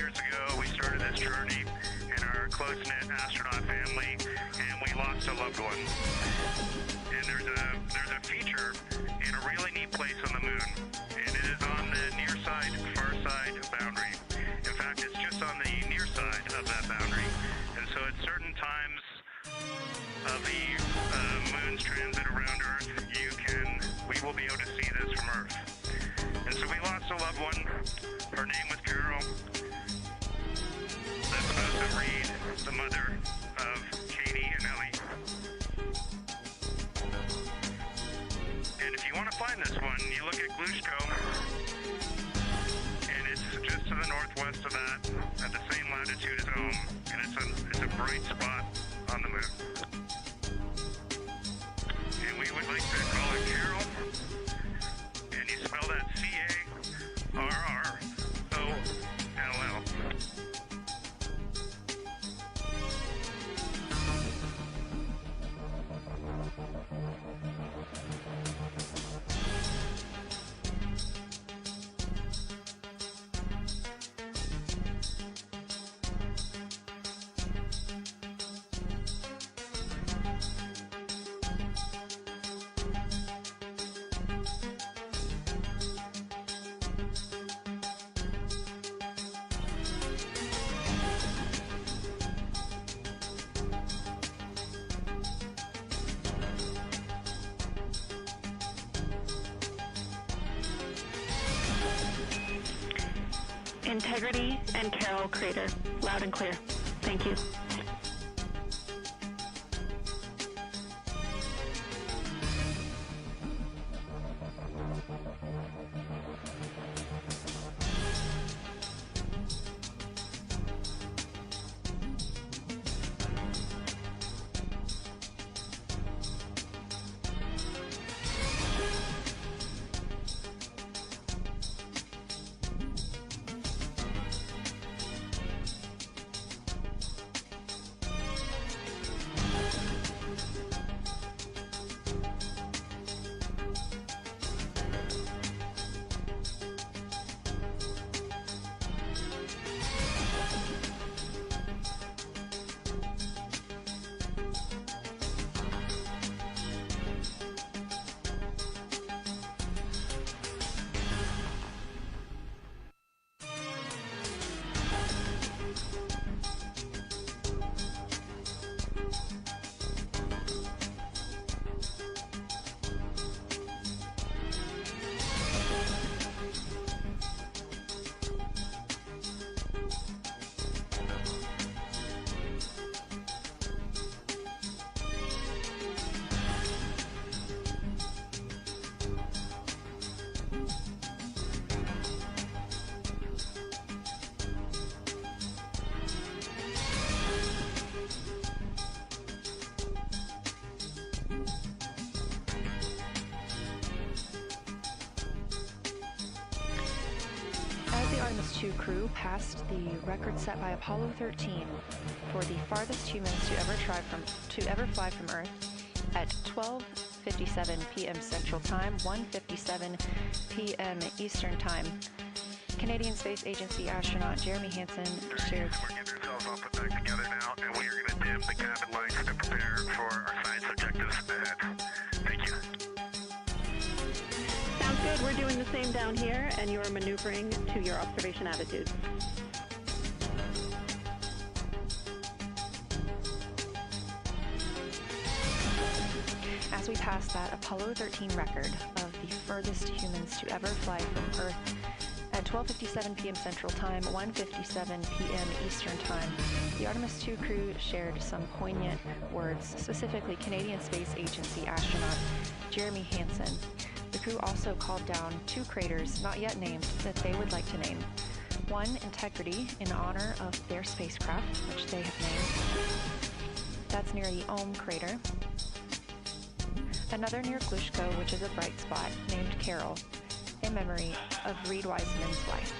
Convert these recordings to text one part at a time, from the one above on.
years ago, we started this journey in our close-knit astronaut family, and we lost a loved one. And there's a feature in a really neat place on the moon, and it is on the near side, far side boundary. In fact, it's just on the near side of that boundary. And so at certain times of the moon's transit around Earth, we will be able to see this from Earth. And so we lost a loved one. Her name was Carol. That's Joseph Reed, the mother of Katie and Ellie. And if you want to find this one, you look at Glushko, and it's just to the northwest of that, at the same latitude as home, and it's a bright spot on the moon. And we would like to call it Carol, and you spell that C-A-R-R-O-L-L. Integrity and Carol Crater. Loud and clear. Thank you. Artemis 2 crew passed the record set by Apollo 13 for the farthest humans to ever fly from Earth at 12:57 p.m. Central Time, 1:57 p.m. Eastern Time. Canadian Space Agency astronaut Jeremy Hansen shared. We're getting ourselves all put back together now, and we are going to dim the cabin lights to prepare for our science objectives ahead. Thank you. Sounds good. We're doing the same down here, and you're maneuvering to your observation attitudes. As we pass that Apollo 13 record of the furthest humans to ever fly from Earth at 12:57 p.m. Central Time, 1:57 p.m. Eastern Time, the Artemis 2 crew shared some poignant words, specifically Canadian Space Agency astronaut Jeremy Hansen. The crew also called down 2 craters not yet named that they would like to name. One, Integrity, in honor of their spacecraft, which they have named. That's near the Ohm crater. Another near Glushko, which is a bright spot, named Carol, in memory of Reed Wiseman's wife.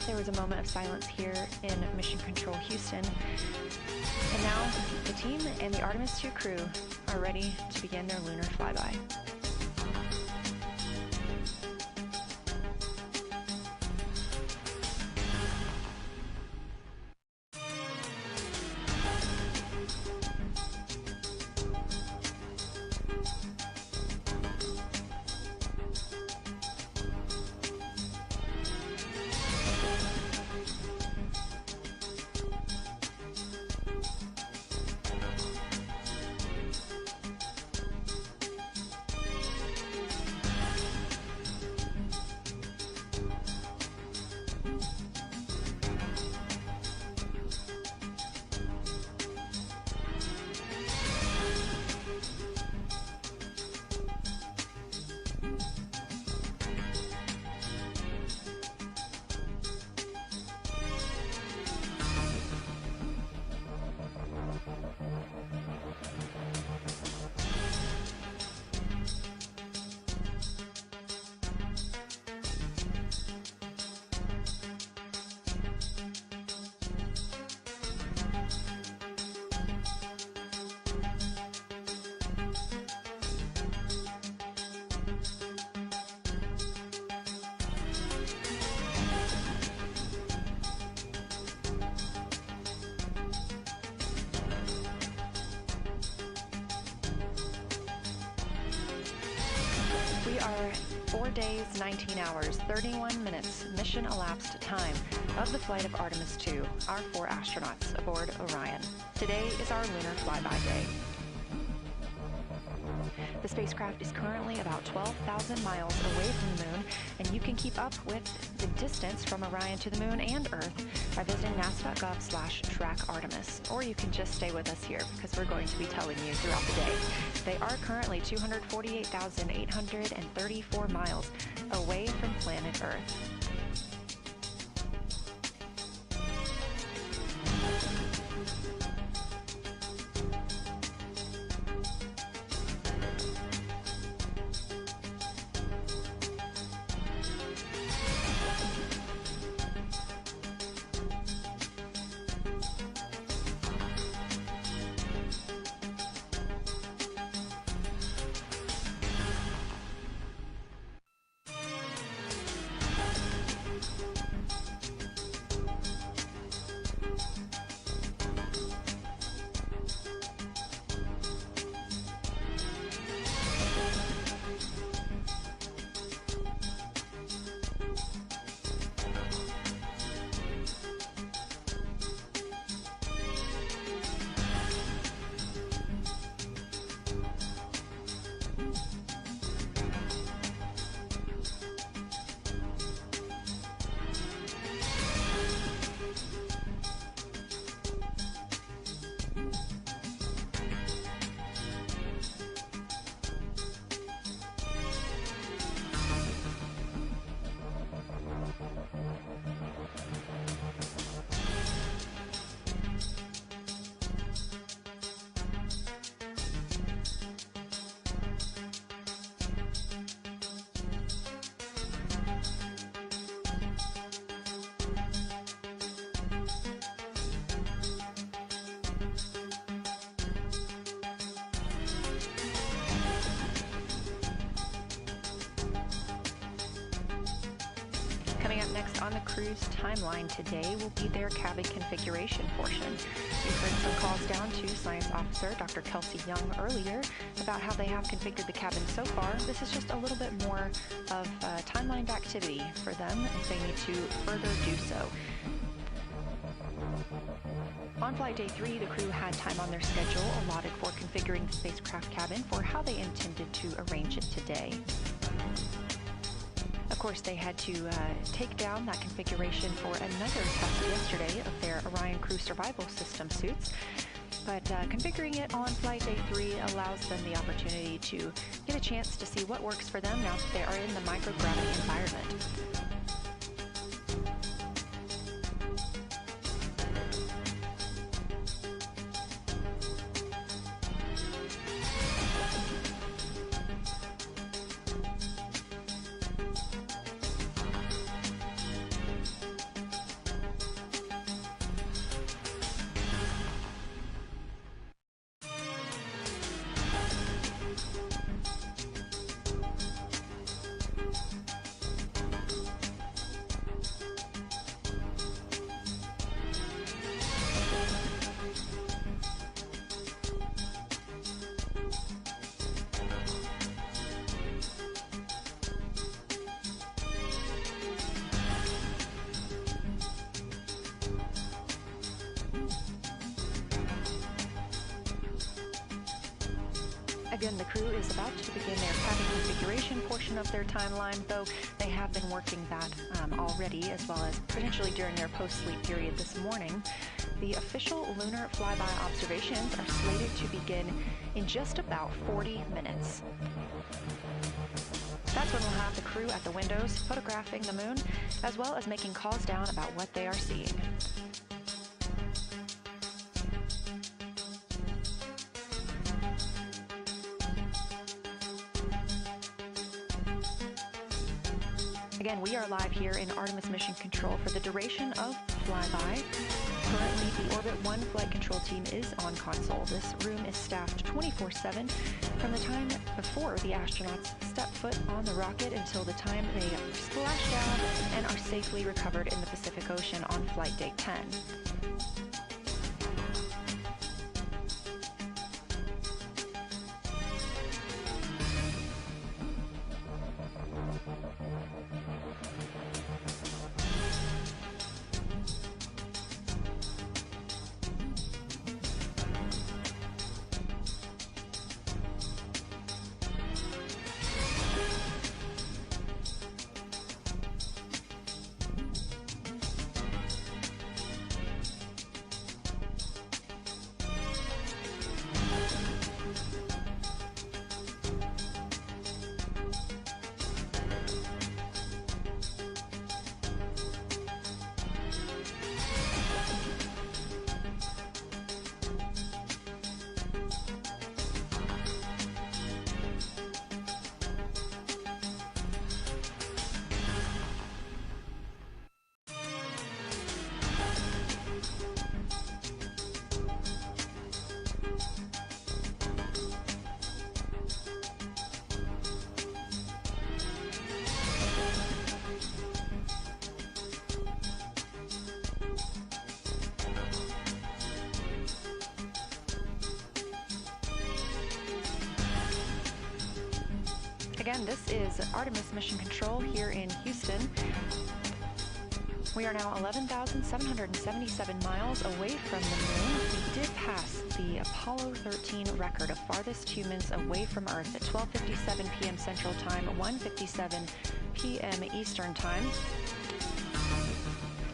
There was a moment of silence here in Mission Control Houston. And now, the team and the Artemis 2 crew are ready to begin their lunar flyby. are 4 days, 19 hours, 31 minutes mission elapsed time of the flight of Artemis 2, our 4 astronauts aboard Orion. Today is our lunar flyby day. The spacecraft is currently about 12,000 miles away from the moon, and you can keep up with the distance from Orion to the moon and Earth by visiting nasa.gov/track-Artemis, or you can just stay with us here because we're going to be telling you throughout the day. They are currently 248,834 miles away from planet Earth. Coming up next on the crew's timeline today will be their cabin configuration portion. You've heard some calls down to Science Officer Dr. Kelsey Young earlier about how they have configured the cabin so far. This is just a little bit more of timelined activity for them if they need to further do so. On flight day 3, the crew had time on their schedule allotted for configuring the spacecraft cabin for how they intended to arrange it today. Of course, they had to take down that configuration for another test yesterday of their Orion Crew Survival System suits, but configuring it on flight day 3 allows them the opportunity to get a chance to see what works for them now that they are in the microgravity environment. Again, the crew is about to begin their cabin configuration portion of their timeline, though they have been working that already, as well as potentially during their post-sleep period this morning. The official lunar flyby observations are slated to begin in just about 40 minutes. That's when we'll have the crew at the windows photographing the moon, as well as making calls down about what they are seeing. Again, we are live here in Artemis Mission Control for the duration of the flyby. Currently, the Orbit 1 flight control team is on console. This room is staffed 24/7 from the time before the astronauts step foot on the rocket until the time they splash down and are safely recovered in the Pacific Ocean on flight day 10. Again, this is Artemis Mission Control here in Houston. We are now 11,777 miles away from the moon. We did pass the Apollo 13 record of farthest humans away from Earth at 12:57 p.m. Central Time, 1:57 p.m. Eastern Time.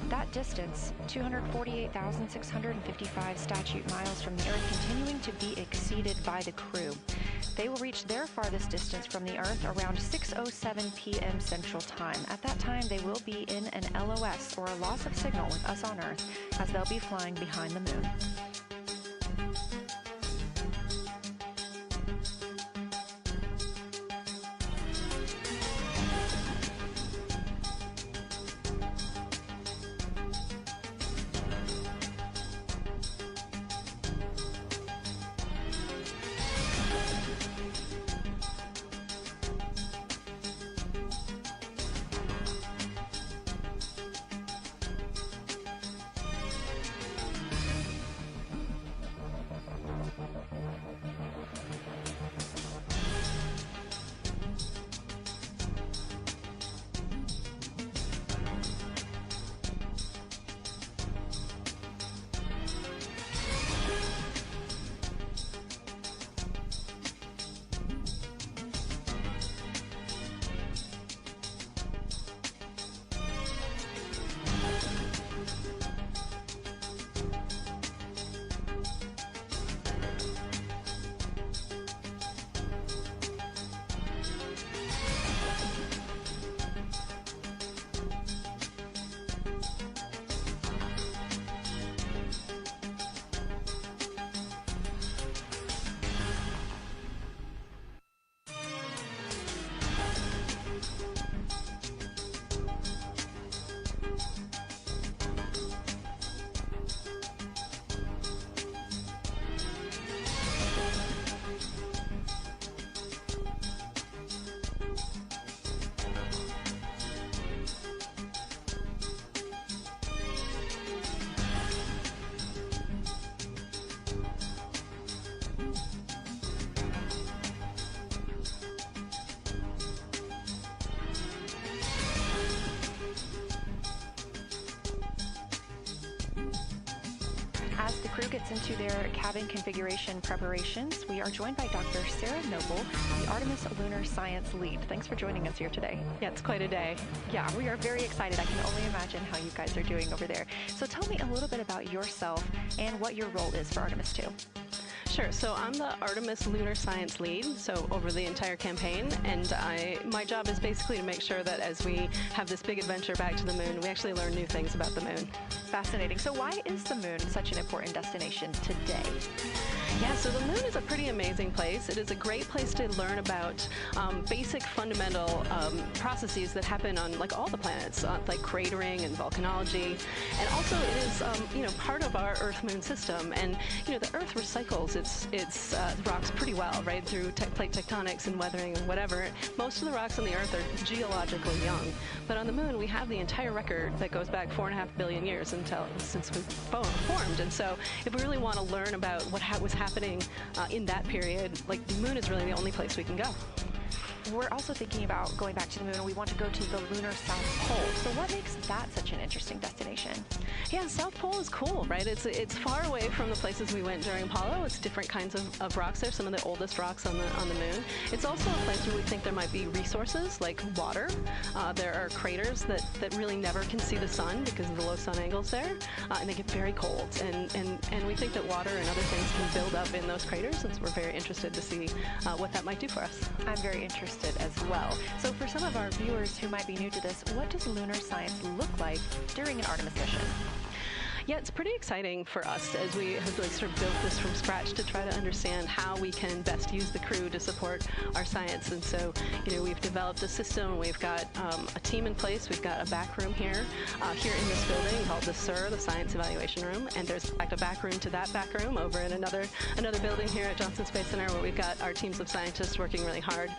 That distance, 248,655 statute miles from the Earth, continuing to be exceeded by the crew. They will reach their farthest distance from the Earth around 6:07 p.m. Central Time. At that time, they will be in an LOS, or a loss of signal, with us on Earth, as they'll be flying behind the moon. As the crew gets into their cabin configuration preparations, we are joined by Dr. Sarah Noble, the Artemis Lunar Science Lead. Thanks for joining us here today. Yeah, it's quite a day. Yeah, we are very excited. I can only imagine how you guys are doing over there. So tell me a little bit about yourself and what your role is for Artemis 2. Sure. So I'm the Artemis Lunar Science Lead, so over the entire campaign, and my job is basically to make sure that as we have this big adventure back to the moon, we actually learn new things about the moon. Fascinating. So why is the moon such an important destination today? Yeah, so the moon is a pretty amazing place. It is a great place to learn about basic fundamental processes that happen on like all the planets, like cratering and volcanology. And also it is part of our Earth-Moon system. And the Earth recycles its rocks pretty well, right, through plate tectonics and weathering and whatever. Most of the rocks on the Earth are geologically young. But on the moon, we have the entire record that goes back 4.5 billion years since we formed. And so if we really want to learn about what was happening in that period, like the moon is really the only place we can go. We're also thinking about going back to the moon, and we want to go to the lunar South Pole. So what makes that such an interesting destination? Yeah, the South Pole is cool, right? It's far away from the places we went during Apollo. It's different kinds of rocks there, some of the oldest rocks on the moon. It's also a place where we think there might be resources like water. There are craters that really never can see the sun because of the low sun angles there, and they get very cold. And we think that water and other things can build up in those craters, and so we're very interested to see what that might do for us. I'm very interested as well. So for some of our viewers who might be new to this, what does lunar science look like during an Artemis mission? Yeah, it's pretty exciting for us as we have sort of built this from scratch to try to understand how we can best use the crew to support our science. And so, we've developed a system. We've got a team in place. We've got a back room here in this building called the SIR, the Science Evaluation Room. And there's in fact a back room to that back room over in another building here at Johnson Space Center where we've got our teams of scientists working really hard.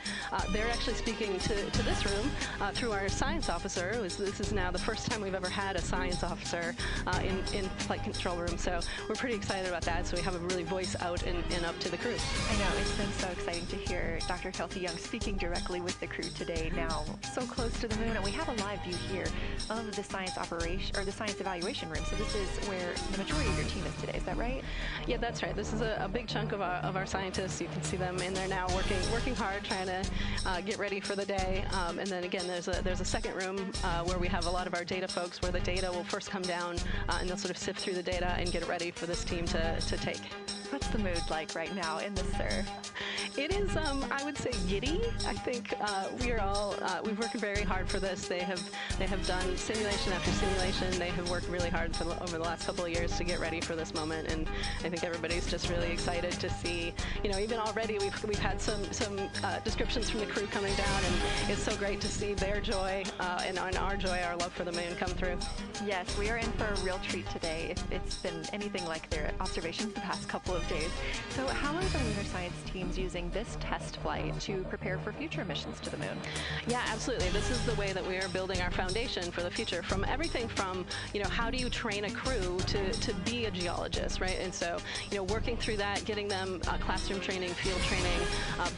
They're actually speaking to this room through our science officer. This is now the first time we've ever had a science officer in in flight control room. So we're pretty excited about that. So we have a really voice out and up to the crew. I know, it's been so exciting to hear Dr. Kelsey Young speaking directly with the crew today, now so close to the moon. And we have a live view here of the science operation, or the science evaluation room. So this is where the majority of your team is today, is that right? Yeah, that's right. This is a big chunk of our scientists. You can see them in there now working hard, trying to get ready for the day. And then again, there's a second room where we have a lot of our data folks, where the data will first come down and they'll sort of sift through the data and get it ready for this team to take. What's the mood like right now in the SIR? It is, I would say, giddy. I think we've worked very hard for this. They have done simulation after simulation. They have worked really hard over the last couple of years to get ready for this moment, and I think everybody's just really excited to see. Even already we've had some descriptions from the crew coming down, and it's so great to see their joy and our joy, our love for the moon come through. Yes, we are in for a real treat today. If it's been anything like their observations the past couple of days. So how are the lunar science teams using this test flight to prepare for future missions to the moon? Yeah, absolutely. This is the way that we are building our foundation for the future. From everything from, how do you train a crew to be a geologist, right? And so, working through that, getting them classroom training, field training,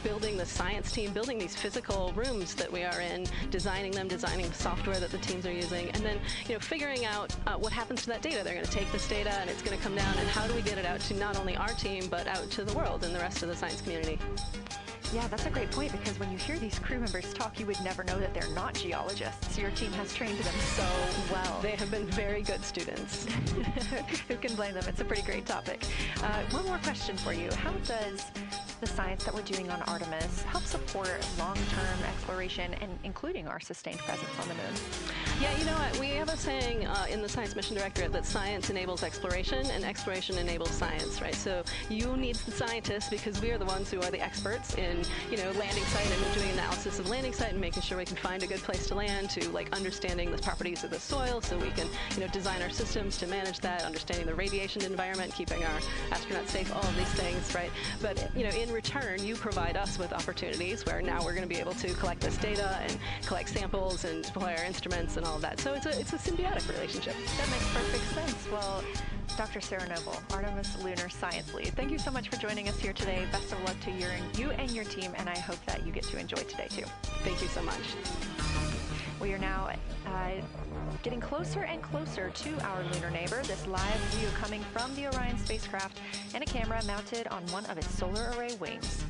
building the science team, building these physical rooms that we are in, designing the software that the teams are using, and then, figuring out what happens to that data. They're going to take this data and it's going to come down, and how do we get it out to not only our team, but out to the world and the rest of the science community. Yeah, that's a great point, because when you hear these crew members talk, you would never know that they're not geologists. Your team has trained them so well. They have been very good students. Who can blame them? It's a pretty great topic. One more question for you. How does the science that we're doing on Artemis help support long-term exploration, and including our sustained presence on the moon? Yeah, you know what? We have a saying in the Science Mission Directorate that science enables exploration and exploration enables science, right? So you need the scientists, because we are the ones who are the experts in, landing site and doing analysis of landing site and making sure we can find a good place to land, to understanding the properties of the soil so we can, design our systems to manage that, understanding the radiation environment, keeping our astronauts safe, all of these things, right? But, in return, you provide us with opportunities where now we're going to be able to collect this data and collect samples and deploy our instruments and all of that. So it's a symbiotic relationship. That makes perfect sense. Well, Dr. Sarah Noble, Artemis Lunar Science Lead, thank you so much for joining us here today. Best of luck to you and your team, and I hope that you get to enjoy today too. Thank you so much. We are now getting closer and closer to our lunar neighbor. This live view coming from the Orion spacecraft and a camera mounted on one of its solar array wings.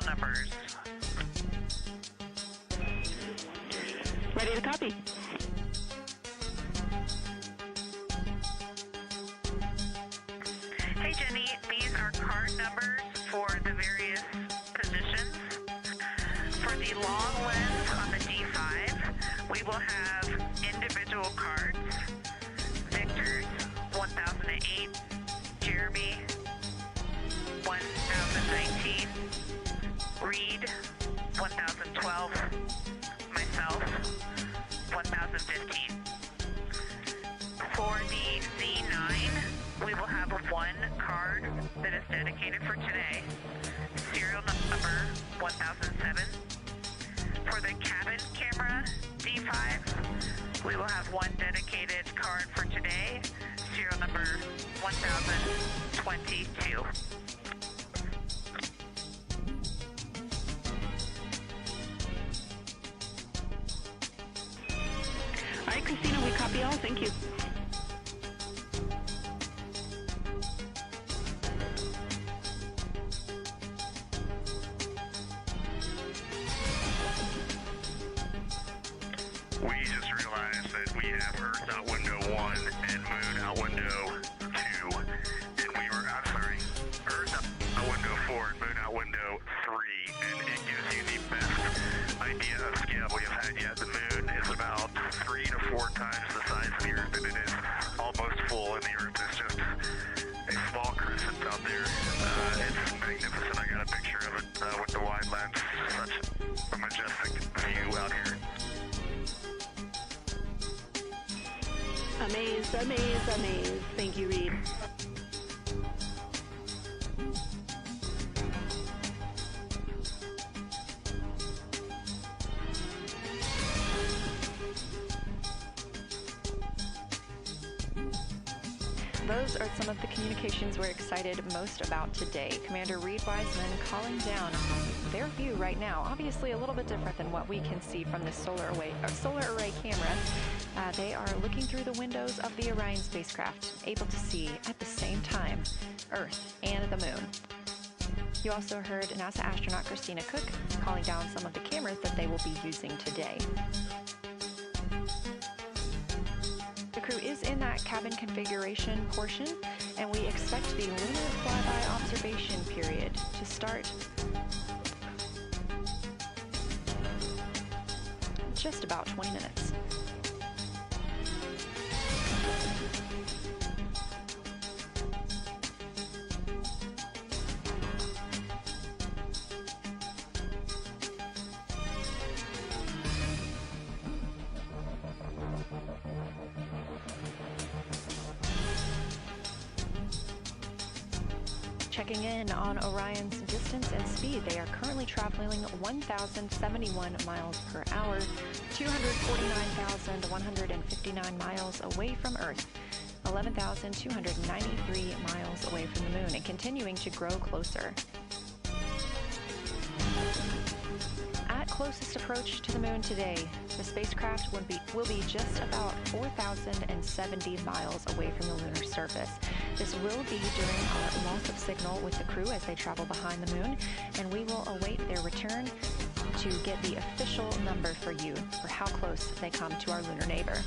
numbers. Ready to copy. Hey Jenny, these are card numbers for the various positions. For the long lens on the D5, we will have individual cards. Victor's 1008, Jeremy 1019, Reed 1012, myself 1015. For the Z9, we will have one card that is dedicated for today, serial number 1007. For the cabin camera D5, we will have one dedicated card for today, serial number 1022. All right, Christina, we copy all. Thank you. We just realized that we have Earth out window 1 and Moon out window 2. And we were, I'm sorry, Earth out window 4 and Moon out window 3. And it gives you the best idea of scale we have had yet. The Moon is about 3 to 4 times the size of the Earth, and it is almost full, and the Earth is just a small crescent out there. It's magnificent. I got a picture of it with the wide lens. Such a majestic view out here. Amazed, amazed, amazed. Thank you, Reed. Those are some of the communications we're excited most about today. Commander Reed Wiseman calling down their view right now. Obviously a little bit different than what we can see from the solar array camera. They are looking through the windows of the Orion spacecraft, able to see at the same time Earth and the Moon. You also heard NASA astronaut Christina Cook calling down some of the cameras that they will be using today. The crew is in that cabin configuration portion, and we expect the lunar flyby observation period to start in just about 20 minutes. Checking in on Orion's distance and speed, they are currently traveling 1,071 miles per hour, 249,159 miles away from Earth, 11,293 miles away from the Moon, and continuing to grow closer. At closest approach to the Moon today, the spacecraft will be just about 4,070 miles away from the lunar surface. This will be during our loss of signal with the crew as they travel behind the Moon, and we will await their return to get the official number for you for how close they come to our lunar neighbor.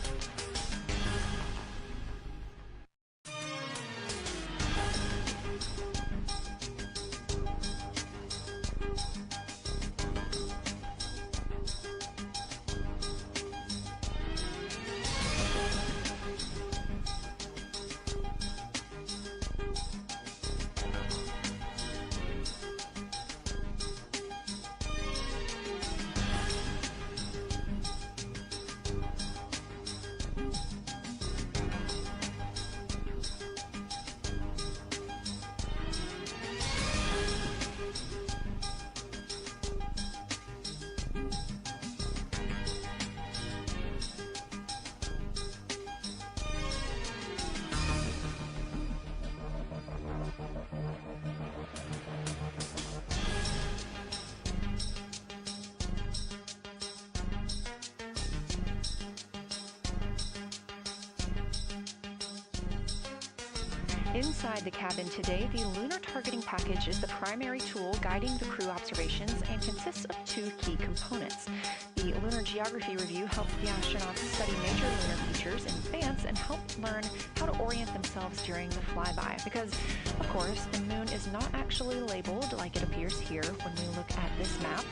Inside the cabin today, the Lunar Targeting Package is the primary tool guiding the crew observations and consists of two key components. The Lunar Geography Review helps the astronauts study major lunar features in advance and help learn how to orient themselves during the flyby. Because, of course, the moon is not actually labeled like it appears here when we look at this map.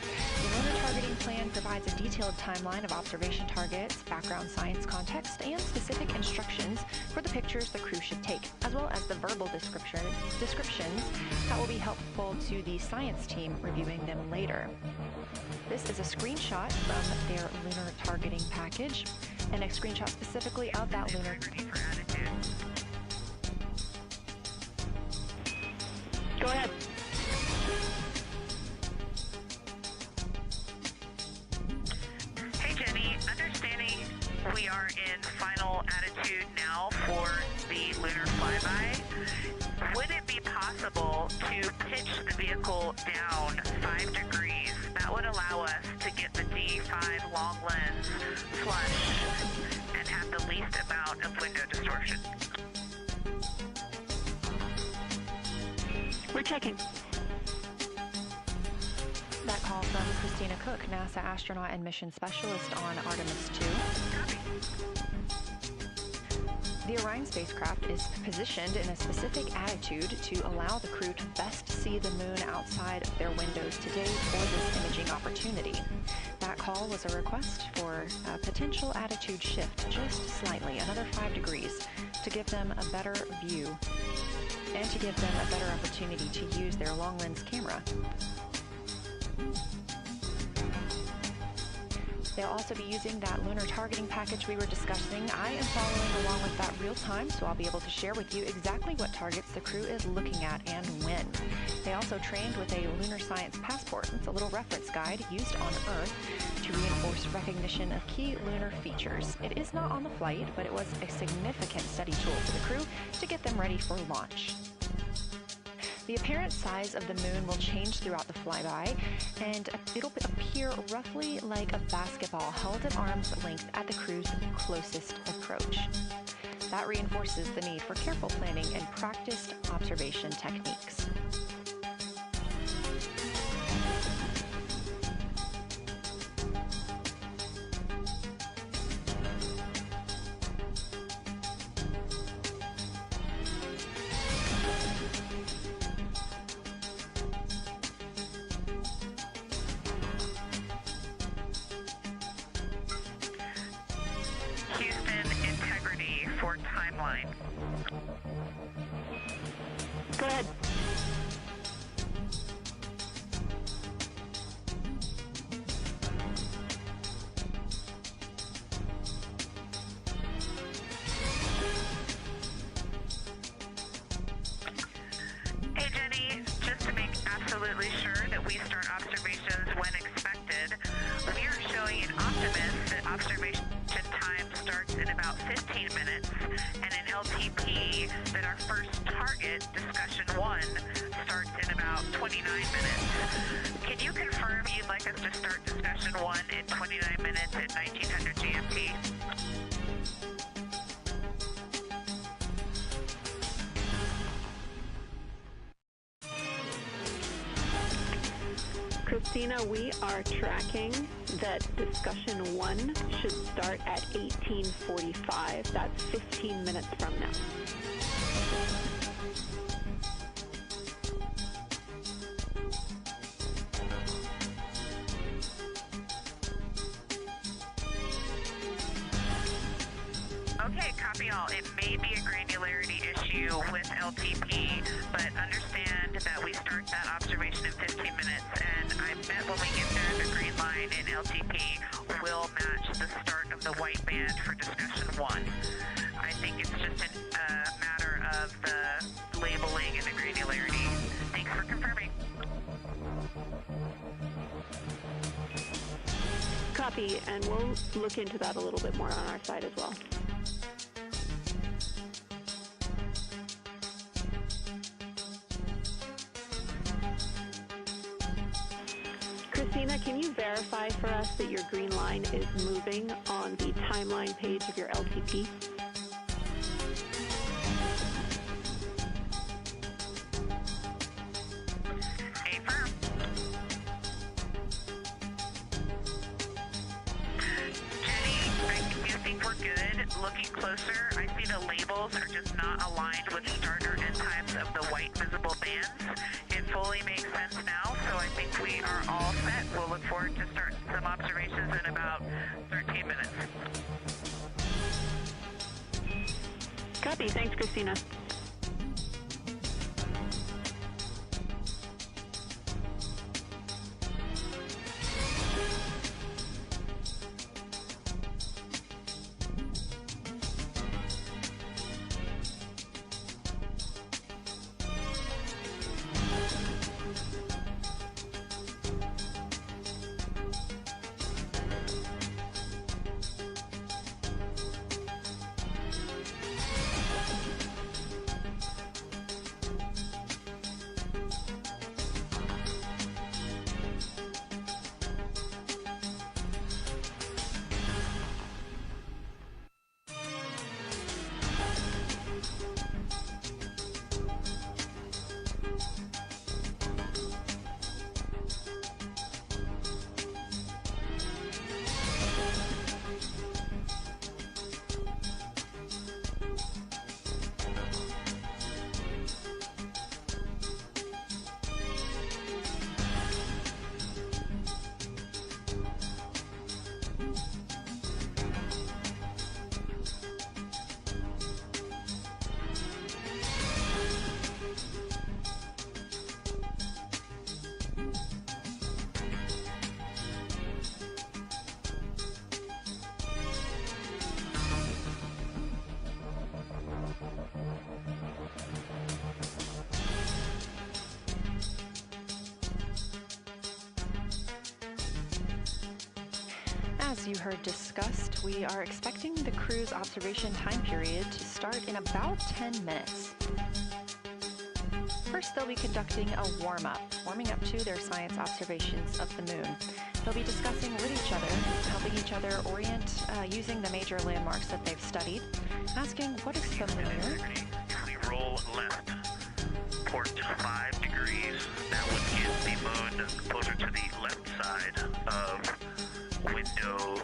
The Lunar Targeting Plan provides a detailed timeline of observation targets, background science context, and specific instructions for the pictures the crew should take, as well as the verbal descriptions that will be helpful to the science team reviewing them later. This is a screenshot from their Lunar Targeting Package, and a screenshot specifically of that lunar. Go ahead. Hey Jenny, understanding we are in final attitude now for the lunar flyby, would it be possible to pitch the vehicle down 5 degrees? That would allow us to get the D5 long lens flush and have the least amount of window distortion. We're checking. That call from Christina Cook, NASA astronaut and mission specialist on Artemis 2. The Orion spacecraft is positioned in a specific attitude to allow the crew to best see the moon outside of their windows today for this imaging opportunity. That call was a request for a potential attitude shift just slightly, another 5 degrees, to give them a better view and to give them a better opportunity to use their long lens camera. They'll also be using that Lunar Targeting Package we were discussing. I am following along with that real time, so I'll be able to share with you exactly what targets the crew is looking at and when. They also trained with a Lunar Science Passport. It's a little reference guide used on Earth to reinforce recognition of key lunar features. It is not on the flight, but it was a significant study tool for the crew to get them ready for launch. The apparent size of the moon will change throughout the flyby, and it'll appear roughly like a basketball held at arm's length at the crew's closest approach. That reinforces the need for careful planning and practiced observation techniques. Go ahead. Hey Jenny, just to make absolutely sure that we start observations when expected, we are showing in Optimus that observation time starts in about 15 minutes, and in LTP that our first target, discussion 1, starts in about 29 minutes. Can you confirm you'd like us to start discussion 1 in 29 minutes at 1900 GMT? Christina, we are tracking that discussion 1 should start at 18:45. That's 15 minutes from now. Okay, copy all. It may be a granularity issue with LTP, but understand that we start that observation in 15 minutes, and I bet when we get there, the green line in LTP will match the start of the white band for discussion 1. I think it's just a matter of the labeling and the granularity. Thanks for confirming. Copy, and we'll look into that a little bit more on our side as well. Christina, can you verify for us that your green line is moving on the timeline page of your LTP? good. Looking closer, I see the labels are just not aligned with start or end times of the white visible bands. It fully makes sense now, so I think we are all set. We'll look forward to starting some observations in about 13 minutes. Copy. Thanks, Christina. As you heard discussed, we are expecting the crew's observation time period to start in about 10 minutes. First, they'll be conducting a warm-up, warming up to their science observations of the moon. They'll be discussing with each other, helping each other orient using the major landmarks that they've studied, asking what is familiar. We roll left, port 5 degrees. That would get the moon closer to the left side of window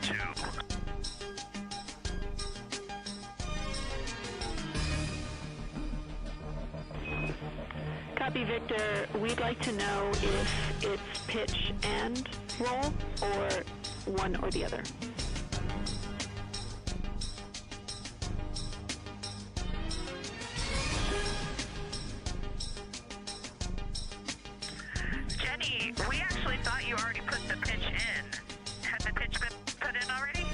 2. Copy, Victor. We'd like to know if it's pitch and roll or one or the other. Jenny, we actually thought you already put the pitch in. Had the pitch been put in already?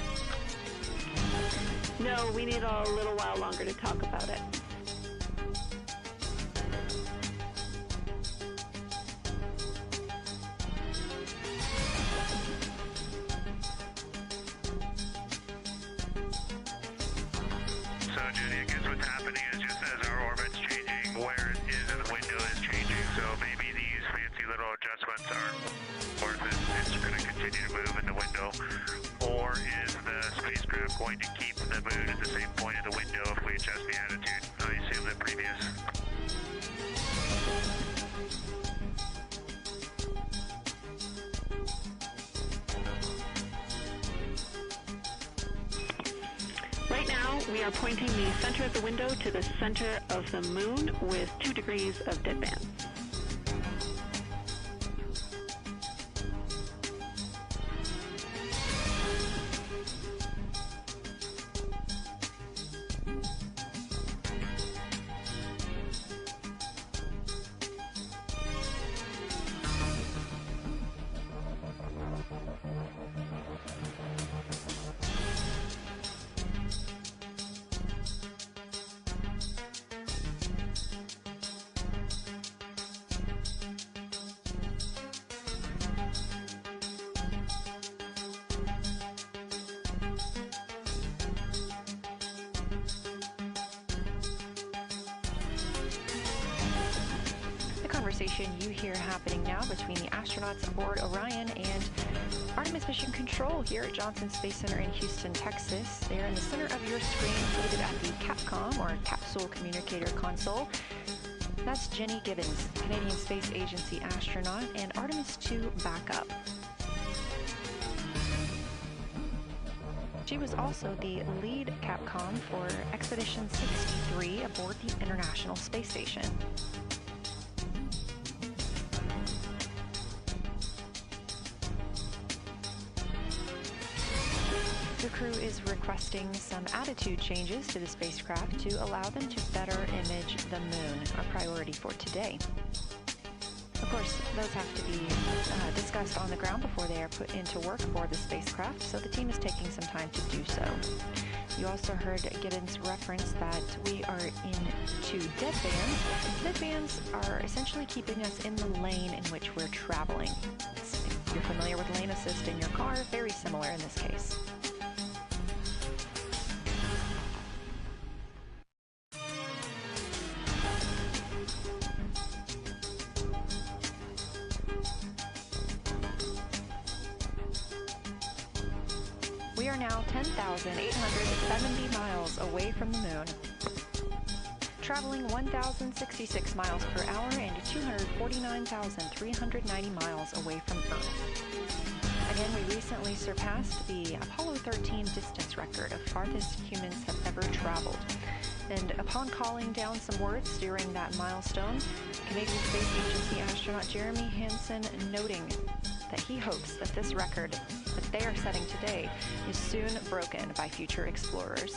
No, we need a little while longer to talk about it. So, Jenny, I guess what's happening is just as our orbit's changing, where it is in the window is changing. So maybe these fancy little adjustments aren't worth it. It's going to continue to move in the window. Or is the spacecraft going to keep the moon at the same point of the window if we adjust the attitude? I assume the previous. Right now, we are pointing the center of the window to the center of the moon with 2 degrees of deadband. Conversation you hear happening now between the astronauts aboard Orion and Artemis Mission Control here at Johnson Space Center in Houston, Texas. They're in the center of your screen, seated at the CAPCOM, or Capsule Communicator Console. That's Jenny Gibbons, Canadian Space Agency astronaut, and Artemis 2 backup. She was also the lead Capcom for Expedition 63 aboard the International Space Station. The crew is requesting some attitude changes to the spacecraft to allow them to better image the moon, a priority for today. Of course, those have to be discussed on the ground before they are put into work for the spacecraft, so the team is taking some time to do so. You also heard Gibbons reference that we are into deadbands. Deadbands are essentially keeping us in the lane in which we're traveling. If you're familiar with lane assist in your car, very similar in this case. We are now 10,870 miles away from the moon, traveling 1,066 miles per hour and 249,390 miles away from Earth. Again, we recently surpassed the Apollo 13 distance record of farthest humans have ever traveled. And upon calling down some words during that milestone, Canadian Space Agency astronaut Jeremy Hansen noting that he hopes that this record that they are setting today is soon broken by future explorers.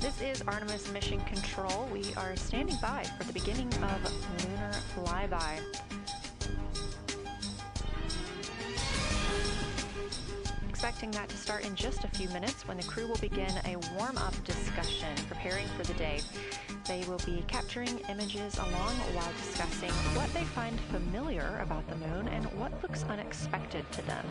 This is Artemis Mission Control. We are standing by for the beginning of lunar flyby. Expecting that to start in just a few minutes when the crew will begin a warm-up discussion preparing for the day. They will be capturing images along while discussing what they find familiar about the moon and what looks unexpected to them.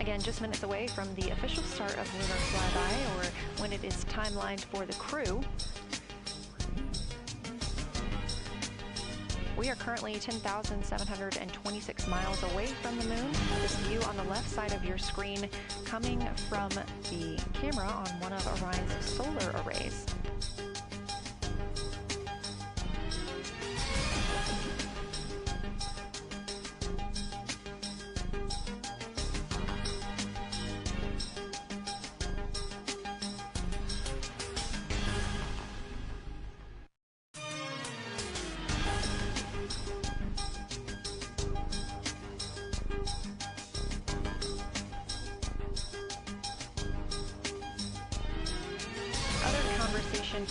Again, just minutes away from the official start of lunar flyby, or when it is timelined for the crew. We are currently 10,726 miles away from the moon. This view on the left side of your screen coming from the camera on one of Orion's solar arrays.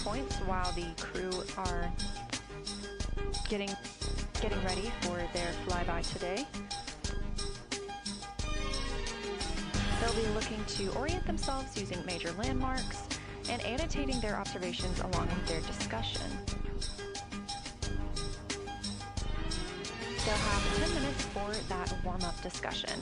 Points while the crew are getting ready for their flyby today. They'll be looking to orient themselves using major landmarks and annotating their observations along with their discussion. They'll have 10 minutes for that warm-up discussion.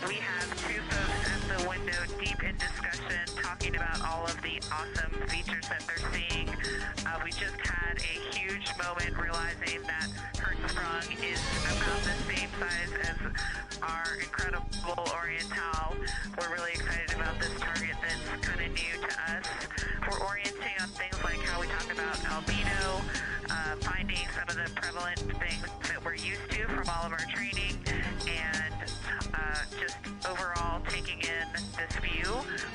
We have two folks at the window deep in discussion talking about all of the awesome features that they're seeing. We just had a huge moment realizing that Hertzsprung is about the same size as our incredible Oriental. We're really excited about this target that's kind of new to us. We're orienting on things like how we talk about albedo, finding some of the prevalent things that we're used to from all of our training, and just overall taking in this view.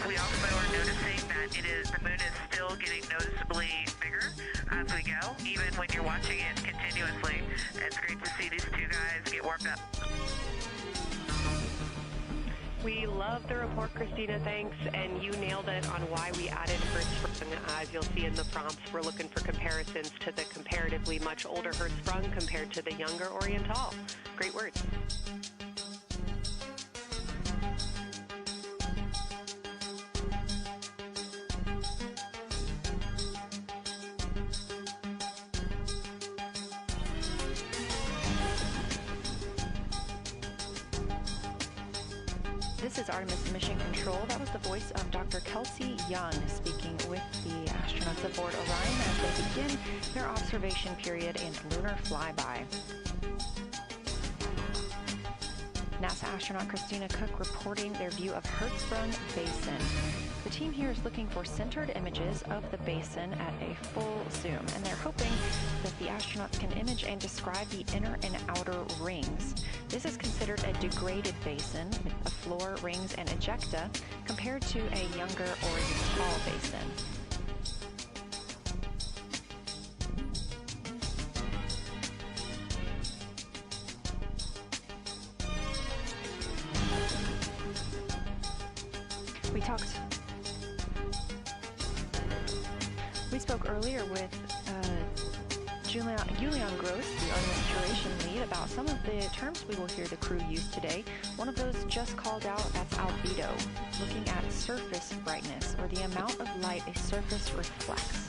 We also are noticing that the moon is still getting noticeably bigger as we go, even when you're watching it continuously. It's great to see these two guys get warmed up. We love the report, Christina, thanks, and you nailed it on why we added Hertzsprung. As you'll see in the prompts, we're looking for comparisons to the comparatively much older Hertzsprung compared to the younger Oriental. Great words. This is Artemis Mission Control. That was the voice of Dr. Kelsey Young speaking with the astronauts aboard Orion as they begin their observation period and lunar flyby. NASA astronaut Christina Cook reporting their view of Hertzsprung Basin. The team here is looking for centered images of the basin at a full zoom, and they're hoping that the astronauts can image and describe the inner and outer rings. This is considered a degraded basin with a floor, rings, and ejecta compared to a younger Oriental basin. We spoke earlier with Julian Gross, the Artemiss curation lead, about some of the terms we will hear the crew use today. One of those just called out, that's albedo, looking at surface brightness, or the amount of light a surface reflects.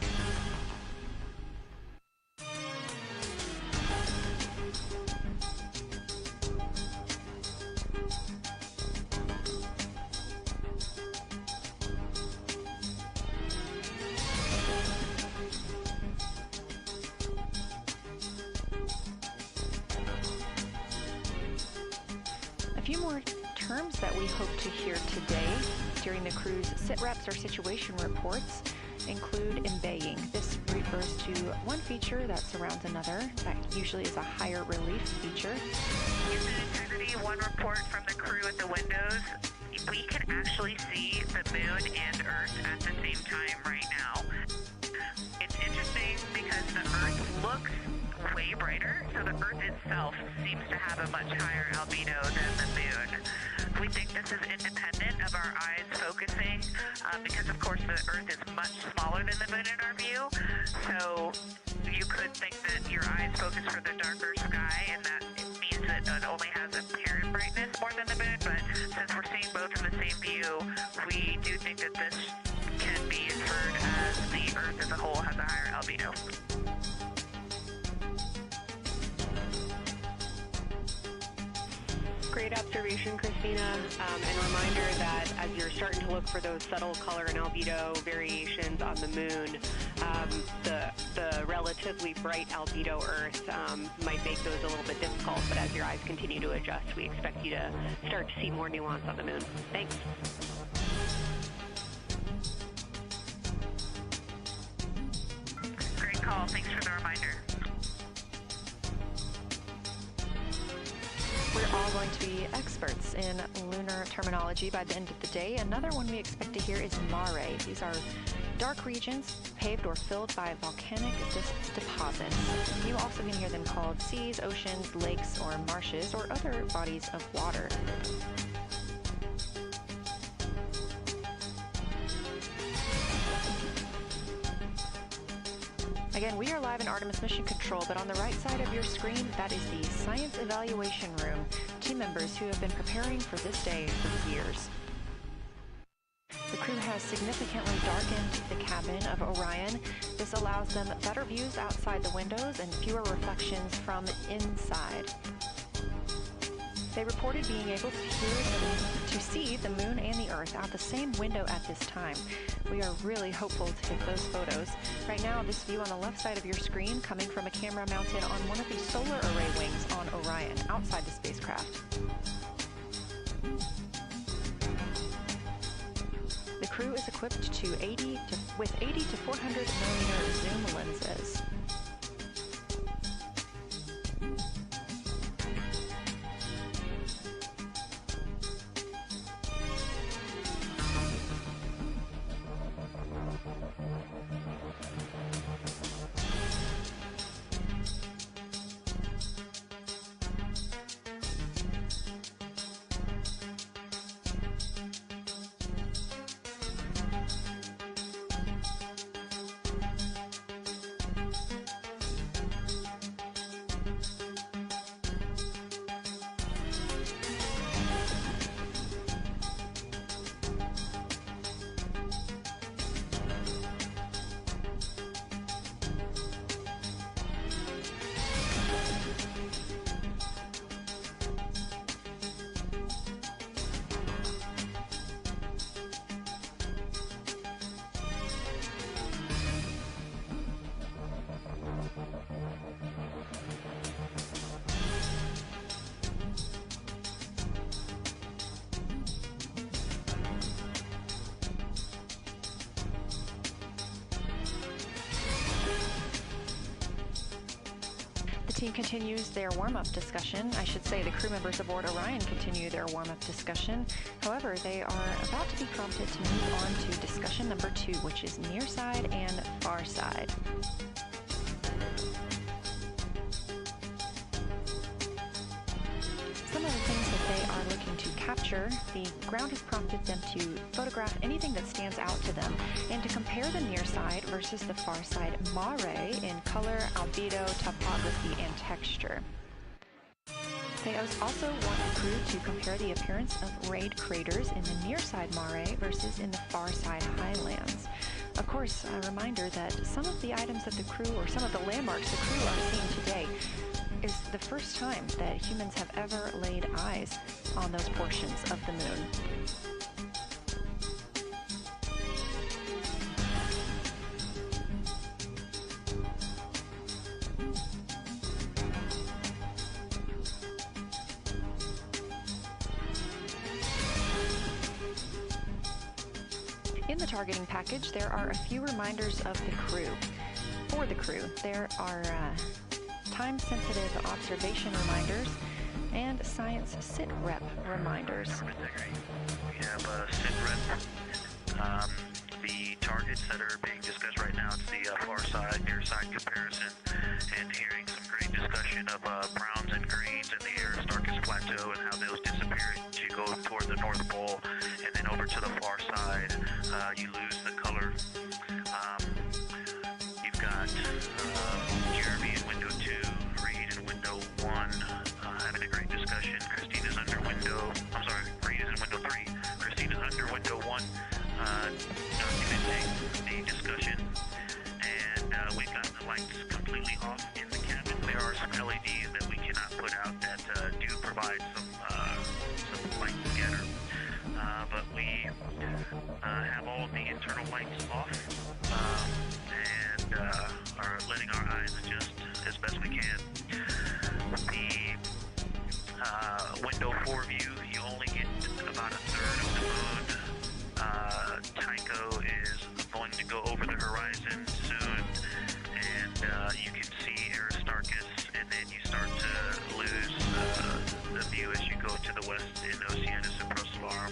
A few more terms that we hope to hear today during the crew's sit-reps or situation reports include embaying. This refers to one feature that surrounds another. That usually is a higher relief feature. Human integrity, one report from the crew at the windows. We can actually see the moon and Earth at the same time right now. It's interesting because the Earth looks way brighter, so the Earth itself seems to have a much higher albedo than the moon. We think this is independent of our eyes focusing because, of course, the Earth is much smaller than the moon in our view. So you could think that your eyes focus for the darker sky, and that it means that it only has apparent brightness more than the moon. But since we're seeing both in the same view, we do think that this can be inferred as the Earth as a whole has a higher albedo. Great observation, Christina, and a reminder that as you're starting to look for those subtle color and albedo variations on the moon, the relatively bright albedo Earth might make those a little bit difficult, but as your eyes continue to adjust, we expect you to start to see more nuance on the moon. Thanks. Great call. Thanks for the reminder. We're all going to be experts in lunar terminology by the end of the day. Another one we expect to hear is mare. These are dark regions paved or filled by volcanic deposits. You also can hear them called seas, oceans, lakes, or marshes, or other bodies of water. Again, we are live in Artemiss Mission Control, but on the right side of your screen, that is the Science Evaluation Room, team members who have been preparing for this day for years. The crew has significantly darkened the cabin of Orion. This allows them better views outside the windows and fewer reflections from inside. They reported being able to see the moon and the Earth out the same window at this time. We are really hopeful to get those photos. Right now, this view on the left side of your screen coming from a camera mounted on one of the solar array wings on Orion, outside the spacecraft. The crew is equipped with 80 to 400 millimeter zoom lenses. The team continues their warm-up discussion. I should say the crew members aboard Orion continue their warm-up discussion. However, they are about to be prompted to move on to discussion number 2, which is near side and far side. Some of the things that they are looking to capture feature, the ground has prompted them to photograph anything that stands out to them and to compare the near side versus the far side mare in color, albedo, topography, and texture. They also want the crew to compare the appearance of rayed craters in the near side mare versus in the far side highlands. Of course, a reminder that some of the items that the crew, or some of the landmarks the crew are seeing today, is the first time that humans have ever laid eyes on those portions of the moon. In the targeting package, there are a few reminders of the crew. For the crew, there are time-sensitive observation reminders and science sit-rep reminders. We have a sit-rep. The targets that are being discussed right now, it's the far side, near side comparison, and hearing some great discussion of browns and greens in the Aristarchus Plateau and how those disappear as you go toward the North Pole, and then over to the far side, you lose the color. You've got Jeremy in window 2, Reed in window 1, having a great discussion. Christina's under window, I'm sorry, Reed is in window 3. Christina's under window 1, documenting the discussion. And we've got the lights completely off in the cabin. There are some LEDs that we cannot put out that do provide some light scatter. But we have all of the internal lights off and are letting our eyes adjust as best we can. The window 4 view, you only get about a third of the moon. Tycho is going to go over the horizon soon, and you can see Aristarchus, and then you start to lose the view as you go to the west in Oceanus and Procellarum.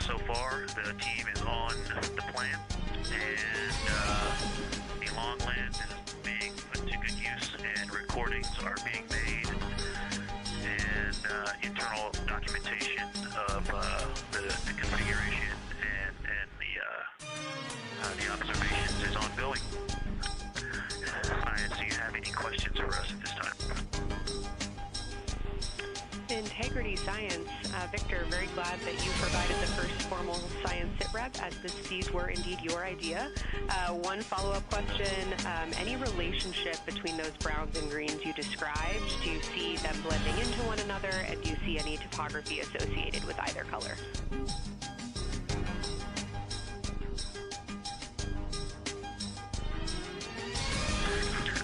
So far, the team is on the plan, and the long land is being put to good use, and recordings are being made, and internal documentation of the configuration and the observations is ongoing. Science, do you have any questions for us at this time? Integrity Science, Victor, very glad that you provided the first formal science sit-rep, as these were indeed your idea. One follow-up question, any relationship between those browns and greens you described? Do you see them blending into one another, and do you see any topography associated with either color?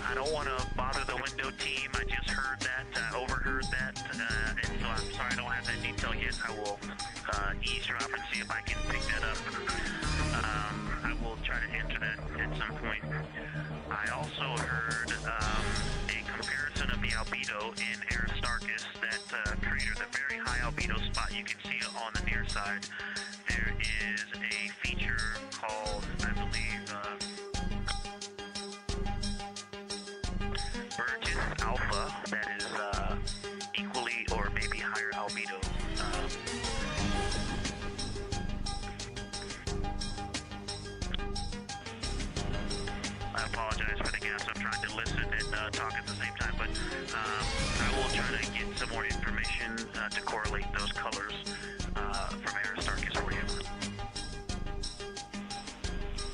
I don't want to bother the window team. I just heard that, overheard that, and so I'm sorry I don't have that detail yet. I will eavesdrop and see if I can pick that up. I will try to answer that at some point. I also heard a comparison of the albedo in Aristarchus, that crater, the very high albedo spot. You can see it on the near side. There is a feature called, I believe, Burgess Alpha, that is equally or maybe higher albedo. I apologize for the gaps. I'm trying to listen and talk at the same time, but I will try to get some more information to correlate those colors from Aristarchus for you.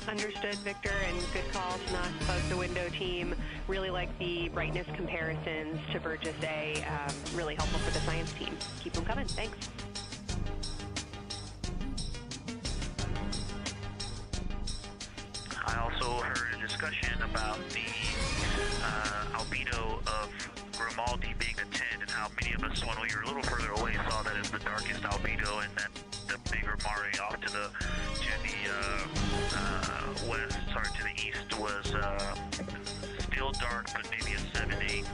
Understood, Victor, and good call to not bug the window team. Really like the brightness comparisons to Burgess A. Really helpful for the science team. Keep them coming. Thanks. I also heard a discussion about the albedo of Grimaldi being a 10, and how many of us, when we were a little further away, saw that as the darkest albedo, and that the bigger mare off to the east was still dark, but maybe a 7-8.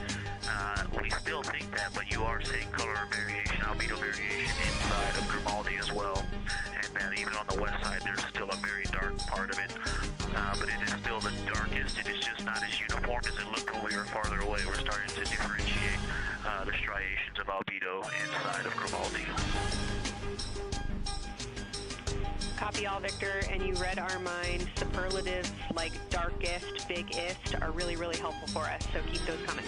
We still think that, but you are seeing color variation, albedo variation inside of Grimaldi as well, and that even on the west side there's still a very dark part of it, but it is still the darkest. It is just not as uniform as it looked when we were farther away. We're starting to differentiate the striations of albedo inside of Grimaldi. Copy all, Victor, and you read our mind. Superlatives like darkest, biggest are really, really helpful for us, so keep those coming.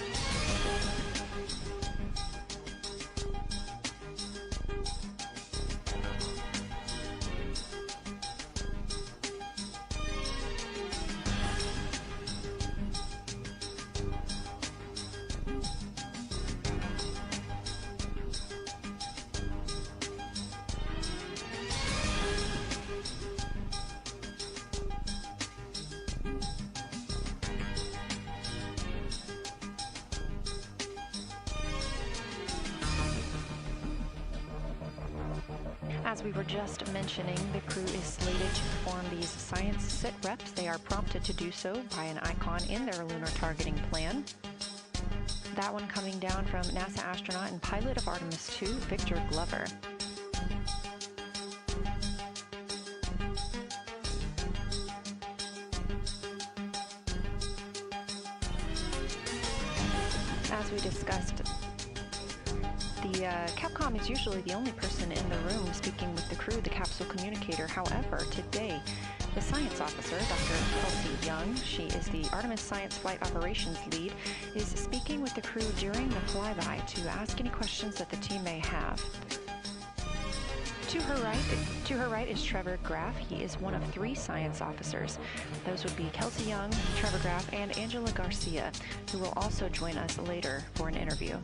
As we were just mentioning, the crew is slated to perform these science sit reps. They are prompted to do so by an icon in their lunar targeting plan. That one coming down from NASA astronaut and pilot of Artemis II, Victor Glover. As we discussed, the Capcom is usually the only person in the room speaking with the crew, the capsule communicator. However, today, the science officer, Dr. Kelsey Young, she is the Artemis Science Flight Operations Lead, is speaking with the crew during the flyby to ask any questions that the team may have. To her right is Trevor Graff. He is one of 3 science officers. Those would be Kelsey Young, Trevor Graff, and Angela Garcia, who will also join us later for an interview.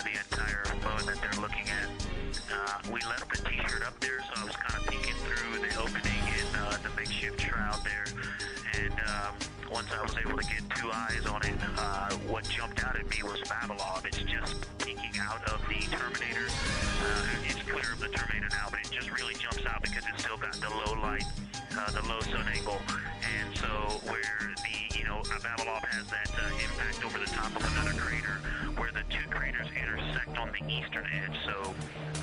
The entire mode that they're looking at. We left the t-shirt up there, so I was kind of peeking through the opening in the makeshift shroud there, and once I was able to get 2 eyes on it, what jumped out at me was Vavilov. It's just peeking out of the Terminator. It's clear of the Terminator now, but it just really jumps out because it's still got the low light, the low sun angle, and so where the, Vavilov has that impact over the top of another crater, where the 2 craters intersect on the eastern edge. So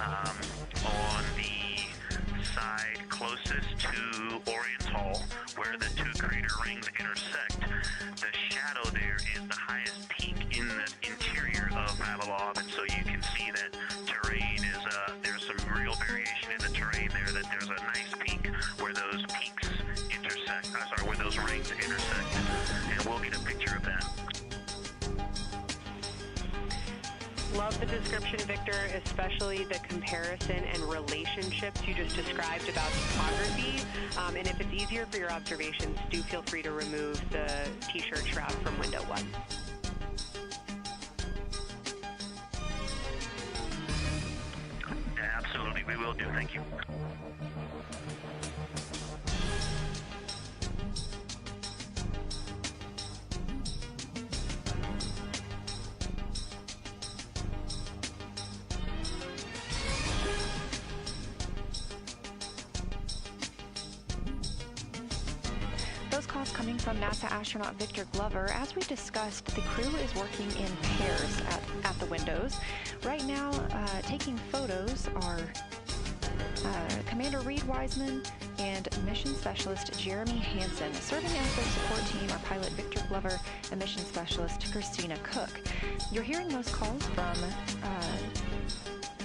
on the side closest to Oriental, where the 2 crater rings intersect, the shadow there is the highest peak in the interior of Vavilov, and so you can see that terrain is, there's some real variation in the terrain there, that there's a nice peak where those peaks intersect, where those rings intersect, and we'll get a picture of that. Love the description, Victor, especially the comparison and relationships you just described about topography. And if it's easier for your observations, do feel free to remove the t-shirt shroud from window 1. Absolutely, we will do. Thank you. Those calls coming from NASA astronaut Victor Glover. As we discussed, the crew is working in pairs at the windows. Right now, taking photos are Commander Reed Wiseman and Mission Specialist Jeremy Hansen. Serving as their support team are pilot Victor Glover and Mission Specialist Christina Cook. You're hearing those calls from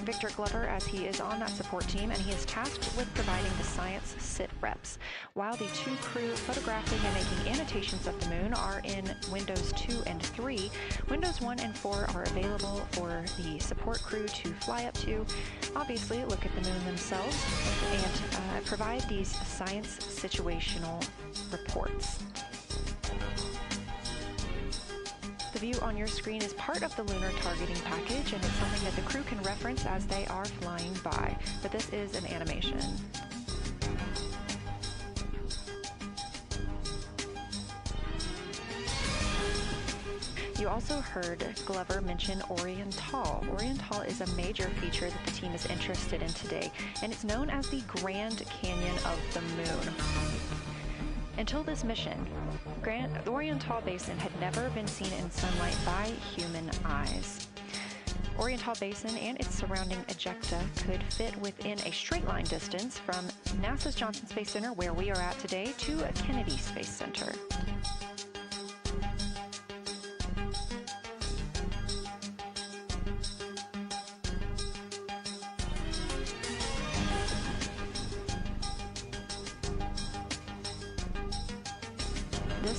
Victor Glover, as he is on that support team, and he is tasked with providing the science sit reps, while the two crew photographing and making annotations of the moon are in Windows 2 and 3. Windows 1 and 4 are available for the support crew to fly up to, obviously look at the moon themselves, and provide these science situational reports. The view on your screen is part of the lunar targeting package, and it's something that the crew can reference as they are flying by, but this is an animation. You also heard Glover mention Oriental. Oriental is a major feature that the team is interested in today, and it's known as the Grand Canyon of the Moon. Until this mission, the Oriental Basin had never been seen in sunlight by human eyes. Oriental Basin and its surrounding ejecta could fit within a straight line distance from NASA's Johnson Space Center, where we are at today, to Kennedy Space Center.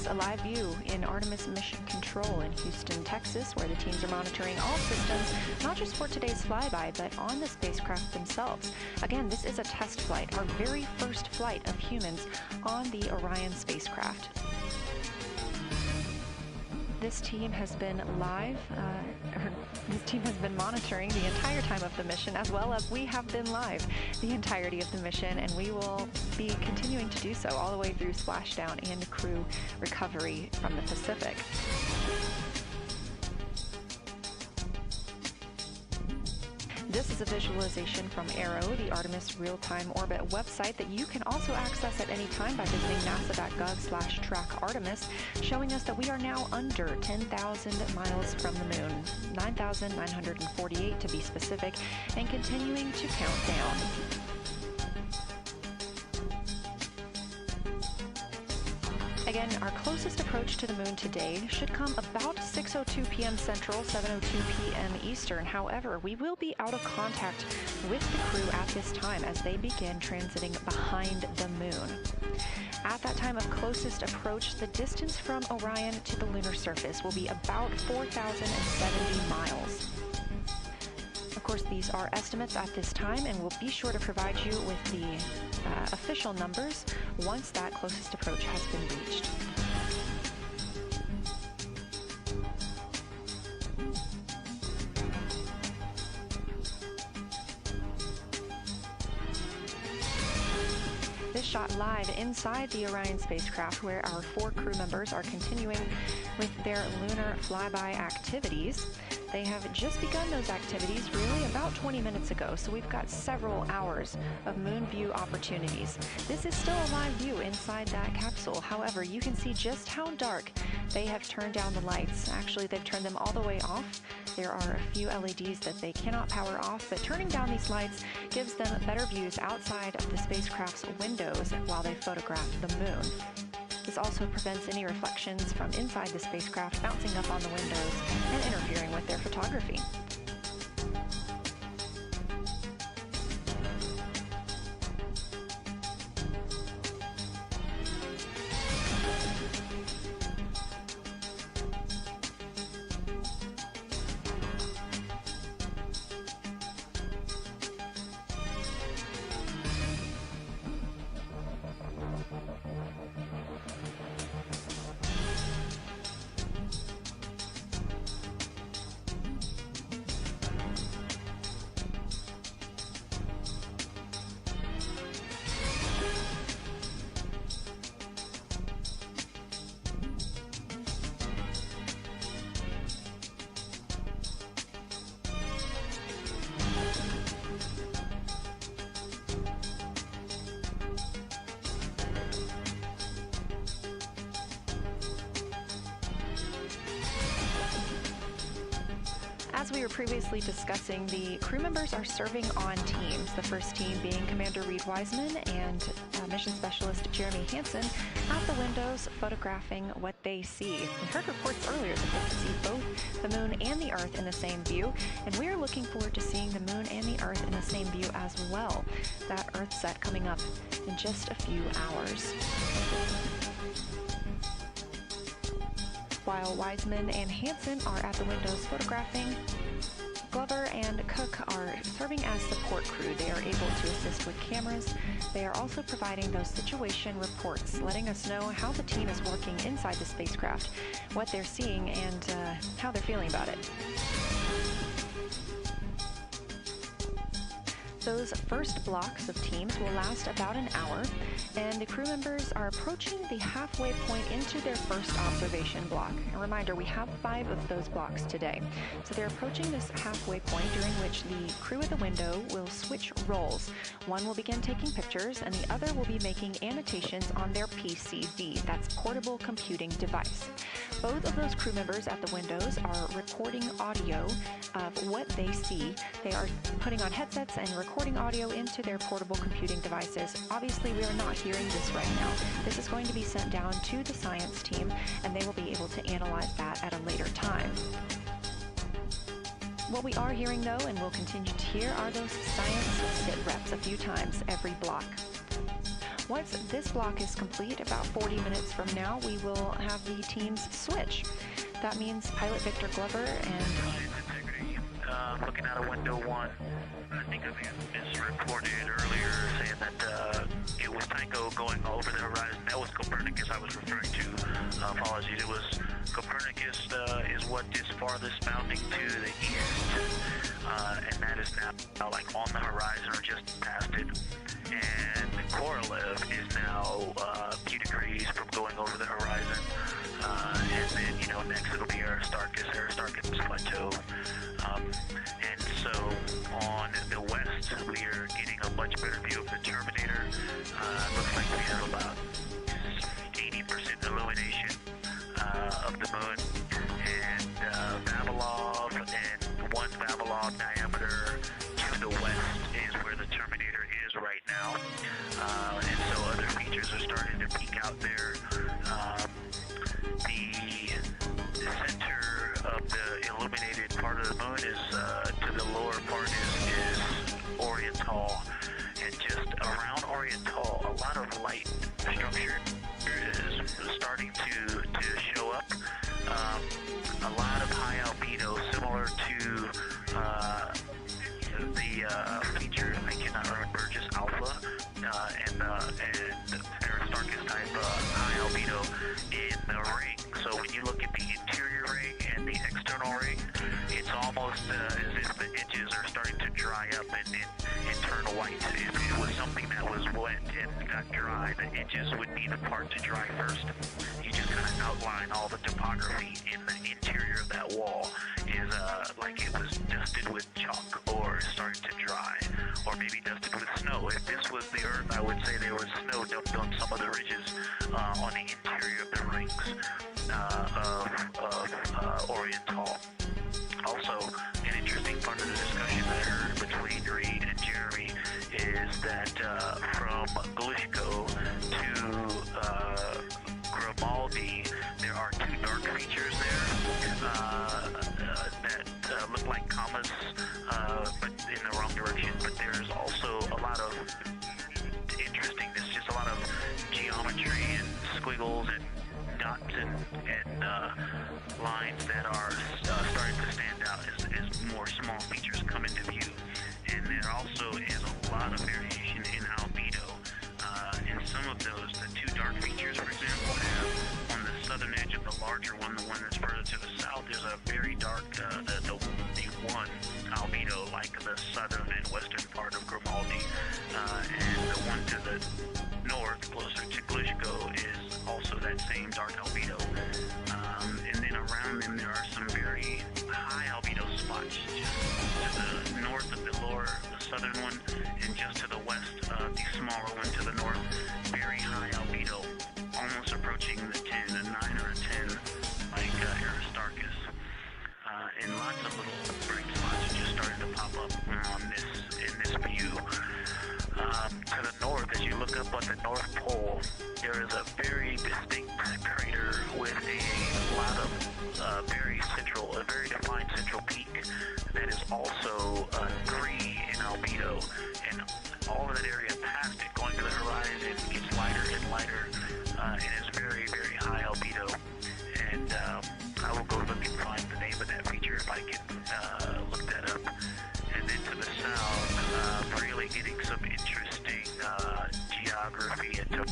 A live view in Artemiss Mission Control in Houston, Texas, where the teams are monitoring all systems, not just for today's flyby, but on the spacecraft themselves. Again, this is a test flight, our very first flight of humans on the Orion spacecraft. This team has been monitoring the entire time of the mission, as well as we have been live the entirety of the mission, and we will be continuing to do so all the way through splashdown and crew recovery from the Pacific. This is a visualization from ARROW, the Artemis Real-Time Orbit website that you can also access at any time by visiting nasa.gov/track-Artemis, showing us that we are now under 10,000 miles from the moon, 9,948 to be specific, and continuing to count down. Again, our closest approach to the moon today should come about 6:02 p.m. Central, 7:02 p.m. Eastern. However, we will be out of contact with the crew at this time as they begin transiting behind the moon. At that time of closest approach, the distance from Orion to the lunar surface will be about 4,070 miles. Of course, these are estimates at this time, and we'll be sure to provide you with the official numbers once that closest approach has been reached. This shot live inside the Orion spacecraft, where our 4 crew members are continuing with their lunar flyby activities. They have just begun those activities really about 20 minutes ago, so we've got several hours of moon view opportunities. This is still a live view inside that capsule. However, you can see just how dark they have turned down the lights. Actually, they've turned them all the way off. There are a few LEDs that they cannot power off, but turning down these lights gives them better views outside of the spacecraft's windows while they photograph the moon. This also prevents any reflections from inside the spacecraft bouncing up on the windows and interfering with their photography. As we were previously discussing, the crew members are serving on teams, the first team being Commander Reed Wiseman and Mission Specialist Jeremy Hansen at the windows photographing what they see. We heard reports earlier that they can see both the moon and the Earth in the same view, and we are looking forward to seeing the moon and the Earth in the same view as well. That Earth set coming up in just a few hours. While Wiseman and Hansen are at the windows photographing, Glover and Cook are serving as support crew. They are able to assist with cameras. They are also providing those situation reports, letting us know how the team is working inside the spacecraft, what they're seeing, and how they're feeling about it. Those first blocks of teams will last about an hour, and the crew members are approaching the halfway point into their first observation block. A reminder, we have 5 of those blocks today. So they're approaching this halfway point during which the crew at the window will switch roles. One will begin taking pictures, and the other will be making annotations on their PCD, that's portable computing device. Both of those crew members at the windows are recording audio of what they see. They are putting on headsets and recording audio into their portable computing devices. Obviously, we are not hearing this right now. This is going to be sent down to the science team, and they will be able to analyze that at a later time. What we are hearing, though, and will continue to hear, are those science sit reps a few times every block. Once this block is complete, about 40 minutes from now, we will have the teams switch. That means Pilot Victor Glover and... Looking out of window 1, I think I misreported earlier saying that it was Tycho going over the horizon. That was Copernicus I was referring to. Apologies. It was Copernicus is what is farthest bounding to the east, and that is now like on the horizon or just past it. And Korolev is now a few degrees from going over the horizon. And then, next it'll be Aristarchus Plateau. And so on the west, we are getting a much better view of the Terminator. Looks like we have about 80% illumination of the moon. And Vavilov and 1 Vavilov diameter to the west is where the Terminator is right now. And so other features are starting to peek out there. The center of the illuminated part of the moon is to the lower part is Oriental, and just around Oriental, a lot of light structure is starting to show up. A lot of high albedo, similar to the feature, I cannot remember, just Alpha and Aristarchus type high albedo in the ring. So when you look at the interior ring and the external ring, it's almost as if the edges are starting to dry up and turn white. If it was something that was wet and got dry, the edges would be the part to dry first. You just kind of outline all the topography in the interior of that wall is like it was dusted with chalk or starting to dry, or maybe dusted with snow. If this was the Earth, I would say there was snow dumped on some of the ridges on the interior of the rings of Oriental. Also, an interesting part of the discussion I heard between Reed and Jeremy is that from Glushko to Grimaldi, there are 2 dark features there that look like commas, but in the wrong direction. But there's also a lot of interestingness, just a lot of geometry and squiggles and dots and lines that are starting to stand out as more small features come into view. And there also is a lot of variation in albedo. And some of those, the 2 dark features, for example, have on the southern edge of the larger one, the one that's further to the south, is a very dark, the 1 albedo, like the southern and western part of Grimaldi. And the one to the north, closer to Glushko, is also that same dark albedo. And then around them there are some very high albedo spots, just to the north of the southern one, and just to the west of the smaller one to the north, very high albedo, almost approaching the 10, a 9 or a 10, like Aristarchus. And lots of little bright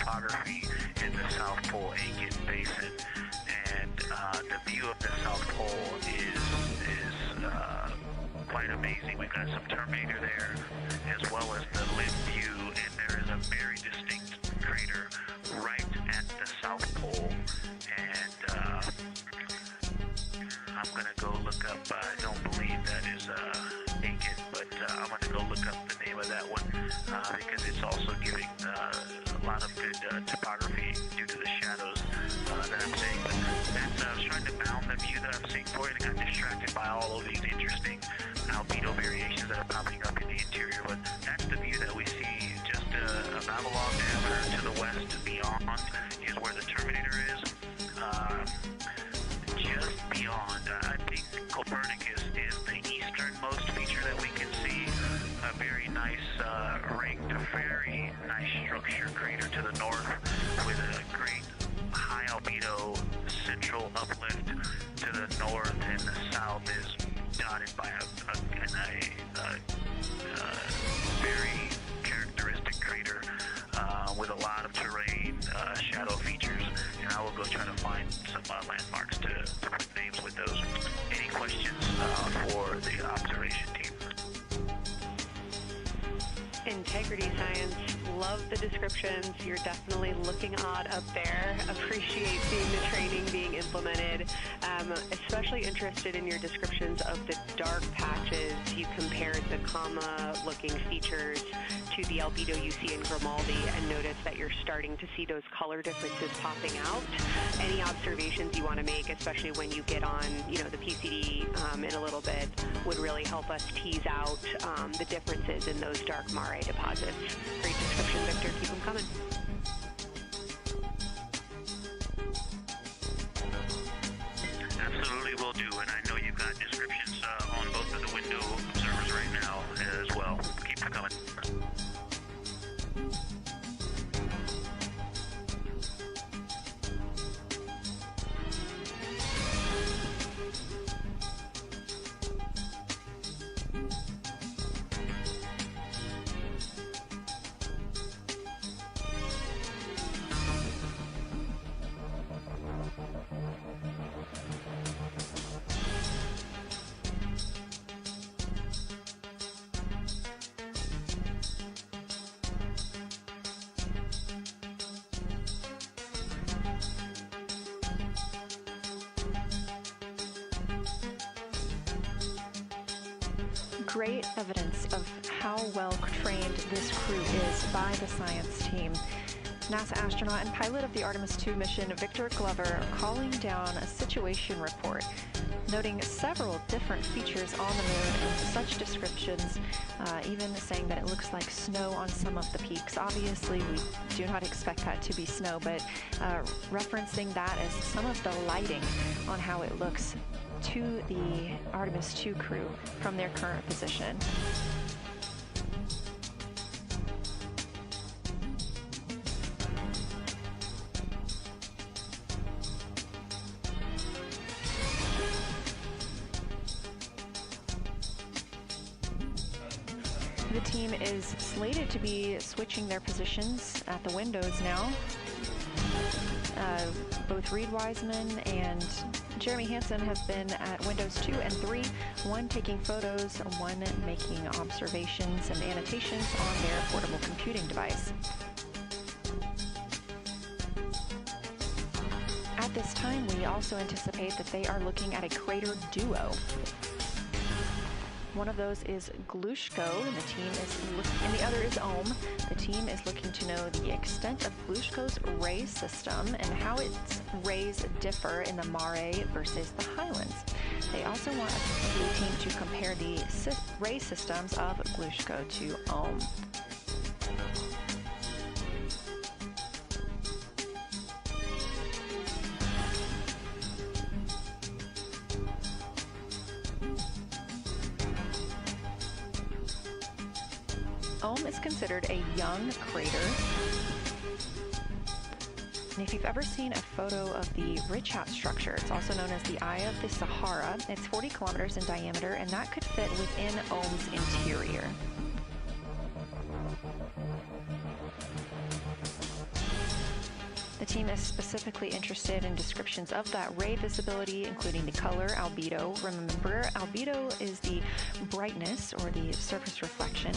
topography in the South Pole Aitken Basin. And the view of the South Pole is quite amazing. We've got some Terminator there, as well as the limb view, and there is a very distinct crater right at the South Pole. And I'm going to go look up, I don't believe that is Aiken, but I'm going to go look up the name of that one because it's also giving a lot of good topography due to the shadows that I'm seeing. But that's, I was trying to bound the view that I'm seeing for it and got distracted by all of these interesting albedo variations that are popping up in the interior. But that's the view that we see just about a long diameter to the west and beyond is where the Terminator is. Just beyond, I think Copernicus is the easternmost feature that we can see. A very nice ringed, very nice structure crater to the north with a great high albedo central uplift to the north, and the south is dotted by a very characteristic crater with a lot of terrain, shadow features, and I will go try to find some landmarks to put names with those. Any questions for the observation team? Integrity Science, love the descriptions. You're definitely looking odd up there. Appreciate seeing the training being implemented. Especially interested in your descriptions of the dark patches. You compared the comma-looking features to the albedo you see in Grimaldi and notice that you're starting to see those color differences popping out. Any observations you want to make, especially when you get on, the PCD in a little bit, would really help us tease out the differences in those dark mare deposits. Great description, Victor. Keep them coming. Absolutely will do, and I know you've got descriptions on both of the window observers right now as well. Keep them coming. Great evidence of how well trained this crew is by the science team. NASA astronaut and pilot of the Artemis II mission, Victor Glover, calling down a situation report, noting several different features on the moon and such descriptions, even saying that it looks like snow on some of the peaks. Obviously, we do not expect that to be snow, but referencing that as some of the lighting on how it looks to the Artemis II crew from their current position. The team is slated to be switching their positions at the windows now. Both Reed Wiseman and Jeremy Hansen have been at windows 2 and 3, one taking photos, one making observations and annotations on their portable computing device. At this time, we also anticipate that they are looking at a crater duo. One of those is Glushko, and the other is Ohm. The team is looking to know the extent of Glushko's ray system and how its rays differ in the Mare versus the Highlands. They also want the team to compare the ray systems of Glushko to Ohm. Ohm is considered a young crater. And if you've ever seen a photo of the Richat structure, it's also known as the Eye of the Sahara. It's 40 kilometers in diameter, and that could fit within Ohm's interior. The team is specifically interested in descriptions of that ray visibility, including the color, albedo. Remember, albedo is the brightness or the surface reflection,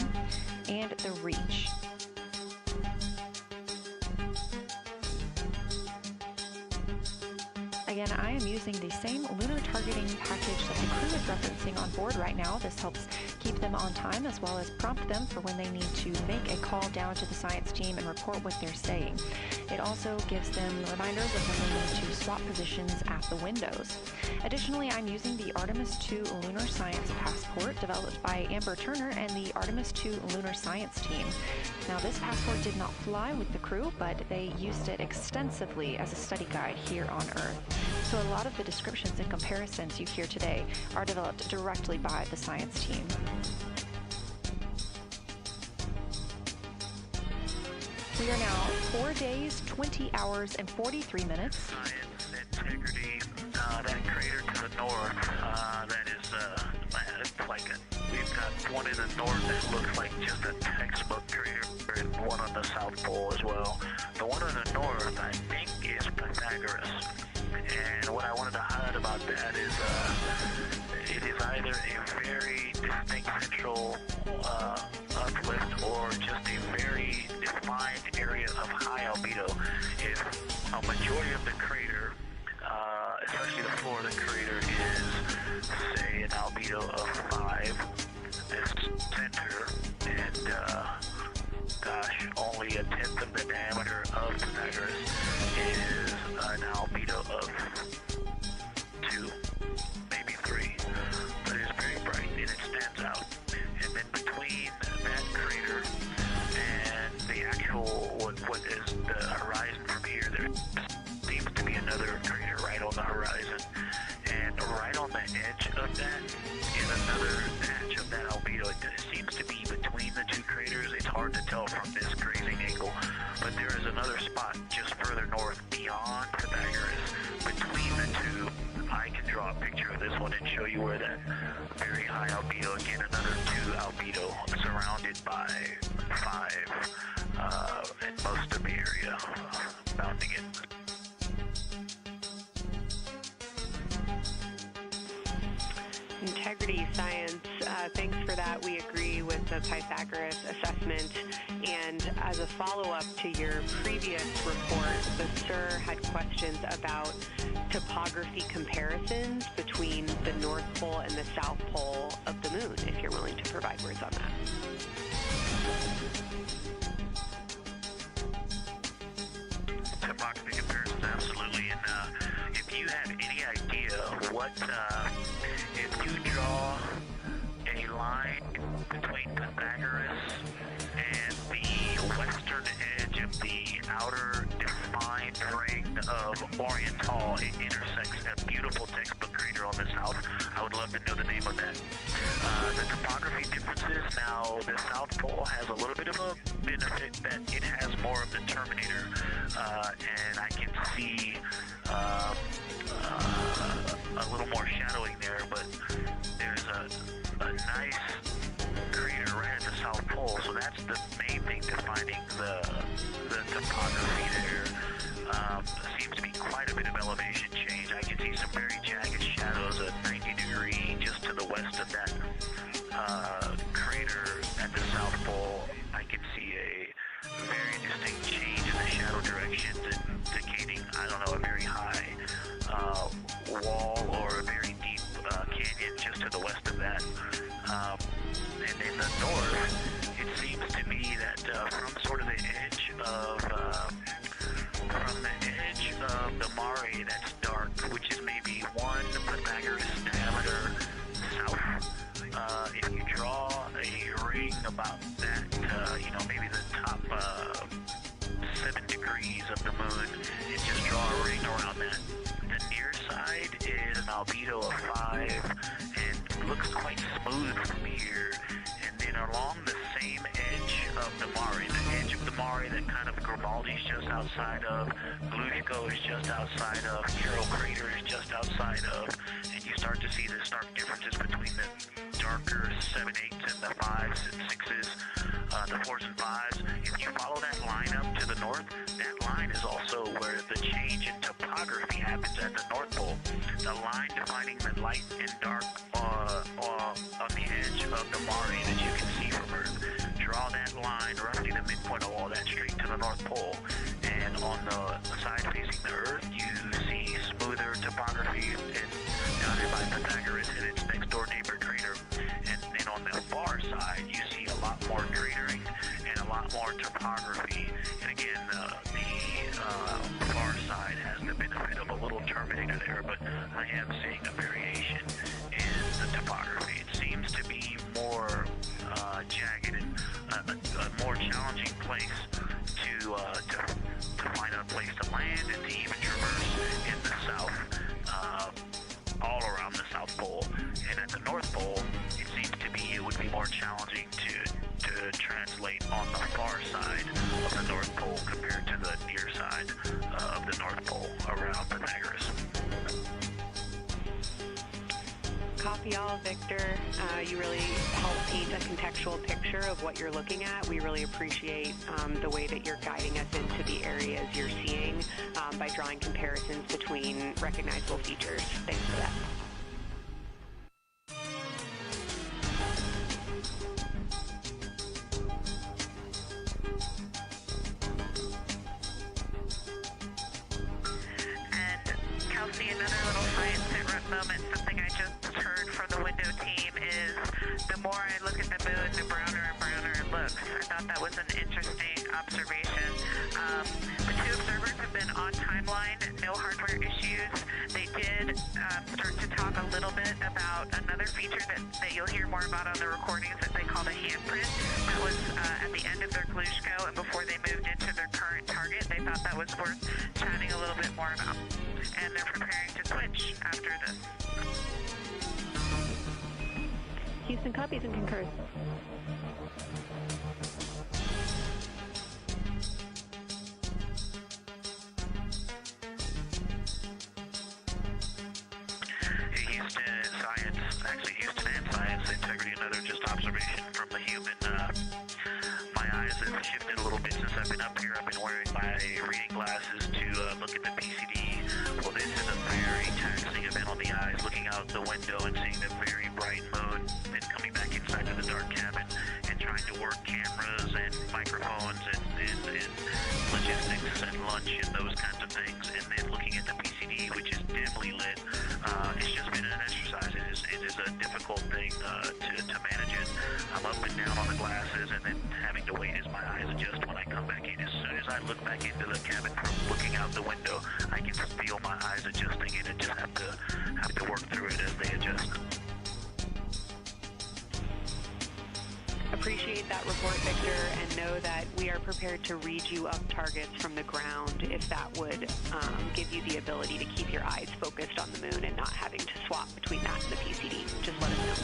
and the reach. Again, I am using the same lunar targeting package that the crew is referencing on board right now. This helps keep them on time as well as prompt them for when they need to make a call down to the science team and report what they're saying. It also gives them reminders of when they need to swap positions at the windows. Additionally, I'm using the Artemis II Lunar Science Passport developed by Amber Turner and the Artemis II Lunar Science team. Now, this passport did not fly with the crew, but they used it extensively as a study guide here on Earth. So a lot of the descriptions and comparisons you hear today are developed directly by the science team. We are now 4 days, 20 hours, and 43 minutes. Science, integrity, that crater to the north, that is, it's like we've got one in the north that looks like just a textbook crater, and one on the South Pole as well. The one on the north, I think, is Pythagoras. And what I wanted to highlight about that is it is either a very distinct central uplift or just a very defined area of high albedo. If a majority of the crater, especially the floor of the crater, is, say, an albedo of 5, this center, and only a tenth of the diameter of Pythagoras is an albedo of 2, maybe 3, but it's very bright and it stands out. And then between that crater and the actual, what is the horizon from here, there seems to be another crater right on the horizon. And right on the edge of that is another patch of that albedo. It seems to be between the two craters. It's hard to tell from this grazing angle, but there is another spot just further north beyond Pythagoras. Between the two, I can draw a picture of this one and show you where that very high albedo, again another 2 albedo, surrounded by 5, and most of the area bounding it. Integrity science, thanks for that. We agree with the Pythagoras assessment. And as a follow-up to your previous report, the SIR had questions about topography comparisons between the North Pole and the South Pole of the Moon, if you're willing to provide words on that. Topography comparisons, absolutely. And if you have any idea what, if you draw a line between Pythagoras and the western edge of the outer defined ring of Oriental, it intersects a beautiful textbook crater on the south. I would love to know the name of that. The topography differences, now the South Pole has a little bit of a benefit that it has more of the Terminator, and I can see a little more shadowing there, but there's a nice crater right at the South Pole, so that's the main thing defining the topography there. Seems to be quite a bit of elevation change. I can see some very jagged shadows at 90 degree just to the west of that crater at the South Pole. I can see a very distinct change in the shadow directions, indicating, I don't know, a very high wall or a very deep canyon just to the west of that. And in the north, it seems to me that from sort of the edge of the Mare that's dark, which is maybe 1 Pythagoras diameter south, if you draw a ring about that, maybe the top 7 degrees of the moon, and just draw a ring around that. The near side is an albedo of 5 and looks quite smooth from here. And then along the same edge of the Mare, the edge of the Mare that kind of Grimaldi's just outside of, Glushko is just outside of, Carroll Crater is just outside of, and you start to see the stark differences between the darker 7/8 and the 5s and 6s, the 4s and 5s. If you follow that line up to the north, that line is also where the change in topography happens at the North Pole. The line defining the light and dark on the edge of the mare that you can see from Earth. Draw that line, roughly the midpoint of all that, straight to the North Pole. And on the side facing the Earth, you see smoother topography and down here by Pythagoras and its next door neighbor crater. And then on the far side, you see a lot more cratering and a lot more topography. And again, the far side has the benefit of a little terminator there, but I am seeing a variation in the topography. It seems to be more jagged and a more challenging place to find a place to land and to even traverse in the south, all around the South Pole. And at the North Pole, it would be more challenging to translate on the far side of the North Pole compared to the near side of the North Pole around Pythagoras. Copy all, Victor. You really help paint a contextual picture of what you're looking at. We really appreciate the way that you're guiding us into the areas you're seeing by drawing comparisons between recognizable features. Thanks for that. Another little science moment, something I just heard from the window team is the more I look at the moon, the browner and browner it looks. I thought that was an interesting observation. The two observers have been on timeline, no hardware issues. They did start to talk a little bit about another feature that you'll hear more about on the recordings that they call the handprint. That was at the end of their Glushko and before they moved into their current target. They thought that was worth chatting a little bit more about. And they're preparing to switch after this. Houston copies and concurs. Hey, Houston and Science, Integrity, another just observation from the human. My eyes have shifted a little bit since I've been up here. I've been wearing my reading glasses to look at the PCD. Well, this is a very taxing event on the eyes, looking out the window and seeing the very bright moon, and coming back inside to the dark cabin and trying to work cameras and microphones and logistics and lunch and those kinds of things, and then looking at the PCD, which is dimly lit. It's just been an exercise. It is a difficult thing to manage it. I'm up and down on the glasses and then having to wait as my eyes adjust when I come back in. As soon as I look back into the cabin from looking out the window, I can feel my eyes adjusting and just have to work through it as they adjust. Appreciate that report, Victor, and know that we are prepared to read you up targets from the ground if that would give you the ability to keep your eyes focused on the moon and not having to swap between that and the PCD. Just let us know.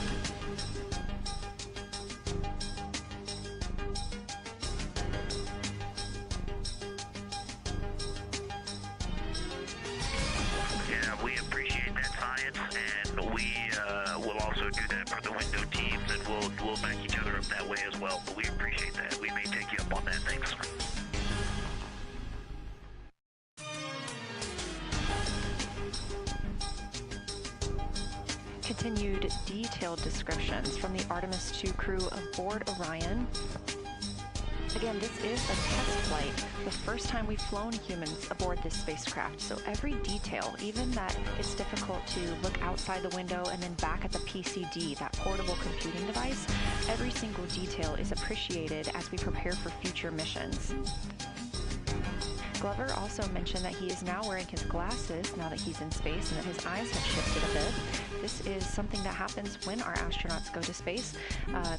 Yeah, we appreciate that, Science, and we will also do that for the window teams, and we'll back each other up that way as well. But we appreciate that. We may take you up on that. Thanks. Continued detailed descriptions from the Artemis 2 crew aboard Orion. Again, this is a test flight, the first time we've flown humans aboard this spacecraft, so every detail, even that it's difficult to look outside the window and then back at the PCD, that portable computing device, every single detail is appreciated as we prepare for future missions. Glover also mentioned that he is now wearing his glasses now that he's in space and that his eyes have shifted a bit. This is something that happens when our astronauts go to space.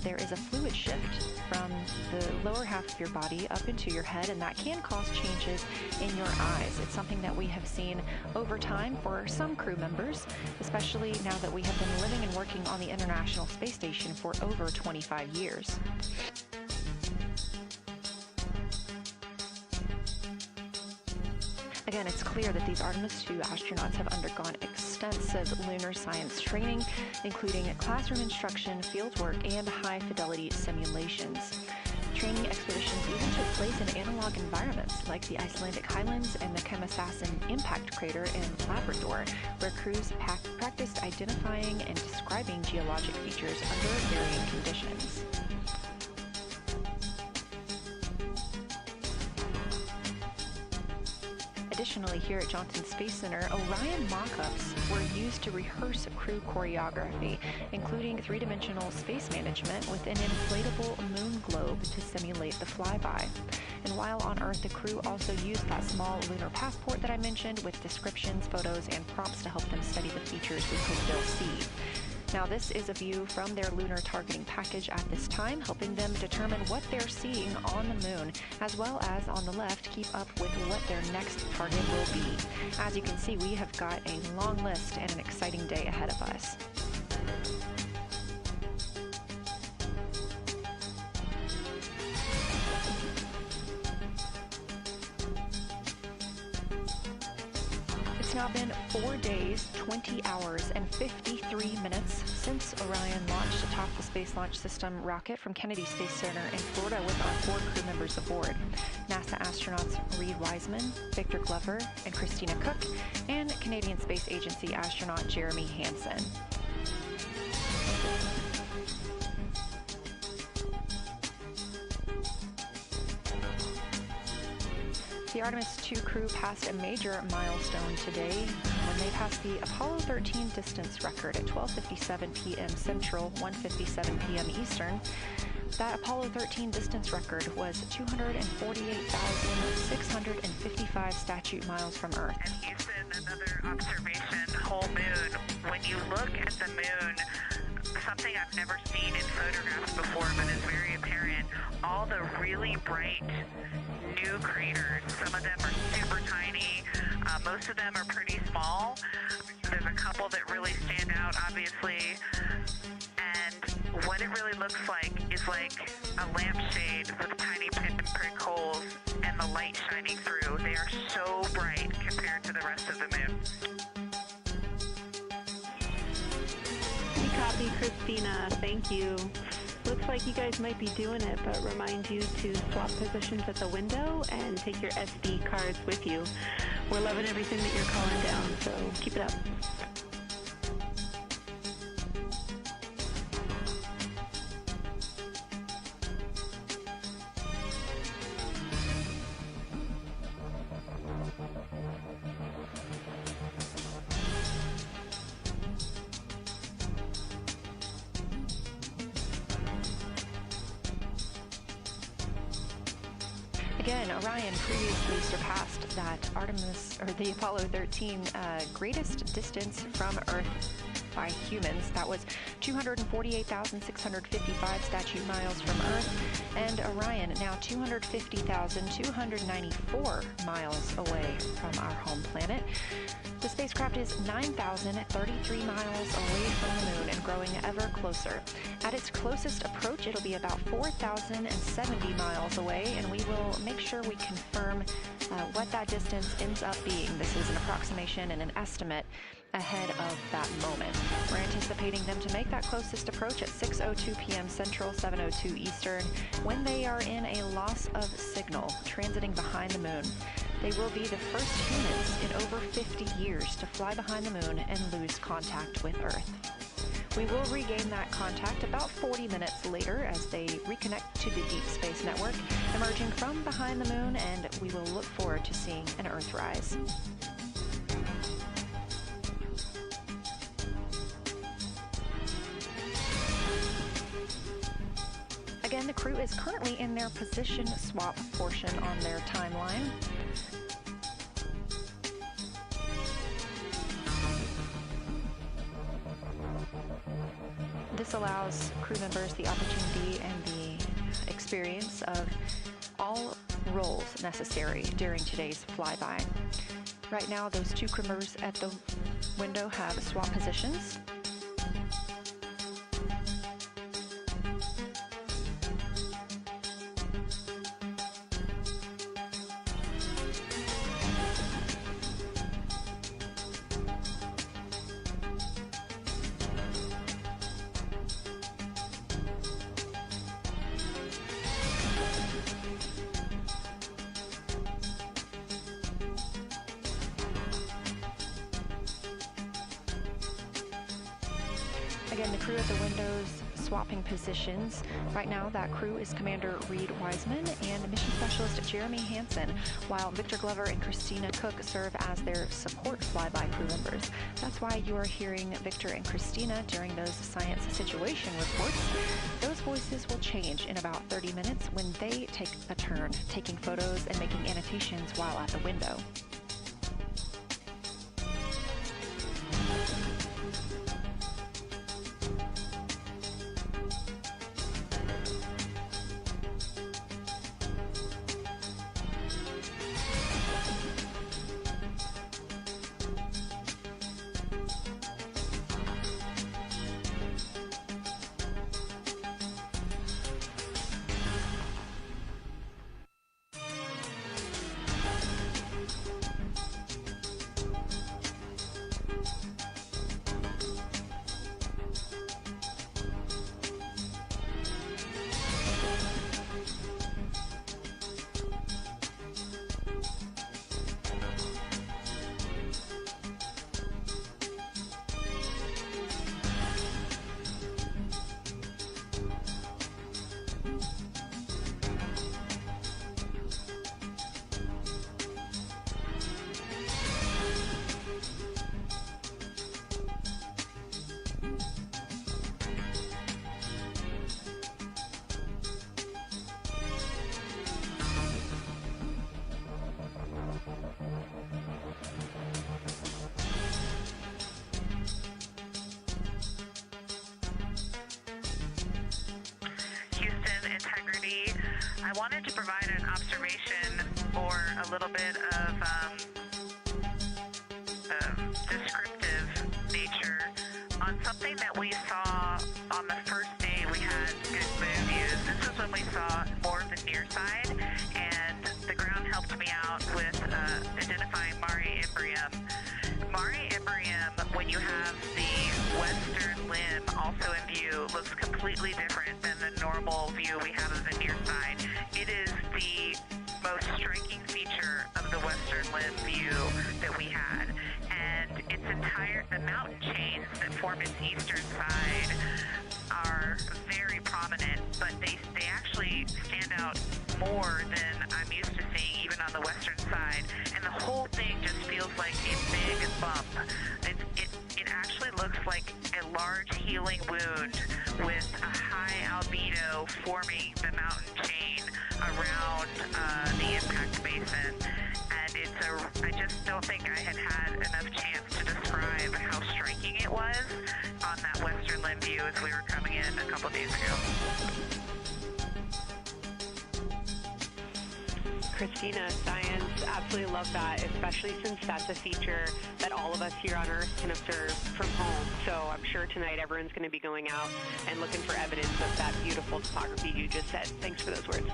There is a fluid shift from the lower half of your body up into your head, and that can cause changes in your eyes. It's something that we have seen over time for some crew members, especially now that we have been living and working on the International Space Station for over 25 years. Again, it's clear that these Artemis II astronauts have undergone extensive lunar science training, including classroom instruction, fieldwork, and high-fidelity simulations. Training expeditions even took place in analog environments like the Icelandic Highlands and the Kemassassin impact crater in Labrador, where crews practiced identifying and describing geologic features under varying conditions. Additionally, here at Johnson Space Center, Orion mock-ups were used to rehearse crew choreography, including three-dimensional space management with an inflatable moon globe to simulate the flyby. And while on Earth, the crew also used that small lunar passport that I mentioned with descriptions, photos, and prompts to help them study the features we hope they'll see. Now, this is a view from their lunar targeting package at this time, helping them determine what they're seeing on the moon, as well as on the left, keep up with what their next target will be. As you can see, we have got a long list and an exciting day ahead of us. It's now been 4 days, 20 hours, and 53 minutes since Orion launched atop the Space Launch System rocket from Kennedy Space Center in Florida with our 4 crew members aboard: NASA astronauts Reed Wiseman, Victor Glover, and Christina Cook, and Canadian Space Agency astronaut Jeremy Hansen. The Artemis II crew passed a major milestone today when they passed the Apollo 13 distance record at 12:57 p.m. Central, 1:57 p.m. Eastern. That Apollo 13 distance record was 248,655 statute miles from Earth. And Houston, another observation, whole moon. When you look at the moon, something I've never seen in photographs before, but is very apparent, all the really bright new craters. Some of them are super tiny. Most of them are pretty small. There's a couple that really stand out, obviously. And what it really looks like is like a lampshade with tiny pinprick holes and the light shining through. They are so bright compared to the rest of the moon. We copy, Christina. Thank you. Looks like you guys might be doing it, but remind you to swap positions at the window and take your SD cards with you. We're loving everything that you're calling down, so keep it up. Again, Orion previously surpassed that the Apollo 13 greatest distance from Earth by humans. That was 248,655 statute miles from Earth, and Orion now 250,294 miles away from our home planet. The spacecraft is 9,033 miles away from the moon and growing ever closer. At its closest approach, it'll be about 4,070 miles away, and we will make sure we confirm what that distance ends up being. This is an approximation and an estimate ahead of that moment. We're anticipating them to make that closest approach at 6:02 p.m. Central, 7:02 Eastern, when they are in a loss of signal, transiting behind the moon. They will be the first humans in over 50 years to fly behind the moon and lose contact with Earth. We will regain that contact about 40 minutes later as they reconnect to the Deep Space Network, emerging from behind the moon, and we will look forward to seeing an Earthrise. Again, the crew is currently in their position swap portion on their timeline. This allows crew members the opportunity and the experience of all roles necessary during today's flyby. Right now, those 2 crew members at the window have swap positions. Again, the crew at the windows swapping positions. Right now, that crew is Commander Reed Wiseman and Mission Specialist Jeremy Hansen, while Victor Glover and Christina Cook serve as their support flyby crew members. That's why you are hearing Victor and Christina during those science situation reports. Those voices will change in about 30 minutes when they take a turn taking photos and making annotations while at the window. I wanted to provide an observation or a little bit of descriptive nature on something that we saw on the first day we had good moon views. This was when we saw more of the near side, and the ground helped me out with identifying Mare Imbrium. Mare Imbrium, when you have the western limb also in view, looks completely different than the normal view we have of the near side. It is the most striking feature of the western limb view that we had, and the mountain chains that form its eastern side are very prominent, but they actually stand out more than I'm used to seeing even on the western side, and the whole thing just feels like a big bump. It actually looks like a large healing wound with a high albedo forming the mountain chain around the impact basin. And I just don't think I had enough chance to describe how striking it was on that western limb view as we were coming in a couple days ago. Christina, science, absolutely love that, especially since that's a feature that all of us here on Earth can observe from home. So I'm sure tonight everyone's going to be going out and looking for evidence of that beautiful topography you just said. Thanks for those words.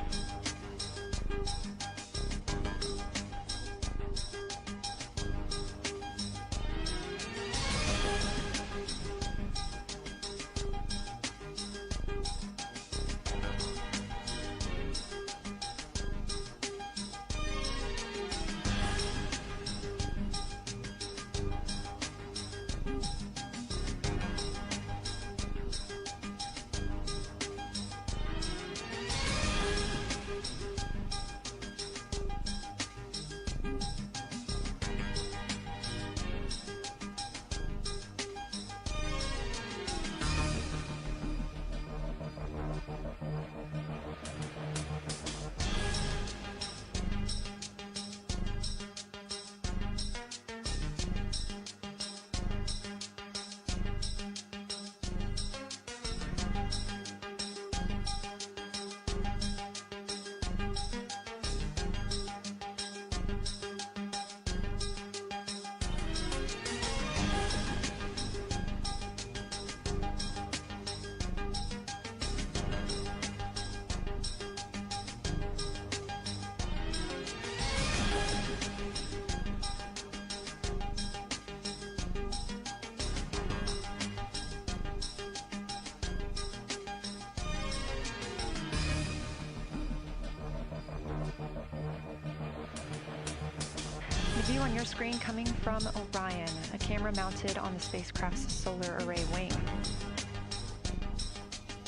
The view on your screen coming from Orion, a camera mounted on the spacecraft's solar array wing.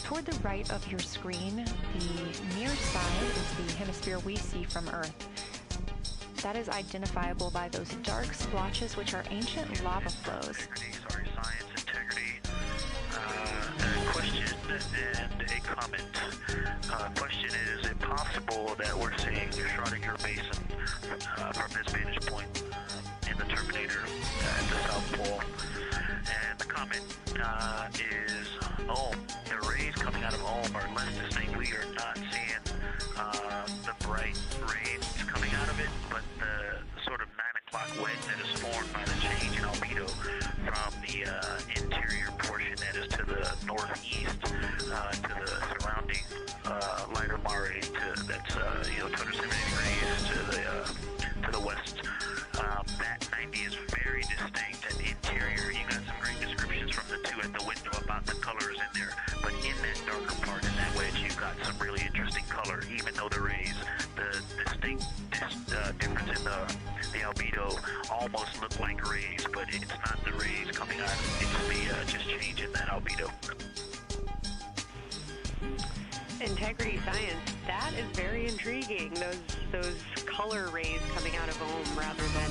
Toward the right of your screen, the near side is the hemisphere we see from Earth. That is identifiable by those dark splotches, which are ancient lava flows. Science integrity. A question and a comment. Question is it possible that we're seeing Schrodinger Basin from this vantage point in the Terminator at the South Pole? And the comment is, the rays coming out of Ulm are less distinct. We are not seeing the bright rays coming out of it, but the sort of 9 o'clock wedge that is formed by the change in albedo from the interior portion that is to the northeast to the surrounding lighter mare that's 270 degrees to the west. That 90 is very distinct and interior. You got some great descriptions from the two at the window about the colors in there, but in that darker part in that wedge, you've got some really interesting color, even though the rays, the distinct difference in the albedo almost look like rays, but it's not the rays coming out. It's the just change in that albedo. Integrity science, that is very intriguing. Those color rays coming out of Ohm rather than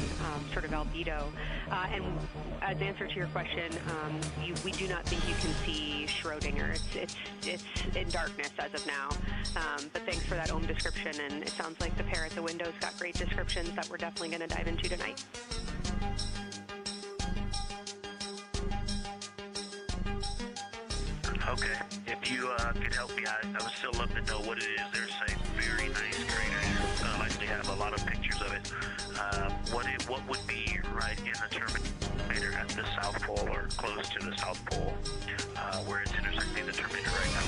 sort of albedo. And as answer to your question, we do not think you can see Schrodinger. It's in darkness as of now. But thanks for that Ohm description, and it sounds like the pair at the window's got great descriptions that we're definitely going to dive into tonight. Okay, if you could help me, I would still love to know what it is. There's a very nice crater. I actually have a lot of pictures of it. What would be right in the Terminator at the South Pole or close to the South Pole, where it's intersecting the Terminator right now?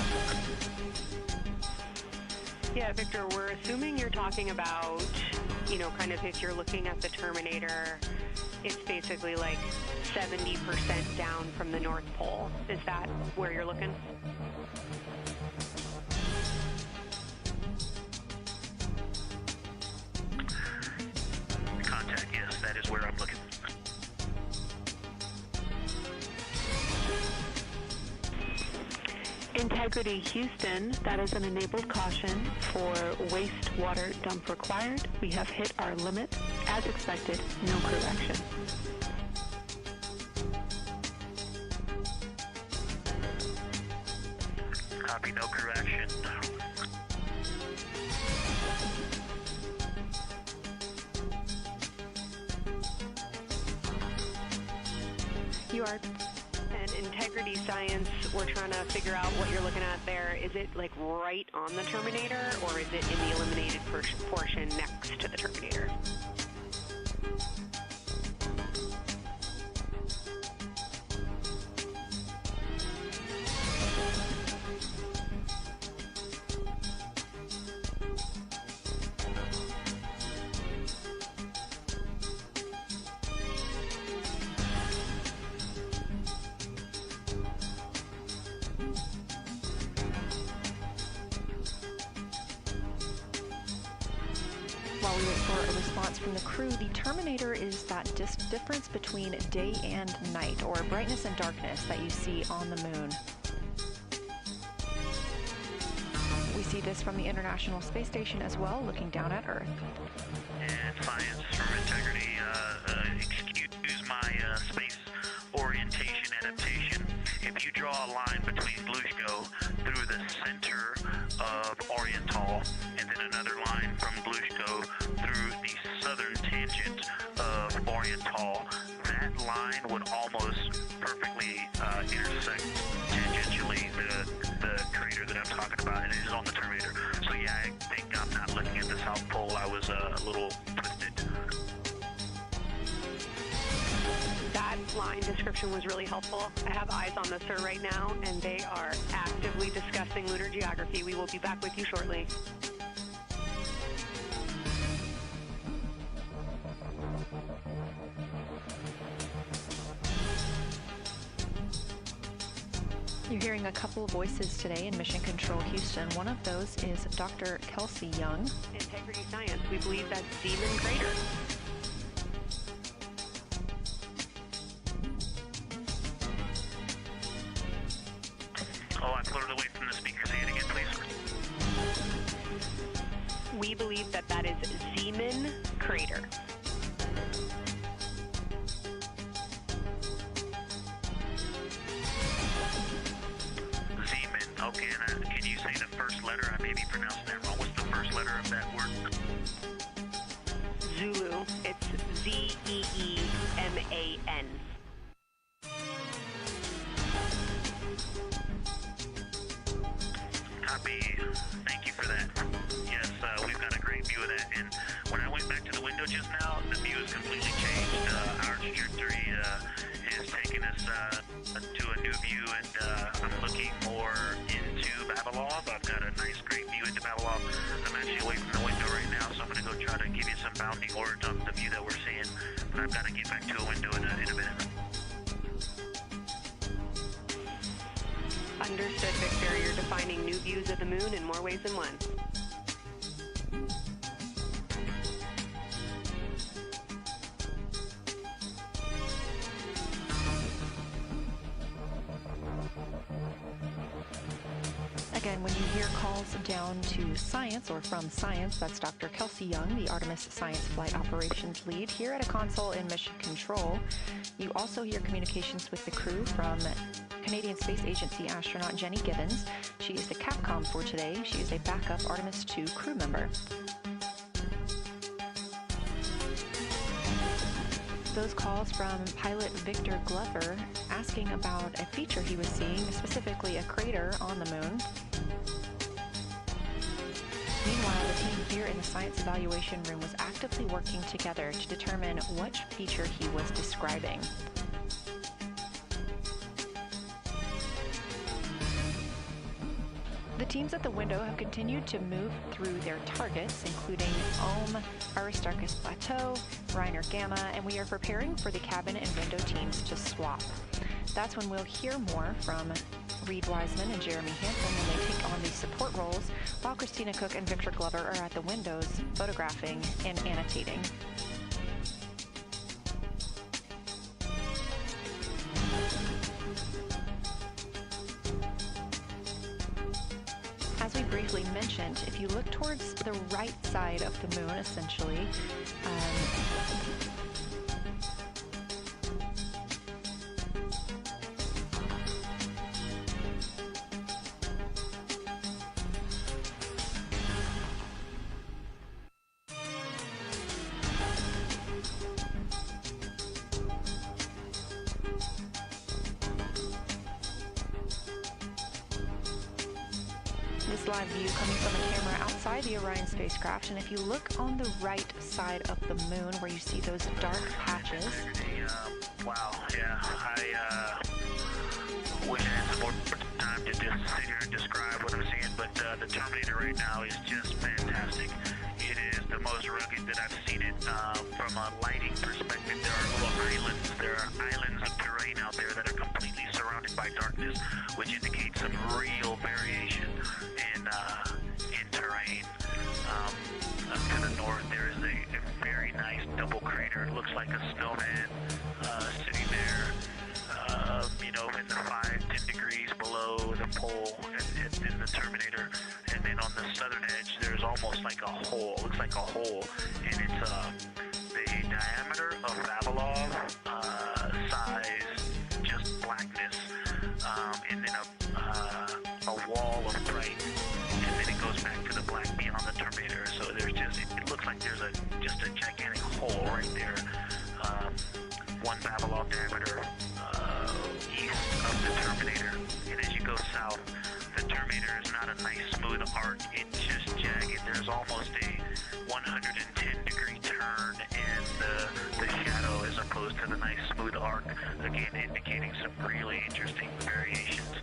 Yeah, Victor, we're assuming you're talking about, kind of if you're looking at the Terminator, it's basically like 70% down from the North Pole. Is that where you're looking? Contact, yes, that is where I'm looking. Integrity Houston, that is an enabled caution for wastewater dump required. We have hit our limit. As expected, no crew action. Copy, no crew action. You are. And integrity science, we're trying to figure out what you're looking at there. Is it like right on the Terminator, or is it in the eliminated portion next to the Terminator? While we wait for a response from the crew, the Terminator is that difference between day and night, or brightness and darkness, that you see on the moon. We see this from the International Space Station as well, looking down at Earth. And science from integrity, excuse my space orientation adaptation. If you draw a line between Blushko through the center of Oriental, and then another line from Blushko through the southern tangent of Oriental, that line would almost perfectly intersect tangentially the crater that I'm talking about, and it is on the Terminator. So yeah, I think I'm not looking at the South Pole. I was a little twisted. That line description was really helpful. I have eyes on the SIR right now, and they are actively discussing lunar geography. We will be back with you shortly. You're hearing a couple of voices today in Mission Control Houston. One of those is Dr. Kelsey Young. Integrity science, we believe that's Demon Crater. Oh, I floated away from the Zeeman Crater. Zeeman. Okay, and can you say the first letter? I may be pronouncing that wrong. What's the first letter of that word? Zulu. It's Zeeman. Copy. Thank you for that. Yes, we've got a great view of that. And when I went back to the window just now, the view has completely changed. Our trajectory is taking us to a new view, and I'm looking more into Babalov. I've got a nice, great view into Babalov. I'm actually away from the window right now, so I'm going to go try to give you some bounding words on the view that we're seeing. But I've got to get back to a window in a minute. Understood, Victor. You're defining new views of the moon in more ways than one. Again, when you hear calls down to science or from science, that's Dr. Kelsey Young, the Artemis Science Flight Operations Lead here at a console in Mission Control. You also hear communications with the crew from Canadian Space Agency astronaut Jenny Gibbons. She is the Capcom for today. She is a backup Artemis 2 crew member. Those calls from pilot Victor Glover asking about a feature he was seeing, specifically a crater on the moon. Meanwhile, the team here in the science evaluation room was actively working together to determine which feature he was describing. The teams at the window have continued to move through their targets, including Ohm, Aristarchus Plateau, Reiner Gamma, and we are preparing for the cabin and window teams to swap. That's when we'll hear more from Reed Wiseman and Jeremy Hansen when they take on the support roles, while Christina Cook and Victor Glover are at the windows photographing and annotating. As we briefly mentioned, if you look towards the right side of the moon, essentially, this live view coming from a camera outside the Orion spacecraft, and if you look on the right side of the moon where you see those dark patches. Wow, yeah, I wish I had some more time to just sit here and describe what I'm seeing, but the Terminator right now is just fantastic. It is the most rugged that I've seen it. From a lighting perspective, there are little islands. There are islands of terrain out there that are completely surrounded by darkness, which indicates some real variation in terrain. Up to the north, there is a very nice double crater. It looks like a snowman sitting there, in the 5-10 degrees below the pole in the Terminator. And then on the southern edge, there's almost like a hole. It looks like a hole, and it's the diameter of Vavilov size, just blackness, and then a wall of bright, and then it goes back to the black beyond the Terminator. So there's it looks like there's just a gigantic hole right there. 1 Vavilov diameter east of the Terminator, and as you go south, the Terminator is not a nice smooth arc. It's just jagged. There's almost a 110-degree turn in the shadow as opposed to the nice smooth arc, again indicating some really interesting variations,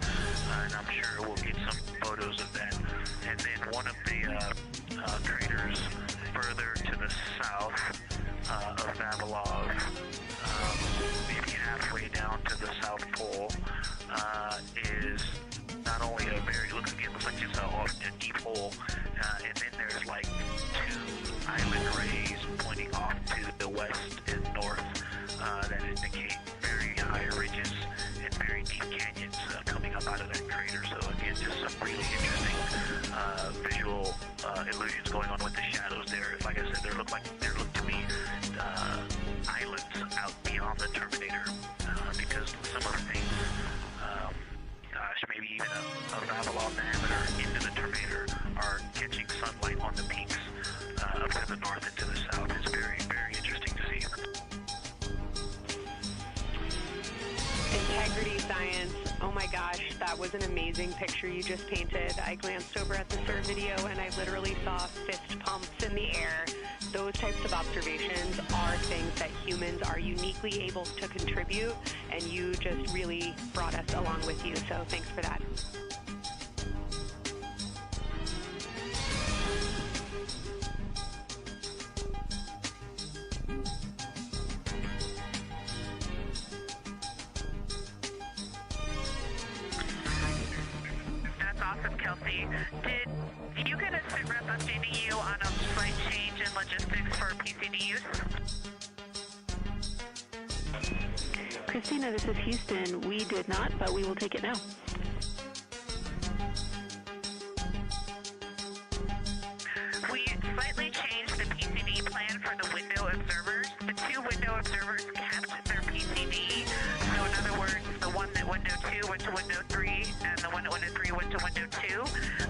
and I'm sure we'll get some photos of that. And then one of the craters further to the south of Vavilov, maybe halfway down to the South Pole, is not only it looks like it's a deep hole, and then there's like 2 island rays pointing off to the west and north that indicate very high ridges and very deep canyons coming up out of that crater. So again, just some really interesting visual illusions going on with the shadows there. Like I said, there there look to be islands out beyond the Terminator, because some of the things, maybe even a Babylon diameter into the Terminator are catching sunlight on the peaks up to the north and to the south. It's very, very interesting to see. Integrity science. Oh my gosh, that was an amazing picture you just painted. I glanced over at the SIR video and I literally saw fist pumps in the air. Those types of observations are things that humans are uniquely able to contribute, and you just really brought us along with you, so thanks for that. Awesome, Kelsey. Did you get a sit rep updating you on a slight change in logistics for PCD use? Christina, this is Houston. We did not, but we will take it now. We slightly changed the PCD plan for the window observers. The two window observers kept their PCD. So in other words, the one at window 2 went to window 3, and the one at window 3 went to window 2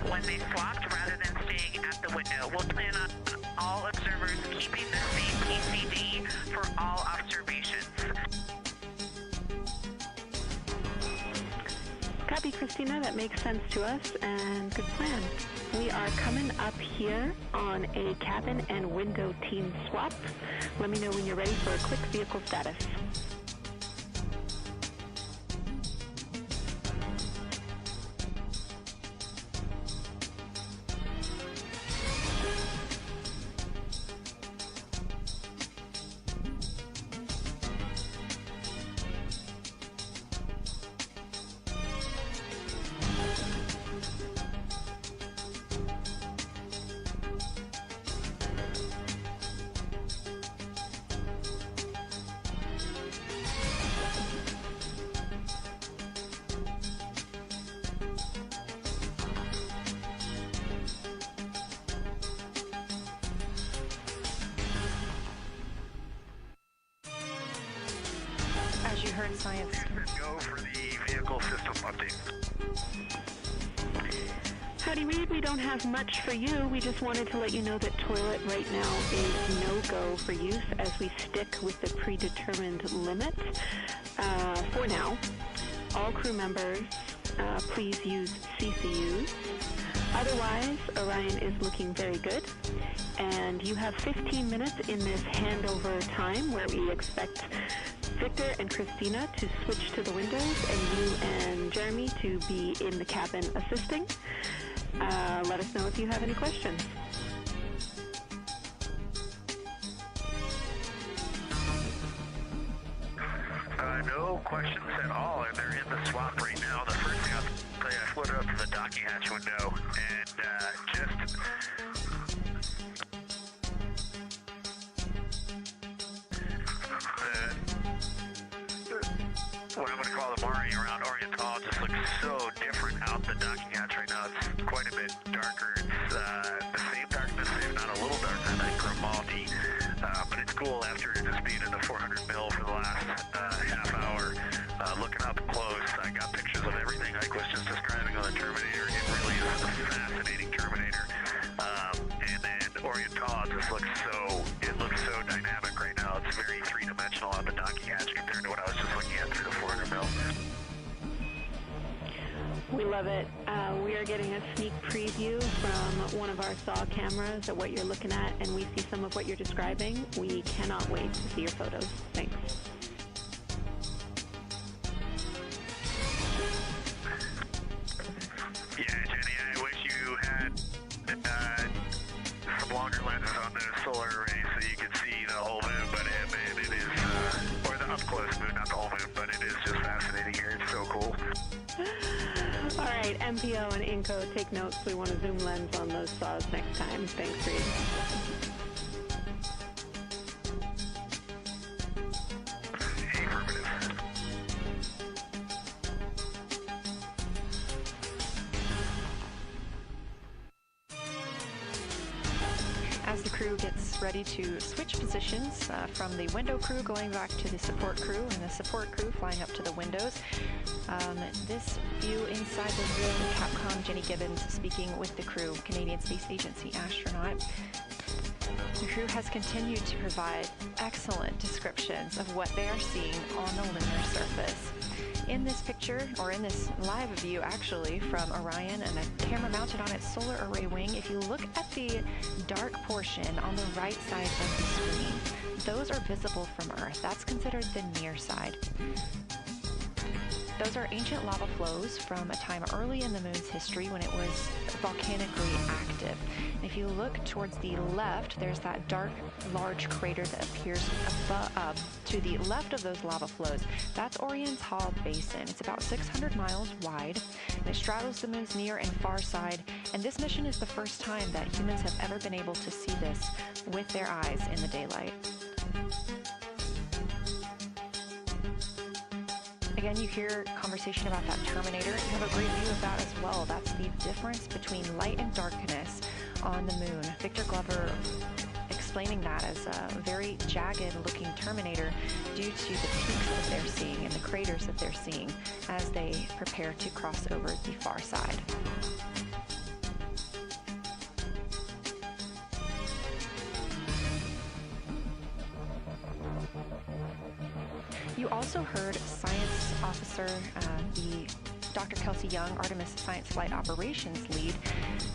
when they swapped rather than staying at the window. We'll plan on all observers keeping the same PCD for all observations. Copy, Christina. That makes sense to us, and good plan. We are coming up here on a cabin and window team swap. Let me know when you're ready for a quick vehicle status. As you heard, science. Go for the vehicle system update. Howdy, Reed. We don't have much for you. We just wanted to let you know that toilet right now is no-go for use as we stick with the predetermined limit for now. All crew members, please use CCUs. Otherwise, Orion is looking very good. And you have 15 minutes in this handover time where we expect Victor and Christina to switch to the windows and you and Jeremy to be in the cabin assisting. Let us know if you have any questions. No questions at all, and they're in the swap right now. The first thing I floated up to the docking hatch window and just what I'm going to call the Mari around Oriental just looks so different out the docking hatch right now. It's quite a bit darker. It's the same darkness, if not a little darker than Grimaldi. But it's cool after just being in the 400 mil for the last half hour. Looking up close, I got pictures of everything Ike was just describing on the Terminator. It really is a fascinating Terminator. And then Oriental just looks so dynamic right now. It's very three-dimensional on the docking hatch compared to what I was just looking at through the 400 mil. We love it. We are getting a sneak preview from one of our SAW cameras at what you're looking at, and we see some of what you're describing. We cannot wait to see your photos. Thanks. Yeah, Jenny, I wish you had some longer lenses on the solar array so you could see the whole moon, but it is, or the up-close moon, not the whole moon, but it is just fascinating here. It's so cool. All right, MPO and Inco, take notes. We want a zoom lens on those saws next time. Thanks, Reed. Affirmative. As the crew gets ready to switch positions from the window crew going back to the support crew, and the support crew flying up to the windows. This view inside the room, Capcom Jenny Gibbons speaking with the crew, Canadian Space Agency astronaut. The crew has continued to provide excellent descriptions of what they are seeing on the lunar surface. In this picture, or in this live view actually, from Orion and a camera mounted on its solar array wing, if you look at the dark portion on the right side of the screen, those are visible from Earth. That's considered the near side. Those are ancient lava flows from a time early in the moon's history when it was volcanically active. And if you look towards the left, there's that dark, large crater that appears to the left of those lava flows. That's Orion's Hall Basin. It's about 600 miles wide, and it straddles the moon's near and far side. And this mission is the first time that humans have ever been able to see this with their eyes in the daylight. Again, you hear conversation about that Terminator. You have a great view of that as well. That's the difference between light and darkness on the moon. Victor Glover explaining that as a very jagged-looking Terminator due to the peaks that they're seeing and the craters that they're seeing as they prepare to cross over the far side. You also heard Science Officer, Dr. Kelsey Young, Artemis Science Flight Operations Lead,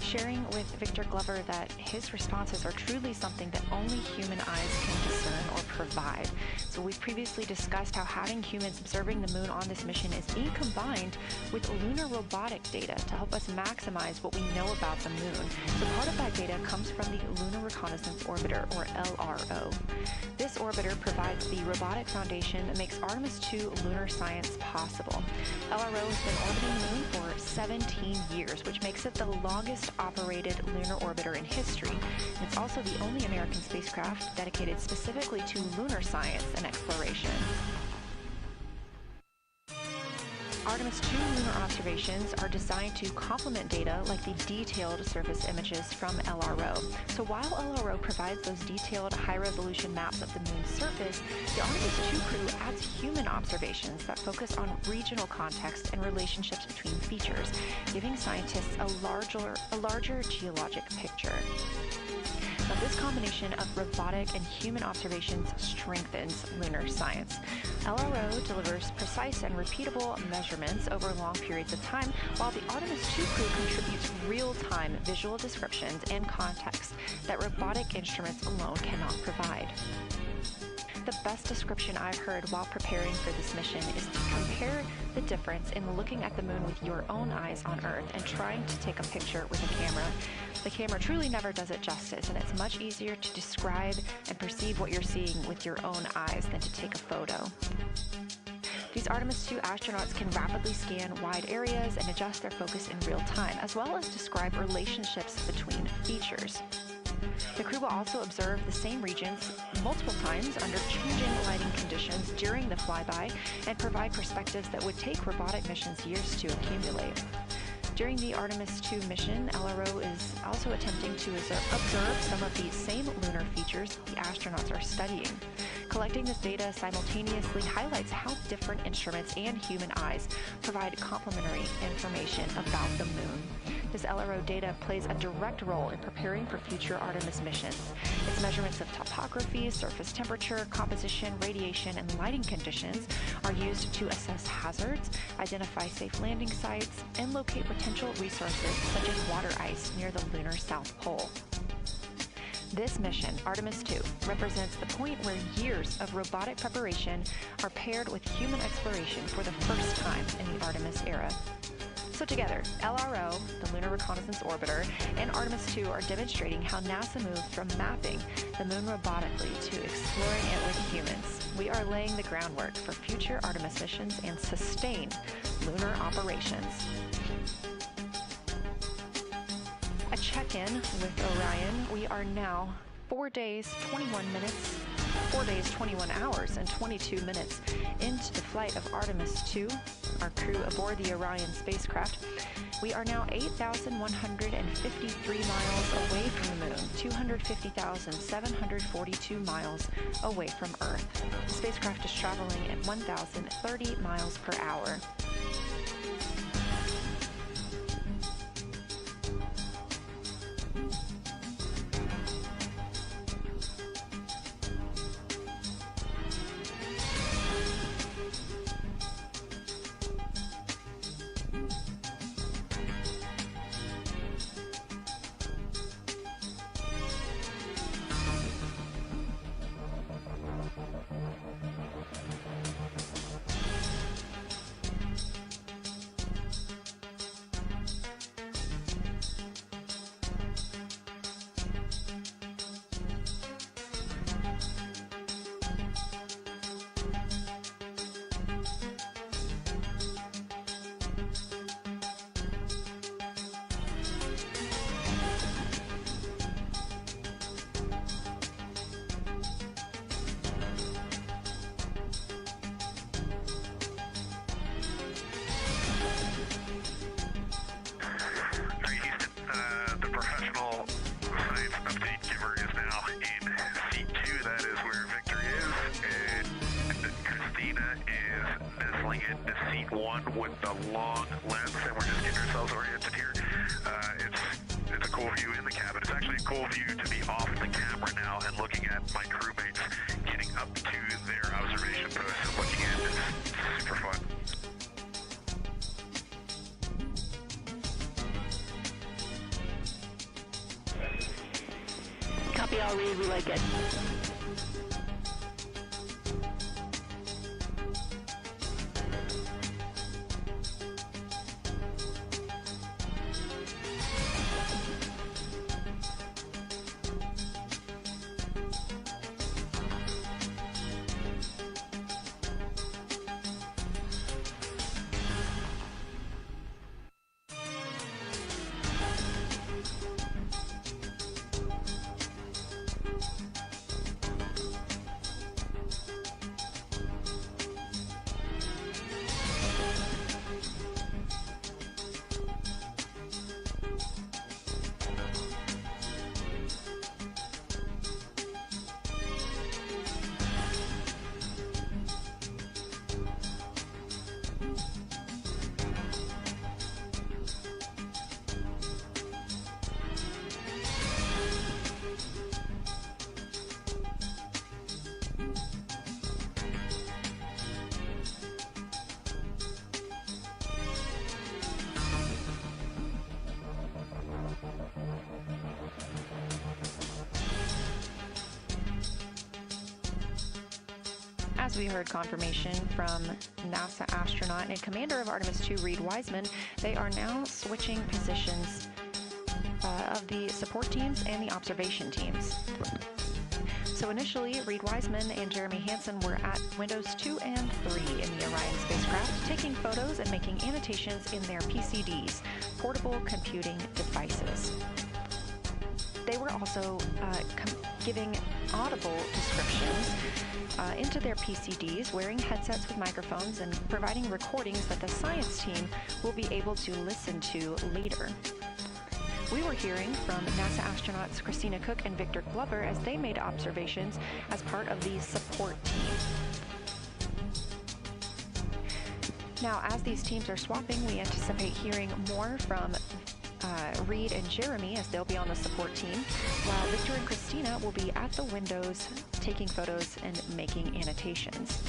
sharing with Victor Glover that his responses are truly something that only human eyes can discern or provide. So we've previously discussed how having humans observing the moon on this mission is being combined with lunar robotic data to help us maximize what we know about the moon. So part of that data comes from the Lunar Reconnaissance Orbiter, or LRO. This orbiter provides the robotic foundation that makes Artemis 2 lunar science possible. LRO has been orbiting the moon for 17 years, which makes it the longest operated lunar orbiter in history. And it's also the only American spacecraft dedicated specifically to lunar science and exploration. Artemis 2 lunar observations are designed to complement data like the detailed surface images from LRO. So while LRO provides those detailed high-resolution maps of the moon's surface, the Artemis 2 crew adds human observations that focus on regional context and relationships between features, giving scientists a larger geologic picture. Now, this combination of robotic and human observations strengthens lunar science. LRO delivers precise and repeatable measurements over long periods of time, while the Artemis 2 crew contributes real-time visual descriptions and context that robotic instruments alone cannot provide. The best description I've heard while preparing for this mission is to compare the difference in looking at the moon with your own eyes on Earth and trying to take a picture with a camera. The camera truly never does it justice, and it's much easier to describe and perceive what you're seeing with your own eyes than to take a photo. These Artemis 2 astronauts can rapidly scan wide areas and adjust their focus in real time, as well as describe relationships between features. The crew will also observe the same regions multiple times under changing lighting conditions during the flyby and provide perspectives that would take robotic missions years to accumulate. During the Artemis 2 mission, LRO is also attempting to observe some of the same lunar features the astronauts are studying. Collecting this data simultaneously highlights how different instruments and human eyes provide complementary information about the moon. This LRO data plays a direct role in preparing for future Artemis missions. Its measurements of topography, surface temperature, composition, radiation, and lighting conditions are used to assess hazards, identify safe landing sites, and locate potential resources such as water ice near the lunar South Pole. This mission, Artemis 2, represents the point where years of robotic preparation are paired with human exploration for the first time in the Artemis era. So together, LRO, the Lunar Reconnaissance Orbiter, and Artemis 2 are demonstrating how NASA moved from mapping the moon robotically to exploring it with humans. We are laying the groundwork for future Artemis missions and sustained lunar operations. A check-in with Orion. We are now 4 days, 21 hours, and 22 minutes into the flight of Artemis 2, our crew aboard the Orion spacecraft. We are now 8,153 miles away from the moon, 250,742 miles away from Earth. The spacecraft is traveling at 1,030 miles per hour. With the long lens, and we're just getting ourselves oriented here. It's a cool view in the cabin. It's actually a cool view to be off the camera now and looking at my crewmates getting up to their observation post and looking in. It's super fun. Copy, I'll read. We like it. As we heard confirmation from NASA astronaut and commander of Artemis 2, Reed Wiseman, they are now switching positions of the support teams and the observation teams. So initially, Reed Wiseman and Jeremy Hansen were at windows 2 and 3 in the Orion spacecraft, taking photos and making annotations in their PCDs, portable computing devices. They were also giving audible descriptions into their PCDs, wearing headsets with microphones and providing recordings that the science team will be able to listen to later. We were hearing from NASA astronauts Christina Cook and Victor Glover as they made observations as part of the support team. Now, as these teams are swapping, we anticipate hearing more from Reed and Jeremy as they'll be on the support team, while Victor and Christina will be at the windows taking photos and making annotations.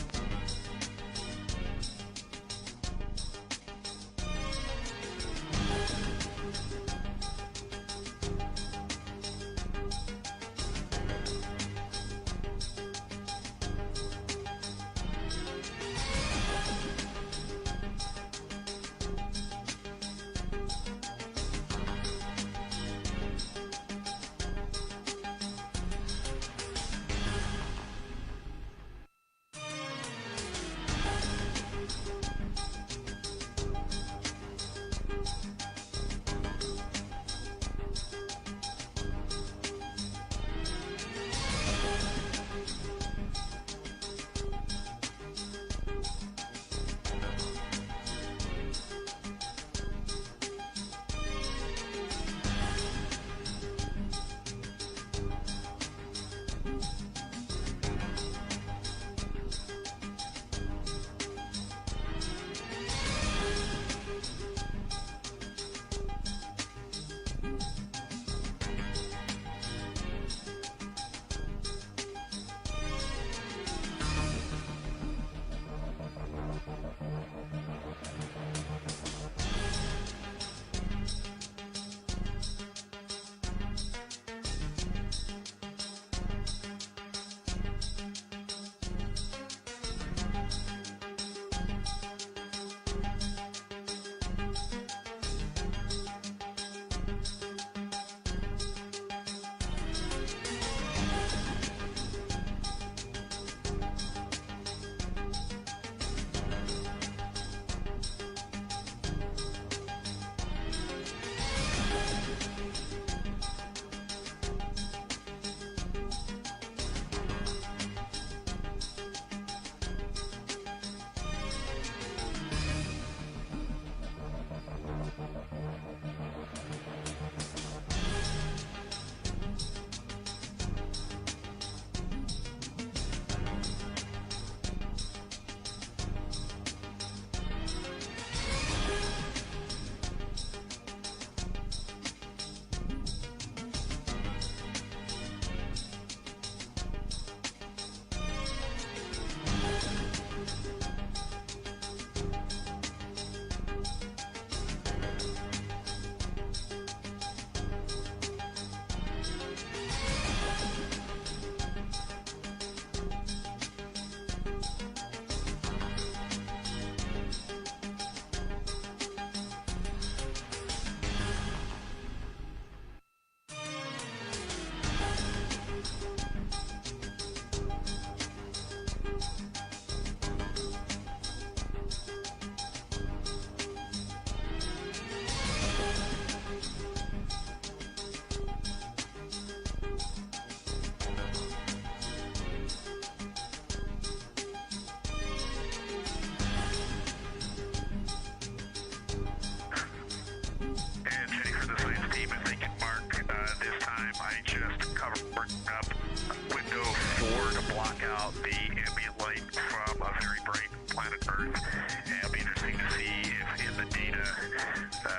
block out the ambient light from a very bright planet Earth. And it'll be interesting to see if in the data,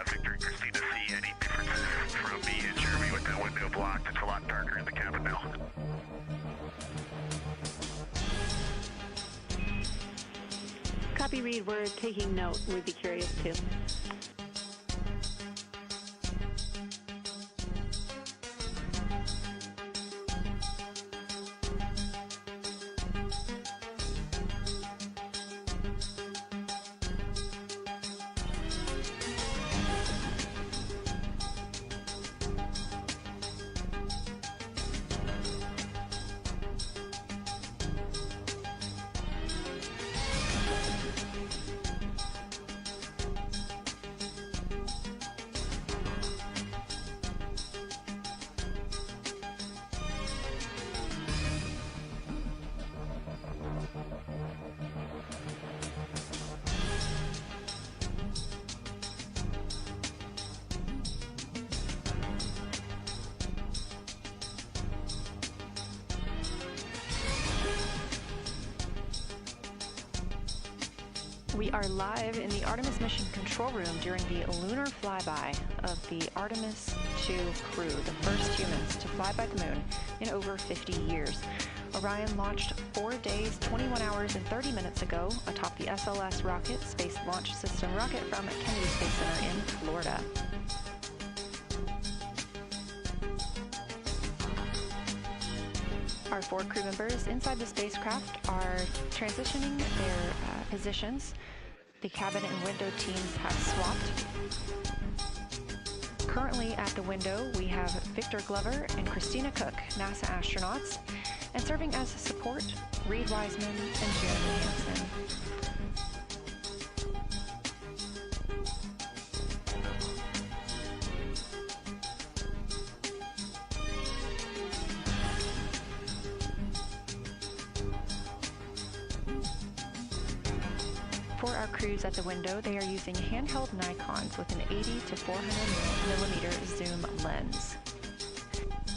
Victor and Christina see any differences from me and Jeremy with the window blocked. It's a lot darker in the cabin now. Copy, Reed. We're taking note. We'd be curious too. We are live in the Artemis mission control room during the lunar flyby of the Artemis 2 crew, the first humans to fly by the moon in over 50 years. Orion launched 4 days, 21 hours, and 30 minutes ago atop the SLS rocket, Space Launch System rocket from Kennedy Space Center in Florida. Our 4 crew members inside the spacecraft are transitioning their positions. The cabin and window teams have swapped. Currently at the window, we have Victor Glover and Christina Cook, NASA astronauts, and serving as support, Reed Wiseman and Jeremy Hansen. For our crews at the window, they are using handheld Nikons with an 80 to 400 millimeter zoom lens.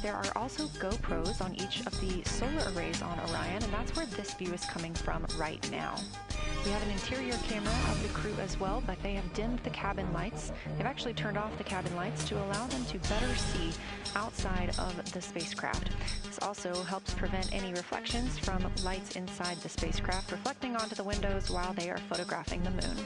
There are also GoPros on each of the solar arrays on Orion, and that's where this view is coming from right now. We have an interior camera of the crew as well, but they have dimmed the cabin lights. They've actually turned off the cabin lights to allow them to better see outside of the spacecraft. This also helps prevent any reflections from lights inside the spacecraft reflecting onto the windows while they are photographing the moon.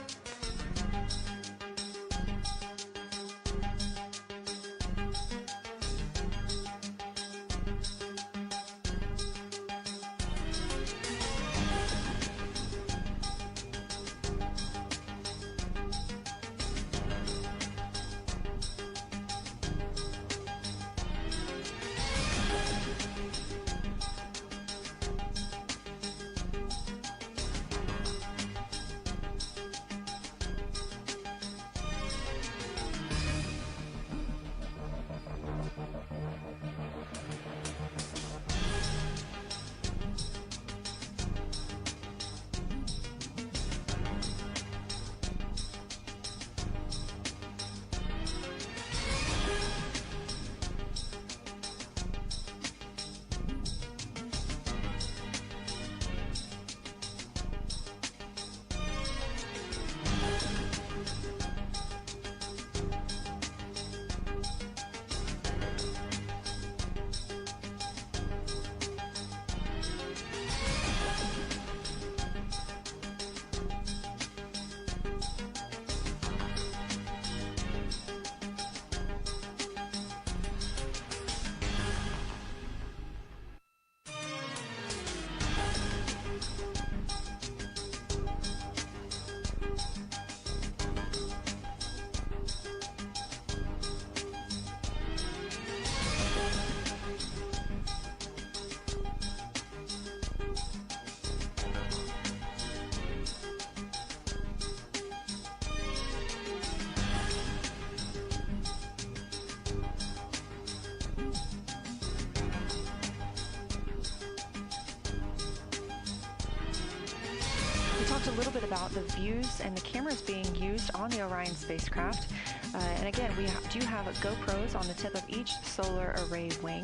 A little bit about the views and the cameras being used on the Orion spacecraft. And again, we do have GoPros on the tip of each solar array wing.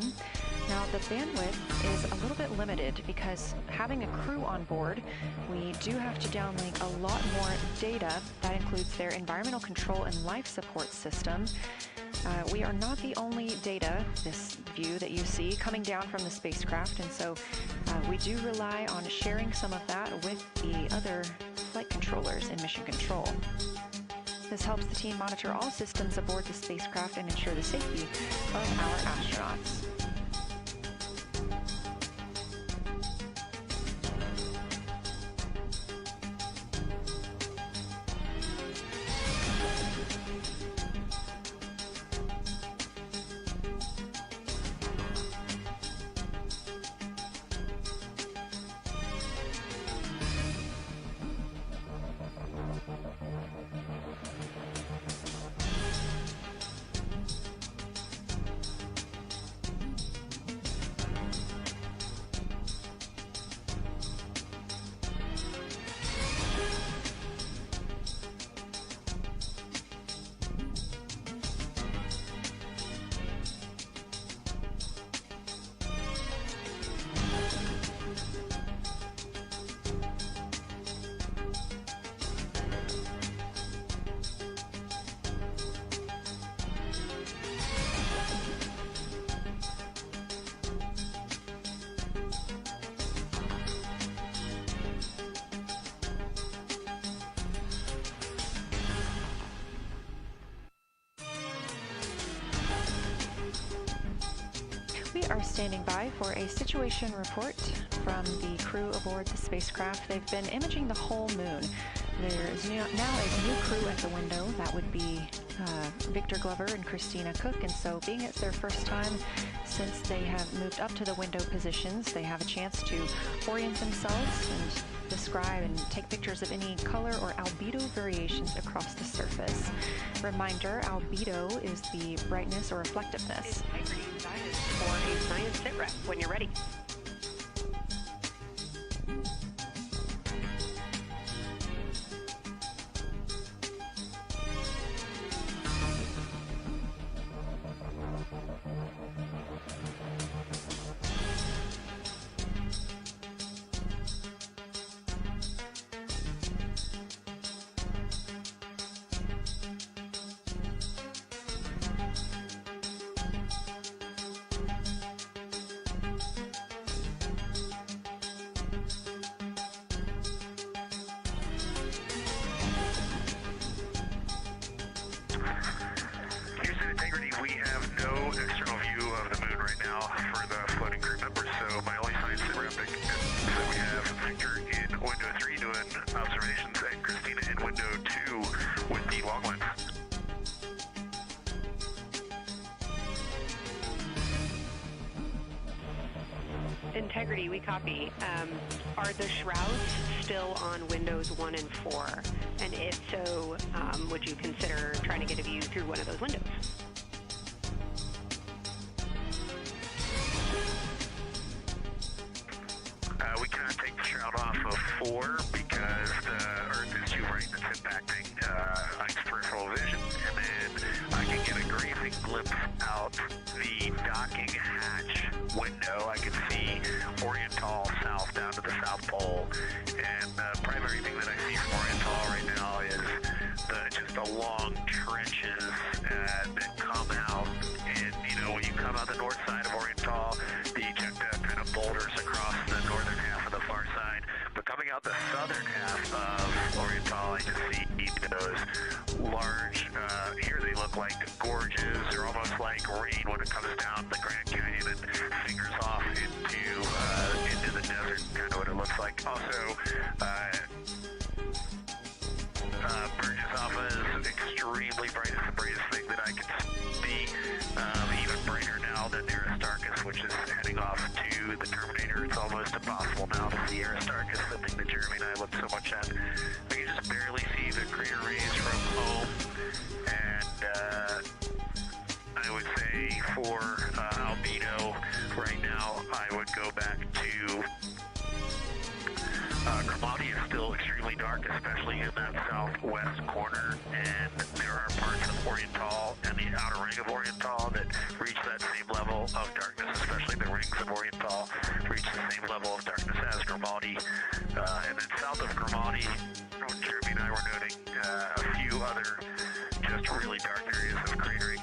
Now, the bandwidth is a little bit limited because having a crew on board, we do have to downlink a lot more data. That includes their environmental control and life support system. We are not the only data, this view that you see, coming down from the spacecraft, and so we do rely on sharing some of that with the other flight controllers in mission control. This helps the team monitor all systems aboard the spacecraft and ensure the safety of our astronauts. We are standing by for a situation report from the crew aboard the spacecraft. They've been imaging the whole moon. There is now a new crew at the window. That would be Victor Glover and Christina Cook, and so being it's their first time since they have moved up to the window positions, they have a chance to orient themselves and describe and take pictures of any color or albedo variations across the surface. Reminder, albedo is the brightness or reflectiveness. Integrity, that is for a science sit rep when you're ready. We have no external view of the moon right now for the floating crew members, so my only science sit rep is that we have Victor in window 3 doing observations and Christina in window 2 with the long lens. Integrity, we copy. Are the shrouds still on windows 1 and 4? And if so, would you consider trying to get a view through one of those windows? We cannot take the shroud off of 4 because the Earth is too bright and it's impacting Ike's peripheral vision. And then I can get a grazing glimpse out the docking hatch window. I can see Oriental south down to the South Pole. And the primary thing that I see from Oriental right now is just the long trenches that come out. And, you know, when you come out the north side of Oriental, the ejecta kind of boulders across the northern half of the far side. But coming out the southern half of Oriental, I just see those large, here they look like gorges or almost like rain when it comes down the Grand Canyon and fingers off into the desert, kind of what it looks like. Also, Burgess Alpha is extremely bright. It's the brightest thing that I can see. Even brighter now than Aristarchus, which is heading off to the Terminator. It's almost impossible now to see Aristarchus, the thing that Jeremy and I looked so much at. I can just barely see the crater rays from home. And I would say for albedo right now, I would go back to Cromartie is still extremely dark, especially in that southwest corner, and there are parts of Oriental and the outer ring of Oriental that reach that same level of darkness, especially the rings of Oriental reach the same level of darkness as Cromartie. And then south of Cromartie, Jeremy and I were noting a few other just really dark areas of cratering,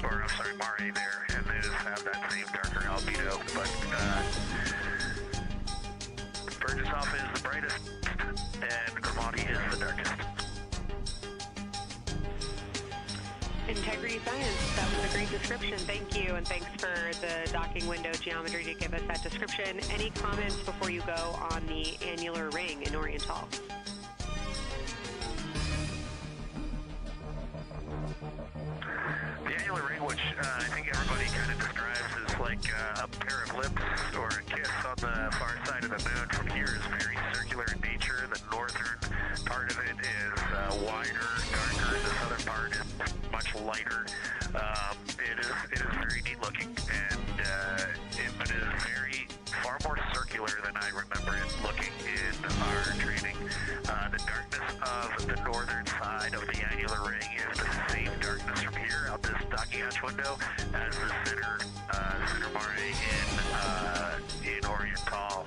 Mare there, and they just have that same darker albedo, but Burgess is the brightest, and Cromartie is the darkest. Integrity Science, that was a great description. Thank you, and thanks for the docking window geometry to give us that description. Any comments before you go on the annular ring in Oriental? The annular ring, which I think everybody kind of describes as like a pair of lips or a kiss on the far side of the moon from here, is very circular in nature. The northern part of it is wider, darker. The southern part is much lighter. It is very neat looking, and but it is far more circular than I remember it looking in our training. The darkness of the northern side of the annular ring is the same darkness from here out this docking hatch window as the center Mare in Oriental.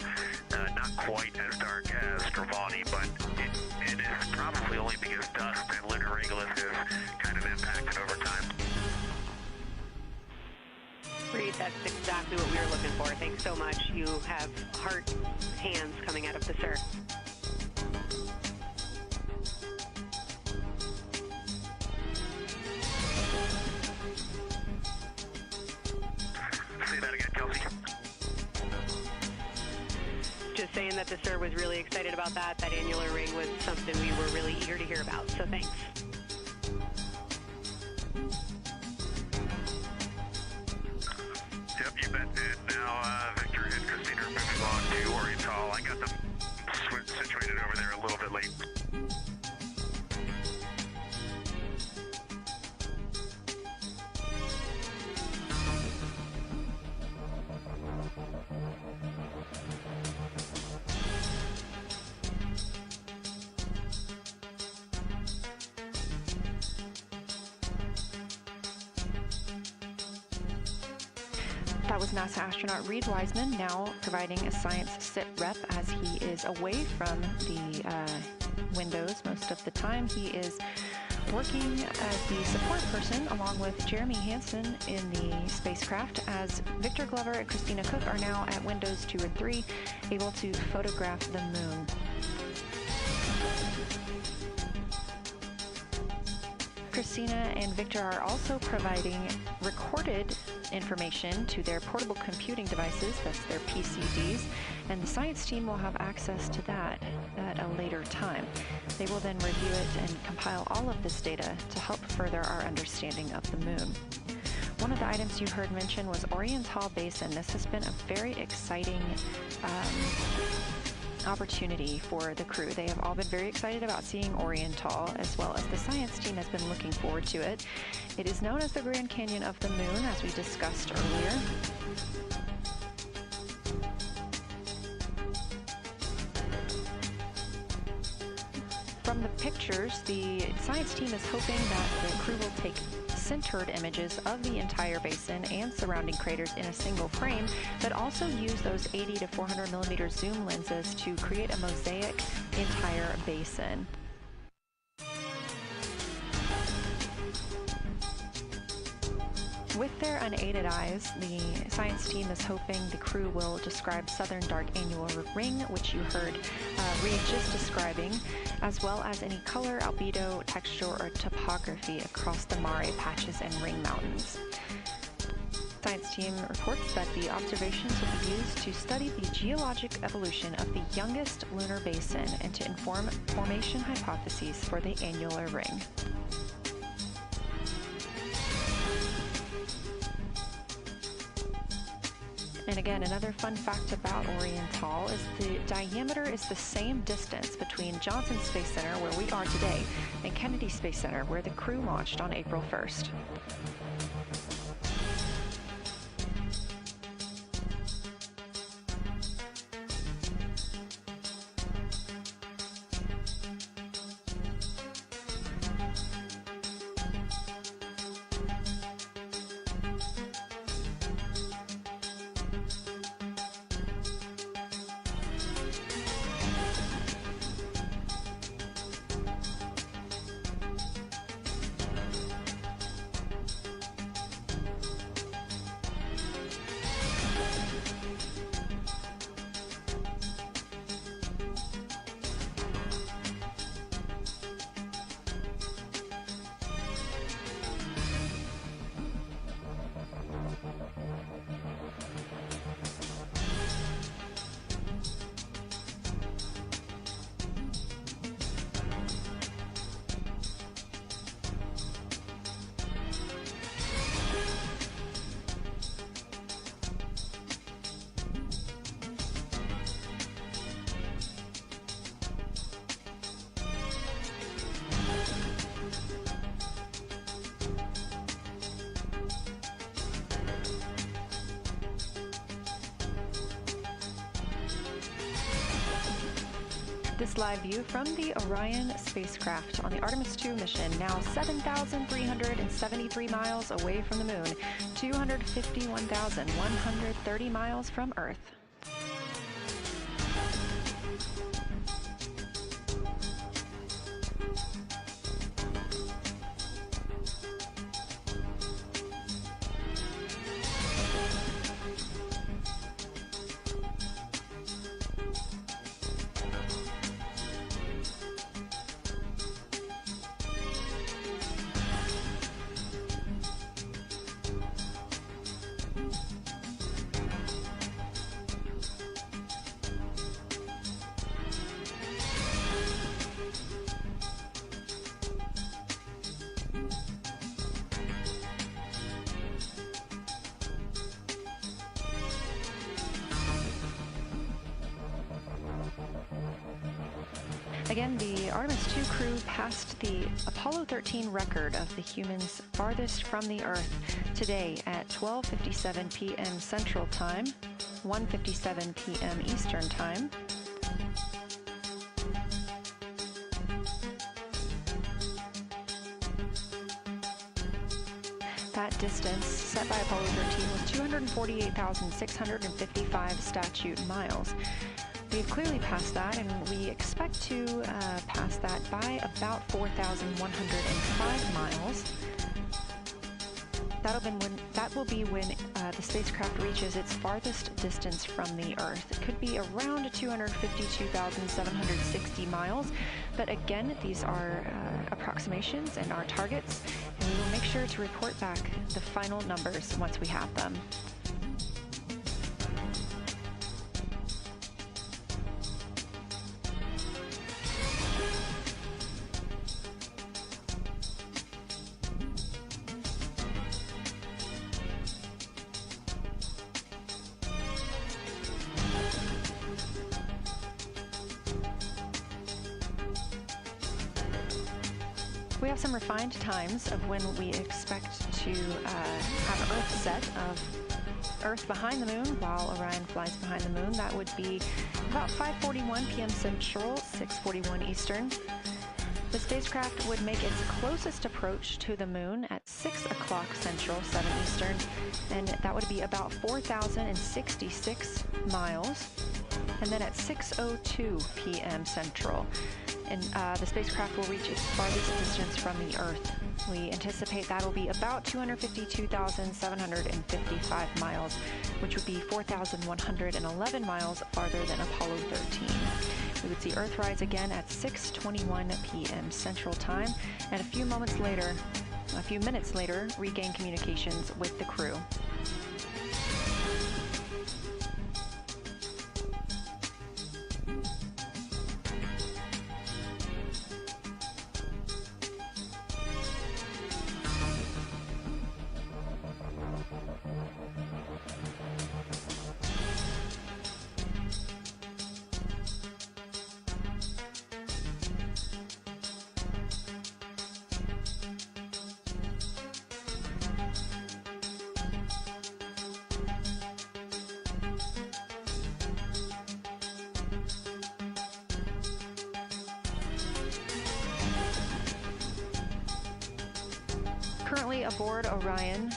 Not quite as dark as Stravani, but it is probably only because dust and lunar regolith is kind of impacted over time. Reed, that's exactly what we were looking for. Thanks so much. You have heart hands coming out of the SIR. Say that again, Kelsey. Just saying that the SIR was really excited about that. That annular ring was something we were really eager to hear about, so thanks. Yep, you bet. And now Victor and Christina are moving on to Oriental. I got them situated over there a little bit late. That was NASA astronaut Reed Wiseman, now providing a science sit rep as he is away from the windows most of the time. He is working as the support person along with Jeremy Hansen in the spacecraft, as Victor Glover and Christina Cook are now at windows 2 and 3, able to photograph the moon. Christina and Victor are also providing recorded information to their portable computing devices, that's their PCDs, and the science team will have access to that at a later time. They will then review it and compile all of this data to help further our understanding of the moon. One of the items you heard mentioned was Oriental Basin. This has been a very exciting opportunity for the crew. They have all been very excited about seeing Oriental, as well as the science team has been looking forward to it. It is known as the Grand Canyon of the Moon, as we discussed earlier. From the pictures, the science team is hoping that the crew will take centered images of the entire basin and surrounding craters in a single frame, but also use those 80 to 400 millimeter zoom lenses to create a mosaic entire basin. With their unaided eyes, the science team is hoping the crew will describe southern dark annular ring, which you heard Reed just describing, as well as any color, albedo, texture, or topography across the Mare patches and ring mountains. Science team reports that the observations will be used to study the geologic evolution of the youngest lunar basin and to inform formation hypotheses for the annular ring. And again, another fun fact about Oriental is the diameter is the same distance between Johnson Space Center, where we are today, and Kennedy Space Center, where the crew launched on April 1st. This live view from the Orion spacecraft on the Artemis 2 mission, now 7,373 miles away from the moon, 251,130 miles from Earth. Again, the Artemis 2 crew passed the Apollo 13 record of the humans farthest from the Earth today at 12:57 p.m. Central Time, 1:57 p.m. Eastern Time. That distance set by Apollo 13 was 248,655 statute miles. We've clearly passed that, and we expect to pass that by about 4,105 miles. That will be when the spacecraft reaches its farthest distance from the Earth. It could be around 252,760 miles, but again, these are approximations and our targets, and we will make sure to report back the final numbers once we have them. We have some refined times of when we expect to have Earth set of Earth behind the moon while Orion flies behind the moon. That would be about 5:41 p.m. Central, 6:41 Eastern. The spacecraft would make its closest approach to the moon at 6 o'clock Central, 7 Eastern, and that would be about 4,066 miles. And then at 6:02 p.m. Central, and the spacecraft will reach its farthest distance from the Earth. We anticipate that will be about 252,755 miles, which would be 4,111 miles farther than Apollo 13. We would see Earthrise again at 6:21 p.m. Central Time, and a few minutes later, regain communications with the crew. Currently aboard Orion,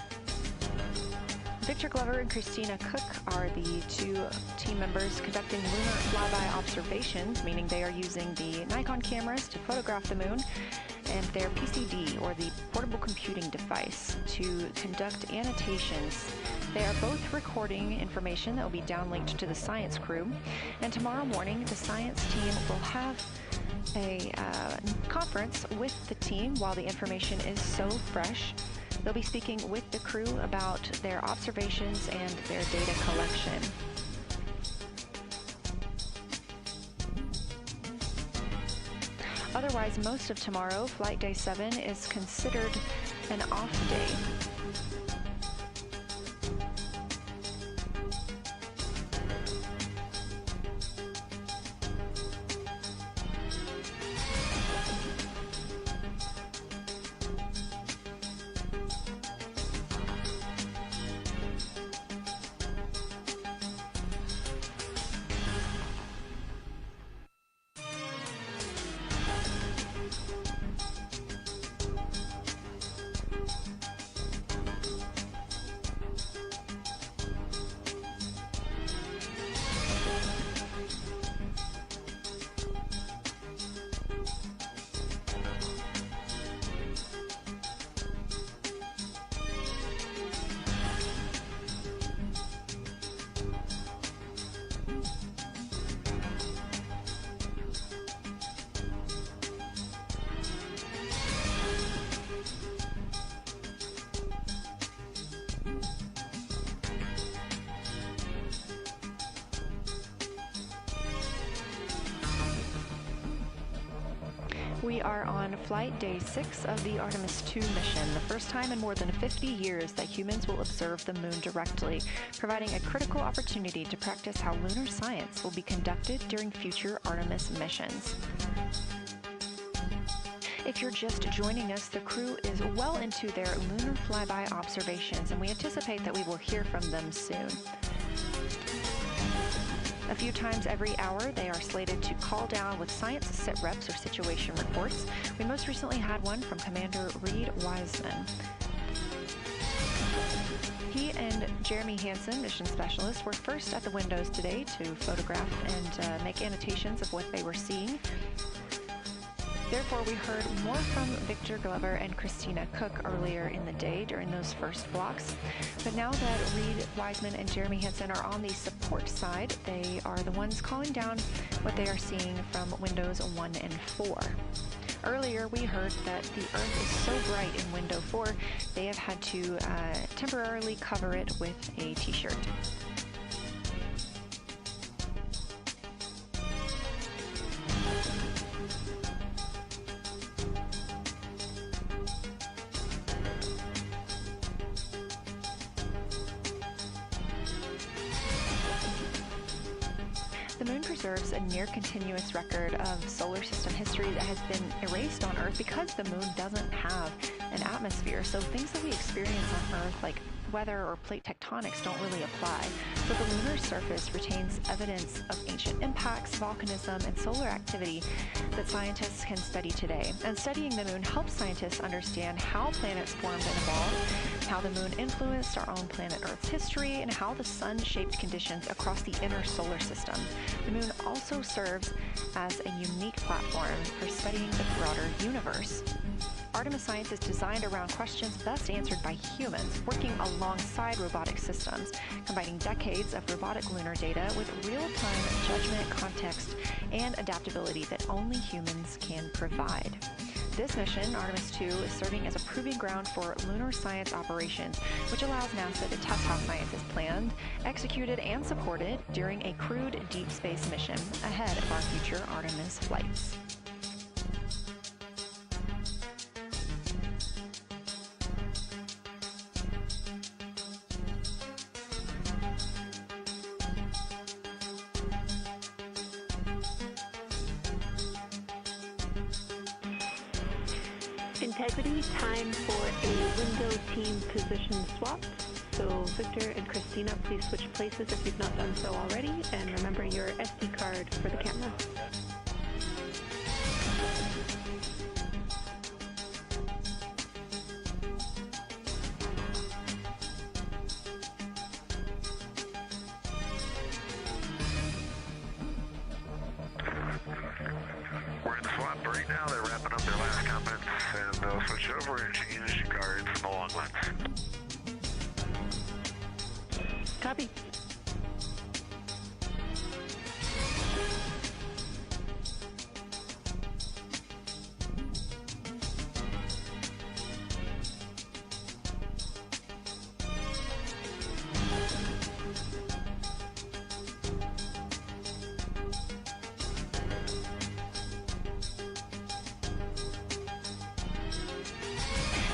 Victor Glover and Christina Cook are the two team members conducting lunar flyby observations, meaning they are using the Nikon cameras to photograph the moon, and their PCD, or the portable computing device, to conduct annotations. They are both recording information that will be downlinked to the science crew, and tomorrow morning the science team will have a conference with the team while the information is so fresh. They'll be speaking with the crew about their observations and their data collection. Otherwise, most of tomorrow, Flight Day 7, is considered an off day. We are on flight day 6 of the Artemis 2 mission, the first time in more than 50 years that humans will observe the moon directly, providing a critical opportunity to practice how lunar science will be conducted during future Artemis missions. If you're just joining us, the crew is well into their lunar flyby observations, and we anticipate that we will hear from them soon. A few times every hour, they are slated to call down with science sit reps or situation reports. We most recently had one from Commander Reed Wiseman. He and Jeremy Hansen, mission specialist, were first at the windows today to photograph and make annotations of what they were seeing. Therefore, we heard more from Victor Glover and Christina Cook earlier in the day during those first blocks. But now that Reed Wiseman and Jeremy Hansen are on the support side, they are the ones calling down what they are seeing from windows 1 and 4. Earlier, we heard that the Earth is so bright in window 4, they have had to temporarily cover it with a t-shirt. The moon preserves a near-continuous record of solar system history that has been erased on Earth because the moon doesn't have an atmosphere. So things that we experience on Earth, like weather or plate tectonics, don't really apply. So the lunar surface retains evidence of ancient impacts, volcanism, and solar activity that scientists can study today. And studying the moon helps scientists understand how planets formed and evolved, how the moon influenced our own planet Earth's history, and how the sun shaped conditions across the inner solar system. The moon also serves as a unique platform for studying the broader universe. Artemis science is designed around questions best answered by humans, working alongside robotic systems, combining decades of robotic lunar data with real-time judgment, context, and adaptability that only humans can provide. This mission, Artemis 2, is serving as a proving ground for lunar science operations, which allows NASA to test how science is planned, executed, and supported during a crewed deep space mission ahead of our future Artemis flights. Integrity, time for a window team position swap. So Victor and Christina, please switch places if you've not done so already, and remember your SD card for the camera. We're in the swap right now. They're wrapping up their last comments, and they'll switch over and change guards from the long lens. Copy.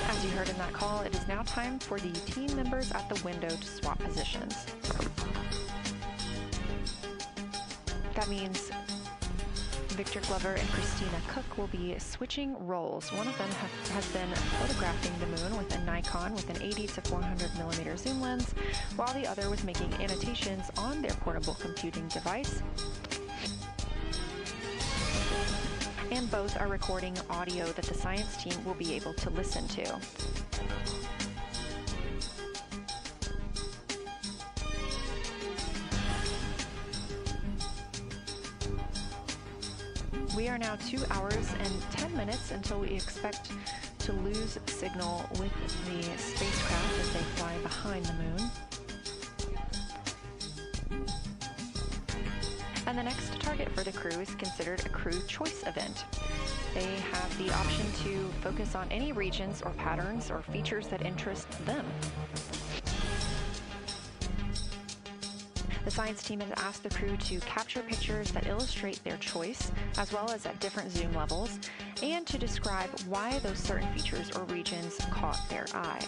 As you heard in that call, it is now time for the team members at the window to swap positions. That means Victor Glover and Christina Cook will be switching roles. One of them has been photographing the moon with a Nikon with an 80 to 400 millimeter zoom lens, while the other was making annotations on their portable computing device. And both are recording audio that the science team will be able to listen to. We are now 2 hours and 10 minutes until we expect to lose signal with the spacecraft as they fly behind the moon. And the next target for the crew is considered a crew choice event. They have the option to focus on any regions or patterns or features that interest them. The science team has asked the crew to capture pictures that illustrate their choice, as well as at different zoom levels, and to describe why those certain features or regions caught their eye.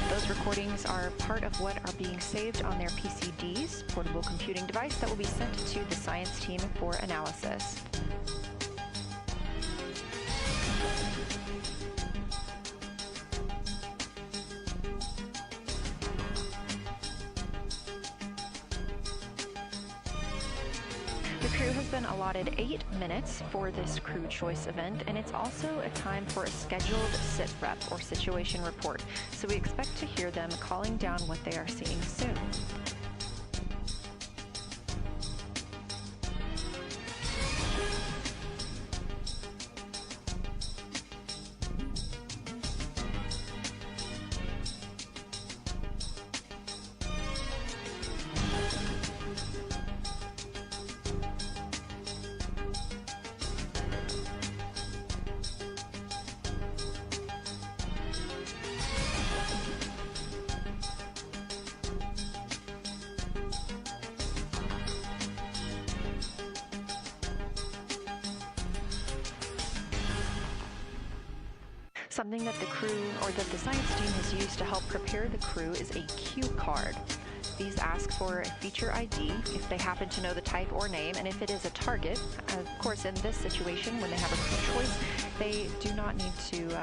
Those recordings are part of what are being saved on their PCDs, portable computing device that will be sent to the science team for analysis. The crew has been allotted 8 minutes for this crew choice event, and it's also a time for a scheduled sit rep or situation report, so we expect to hear them calling down what they are seeing soon. Something that the crew or that the science team has used to help prepare the crew is a cue card. These ask for a feature ID if they happen to know the type or name, and if it is a target. Of course, in this situation, when they have a crew choice, they do not need to,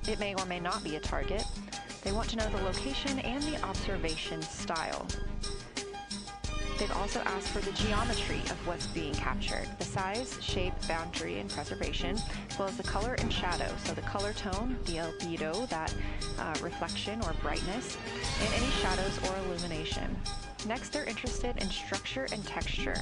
it may or may not be a target. They want to know the location and the observation style. They've also asked for the geometry of what's being captured, the size, shape, boundary, and preservation, as well as the color and shadow, so the color tone, the albedo, that reflection or brightness, and any shadows or illumination. Next, they're interested in structure and texture.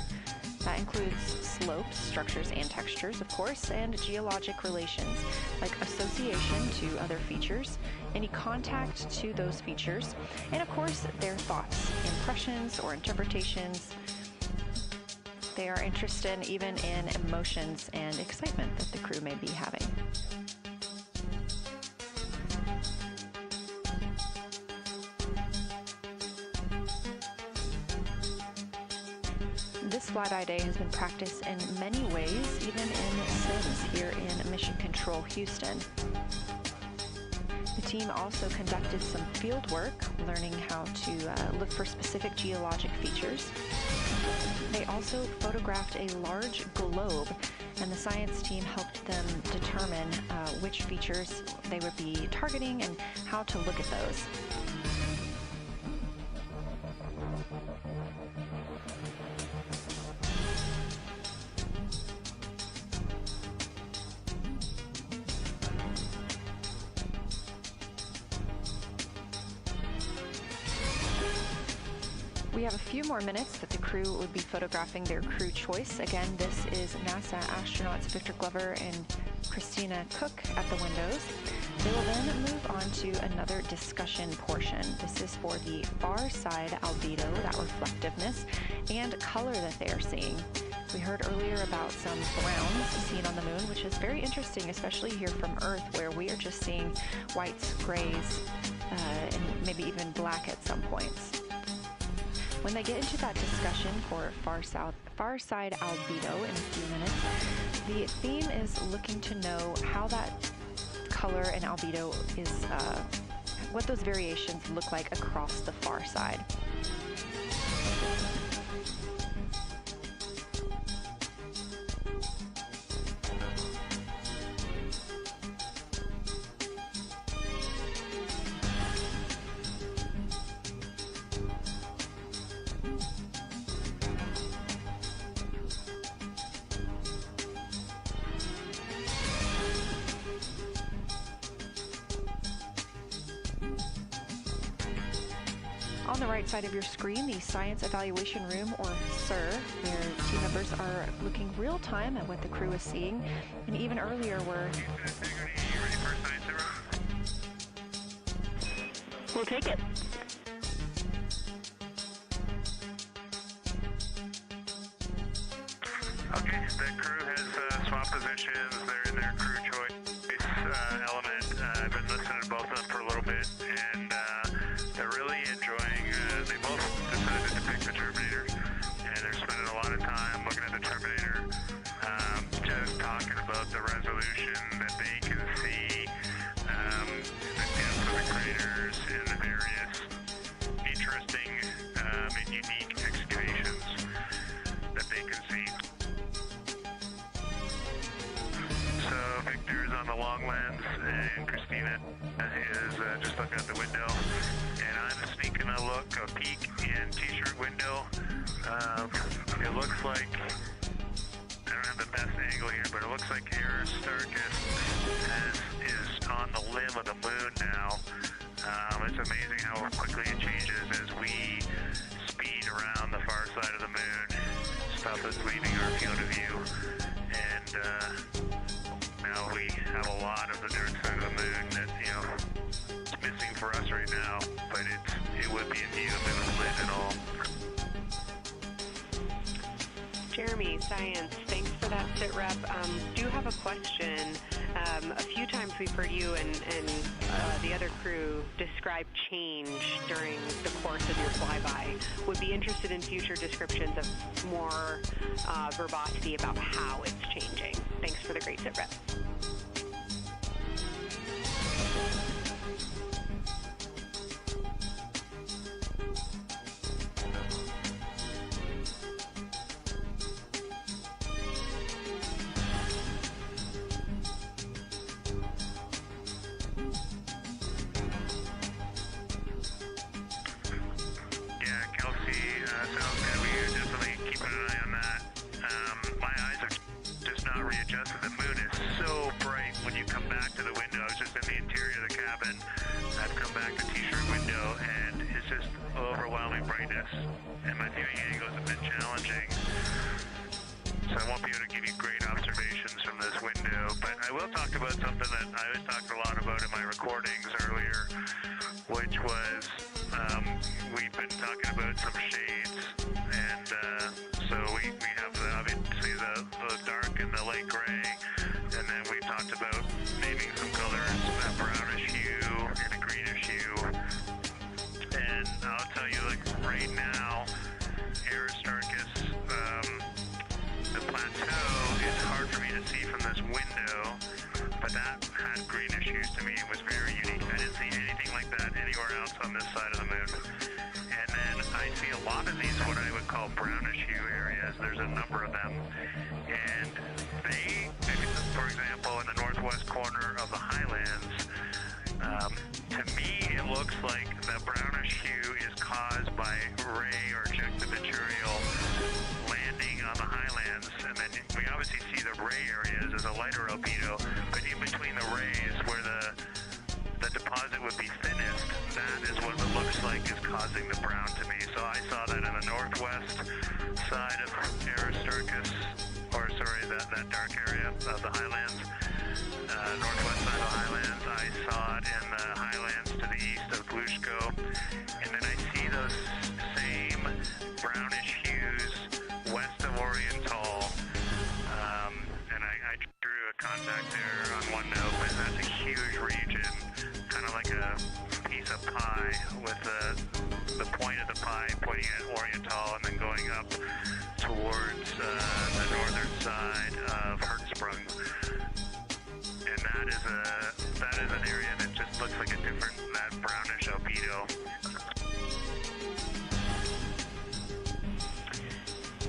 That includes slopes, structures, and textures, of course, and geologic relations, like association to other features, any contact to those features, and of course, their thoughts, impressions, or interpretations. They are interested even in emotions and excitement that the crew may be having. This flyby day has been practiced in many ways, even in Sims here in Mission Control, Houston. The team also conducted some field work, learning how to look for specific geologic features. They also photographed a large globe, and the science team helped them determine which features they would be targeting and how to look at those. We have a few more minutes that the crew would be photographing their crew choice. Again, this is NASA astronauts Victor Glover and Christina Cook at the windows. They will then move on to another discussion portion. This is for the far side albedo, that reflectiveness, and color that they are seeing. We heard earlier about some browns seen on the moon, which is very interesting, especially here from Earth, where we are just seeing whites, grays, and maybe even black at some points. When they get into that discussion for far side albedo in a few minutes, the theme is looking to know how that color and albedo is, what those variations look like across the far side. On the right side of your screen, the Science Evaluation Room, or SIR, where team members are looking real time at what the crew is seeing, and even earlier were... We'll take it. Okay, the crew has swapped positions. They're in their crew choice see that is just looking out the window, and I'm sneaking a peek in T-shirt window. It looks like, I don't have the best angle here, but it looks like Aristarchus is on the limb of the moon now. It's amazing how quickly it changes as we speed around the far side of the moon. Stuff is leaving our field of view, and now we have a lot of the dark side of the moon that, it's missing for us right now, but it would be a view if it was lit at all. Jeremy, Science, thanks for that sit rep. Do have a question. A few times we've heard you and the other crew describe change during the course of your flyby. Would be interested in future descriptions of more verbosity about how it's changing. Thanks for the great sit rep.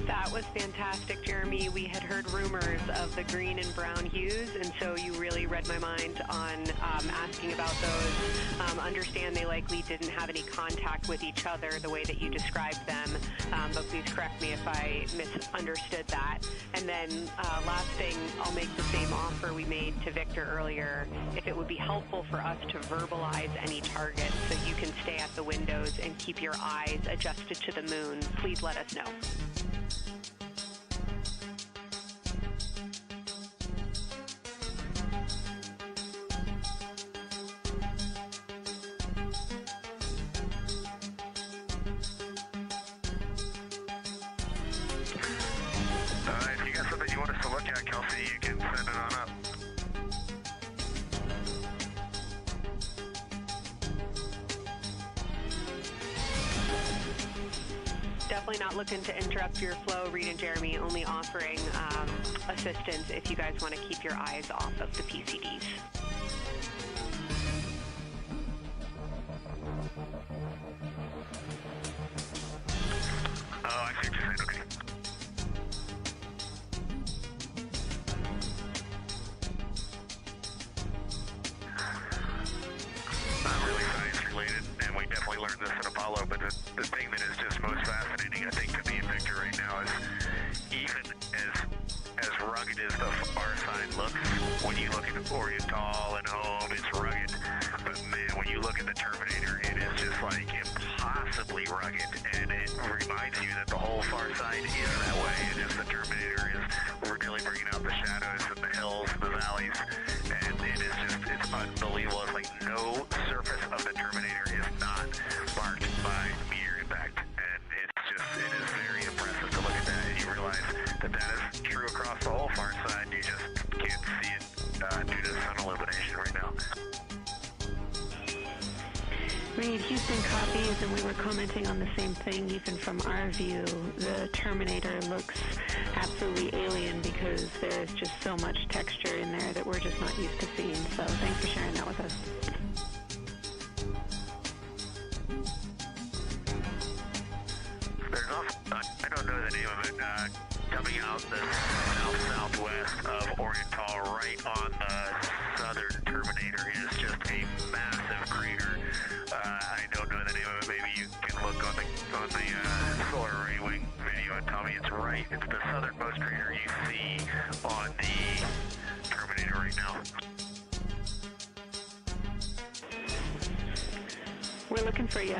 That was fantastic, Jeremy. We had heard rumors of the green and brown hues, and so you really read my mind on asking about those. Understand they likely didn't have any contact with each other the way that you described them, but please correct me if I misunderstood that. And then last thing, I'll make the same offer we made to Victor earlier. If it would be helpful for us to verbalize any targets so you can stay at the windows and keep your eyes adjusted to the moon, please let us know. If you got something you want us to look at, Kelsey, you can send it on up. Definitely not looking to interrupt your flow, Reed and Jeremy, only offering assistance if you guys want to keep your eyes off of the PCDs. Oh, I see what you're saying, okay. rugged, and it reminds you that the whole far side is that way. It is the Terminator is really bringing out the shadows and the hills and the valleys, and it is just, it's unbelievable. It's like no surface of the Terminator is not marked by meteor impact, and it is very impressive to look at that, and you realize that that is true across the whole far side. You just can't see it due to sun illumination right now. Reed, Houston copies, and we were commenting on the same thing. Even from our view, the Terminator looks absolutely alien because there's just so much texture in there that we're just not used to seeing. So thanks for sharing that with us. There's also, I don't know the name of it, coming out the south-southwest of Oriental, right on the southern Terminator, is just a massive crater. I don't know the name of it. Maybe you can look on the solar array wing video and tell me it's right. It's the southernmost crater you see on the Terminator right now. We're looking for you.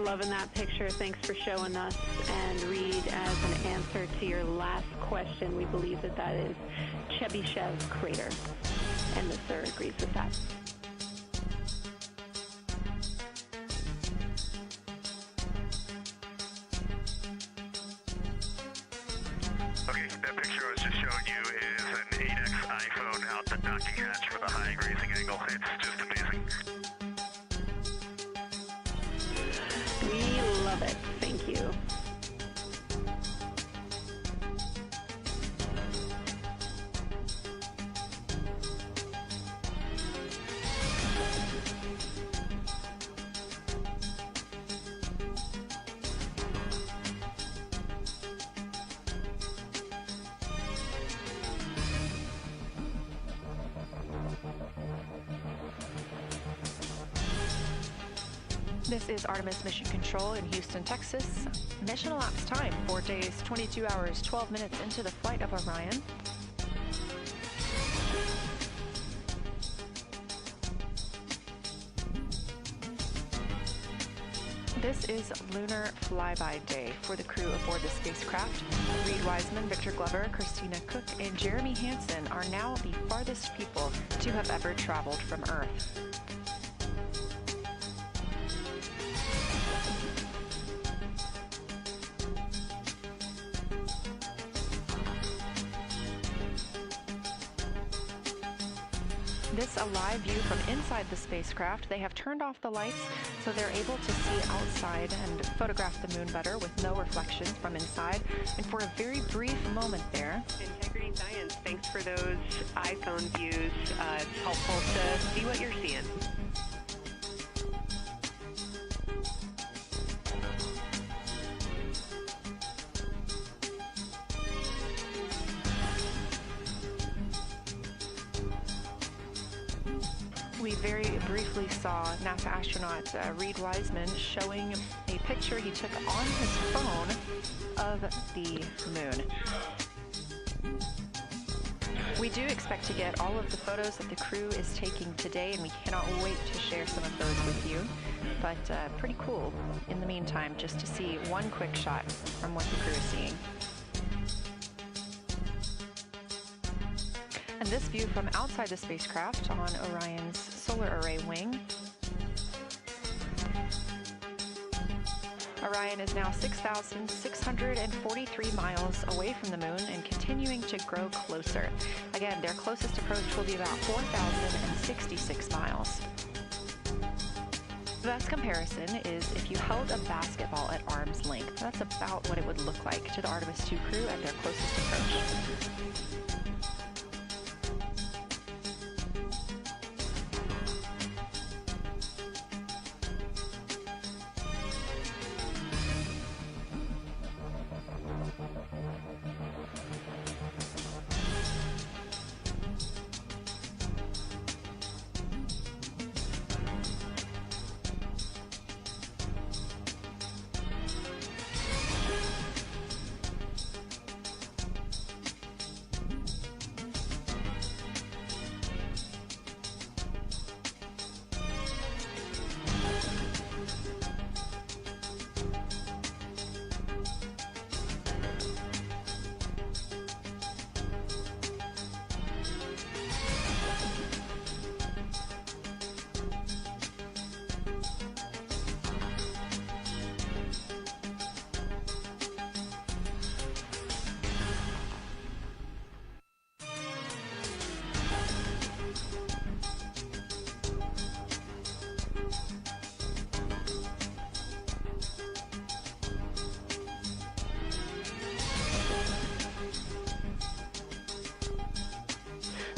Loving that picture. Thanks for showing us. And Reed, as an answer to your last question, we believe that that is Chebyshev crater, and the sir agrees with that. Okay, that picture I was just showing you is an 8X iPhone out the docking hatch with a high grazing angle. It's just amazing. We love it. Thank you. This is Artemiss Mission Control in Houston, Texas. Mission elapsed time, 4 days, 22 hours, 12 minutes into the flight of Orion. This is Lunar Flyby Day for the crew aboard the spacecraft. Reed Wiseman, Victor Glover, Christina Cook, and Jeremy Hansen are now the farthest people to have ever traveled from Earth. This a live view from inside the spacecraft. They have turned off the lights so they're able to see outside and photograph the moon better with no reflections from inside. And for a very brief moment there, Integrity Science, thanks for those iPhone views. It's helpful to see what you're seeing. we very briefly saw NASA astronaut Reed Wiseman showing a picture he took on his phone of the moon. We do expect to get all of the photos that the crew is taking today, and we cannot wait to share some of those with you. But pretty cool in the meantime, just to see one quick shot from what the crew is seeing. And this view from outside the spacecraft on Orion's solar array wing. Orion is now 6,643 miles away from the moon and continuing to grow closer. Again, their closest approach will be about 4,066 miles. The best comparison is if you held a basketball at arm's length. That's about what it would look like to the Artemis II crew at their closest approach.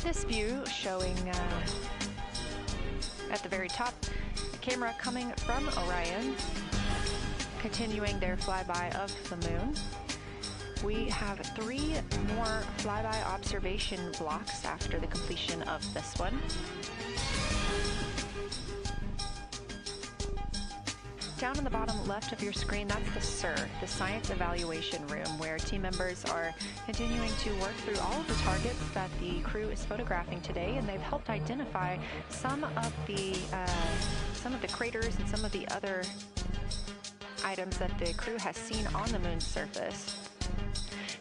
This view showing at the very top, a camera coming from Orion, continuing their flyby of the moon. We have 3 more flyby observation blocks after the completion of this one. Down in the bottom left of your screen, that's the SIR, the Science Evaluation Room, where team members are continuing to work through all of the targets that the crew is photographing today, and they've helped identify some of the craters and some of the other items that the crew has seen on the moon's surface.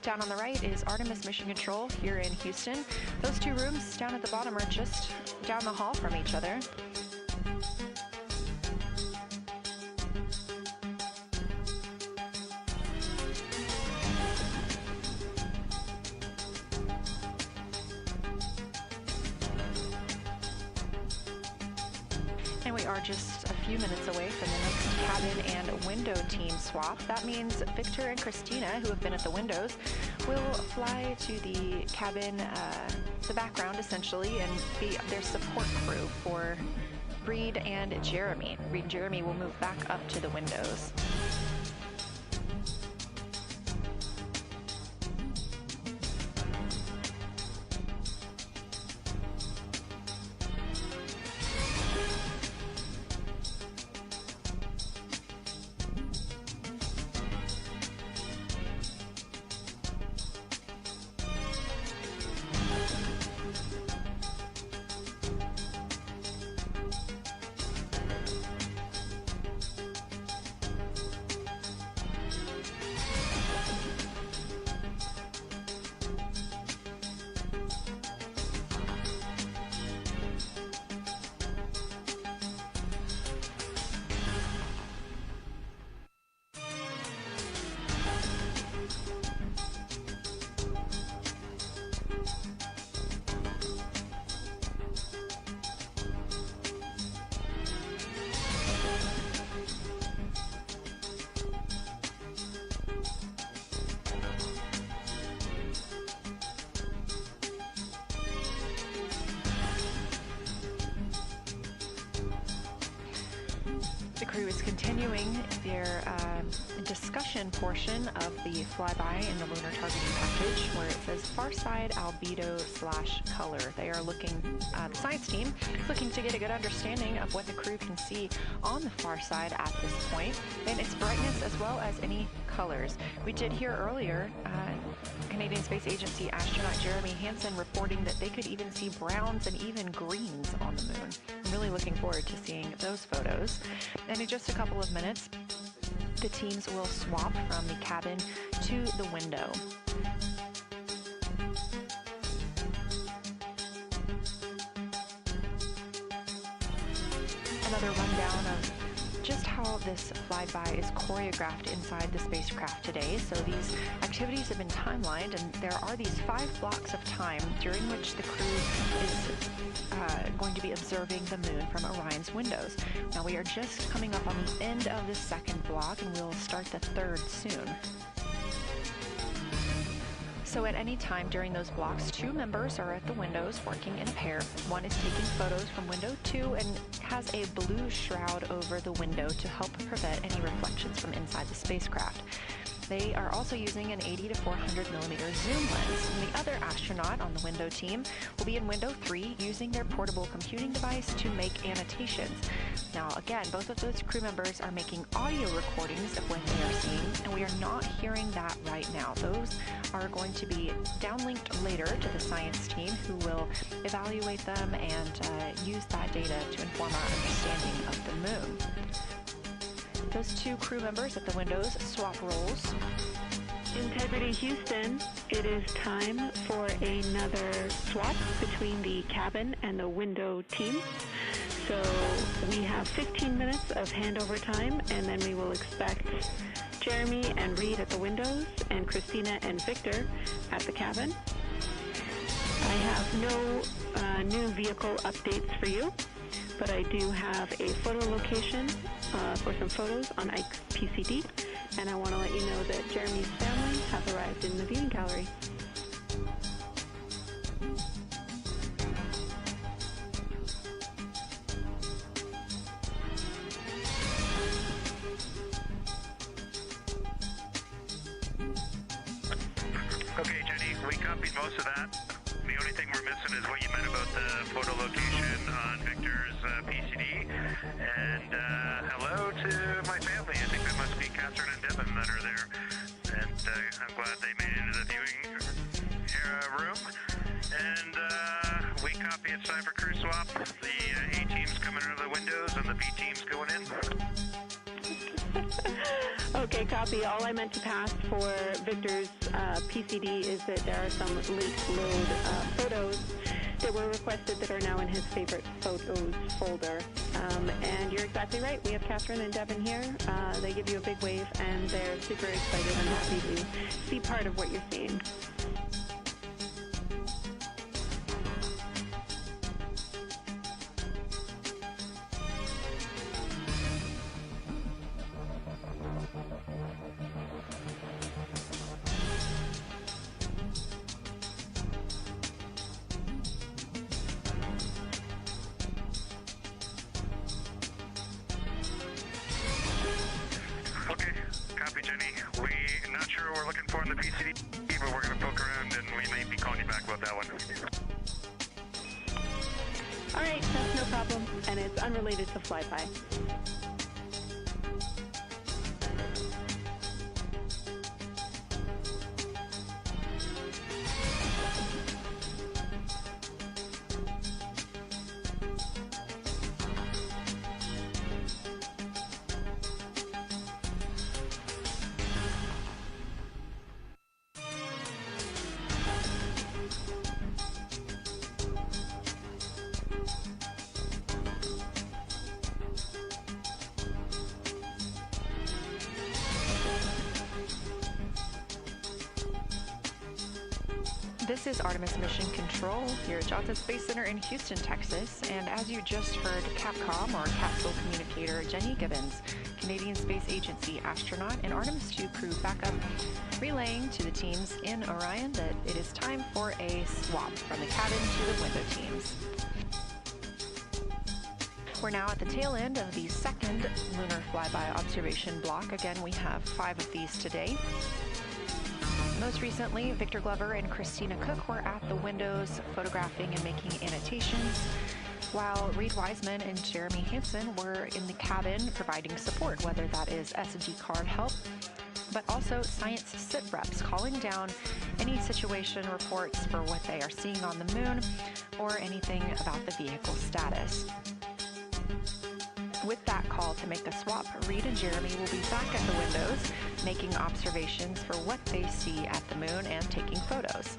Down on the right is Artemis Mission Control here in Houston. Those 2 rooms down at the bottom are just down the hall from each other. And we are just a few minutes away from the next cabin and window team swap. That means Victor and Christina, who have been at the windows, will fly to the cabin, the background essentially, and be their support crew for Reed and Jeremy. Reed and Jeremy will move back up to the windows. crew is continuing their discussion portion of the flyby in the lunar targeting package, where it says far side albedo/color. They are looking, the science team is looking to get a good understanding of what the crew can see on the far side at this point, and its brightness as well as any colors. We did hear earlier Canadian Space Agency astronaut Jeremy Hansen reporting that they could even see browns and even greens on the moon. I'm really looking forward to seeing those photos. And in just a couple of minutes, the teams will swap from the cabin to the window. Another rundown of just how this flyby is choreographed inside the spacecraft today. So these activities have been timelined, and there are these 5 blocks of time during which the crew is going to be observing the moon from Orion's windows. Now we are just coming up on the end of the second block, and we'll start the third soon. So at any time during those blocks, 2 members are at the windows working in a pair. One is taking photos from window 2 and has a blue shroud over the window to help prevent any reflections from inside the spacecraft. They are also using an 80 to 400 millimeter zoom lens. And the other astronaut on the window team will be in window 3 using their portable computing device to make annotations. Now again, both of those crew members are making audio recordings of what they are seeing, and we are not hearing that right now. Those are going to be downlinked later to the science team, who will evaluate them and use that data to inform our understanding of the moon. Those 2 crew members at the windows swap roles. Integrity Houston, it is time for another swap between the cabin and the window team. So we have 15 minutes of handover time, and then we will expect Jeremy and Reed at the windows and Christina and Victor at the cabin. I have no new vehicle updates for you, but I do have a photo location for some photos on Ike's PCD, and I want to let you know that Jeremy's family have arrived in the viewing gallery. Okay, Jenny, we copied most of that. The only thing we're missing is what you meant about the photo location on Victor's PCD. And hello to my family. I think that must be Catherine and Devin that are there. And I'm glad they made it into the viewing room. And we copy it's time for crew swap. The A team's coming out of the windows and the B team's going in. Okay, copy. All I meant to pass for Victor's PCD is that there are some leaked load photos that were requested that are now in his favorite photos folder. And you're exactly right. We have Catherine and Devin here. They give you a big wave, and they're super excited and happy to see part of what you're seeing. Okay, copy, Jenny. We're not sure what we're looking for in the PCD, but we're going to poke around and we may be calling you back about that one. All right, that's no problem, and it's unrelated to flyby. This is Artemis Mission Control here at Johnson Space Center in Houston, Texas. And as you just heard, Capcom, or Capsule Communicator Jenny Gibbons, Canadian Space Agency astronaut and Artemis 2 crew backup, relaying to the teams in Orion that it is time for a swap from the cabin to the window teams. We're now at the tail end of the second lunar flyby observation block. Again, we have 5 of these today. Most recently, Victor Glover and Christina Cook were at the windows photographing and making annotations, while Reed Wiseman and Jeremy Hansen were in the cabin providing support, whether that is SD card help, but also science sit reps calling down any situation reports for what they are seeing on the moon or anything about the vehicle status. With that call to make the swap, Reed and Jeremy will be back at the windows, making observations for what they see at the moon and taking photos.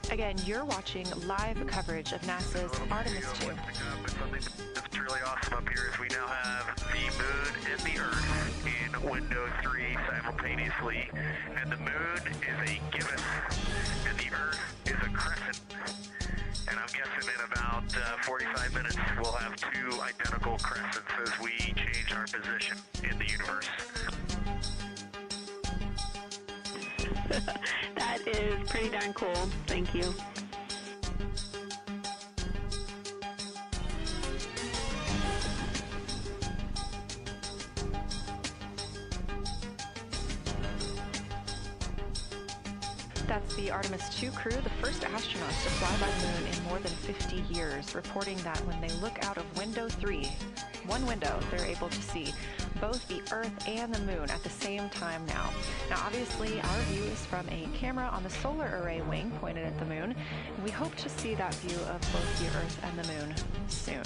Again, you're watching live coverage of NASA's Artemis 2. Something that's truly awesome up here is we now have the moon and the Earth in window 3 simultaneously, and the moon is a gibbous, and the Earth is a crescent. And I'm guessing in about 45 minutes we'll have 2 identical crescents as we change our position in the universe. That is pretty darn cool. Thank you. That's the Artemis 2 crew, the first astronauts to fly by the moon in more than 50 years, reporting that when they look out of window 3, one window, they're able to see both the Earth and the moon at the same time now. Now, obviously, our view is from a camera on the solar array wing pointed at the moon. We hope to see that view of both the Earth and the moon soon.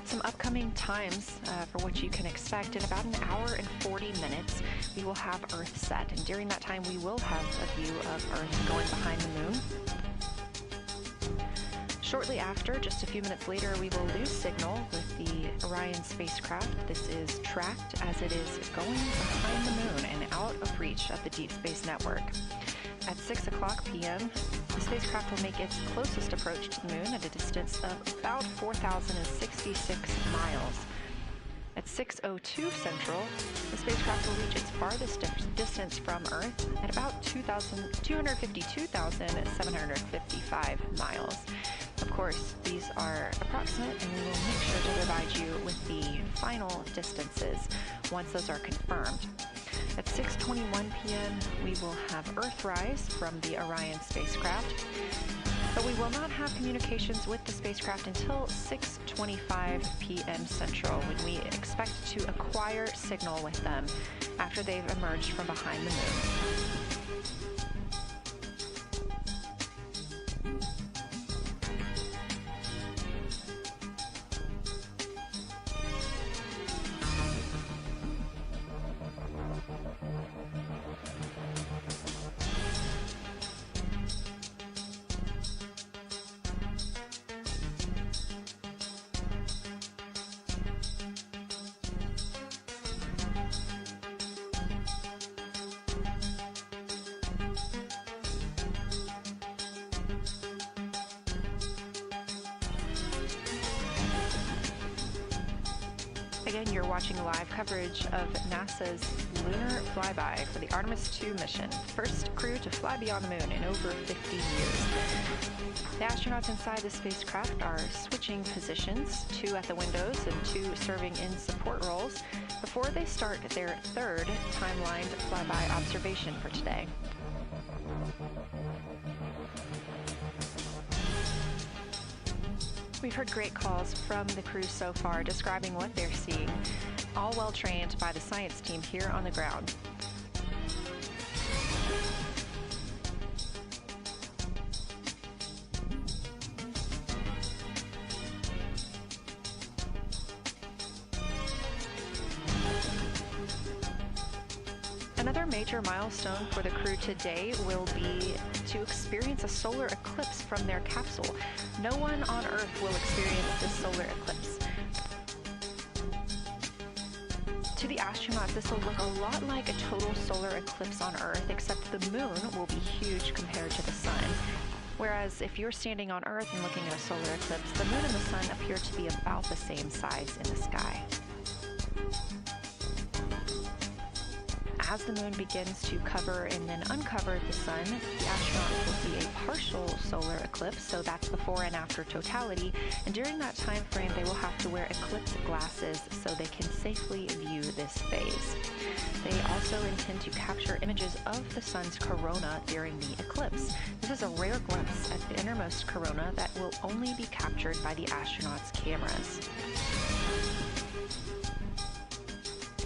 Some upcoming times for what you can expect. In about an hour and 40 minutes, we will have Earth set, and during that time we will have a view of Earth going behind the moon. Shortly after, just a few minutes later, we will lose signal with the Orion spacecraft. This is tracked as it is going behind the moon and out of reach of the Deep Space Network. At 6 o'clock p.m., the spacecraft will make its closest approach to the moon at a distance of about 4,066 miles. At 6:02 Central, the spacecraft will reach its farthest distance from Earth at about 252,755 miles. Of course, these are approximate, and we will make sure to provide you with the final distances once those are confirmed. At 6:21 p.m., we will have Earthrise from the Orion spacecraft, but we will not have communications with the spacecraft until 6:25 p.m. Central, when we expect to acquire signal with them after they've emerged from behind the moon. Again, you're watching live coverage of NASA's lunar flyby for the Artemis 2 mission, first crew to fly beyond the moon in over 50 years. The astronauts inside the spacecraft are switching positions, 2 at the windows and 2 serving in support roles, before they start their third timelined flyby observation for today. We've heard great calls from the crew so far describing what they're seeing, all well trained by the science team here on the ground. Another major milestone for the crew today will be to experience a solar eclipse from their capsule. No one on Earth will experience this solar eclipse. To the astronauts, this will look a lot like a total solar eclipse on Earth, except the moon will be huge compared to the sun. Whereas if you're standing on Earth and looking at a solar eclipse, the moon and the sun appear to be about the same size in the sky. As the moon begins to cover and then uncover the sun, the astronauts will see a partial solar eclipse, so that's before and after totality, and during that time frame they will have to wear eclipse glasses so they can safely view this phase. They also intend to capture images of the sun's corona during the eclipse. This is a rare glimpse at the innermost corona that will only be captured by the astronauts' cameras.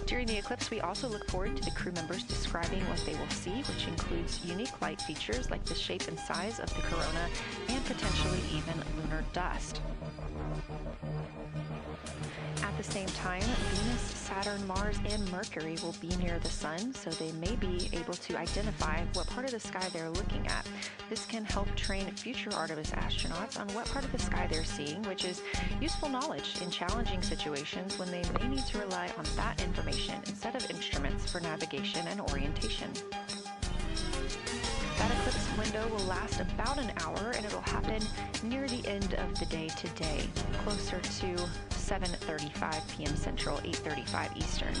During the eclipse, we also look forward to the crew members describing what they will see, which includes unique light features like the shape and size of the corona and potentially even lunar dust. At the same time, Venus, Saturn, Mars, and Mercury will be near the sun, so they may be able to identify what part of the sky they're looking at. This can help train future Artemis astronauts on what part of the sky they're seeing, which is useful knowledge in challenging situations when they may need to rely on that information instead of instruments for navigation and orientation. That eclipse window will last about an hour, and it'll happen near the end of the day today, closer to 7:35 p.m. Central, 8:35 Eastern.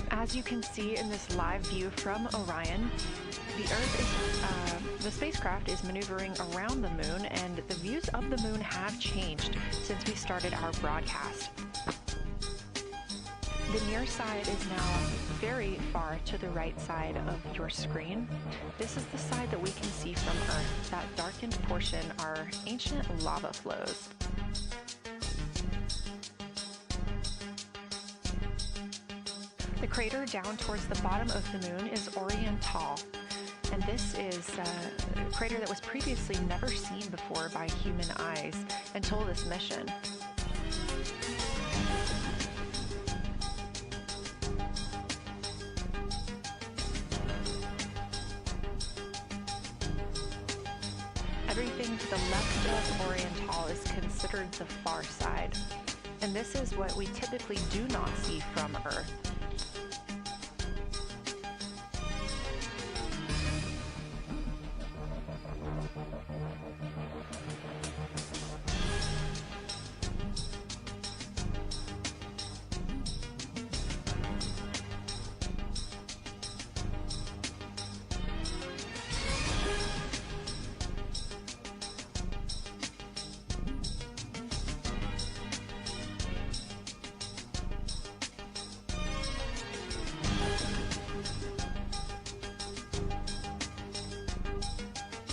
As you can see in this live view from Orion, the spacecraft is maneuvering around the moon, and the views of the moon have changed since we started our broadcast. The near side is now very far to the right side of your screen. This is the side that we can see from Earth. That darkened portion are ancient lava flows. The crater down towards the bottom of the moon is Oriental, and this is a crater that was previously never seen before by human eyes until this mission. Everything to the left of Oriental is considered the far side. And this is what we typically do not see from Earth.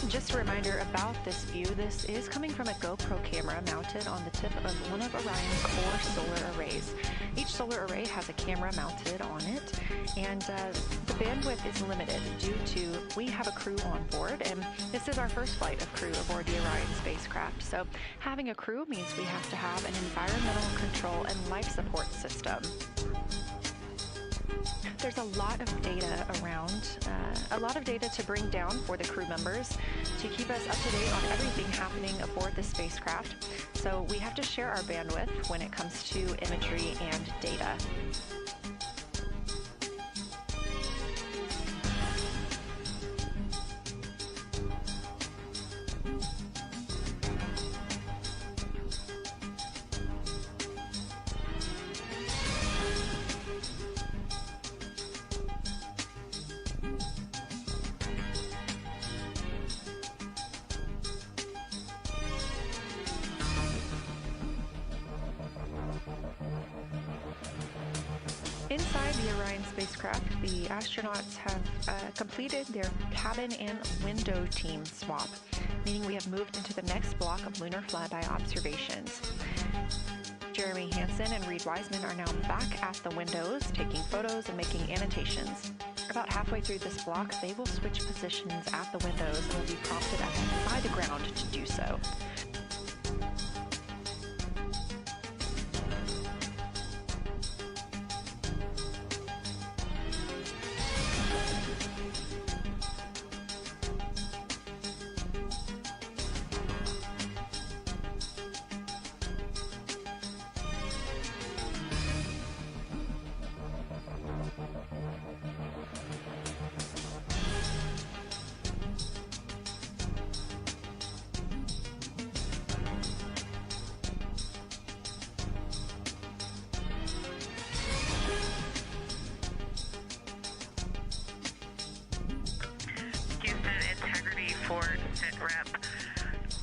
Just a reminder about this view, this is coming from a GoPro camera mounted on the tip of one of Orion's 4 solar arrays. Each solar array has a camera mounted on it, and the bandwidth is limited due to we have a crew on board, and this is our first flight of crew aboard the Orion spacecraft. So having a crew means we have to have an environmental control and life support system. There's a lot of data around, a lot of data to bring down for the crew members to keep us up to date on everything happening aboard the spacecraft. So we have to share our bandwidth when it comes to imagery and data. Inside the Orion spacecraft, the astronauts have completed their cabin and window team swap, meaning we have moved into the next block of lunar flyby observations. Jeremy Hansen and Reed Wiseman are now back at the windows, taking photos and making annotations. About halfway through this block, they will switch positions at the windows and will be prompted by the ground to do so.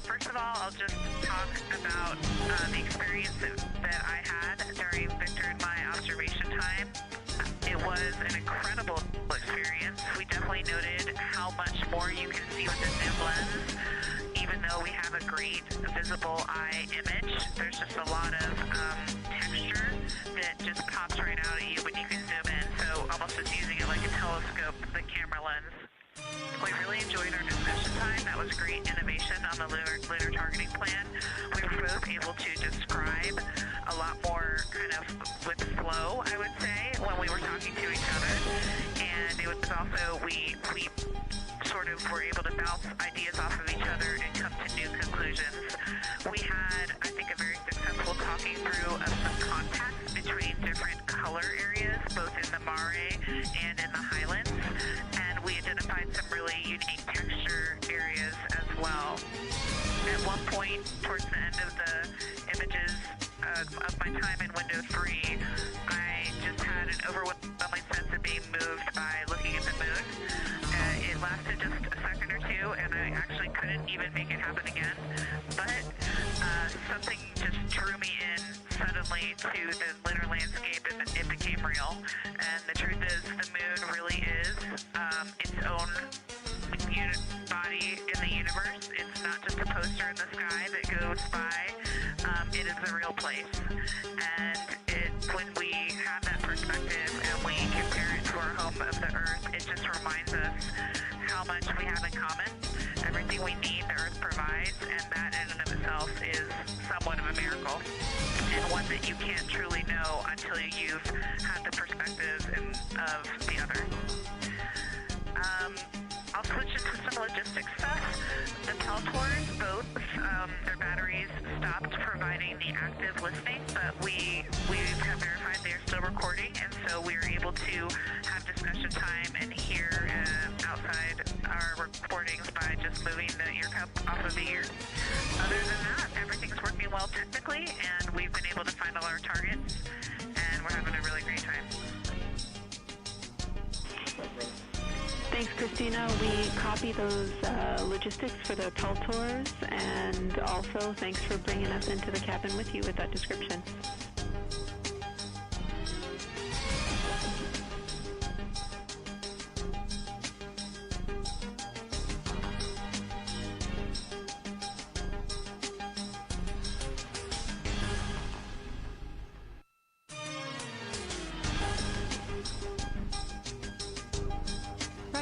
First of all, I'll just talk about the experience that I had during Victor and my observation time. It was an incredible experience. We definitely noted how much more you can see with the zoom lens. Even though we have a great visible eye image, there's just a lot of texture that just pops right out at you when you can zoom in. So almost just using it like a telescope, the camera lens. We really enjoyed our discussion time. That was great innovation on the lunar targeting plan. We were both able to describe a lot more kind of with flow, I would say, when we were talking to each other. And it was also, we sort of were able to bounce ideas off of each other and come to new conclusions. We had, I think, a very successful talking through of some contacts between different color areas, both in the mare and in the highlands. And we identified some really unique texture areas as well. At one point, towards the end of the images of my time in window 3, I just had an overwhelming sense of being moved by looking at the moon. It lasted just a second or two, and I actually couldn't even make it happen again. But something just drew me in suddenly to the lunar landscape, and it became real. And the truth is, the moon really is its own body in the universe. It's not just a poster in the sky that goes by. It is a real place. And when we have that perspective and we compare it to our home of the Earth, it just reminds us how much we have in common. Everything we need, the Earth provides, and that in and of itself is somewhat of a miracle. And one that you can't truly know until you've had the perspective of the other. I'll switch switched into some logistics stuff. The Teltors, both their batteries stopped providing the active listening, but we have verified they're still recording, and so we are able to have discussion time and hear outside our recordings by just moving the ear cup off of the ear. Other than that, everything's working well technically, and we've been able to find all our targets, and we're having a really great time. Thanks, Christina. We copy those logistics for the Peltors, and also thanks for bringing us into the cabin with you with that description.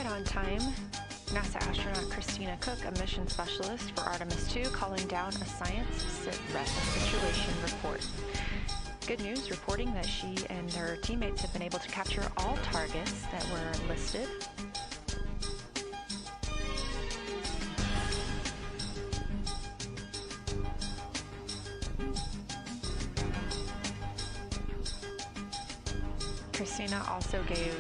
On time, NASA astronaut Christina Cook, a mission specialist for Artemis 2, calling down a science situation report. Good news, reporting that she and her teammates have been able to capture all targets that were listed. Christina also gave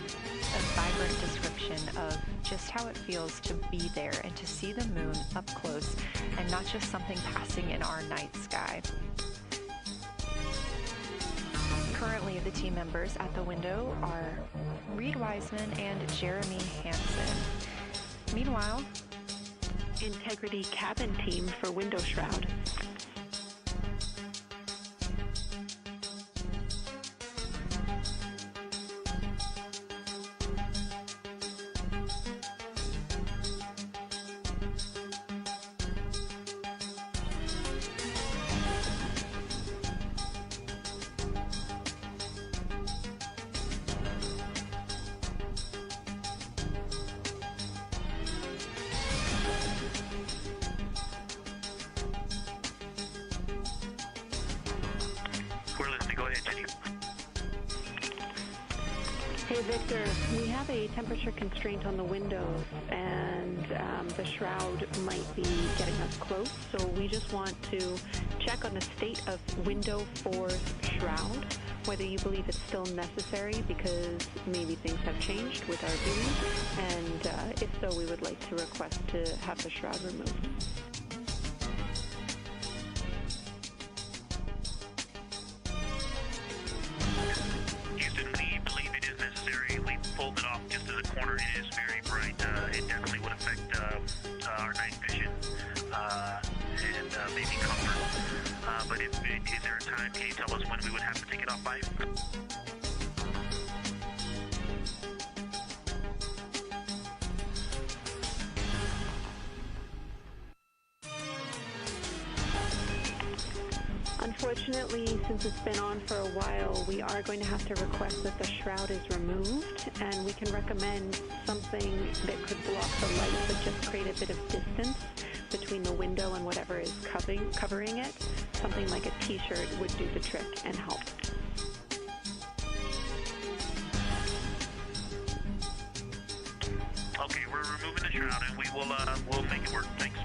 a vibrant description of just how it feels to be there and to see the moon up close and not just something passing in our night sky. Currently, the team members at the window are Reed Wiseman and Jeremy Hansen. Meanwhile, Integrity cabin team for window shroud. Hey Victor, we have a temperature constraint on the windows, and the shroud might be getting us close, so we just want to check on the state of window 4's shroud, whether you believe it's still necessary because maybe things have changed with our viewing, and if so, we would like to request to have the shroud removed. It is very bright. It definitely would affect our night vision and maybe comfort. But is there a time? Can you tell us when we would have to take it off by? Unfortunately, since it's been on for a while, we are going to have to request that the shroud is removed, and we can recommend something that could block the light but just create a bit of distance between the window and whatever is covering it. Something like a t-shirt would do the trick and help. Okay, we're removing the shroud, and we'll make it work. Thanks.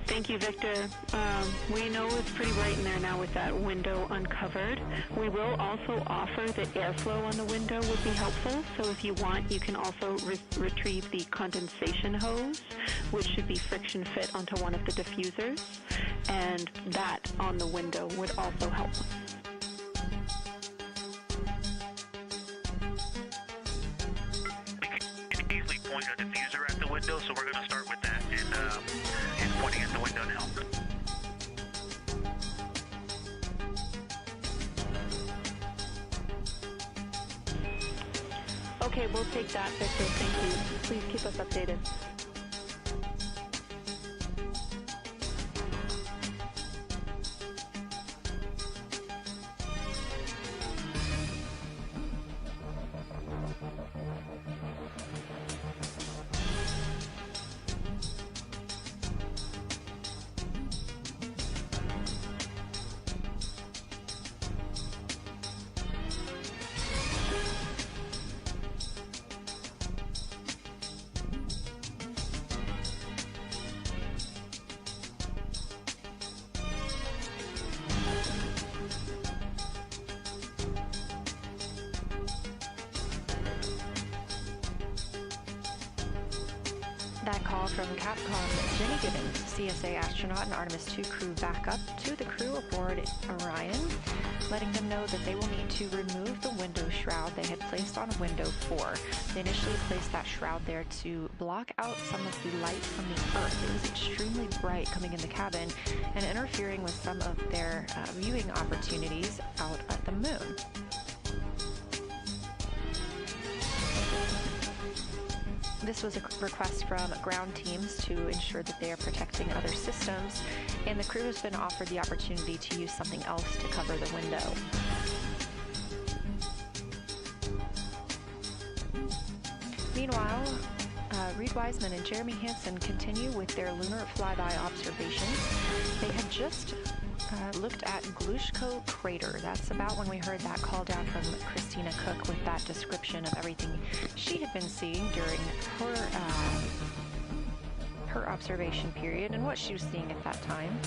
Thank you, Victor. We know it's pretty bright in there now with that window uncovered. We will also offer that airflow on the window would be helpful. So if you want, you can also retrieve the condensation hose, which should be friction fit onto one of the diffusers. And that on the window would also help. We can easily point a diffuser at the window, so we're going to start with that. And pointing at the window now. Okay, we'll take that, Victor. Thank you. Please keep us updated. That call from Capcom Jenny Gibbons, CSA astronaut and Artemis 2 crew backup to the crew aboard Orion, letting them know that they will need to remove the window shroud they had placed on window 4. They initially placed that shroud there to block out some of the light from the Earth. It was extremely bright coming in the cabin and interfering with some of their viewing opportunities out at the moon. This was a request from ground teams to ensure that they are protecting other systems, and the crew has been offered the opportunity to use something else to cover the window. Meanwhile, Reed Wiseman and Jeremy Hansen continue with their lunar flyby observations. They had just looked at Glushko Crater. That's about when we heard that call down from Christina Cook with that description of everything she had been seeing during her observation period and what she was seeing at that time.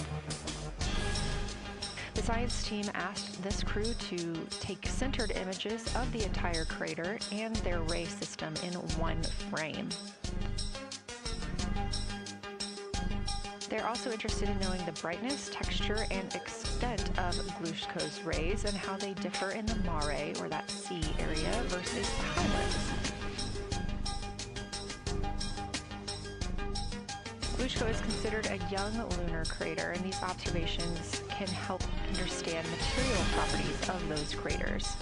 The science team asked this crew to take centered images of the entire crater and their ray system in one frame. They're also interested in knowing the brightness, texture, and extent of Glushko's rays and how they differ in the mare, or that sea area, versus highlands. Glushko is considered a young lunar crater, and these observations can help understand material properties of those craters.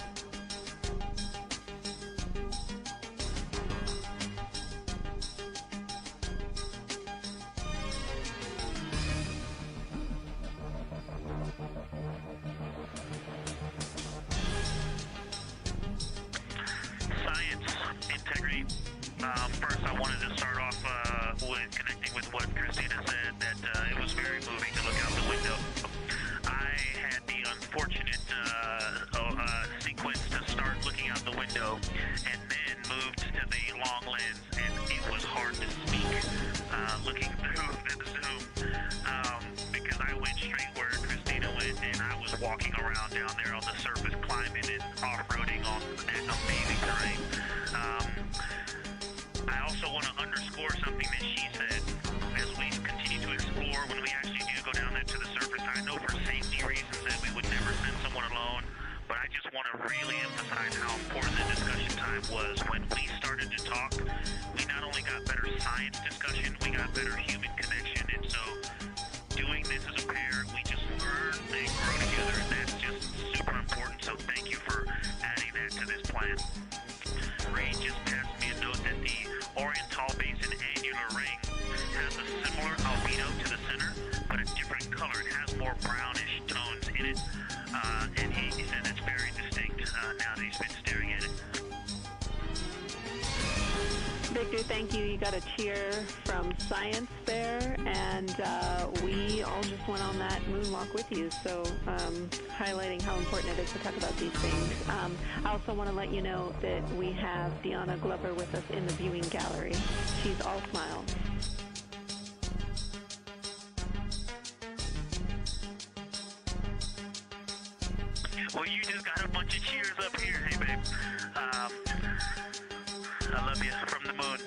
First, I wanted to start off with connecting with what Christina said, that it was very moving to look out the window. I had the unfortunate sequence to start looking out the window and then moved to the long lens, and it was hard to speak looking through the zoom because I went straight where Christina went, and I was walking around down there on the surface, climbing and off-roading on that amazing terrain. I also want to underscore something that she said as we continue to explore. When we actually do go down there to the surface, I know for safety reasons that we would never send someone alone, but I just want to really emphasize how important the discussion time was. When we started to talk, we not only got better science discussion, we got better human connection, and so doing this as a pair, we just learn and grow together, and that's just super important, so thank you for adding that to this plan. Reed just passed me a note that the Oriental Basin annular ring has a similar albedo to the center, but a different color. It has more brownish tones in it, and he said it's very distinct now that he's been staring at it. Victor, thank you. You got a cheer from science there, and we all just went on that moonwalk with you, so highlighting how important it is to talk about these things. I also want to let you know that we have Deanna Glover with us in the viewing gallery. She's all smiles. Well, you just got a bunch of cheers up here. Hey, babe. I love you from the moon.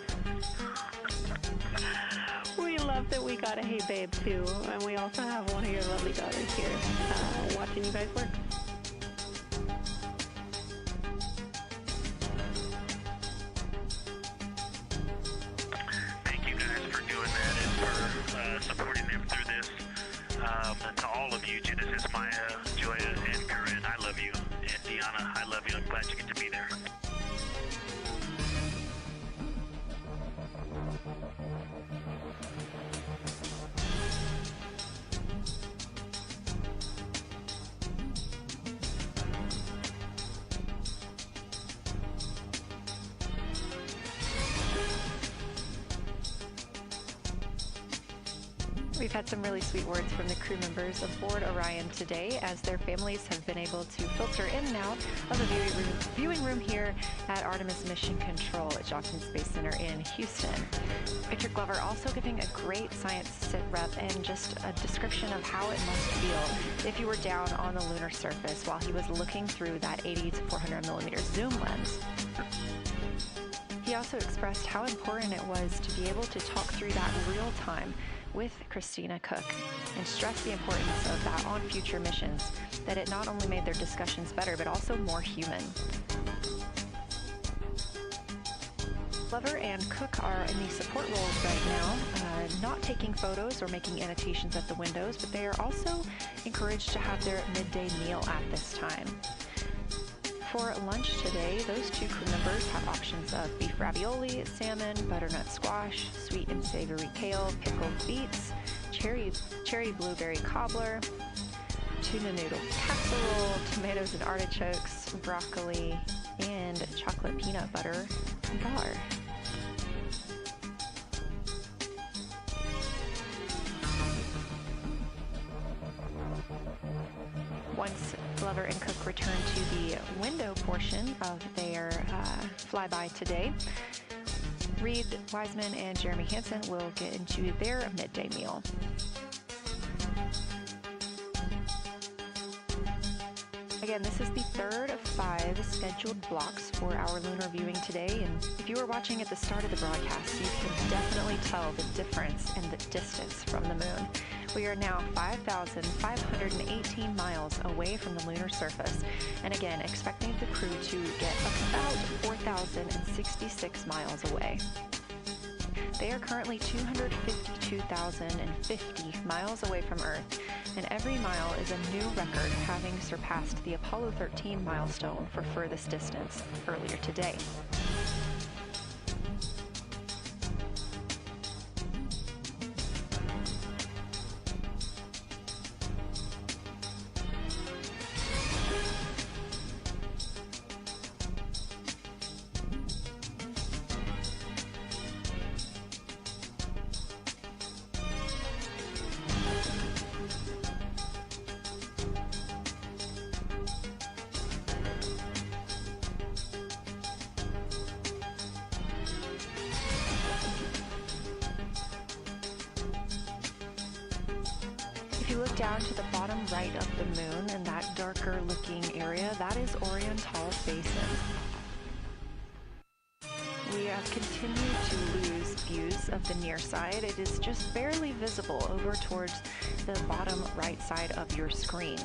We love that we got a hey babe too, and we also have one of your lovely daughters here watching you guys work. Thank you guys for doing that and for supporting them through this. And to all of you, Genesis, Maya, Joya, and Corinne, I love you. And Deanna, I love you. I'm glad you get to be there. We've had some really sweet words from the crew members aboard Orion today, as their families have been able to filter in and out of the viewing room here at Artemis Mission Control at Johnson Space Center in Houston. Victor Glover also giving a great science sit rep and just a description of how it must feel if you were down on the lunar surface while he was looking through that 80 to 400 millimeter zoom lens. He also expressed how important it was to be able to talk through that real time with Christina Cook and stressed the importance of that on future missions, that it not only made their discussions better, but also more human. Glover and Cook are in the support roles right now, not taking photos or making annotations at the windows, but they are also encouraged to have their midday meal at this time. For lunch today, those two crew members have options of beef ravioli, salmon, butternut squash, sweet and savory kale, pickled beets, cherry blueberry cobbler, tuna noodle casserole, tomatoes and artichokes, broccoli, and chocolate peanut butter bar. Once Glover and Cook return to the window portion of their flyby today, Reed Wiseman and Jeremy Hansen will get into their midday meal. Again, this is the third of 5 scheduled blocks for our lunar viewing today, and if you were watching at the start of the broadcast, you can definitely tell the difference in the distance from the moon. We are now 5,518 miles away from the lunar surface, and again, expecting the crew to get about 4,066 miles away. They are currently 252,050 miles away from Earth, and every mile is a new record, having surpassed the Apollo 13 milestone for furthest distance earlier today. If you look down to the bottom right of the moon in that darker looking area, that is Oriental Basin. We have continued to lose views of the near side. It is just barely visible over towards the bottom right side of your screen.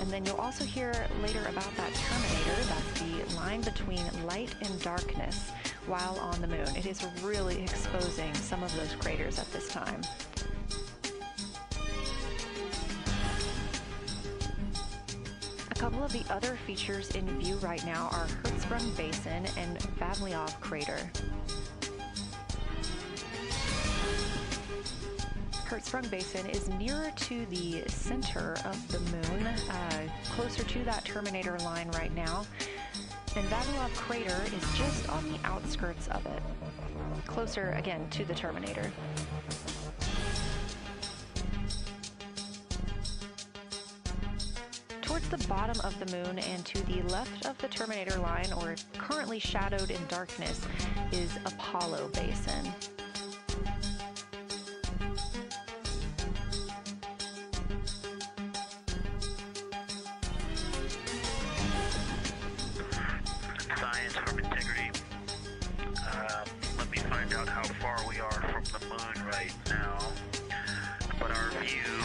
And then you'll also hear later about that terminator. That's the line between light and darkness while on the moon. It is really exposing some of those craters at this time. A couple of the other features in view right now are Hertzsprung Basin and Vavilov Crater. Hertzsprung Basin is nearer to the center of the moon, closer to that terminator line right now, and Vavilov Crater is just on the outskirts of it, closer again to the terminator. Towards the bottom of the moon and to the left of the terminator line, or currently shadowed in darkness, is Apollo Basin. Science from integrity. Let me find out how far we are from the moon right now. But our view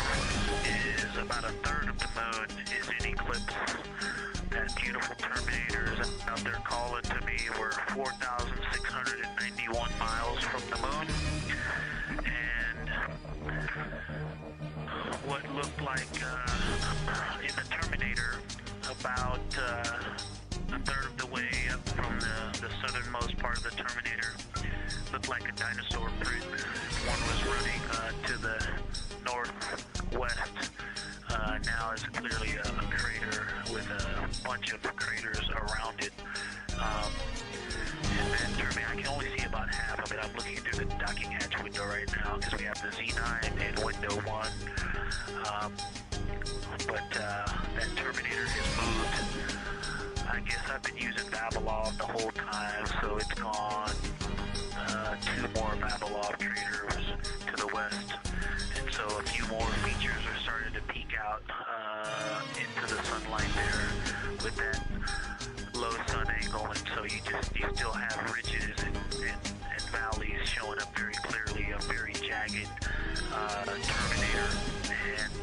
is about a third of the moon is in eclipse. That beautiful terminator is out there calling to me. We're 4,691 miles from the moon. And what looked like in the terminator about a third of the way up from the southernmost part of the terminator looked like a dinosaur print. One was running to the northwest. Now is clearly a crater with a bunch of craters around it. And that terminator, I can only see about half of it. I'm looking through the docking hatch window right now because we have the Z9 in window 1. But that terminator has moved. I guess I've been using Vavilov the whole time, so it's gone. 2 more Vavilov craters to the west, and so a few more features are starting to peek out into the sunlight there with that low sun angle, and so you still have ridges rugged terminator, and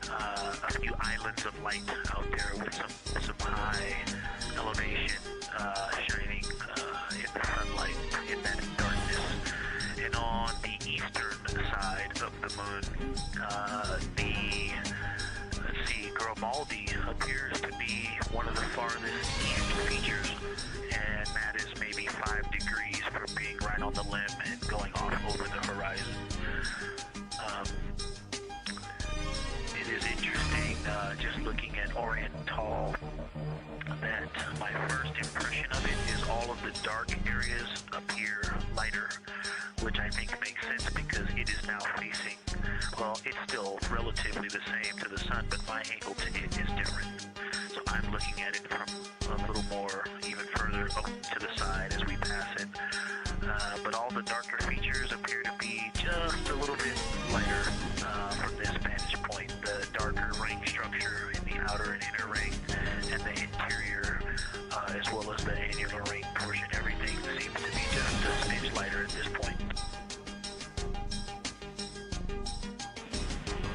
a few islands of light out there with some high elevation shining in the sunlight in that darkness. And on the eastern side of the moon, let's see, Grimaldi appears to be one of the farthest east features, and that is maybe 5 degrees from being right on the limb and going off over the horizon. It is interesting, just looking at Oriental, that my first impression of it is all of the dark areas appear lighter, which I think makes sense because it is now facing, well, it's still relatively the same to the sun, but my angle to it is different. So I'm looking at it from a little more, even further up to the side as we pass it. But all the darker features appear to be just a little bit lighter from this vantage point. The darker ring structure in the outer and inner ring, and the interior, as well as the annular ring portion, everything seems to be just a smidge lighter at this point.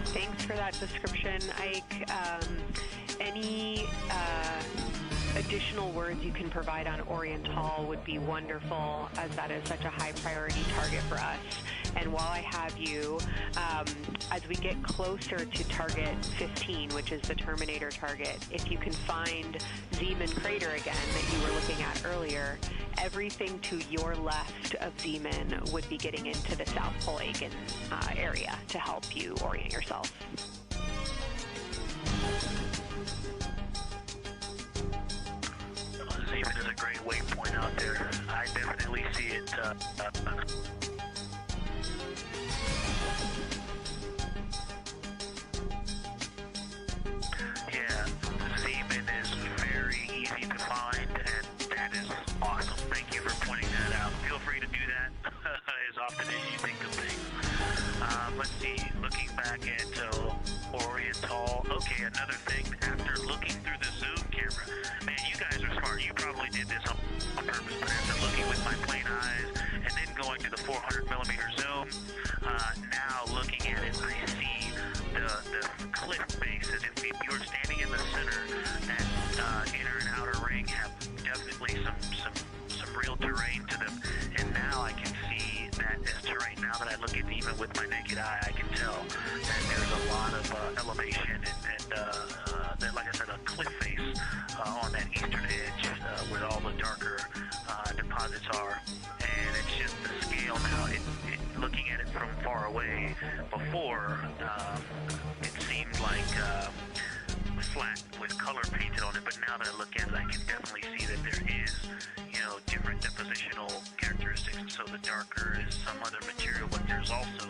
Thanks for that description, Ike. Any additional words you can provide on Oriental would be wonderful, as that is such a high priority target for us. And while I have you, as we get closer to target 15, which is the Terminator target, if you can find Zeeman Crater again that you were looking at earlier, everything to your left of Zeeman would be getting into the South Polagan area to help you orient yourself. Zeeman is a great waypoint out there. I definitely see it. Yeah, Zeeman is very easy to find, and that is awesome. Thank you for pointing that out. Feel free to do that as often as you think of things. Let's see, looking back at Oriental. Okay, another thing, after looking through the zoom camera, man, you guys are smart. You probably did this on purpose, but after looking with my plain eyes and then going to the 400 millimeter zoom, now looking at it, I see the cliff face as if you were standing in the center. That inner and outer ring have definitely some real terrain to them, and now I can see that as terrain. Now that I look at it even with my naked eye, I can tell that there's a lot of elevation and that, like I said, a cliff face on that eastern edge where all the darker deposits are. And it's just the scale now. Looking at it from far away, before it seemed like flat with color painted on it, but now that I look at it, I can definitely see that there is, different depositional characteristics. So the darker is some other material, but there's also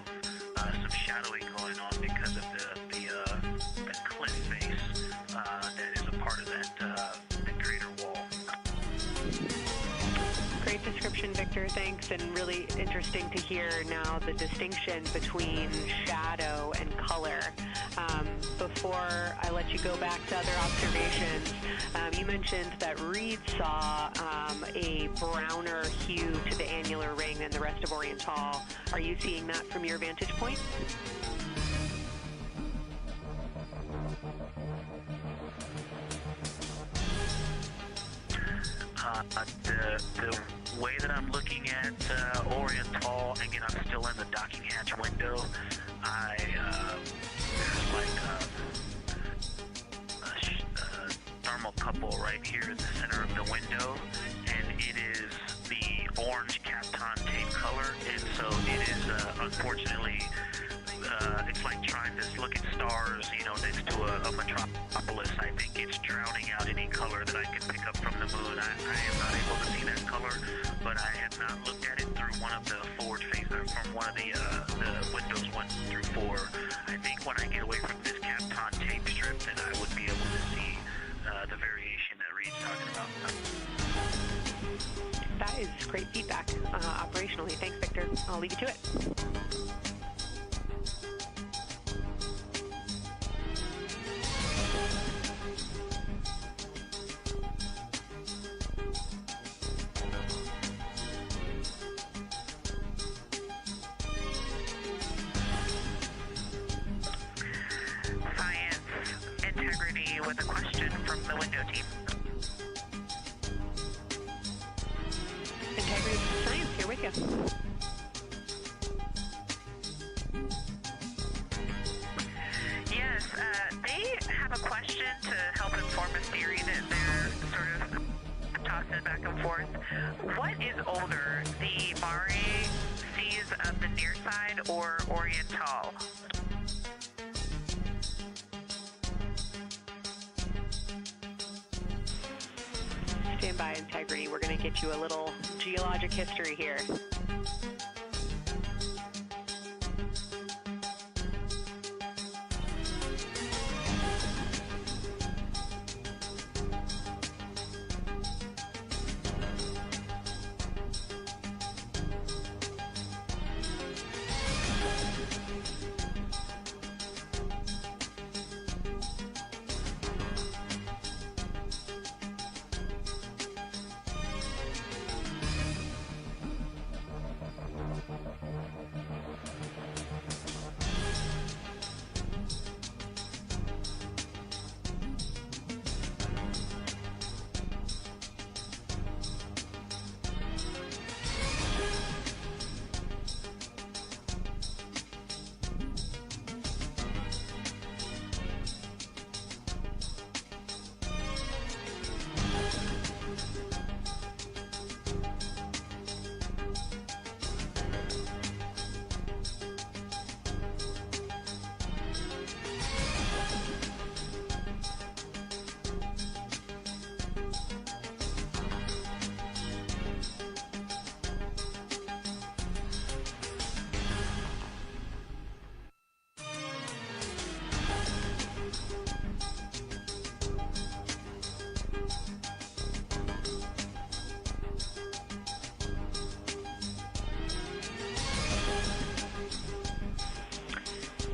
some shadowing going on because of the cliff face that is a part of that crater wall. Great description, Victor. Thanks, and really interesting to hear now the distinction between shadow and color. Before I let you go back to other observations, you mentioned that Reed saw a browner hue to the annular ring than the rest of Oriental. Are you seeing that from your vantage point? The way that I'm looking at Oriental, again, I'm still in the docking hatch window. There's like a thermocouple right here in the center of the window, and it is the orange Kapton tape color, and so it is unfortunately it's like trying to look at stars, next to a metropolis. I think it's drowning out any color that I can pick up from the moon. I am not able to see that color, but I have not looked at it through one of the forward faces, from one of the windows 1 through 4. I think when I get away from this Kapton tape strip, then I would be able to see the variation that Reed's talking about. That is great feedback operationally. Thanks, Victor. I'll leave you to it. with a question from the window team. Integrity Science, here with you. Yes, they have a question to help inform a theory that they're sort of tossing back and forth. What is older, the Mare seas of the near side or Oriental? Stand by, Integrity. We're going to get you a little geologic history here.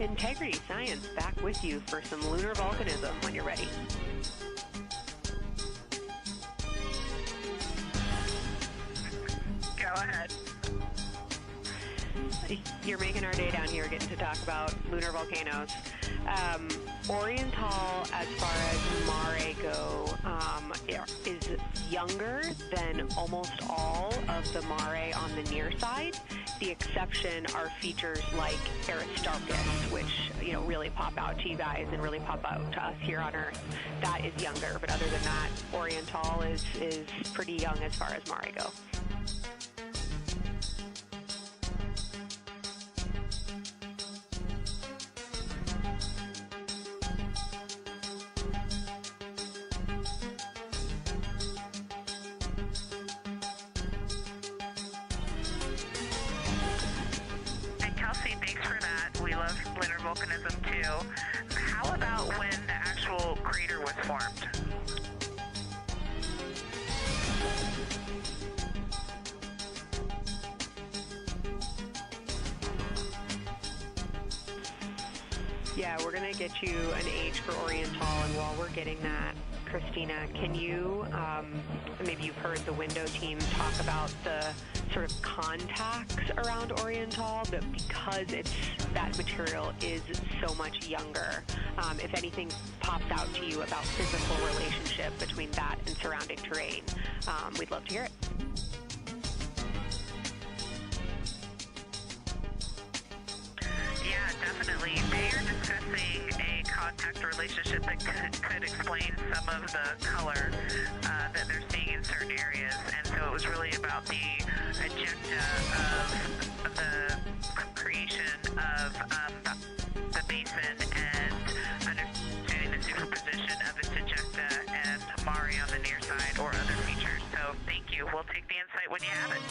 Integrity Science back with you for some lunar volcanism when you're ready. Go ahead. You're making our day down here getting to talk about lunar volcanoes. Oriental, as far as Mare go, is younger than almost all of the Mare on the near side. The exception are features like Aristarchus, which really pop out to you guys and really pop out to us here on Earth. That is younger, but other than that, Oriental is pretty young as far as Mare go. Thanks for that. We love lunar volcanism too. How about when the actual crater was formed? Yeah, we're going to get you an age for Oriental, and while we're getting that, Christina, can you, maybe you've heard the window team talk about the sort of contacts around Oriental, but because that material is so much younger, if anything pops out to you about physical relationship between that and surrounding terrain, we'd love to hear it. Yeah, definitely. They are discussing a contact relationship that could explain some of the color that they're seeing in certain areas. And so it was really about the ejecta of the creation of the basin and understanding the superposition of its ejecta and Mare on the near side or other features. So thank you. We'll take the insight when you have it.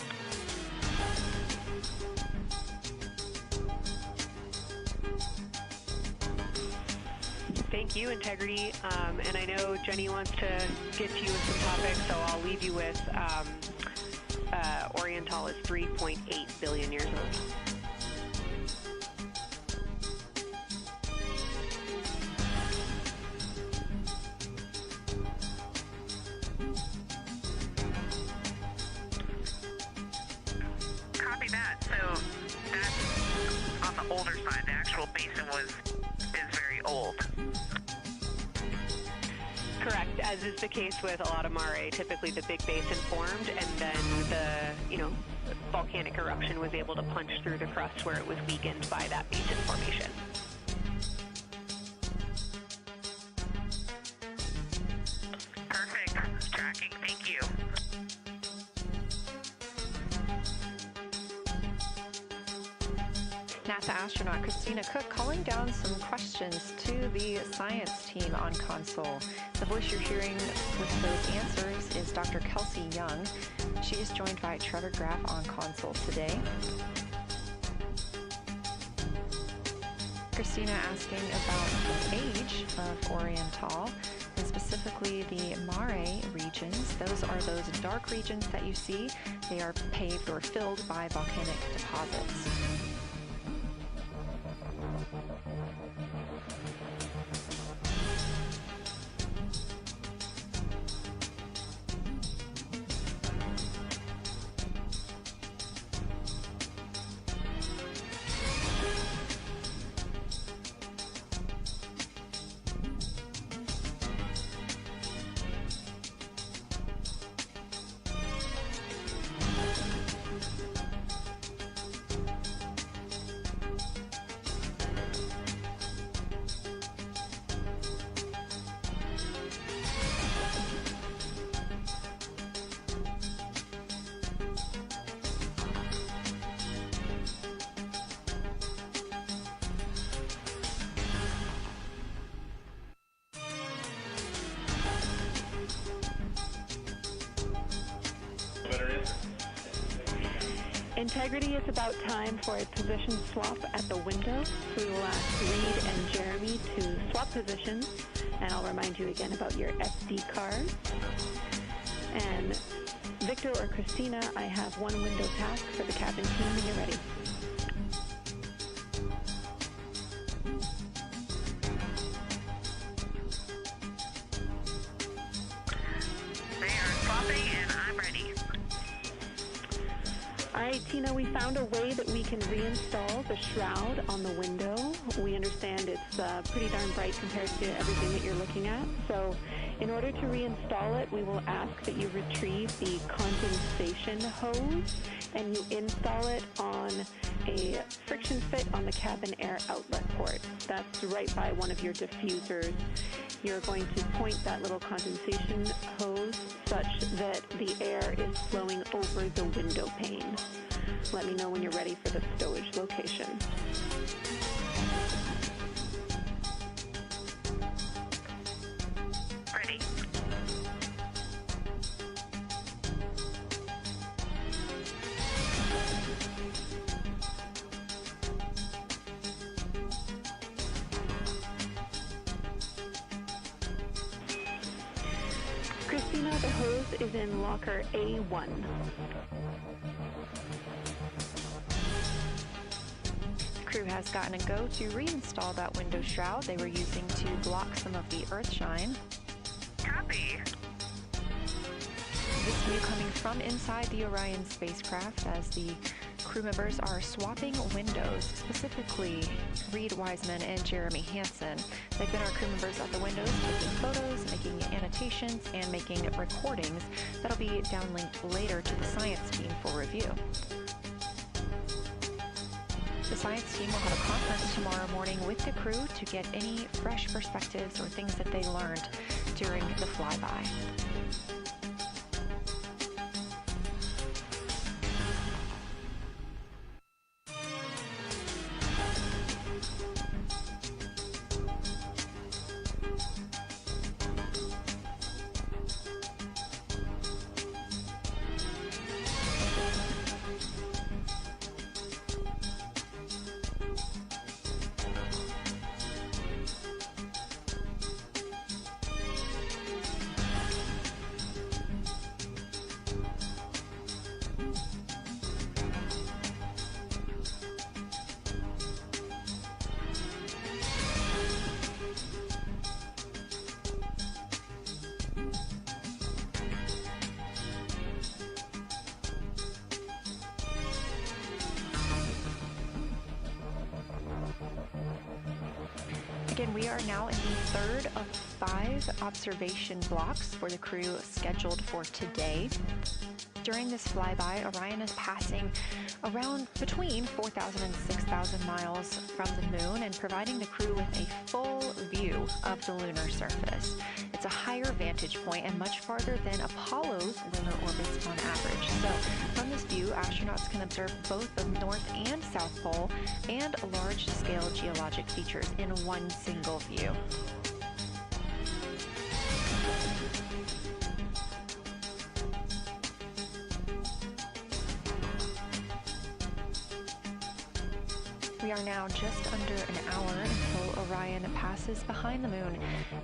Thank you, Integrity. And I know Jenny wants to get to you with some topics, so I'll leave you with Oriental is 3.8 billion years old. Copy that. So that's on the older side. The actual basin is very old. Correct, as is the case with a lot of mare. Typically the big basin formed, and then the, volcanic eruption was able to punch through the crust where it was weakened by that basin formation. Perfect. Tracking. Thank you. NASA astronaut Christina Cook calling down some questions to the science team on console. The voice you're hearing with those answers is Dr. Kelsey Young. She is joined by Trevor Graff on console today. Christina asking about the age of Oriental, and specifically the mare regions. Those are those dark regions that you see. They are paved or filled by volcanic deposits. Integrity, it's about time for a position swap at the window. So we will ask Reed and Jeremy to swap positions, and I'll remind you again about your SD card. And Victor or Christina, I have one window task for the cabin team when you're ready. They are swapping and I'm ready. All right, Tina, we found a way that we can reinstall the shroud on the window. We understand it's pretty darn bright compared to everything that you're looking at. So in order to reinstall it, we will ask that you retrieve the condensation hose and you install it on a friction fit on the cabin air outlet port. That's right by one of your diffusers. You're going to point that little condensation hose such that the air is flowing over the window pane. Let me know when you're ready for the stowage location. Ready. Christina, the hose is in locker A1. The crew has gotten a go to reinstall that window shroud they were using to block some of the earth shine. Copy. This view coming from inside the Orion spacecraft as the crew members are swapping windows, specifically Reed Wiseman and Jeremy Hansen. They've been our crew members at the windows, taking photos, making annotations, and making recordings that'll be downlinked later to the science team for review. The science team will have a conference tomorrow morning with the crew to get any fresh perspectives or things that they learned during the flyby. Again, we are now in the third of 5 observation blocks for the crew scheduled for today. During this flyby, Orion is passing around between 4,000 and 6,000 miles from the moon and providing the crew with a full view of the lunar surface. It's a higher vantage point and much farther than Apollo's lunar orbits on average. So from this view, astronauts can observe both the North and South Pole and large-scale geologic features in one single view. We are now just under an hour until Orion passes behind the moon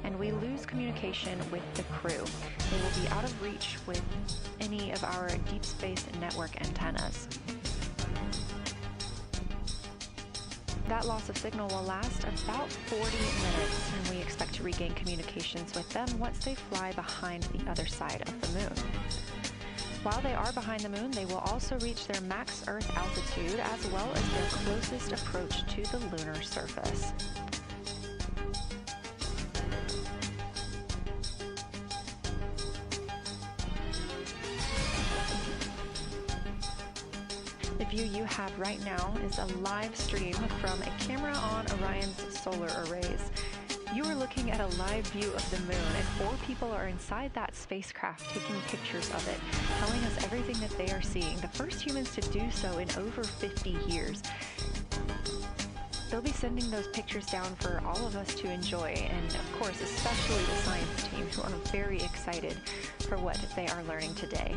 and we lose communication with the crew. They will be out of reach with any of our deep space network antennas. That loss of signal will last about 40 minutes, and we expect to regain communications with them once they fly behind the other side of the moon. While they are behind the moon, they will also reach their max Earth altitude as well as their closest approach to the lunar surface. The view you have right now is a live stream from a camera on Orion's solar arrays. You are looking at a live view of the moon, and 4 people are inside that spacecraft taking pictures of it, telling us everything that they are seeing. The first humans to do so in over 50 years. They'll be sending those pictures down for all of us to enjoy, and of course, especially the science team, who are very excited for what they are learning today.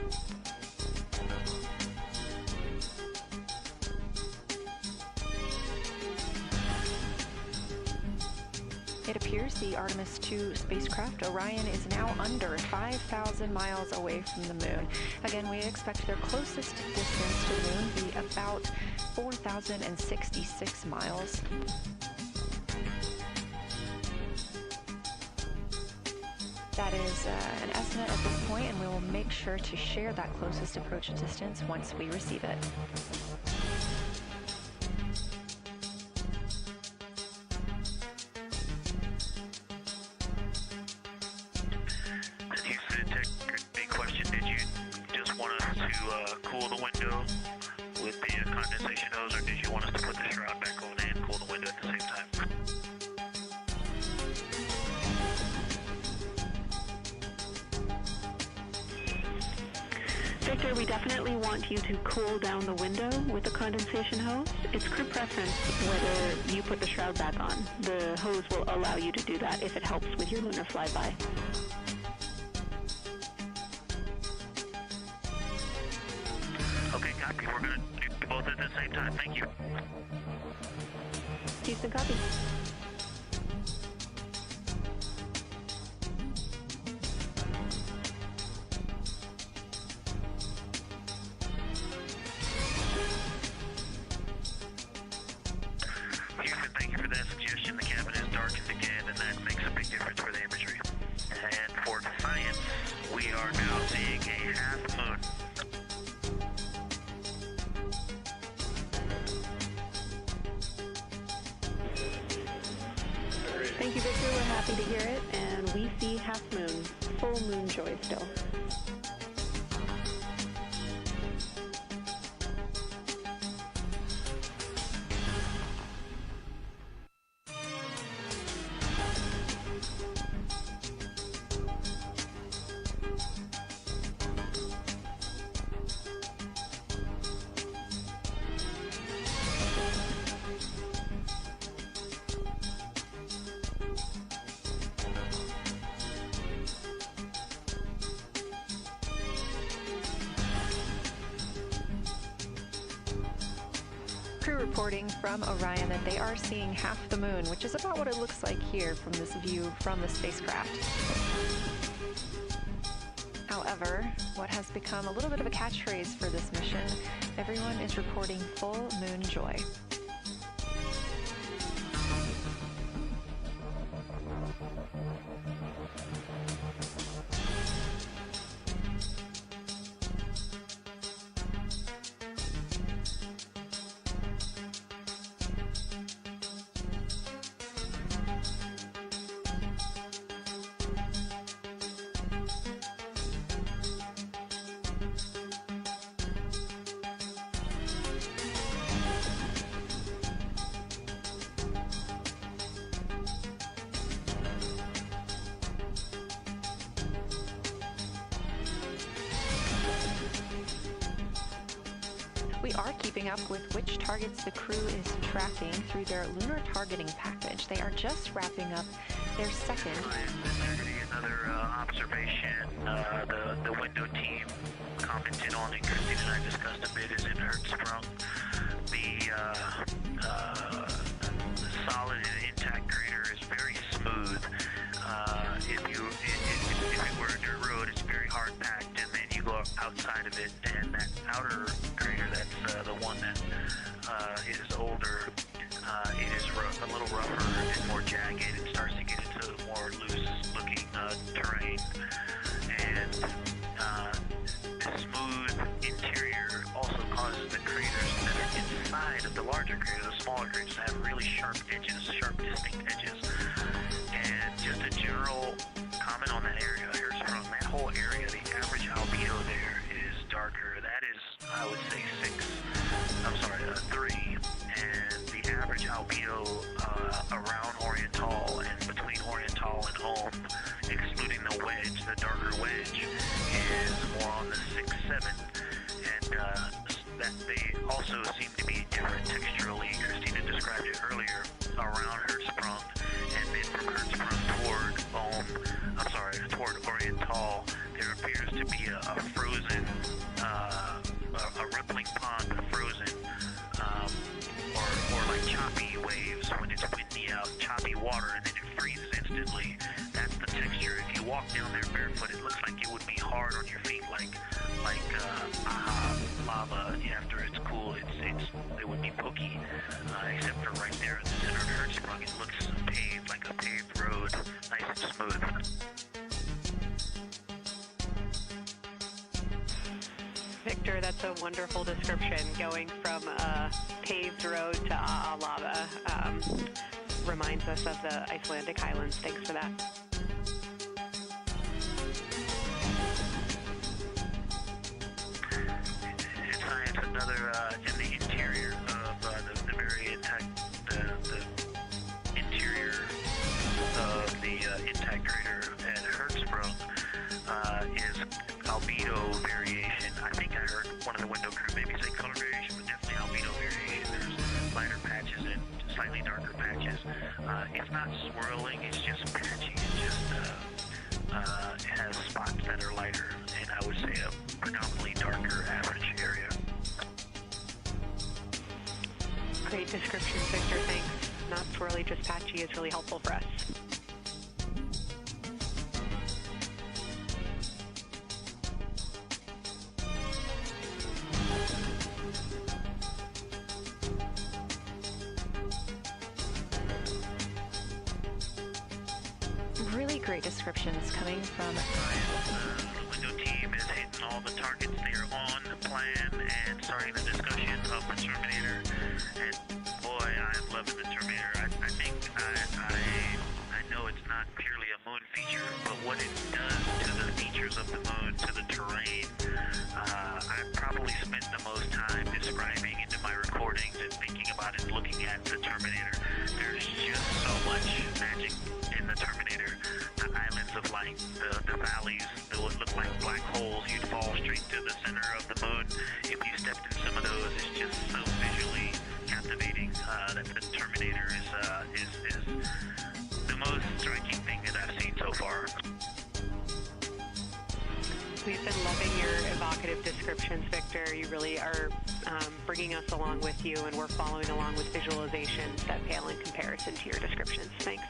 It appears the Artemis 2 spacecraft, Orion, is now under 5,000 miles away from the moon. Again, we expect their closest distance to the moon be about 4,066 miles. That is an estimate at this point, and we will make sure to share that closest approach distance once we receive it. Cool the window with the condensation hose, or did you want us to put the shroud back on and cool the window at the same time? Victor, we definitely want you to cool down the window with the condensation hose. It's crew preference whether you put the shroud back on. The hose will allow you to do that if it helps with your lunar flyby. Okay, copy. We're going to do both at the same time. Thank you. Houston, copy. Houston, thank you for that suggestion. The cabin is darkened again, and that makes a big difference for the imagery. And for science, we are now seeing a half moon. Thank you, Victor. We're happy to hear it, and we see half moon, full moon joy still. Reporting from Orion that they are seeing half the moon, which is about what it looks like here from this view from the spacecraft. However, what has become a little bit of a catchphrase for this mission, everyone is reporting full moon joy. we are keeping up with which targets the crew is tracking through their lunar targeting package. They are just wrapping up their second. Another observation the window team commented on, and Christine and I discussed a bit, is in Hertzsprung. The solid and intact crater is very smooth. If it were a dirt road, it's very hard packed, and then you go outside of it, and that outer crater, that's the one that is older, it is a little rougher and more jagged. It starts to get into more loose-looking terrain, and the smooth interior also causes the craters that are inside of the larger crater, the smaller craters, to have really sharp edges, sharp, distinct edges. And just a general comment on that area, Hertzsprung, that whole area, the average albedo there is darker. That is, I would say, 3. And the average albedo around Oriental and between Oriental and Ulm, excluding the wedge, the darker wedge, is more on the 6, 7. And that they also seem to be different texturally. Christina described it earlier around Hertzsprung, and then from Hertzsprung toward Oriental, there appears to be a frozen, a rippling pond, frozen, or like choppy waves when it's windy out, choppy water, and then it freezes instantly. That's the texture. If you walk down there barefoot, it looks like it would be hard on your feet, like lava. After it's cool, it would be pokey. Except for right there in the center of Hertzsprung, it looks paved, like a paved road, nice and smooth. Victor, that's a wonderful description. Going from a paved road to lava reminds us of the Icelandic Highlands. Thanks for that. Science, another in the interior of the very intact, the interior of the intact crater at Hertzsprung is albedo variation. I think I heard one of the window crew maybe say color variation, but definitely albedo variation. There's lighter patches and slightly darker patches. It's not swirling, it's just patchy. It just it has spots that are lighter, and I would say a predominantly darker average area. Great description, Victor. Thanks. Not swirly, just patchy is really helpful for us. Really great descriptions coming from... The window team is hitting all the targets they are on the plan and starting the discussion of the Terminator. And boy, I'm loving the Terminator. I think I know it's not purely a moon feature, but what it does to the features of the moon, to the terrain, I've probably spent the most time describing into my recordings and thinking about it, looking at the Terminator. There's just so much magic in the Terminator. The islands of light, the valleys that would look like black holes. You'd fall straight to the center of the moon. If you stepped in some of those, it's just so visually captivating that the Terminator is the most striking thing that I've seen so far. We've been loving your evocative descriptions, Victor. You really are bringing us along with you, and we're following along with visualizations that pale in comparison to your descriptions. Thanks.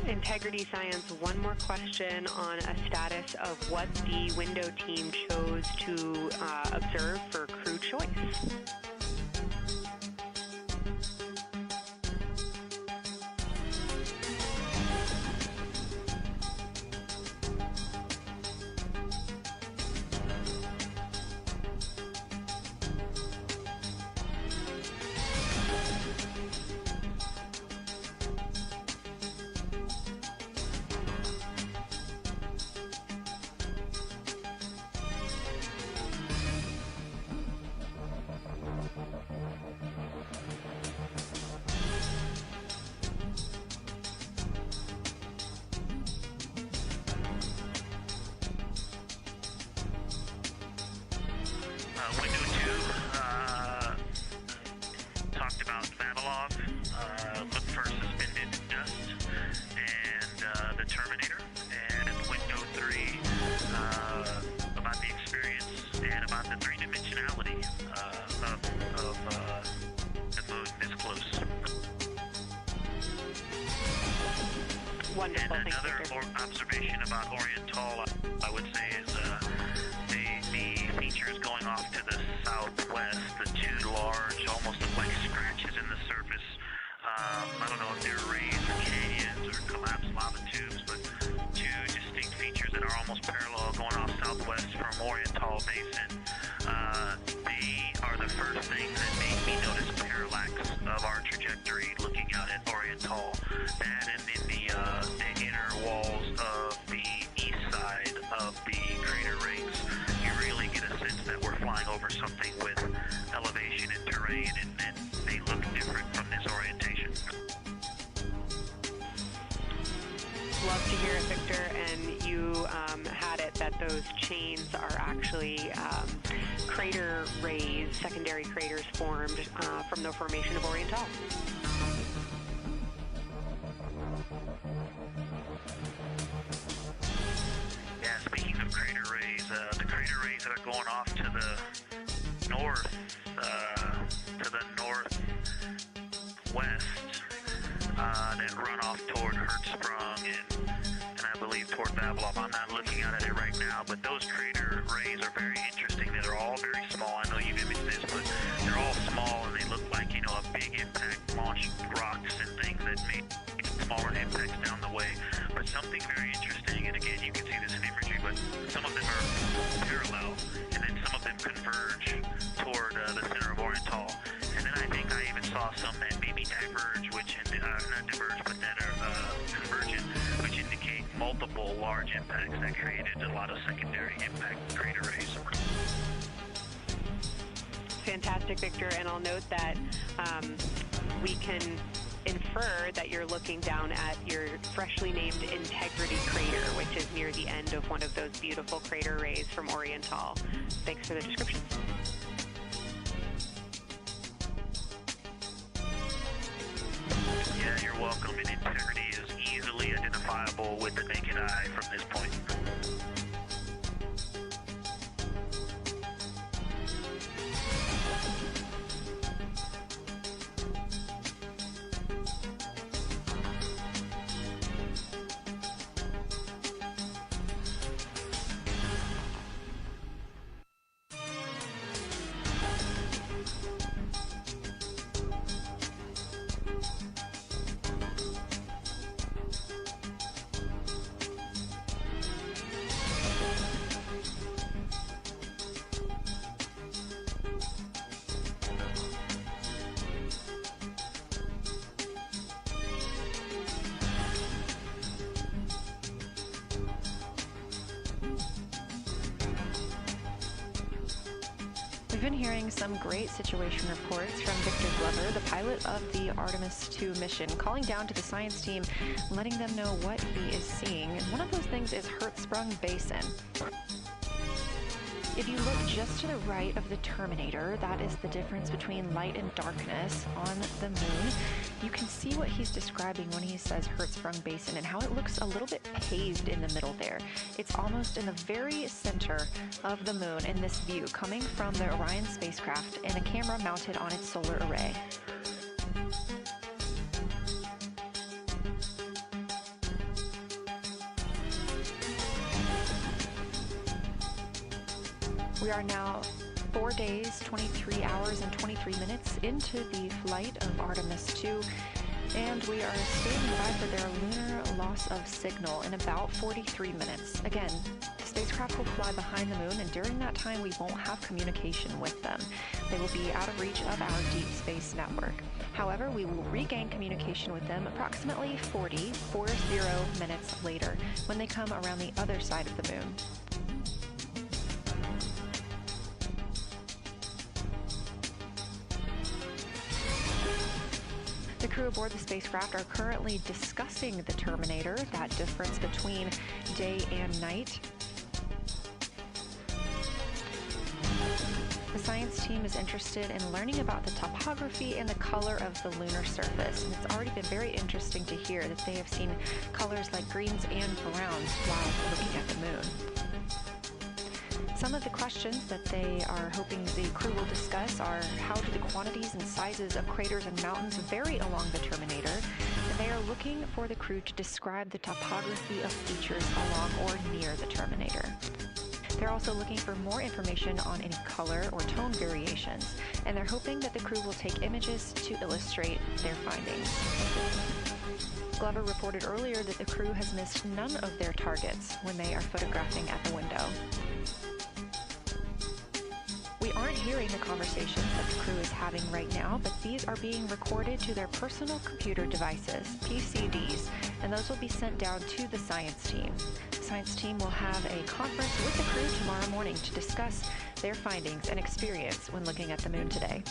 Integrity Science, one more question on a status of what the window team chose to observe for crew choice. Window 2 talked about Vavilov, look for suspended dust, and the Terminator. And Window 3 about the experience and about the three-dimensionality of the moon this close. Wonderful. And another observation about Oriental, I would say, is the features going off to the southwest, the two large, almost look like scratches in the surface. I don't know if they're rays or canyons or collapsed lava tubes, but two distinct features that are almost parallel going off southwest from Oriental Basin. They are the first things that made me notice parallax of our trajectory looking out at Oriental. That and in the inner walls of the east side of the crater rings, you really get a sense that we're flying over something with elevation and terrain, and they look different from this orientation. Love to hear it, Victor, and you had it that those chains are actually crater rays, secondary craters formed from the formation of Oriental. Yeah, speaking of crater rays, the crater rays that are going off to the northwest, that run off toward Hertzsprung and I believe toward Vavilov. I'm not looking at it right now, but those crater rays are very interesting. They're all very small. I know you've imaged this, but they're all small and they look like, a big impact launched rocks and things that make smaller impacts down the way. But something very interesting, and again, you can see this in imagery, but some of them are parallel, and then some of them converge toward the center of Oriental. And then I think I even saw some that maybe diverge, not diverge, but that are convergent, which indicate multiple large impacts that created a lot of secondary impact crater rays. Fantastic, Victor, and I'll note that we can infer that you're looking down at your freshly named Integrity Crater, which is near the end of one of those beautiful crater rays from Oriental. Thanks for the description. Yeah, you're welcome, and Integrity is easily identifiable with the naked eye from this point. We've been hearing some great situation reports from Victor Glover, the pilot of the Artemis 2 mission, calling down to the science team, letting them know what he is seeing. And one of those things is Hertzsprung Basin. If you look just to the right of the Terminator, that is the difference between light and darkness on the moon. You can see what he's describing when he says Hertzsprung Basin and how it looks a little bit paved in the middle there. It's almost in the very center of the moon in this view, coming from the Orion spacecraft and a camera mounted on its solar array. We are now 4 days, 23 hours, and 23 minutes into the flight of Artemis 2, and we are standing by for their lunar loss of signal in about 43 minutes. Again, the spacecraft will fly behind the moon, and during that time we won't have communication with them. They will be out of reach of our deep space network. However, we will regain communication with them approximately 40 minutes later when they come around the other side of the moon. The crew aboard the spacecraft are currently discussing the Terminator, that difference between day and night. The science team is interested in learning about the topography and the color of the lunar surface. And it's already been very interesting to hear that they have seen colors like greens and browns while looking at the moon. Some of the questions that they are hoping the crew will discuss are how do the quantities and sizes of craters and mountains vary along the Terminator? And they are looking for the crew to describe the topography of features along or near the Terminator. They're also looking for more information on any color or tone variations, and they're hoping that the crew will take images to illustrate their findings. Glover reported earlier that the crew has missed none of their targets when they are photographing at the window. We aren't hearing the conversations that the crew is having right now, but these are being recorded to their personal computer devices, PCDs, and those will be sent down to the science team. The science team will have a conference with the crew tomorrow morning to discuss their findings and experience when looking at the moon today.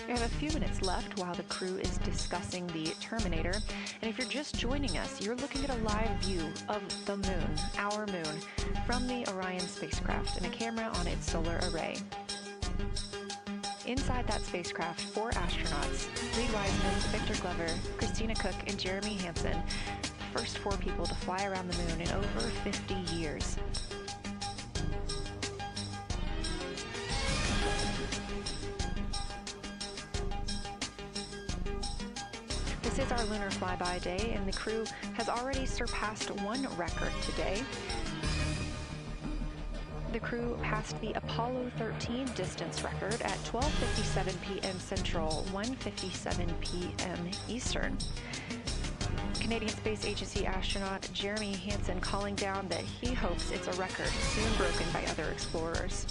We have a few minutes left while the crew is discussing the Terminator, and if you're just joining us, you're looking at a live view of the moon, our moon, from the Orion spacecraft and a camera on its solar array. Inside that spacecraft, 4 astronauts, Reed Wiseman, Victor Glover, Christina Cook, and Jeremy Hansen, the first 4 people to fly around the moon in over 50 years. This is our lunar flyby day, and the crew has already surpassed one record today. The crew passed the Apollo 13 distance record at 12:57 p.m. Central, 1:57 p.m. Eastern. Canadian Space Agency astronaut Jeremy Hansen calling down that he hopes it's a record soon broken by other explorers.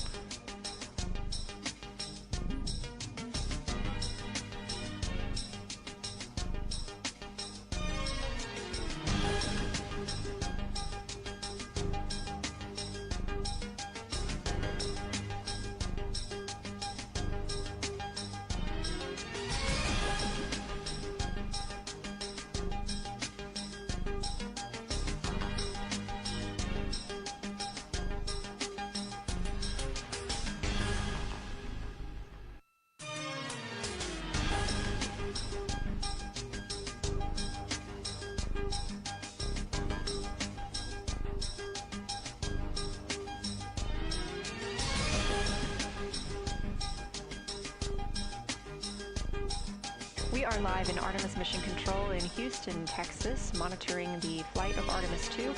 We are live in Artemis Mission Control in Houston, Texas, monitoring the flight of Artemis 2.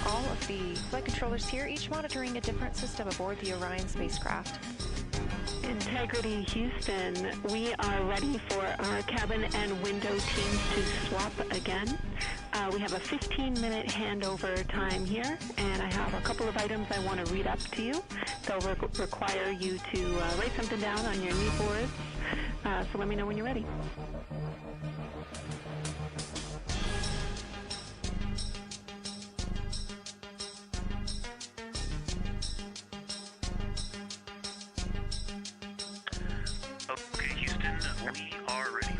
All of the flight controllers here, each monitoring a different system aboard the Orion spacecraft. Integrity Houston, we are ready for our cabin and window teams to swap again. We have a 15-minute handover time here, and I have a couple of items I want to read up to you. They'll require you to write something down on your knee boards, so let me know when you're ready. Okay, Houston, we are ready.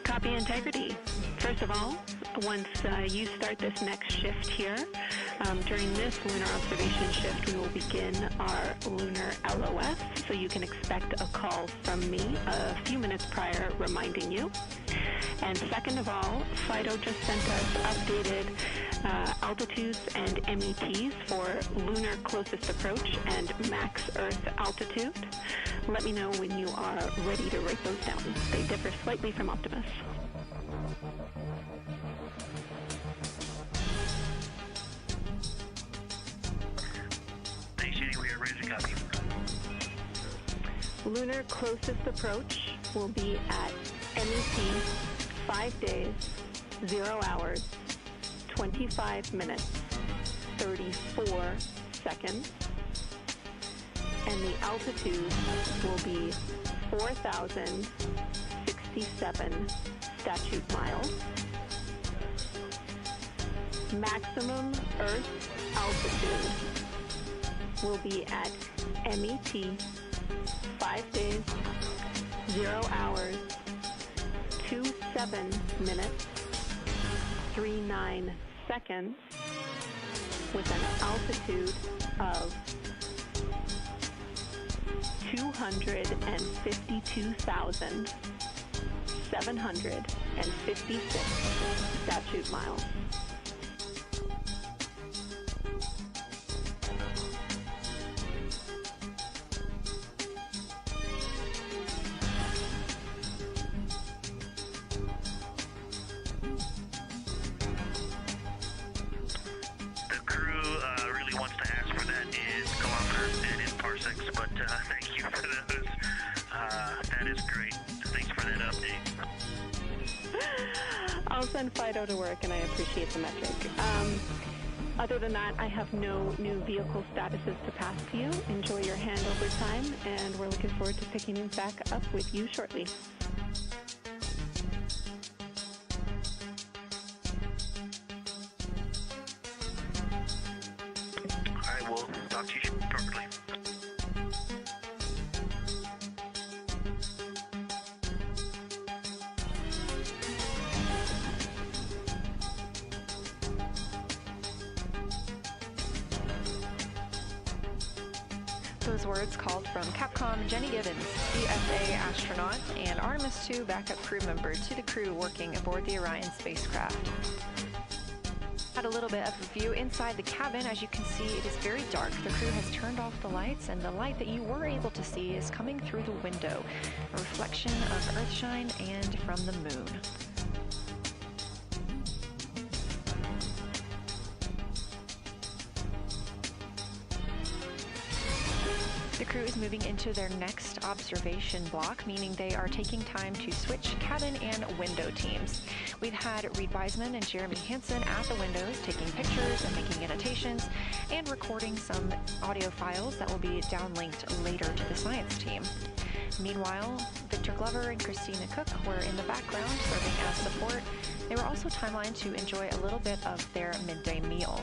Copy, Integrity. First of all, once you start this next shift here, during this lunar observation shift, we will begin our lunar LOS, so you can expect a call from me a few minutes prior reminding you. And second of all, FIDO just sent us updated altitudes and METs for lunar closest approach and max Earth altitude. Let me know when you are ready to write those down. They differ slightly from Optimus. We are ready to copy. Lunar closest approach will be at MET 5 days, 0 hours, 25 minutes, 34 seconds, and the altitude will be 4,067 statute miles. Maximum Earth altitude will be at MET 5 days, 0 hours, 27 minutes, 39 seconds, with an altitude of 252,756 statute miles. I'll send Fido to work, and I appreciate the metric. Other than that, I have no new vehicle statuses to pass to you. Enjoy your handover time, and we're looking forward to picking it back up with you shortly. I will talk to you shortly. Those words called from Capcom Jenny Gibbons, CSA astronaut and Artemis II backup crew member to the crew working aboard the Orion spacecraft. Had a little bit of a view inside the cabin. As you can see, it is very dark. The crew has turned off the lights, and the light that you were able to see is coming through the window, a reflection of Earthshine and from the moon. The crew is moving into their next observation block, meaning they are taking time to switch cabin and window teams. We've had Reed Wiseman and Jeremy Hansen at the windows taking pictures and making annotations and recording some audio files that will be downlinked later to the science team. Meanwhile, Victor Glover and Christina Cook were in the background serving as support. They were also timelined to enjoy a little bit of their midday meal.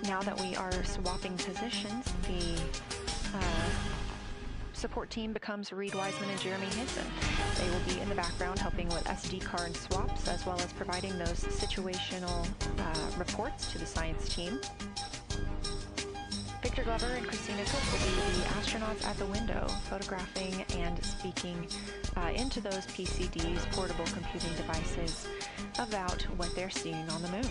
Now that we are swapping positions, the support team becomes Reed Wiseman and Jeremy Hansen. They will be in the background helping with SD card swaps as well as providing those situational reports to the science team. Victor Glover and Christina Cook will be the astronauts at the window, photographing and speaking into those PCDs, portable computing devices, about what they're seeing on the moon.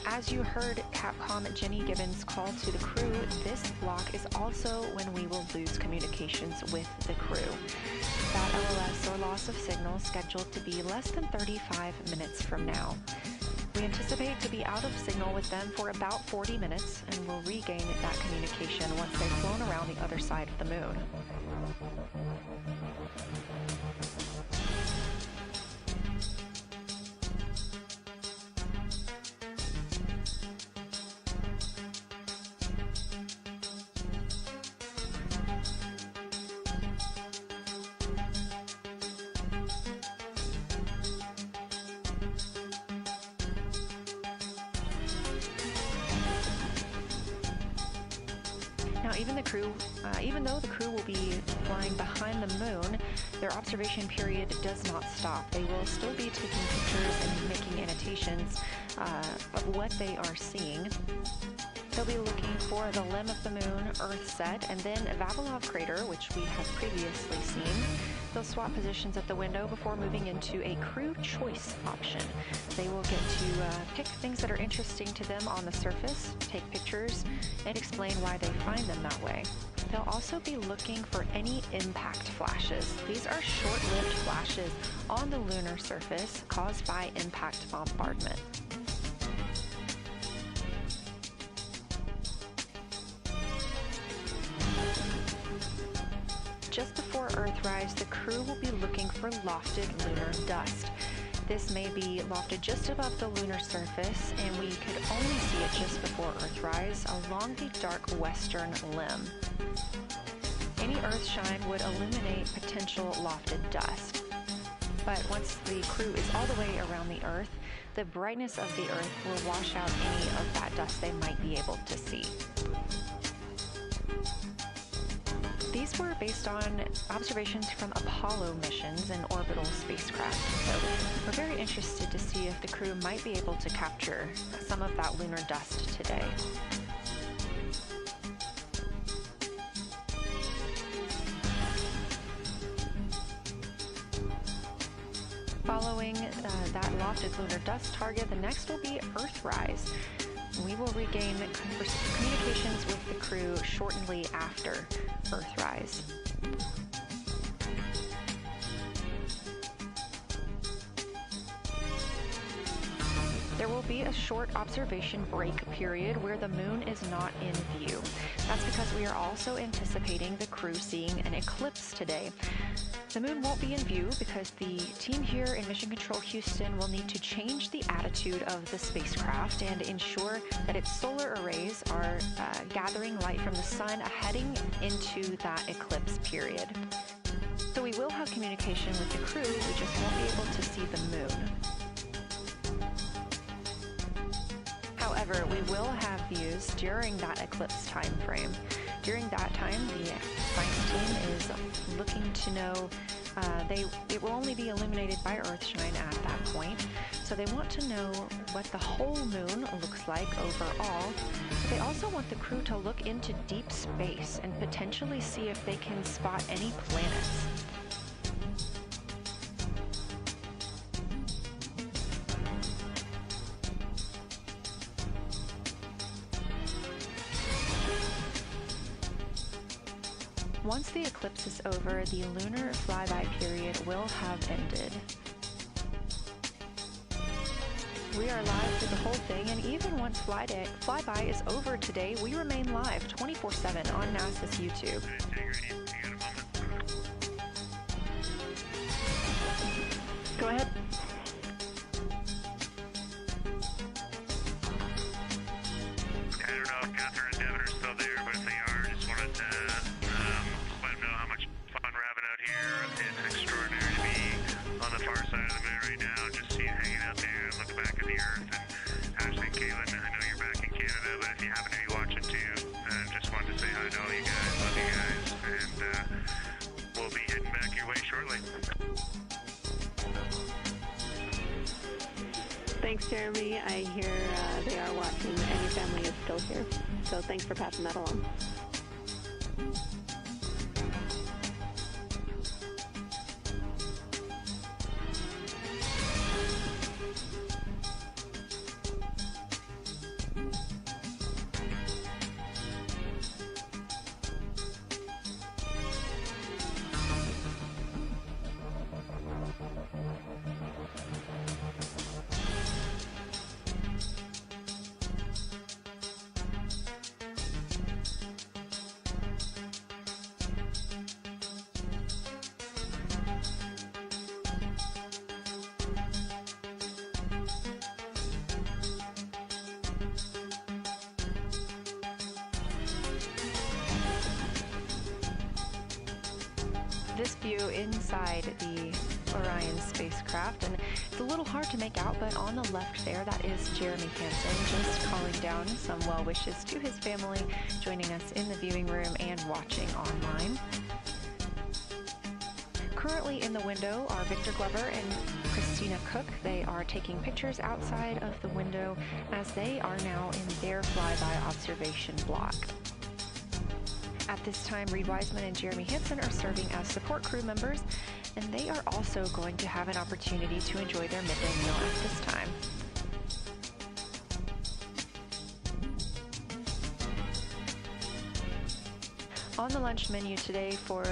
As you heard Capcom Jenny Gibbons call to the crew, this block is also when we will lose communications with the crew. That LLS or loss of signal scheduled to be less than 35 minutes from now. We anticipate to be out of signal with them for about 40 minutes and will regain that communication once they've flown around the other side of the moon. Now, even though the crew will be flying behind the moon, their observation period does not stop. They will still be taking pictures and making annotations of what they are seeing. They'll be looking for the limb of the moon, Earth set, and then a Vavilov crater, which we have previously seen. They'll swap positions at the window before moving into a crew choice option. They will get to pick things that are interesting to them on the surface, take pictures, and explain why they find them that way. They'll also be looking for any impact flashes. These are short-lived flashes on the lunar surface caused by impact bombardment. Just before Earthrise, the crew will be looking for lofted lunar dust. This may be lofted just above the lunar surface, and we could only see it just before Earthrise along the dark western limb. Any Earthshine would illuminate potential lofted dust. But once the crew is all the way around the Earth, the brightness of the Earth will wash out any of that dust they might be able to see. These were based on observations from Apollo missions and orbital spacecraft, so we're very interested to see if the crew might be able to capture some of that lunar dust today. Following that lofted lunar dust target, the next will be Earthrise. We will regain communications with the crew shortly after Earthrise. There will be a short observation break period where the moon is not in view. That's because we are also anticipating the crew seeing an eclipse today. The moon won't be in view because the team here in Mission Control Houston will need to change the attitude of the spacecraft and ensure that its solar arrays are gathering light from the sun heading into that eclipse period. So we will have communication with the crew, we just won't be able to see the moon. However, we will have views during that eclipse time frame. During that time, the science team is looking to know, it will only be illuminated by Earthshine at that point, so they want to know what the whole moon looks like overall. They also want the crew to look into deep space and potentially see if they can spot any planets. Once the eclipse is over, the lunar flyby period will have ended. We are live through the whole thing, and even once flyby is over today, we remain live 24/7 on NASA's YouTube. Go ahead. I don't know if Catherine and Devin are still there, but if they are, just wanted to let them know how much fun we're having out here. It's extraordinary to be on the far side of the moon right now, just see it hanging out there and look back at the Earth. And Ashley and Caitlin, I know you're back in Canada, but if you happen to be watching too, just wanted to say hi to all you guys. Love you guys, and we'll be heading back your way shortly. Thanks, Jeremy. I hear they are watching and your family is still here. So thanks for passing that along. This view inside the Orion spacecraft, and it's a little hard to make out, but on the left there, that is Jeremy Hansen just calling down some well wishes to his family, joining us in the viewing room and watching online. Currently in the window are Victor Glover and Christina Cook. They are taking pictures outside of the window as they are now in their flyby observation block. At this time, Reed Wiseman and Jeremy Hansen are serving as support crew members, and they are also going to have an opportunity to enjoy their midday meal at this time. On the lunch menu today for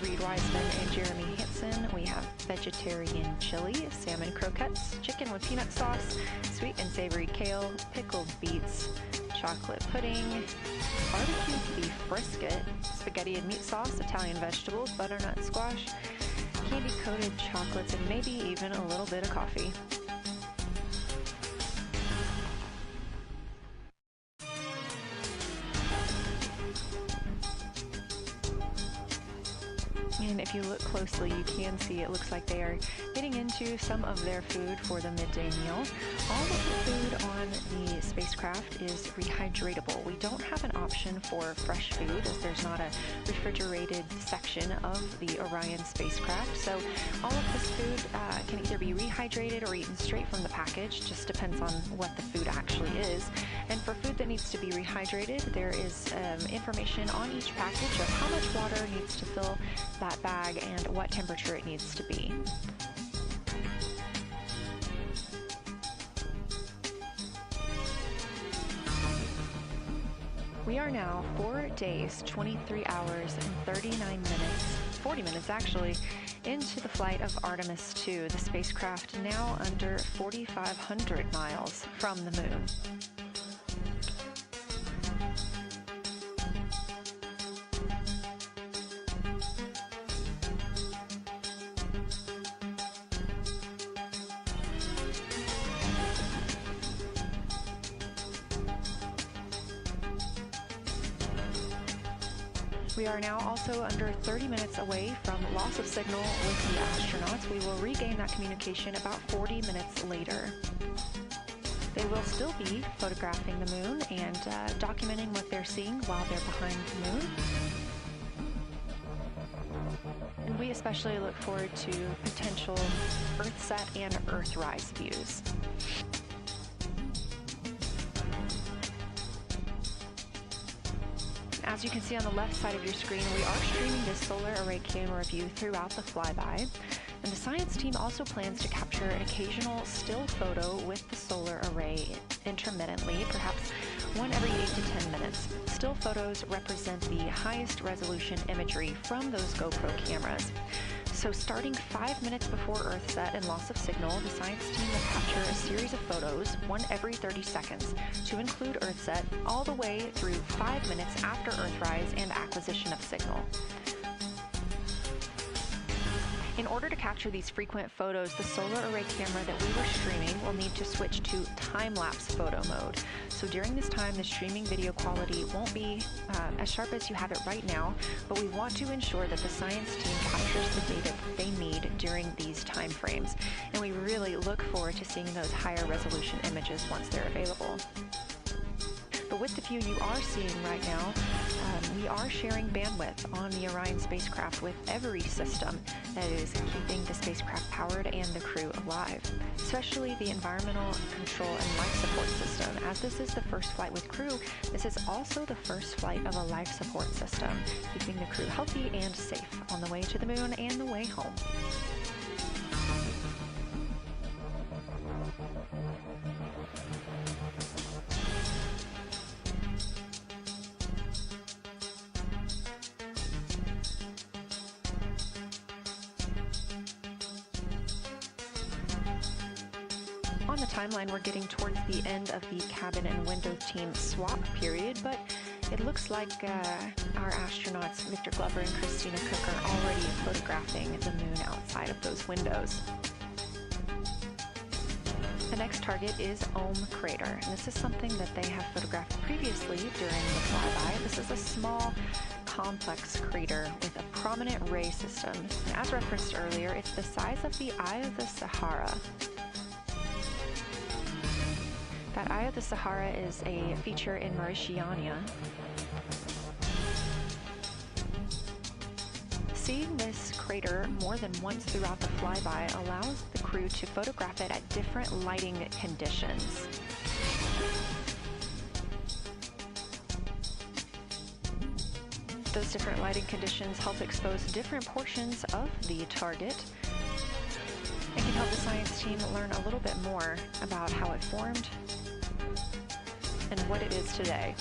Reed Wiseman and Jeremy Hansen, we have vegetarian chili, salmon croquettes, chicken with peanut sauce, sweet and savory kale, pickled beets, chocolate pudding, barbecued beef brisket, spaghetti and meat sauce, Italian vegetables, butternut squash, candy-coated chocolates, and maybe even a little bit of coffee. And if you look closely, you can see it looks like they are getting into some of their food for the midday meal. All of the food on the spacecraft is rehydratable. We don't have an option for fresh food as there's not a refrigerated section of the Orion spacecraft. So all of this food can either be rehydrated or eaten straight from the package, just depends on what the food actually is. And for food that needs to be rehydrated, there is information on each package of how much water needs to fill that bag and what temperature it needs to be. We are now 4 days, 23 hours, and 39 minutes, 40 minutes actually, into the flight of Artemis 2, the spacecraft now under 4,500 miles from the moon. We are now also under 30 minutes away from loss of signal with the astronauts. We will regain that communication about 40 minutes later. They will still be photographing the moon and documenting what they're seeing while they're behind the moon. And we especially look forward to potential Earthset and Earthrise views. As you can see on the left side of your screen, we are streaming this solar array camera view throughout the flyby. And the science team also plans to capture an occasional still photo with the solar array intermittently, perhaps one every 8 to 10 minutes. Still photos represent the highest resolution imagery from those GoPro cameras. So starting 5 minutes before Earthset and loss of signal, the science team will capture a series of photos, one every 30 seconds, to include Earthset all the way through 5 minutes after Earthrise and acquisition of signal. In order to capture these frequent photos, the solar array camera that we were streaming will need to switch to time-lapse photo mode. So during this time, the streaming video quality won't be as sharp as you have it right now, but we want to ensure that the science team captures the data they need during these time frames. And we really look forward to seeing those higher resolution images once they're available. But with the view you are seeing right now, we are sharing bandwidth on the Orion spacecraft with every system that is keeping the spacecraft powered and the crew alive, especially the environmental control and life support system. As this is the first flight with crew, this is also the first flight of a life support system, keeping the crew healthy and safe on the way to the moon and the way home. On the timeline, we're getting towards the end of the cabin and window team swap period, but it looks like our astronauts, Victor Glover and Christina Cook, are already photographing the moon outside of those windows. The next target is Ohm Crater, and this is something that they have photographed previously during the flyby. This is a small, complex crater with a prominent ray system. And as referenced earlier, it's the size of the Eye of the Sahara. That Eye of the Sahara is a feature in Mauritania. Seeing this crater more than once throughout the flyby allows the crew to photograph it at different lighting conditions. Those different lighting conditions help expose different portions of the target and can help the science team learn a little bit more about how it formed and what it is today.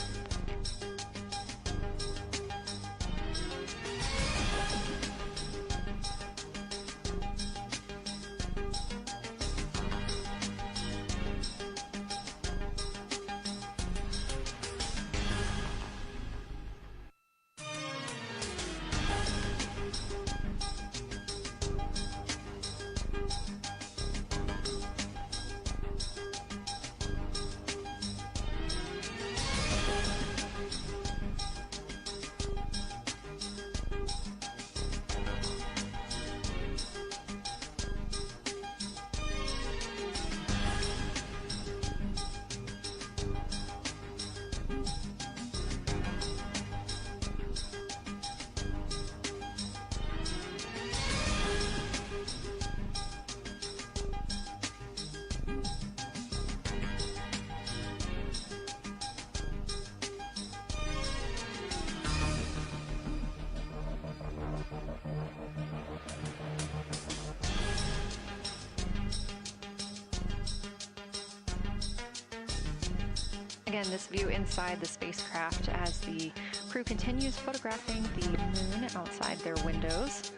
Again, this view inside the spacecraft as the crew continues photographing the moon outside their windows.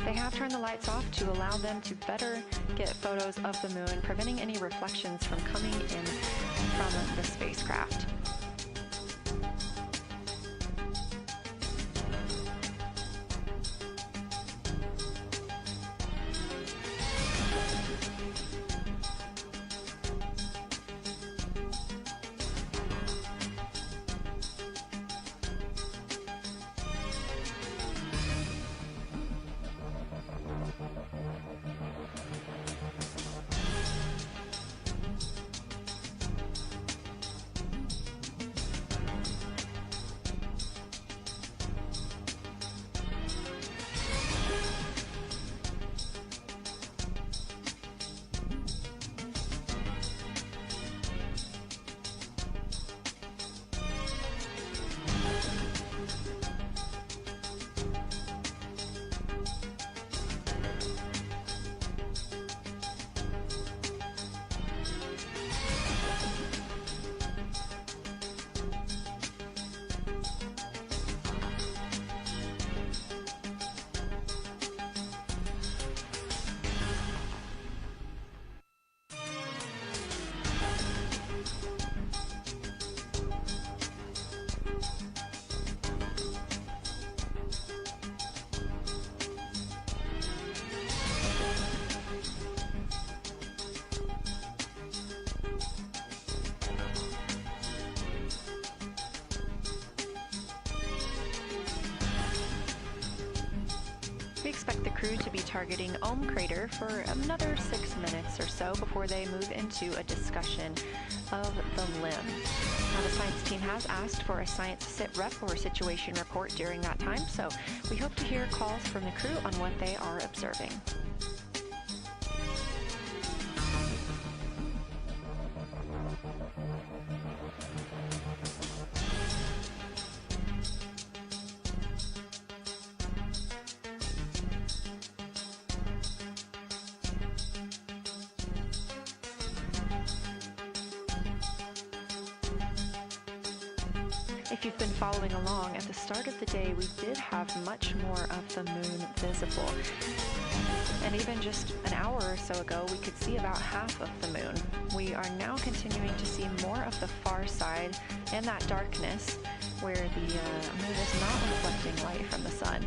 They have turned the lights off to allow them to better get photos of the moon, preventing any reflections from coming in from the spacecraft. We expect the crew to be targeting Ohm Crater for another 6 minutes or so before they move into a discussion of the limb. Now, the science team has asked for a science sit rep or situation report during that time, so we hope to hear calls from the crew on what they are observing. If you've been following along, at the start of the day, we did have much more of the moon visible. And even just an hour or so ago, we could see about half of the moon. We are now continuing to see more of the far side and that darkness where the moon is not reflecting light from the sun.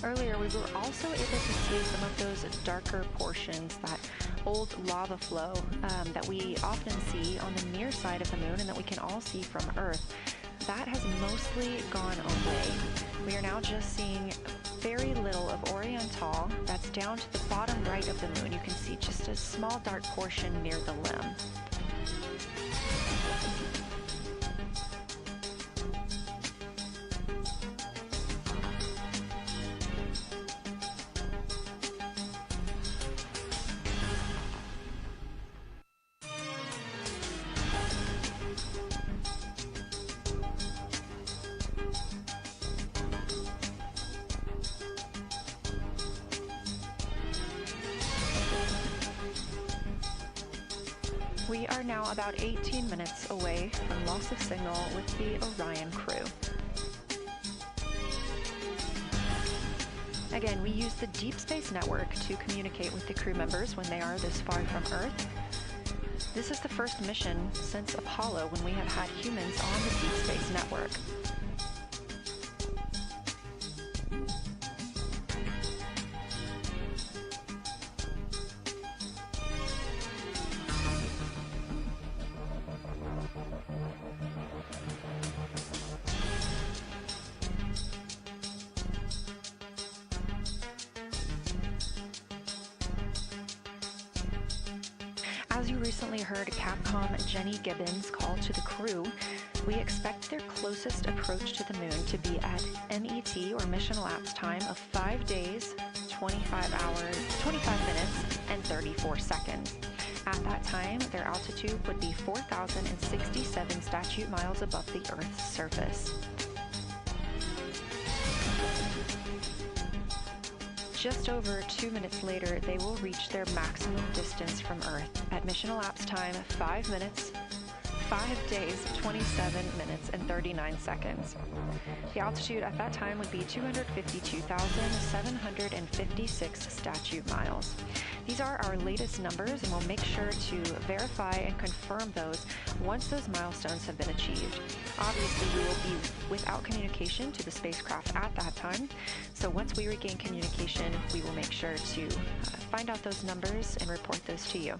Earlier, we were also able to see some of those darker portions, that old lava flow that we often see on the near side of the moon and that we can all see from Earth. That has mostly gone away. We are now just seeing very little of Oriental. That's down to the bottom right of the moon. You can see just a small dark portion near the limb. We are now about 18 minutes away from loss of signal with the Orion crew. Again, we use the Deep Space Network to communicate with the crew members when they are this far from Earth. This is the first mission since Apollo when we have had humans on the Deep Space Network. As you recently heard Capcom Jenny Gibbons call to the crew, we expect their closest approach to the moon to be at MET or mission elapsed time of 5 days, 25 minutes, and 34 seconds. At that time, their altitude would be 4,067 statute miles above the Earth's surface. Just over 2 minutes later, they will reach their maximum distance from Earth at mission elapsed time 5 minutes, 5 days, 27 minutes, and 39 seconds. The altitude at that time would be 252,756 statute miles. These are our latest numbers, and we'll make sure to verify and confirm those once those milestones have been achieved. Obviously, we will be without communication to the spacecraft at that time, so once we regain communication, we will make sure to find out those numbers and report those to you.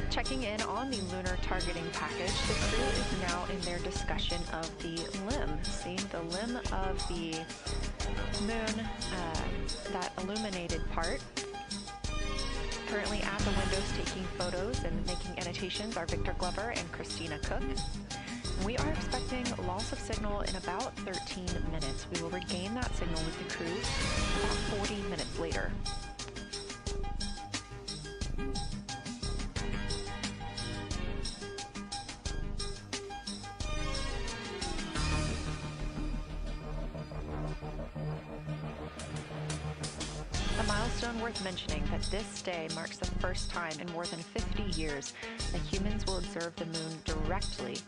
Checking in on the lunar targeting package, the crew is now in their discussion of the limb. See, the limb of the moon, that illuminated part. Currently at the windows taking photos and making annotations are Victor Glover and Christina Cook. We are expecting loss of signal in about 13 minutes. We will regain that signal with the crew about 40 minutes later. A milestone worth mentioning that this day marks the first time in more than 50 years that humans will observe the moon directly,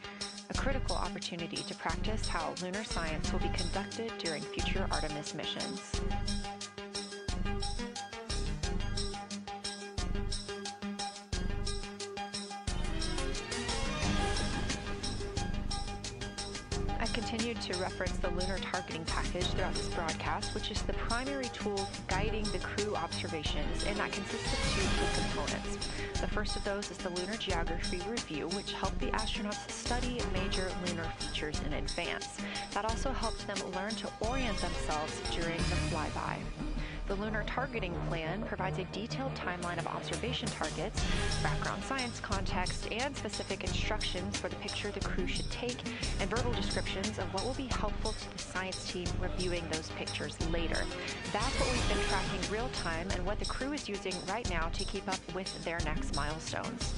a critical opportunity to practice how lunar science will be conducted during future Artemis missions. continued to reference the lunar targeting package throughout this broadcast, which is the primary tool guiding the crew observations, and that consists of two key components. The first of those is the Lunar Geography Review, which helped the astronauts study major lunar features in advance. That also helped them learn to orient themselves during the flyby. The Lunar Targeting Plan provides a detailed timeline of observation targets, background science context, and specific instructions for the picture the crew should take, and verbal descriptions of what will be helpful to the science team reviewing those pictures later. That's what we've been tracking real time and what the crew is using right now to keep up with their next milestones.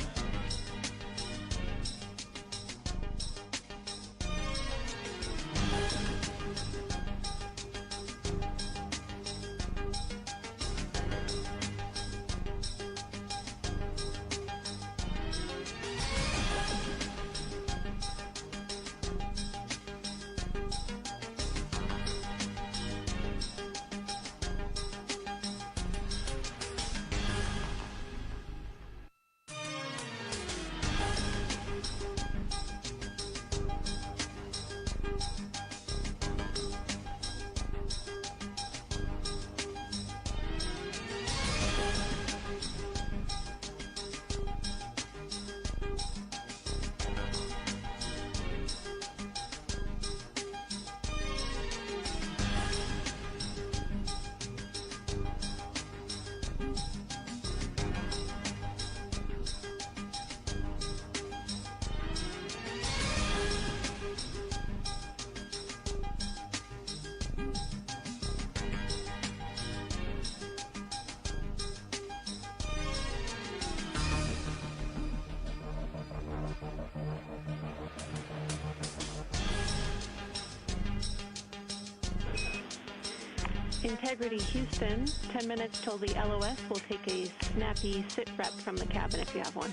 Integrity Houston, 10 minutes till the LOS. We'll take a snappy sit rep from the cabin if you have one.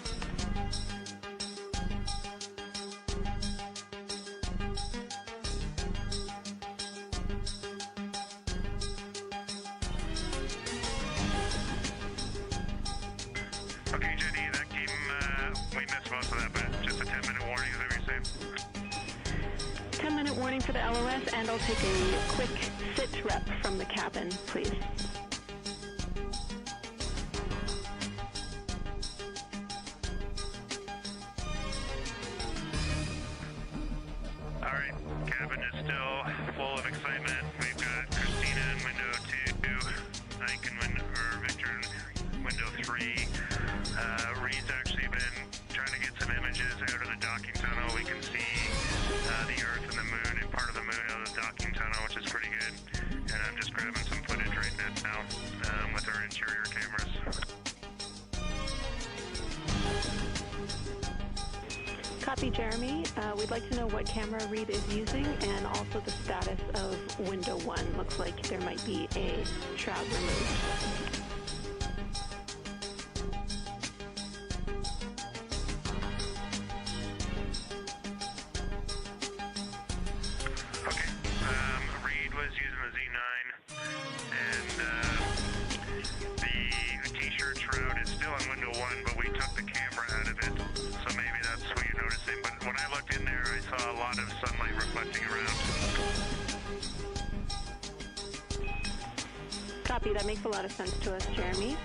Okay, Jenny, that came, we missed most of that, but just a 10-minute warning, is that what you're saying? 10-minute warning for the LOS, and I'll take a quick sit rep from the cabin, please. All right, cabin is still full of excitement. We've got Christina in window 2, Ike in Victor in window 3. Reed's actually been trying to get some images out of the docking tunnel. We can see the Earth and the Moon and part of the Moon out of the docking tunnel, which is pretty good. And I'm just grabbing some footage right now with our interior cameras. Copy, Jeremy. We'd like to know what camera Reed is using and also the status of window 1. Looks like there might be a shroud removed. Copy, that makes a lot of sense to us, Jeremy.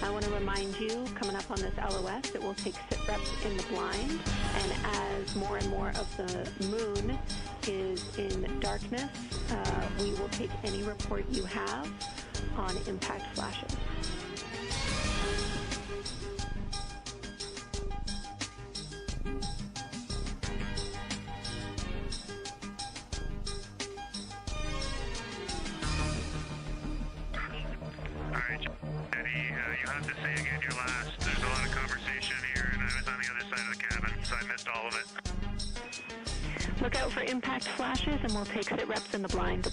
I want to remind you, coming up on this LOS, it will take sit reps in the blind, and as more and more of the moon is in darkness, we will take any report you have on impact flashes. Look out for impact flashes, and we'll take sit reps in the blind.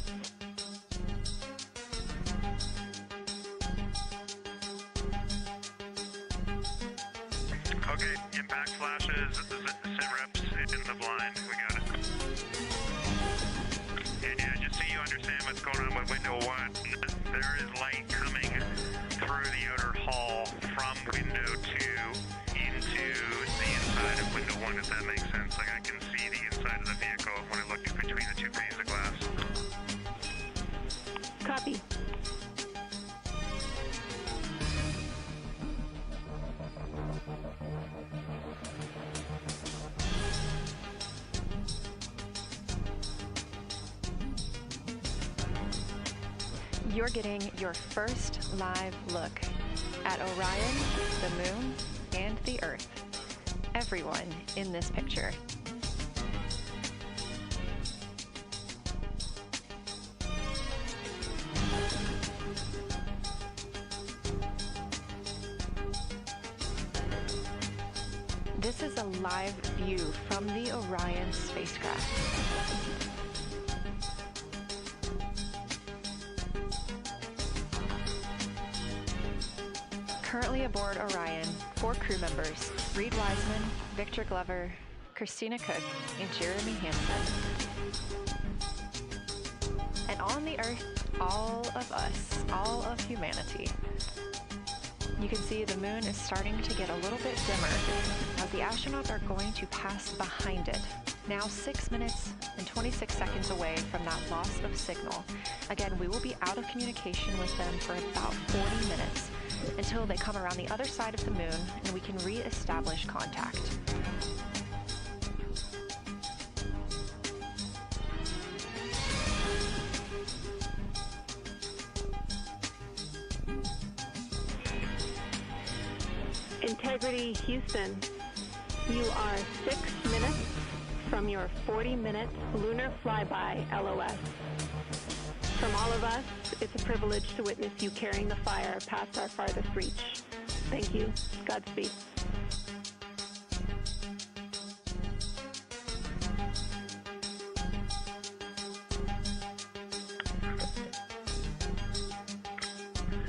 Okay, impact flashes, sit reps in the blind. We got it. And yeah, just so you understand what's going on with window 1, there is light coming through the outer hall from window 2 into the inside of window 1, if that makes sense. Like I can see the inside of the vehicle when I look between the You're getting your first live look at Orion, the Moon, and the Earth. Everyone in this picture. This is a live view from the Orion spacecraft. Currently aboard Orion, 4 crew members: Reed Wiseman, Victor Glover, Christina Cook, and Jeremy Hansen. And on the Earth, all of us, all of humanity. You can see the moon is starting to get a little bit dimmer as the astronauts are going to pass behind it. Now 6 minutes and 26 seconds away from that loss of signal. Again, we will be out of communication with them for about 40 minutes until they come around the other side of the moon and we can re-establish contact. Integrity Houston, you are 6 minutes from your 40-minute lunar flyby LOS. From all of us, it's a privilege to witness you carrying the fire past our farthest reach. Thank you. Godspeed.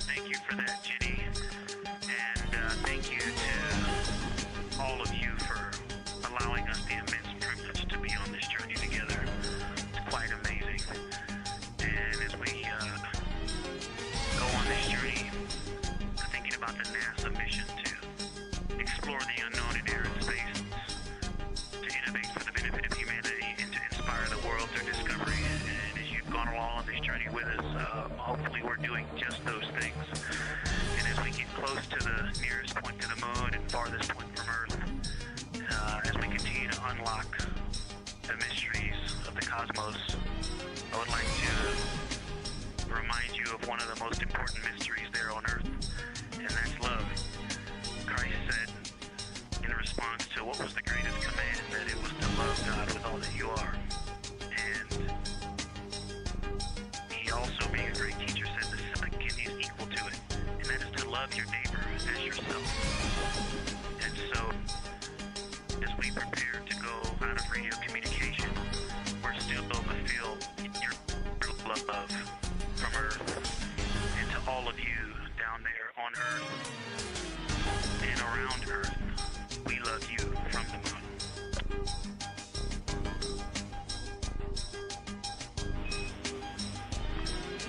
Thank you for that, Jenny. And thank you to all of you for allowing us the immense privilege to be on this journey together. It's quite amazing. And as we go on this journey, thinking about the NASA mission to explore the unknown in air and space, to innovate for the benefit of humanity, and to inspire the world through discovery. And as you've gone along on this journey with us, hopefully we're doing just those things. And as we get close to the nearest point to the moon and farthest point from Earth, as we continue to unlock the mysteries of the cosmos, I would like to remind you of one of the most important mysteries there on Earth, and that's love. Christ said in response to what was the greatest command, that it was to love God with all that you are. And he also, being a great teacher, said the second is equal to it, and that is to love your neighbor as yourself. And so, as we prepare to go out of radio communication, we're still to feel your love from Earth, and to all of you down there on Earth and around Earth, we love you from the moon.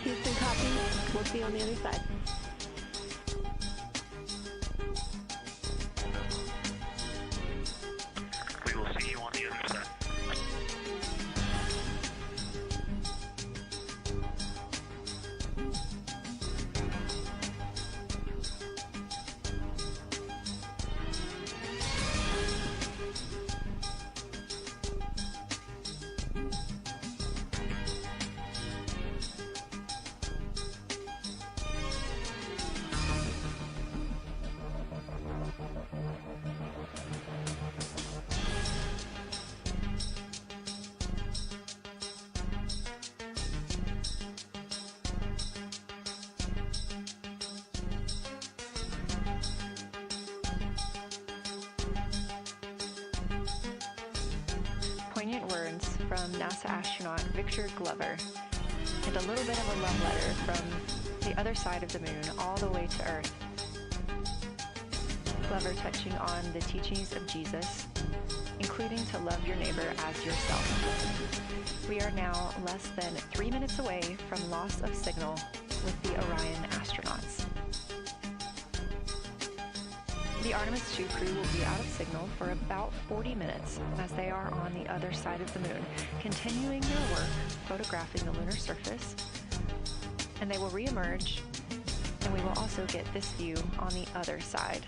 Houston, copy. We'll see you on the other side. We will see you on the other side. Poignant words from NASA astronaut Victor Glover, and a little bit of a love letter from the other side of the moon all the way to Earth. Glover touching on the teachings of Jesus, including to love your neighbor as yourself. We are now less than 3 minutes away from loss of signal with the Orion astronauts. The Artemis 2 crew will be out of signal for about 40 minutes as they are on the other side of the moon, continuing their work photographing the lunar surface, and they will re-emerge, and we will also get this view on the other side.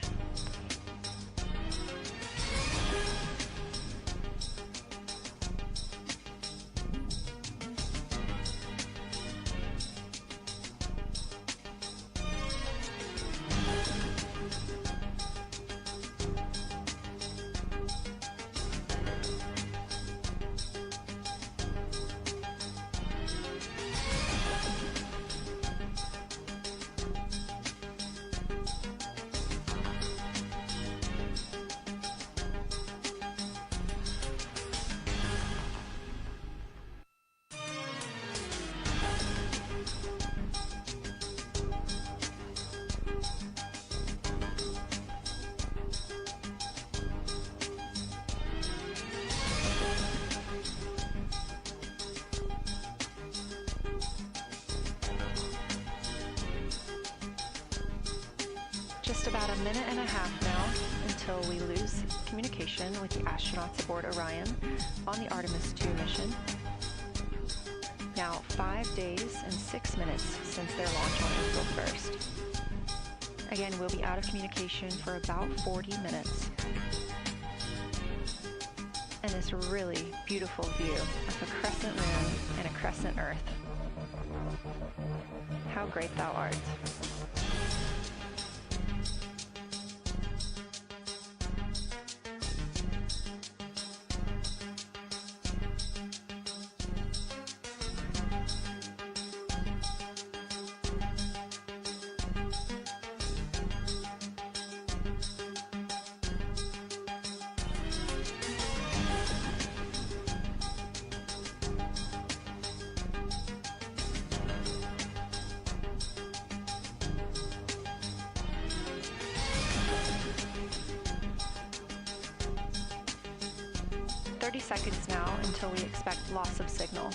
just about a minute and a half now until we lose communication with the astronauts aboard Orion on the Artemis 2 mission. Now 5 days and 6 minutes since their launch on April 1st. Again, we'll be out of communication for about 40 minutes. And this really beautiful view of a crescent moon and a crescent Earth. How great thou art. Seconds now until we expect loss of signal.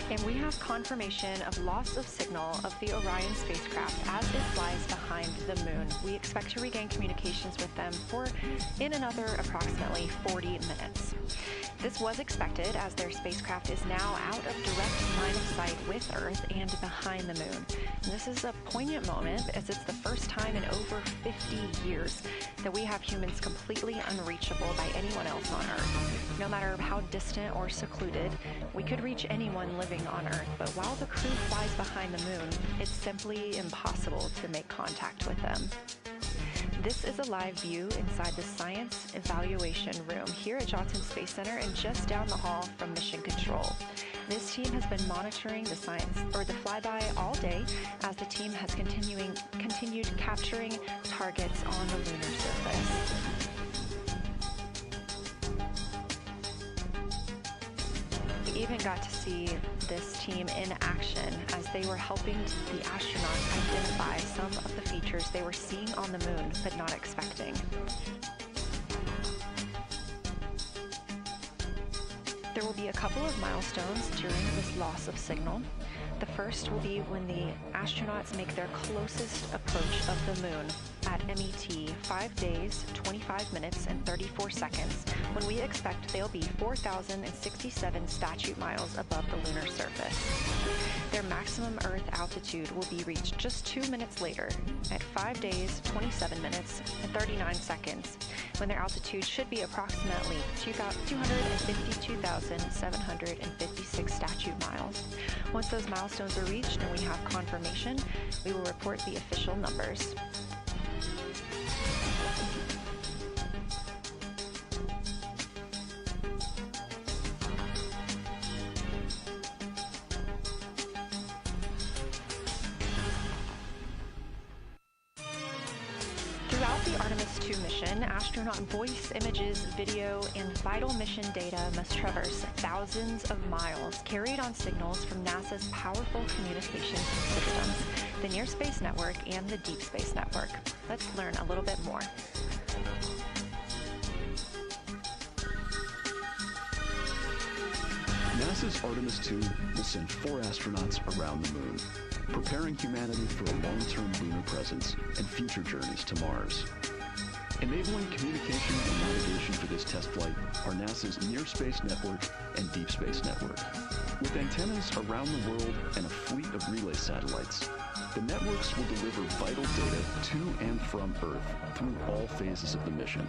And we have confirmation of loss of signal of the Orion spacecraft as it flies behind the moon. We expect to regain communications with them in another approximately 40 minutes. This was expected as their spacecraft is now out of direct line of sight with Earth and behind the moon. And this is a poignant moment as it's the first time in over 50 years that we have humans completely unreachable by anyone else on Earth. No matter how distant or secluded, we could reach anyone living on Earth, but while the crew flies behind the moon, it's simply impossible to make contact with them. This is a live view inside the Science Evaluation Room here at Johnson Space Center and just down the hall from Mission Control. This team has been monitoring the flyby all day as the team has continued capturing targets on the lunar surface. We even got to see this team in action as they were helping the astronauts identify some of the features they were seeing on the moon but not expecting. There will be a couple of milestones during this loss of signal. The first will be when the astronauts make their closest approach of the moon at MET 5 days, 25 minutes, and 34 seconds, when we expect they'll be 4,067 statute miles above the lunar surface. Their maximum Earth altitude will be reached just 2 minutes later at 5 days, 27 minutes, and 39 seconds, when their altitude should be approximately 252,756 statute miles. Once those milestones are reached and we have confirmation, we will report the official numbers. Throughout the Artemis 2 mission, astronaut voice, images, video, and vital mission data must traverse thousands of miles, carried on signals from NASA's powerful communications systems, the Near Space Network and the Deep Space Network. Let's learn a little bit more. NASA's Artemis 2 will send 4 astronauts around the moon, preparing humanity for a long-term lunar presence and future journeys to Mars. Enabling communication and navigation for this test flight are NASA's Near Space Network and Deep Space Network. With antennas around the world and a fleet of relay satellites, the networks will deliver vital data to and from Earth through all phases of the mission.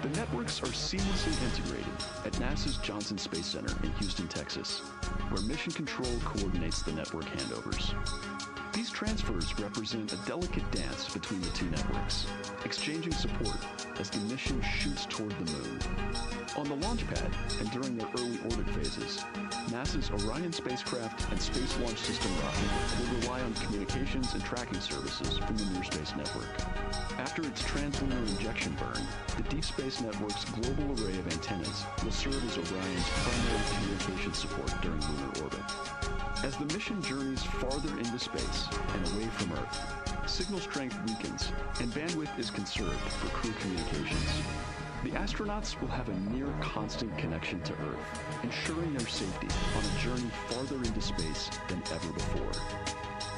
The networks are seamlessly integrated at NASA's Johnson Space Center in Houston, Texas, where Mission Control coordinates the network handovers. These transfers represent a delicate dance between the two networks, exchanging support as the mission shoots toward the moon. On the launch pad and during their early orbit phases, NASA's Orion spacecraft and Space Launch System rocket will rely on communications and tracking services from the Near Space Network. After its translunar injection burn, the Deep Space Network's global array of antennas will serve as Orion's primary communication support during lunar orbit. As the mission journeys farther into space and away from Earth, signal strength weakens and bandwidth is conserved for crew communications. The astronauts will have a near constant connection to Earth, ensuring their safety on a journey farther into space than ever before.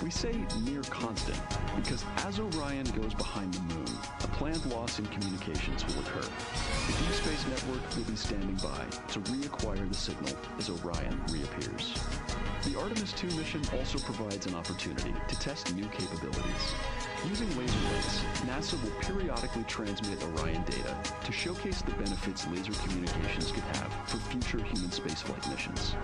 We say near constant because as Orion goes behind the moon, a planned loss in communications will occur. The Deep Space Network will be standing by to reacquire the signal as Orion reappears. The Artemis II mission also provides an opportunity to test new capabilities. Using laser links, NASA will periodically transmit Orion data to showcase the benefits laser communications could have for future human spaceflight missions.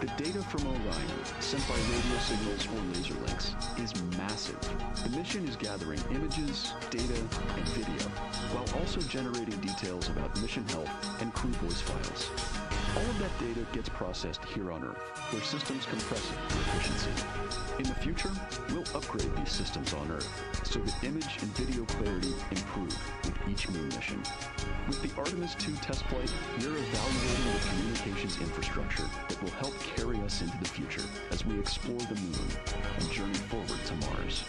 The data from Orion, sent by radio signals or laser links, is massive. The mission is gathering images, data, and video, while also generating details about mission health and crew voice files. All of that data gets processed here on Earth, where systems compress it for efficiency. In the future, we'll upgrade these systems on Earth so that image and video clarity improve with each moon mission. With the Artemis II test flight, we're evaluating the communications infrastructure that will help carry us into the future as we explore the moon and journey forward to Mars.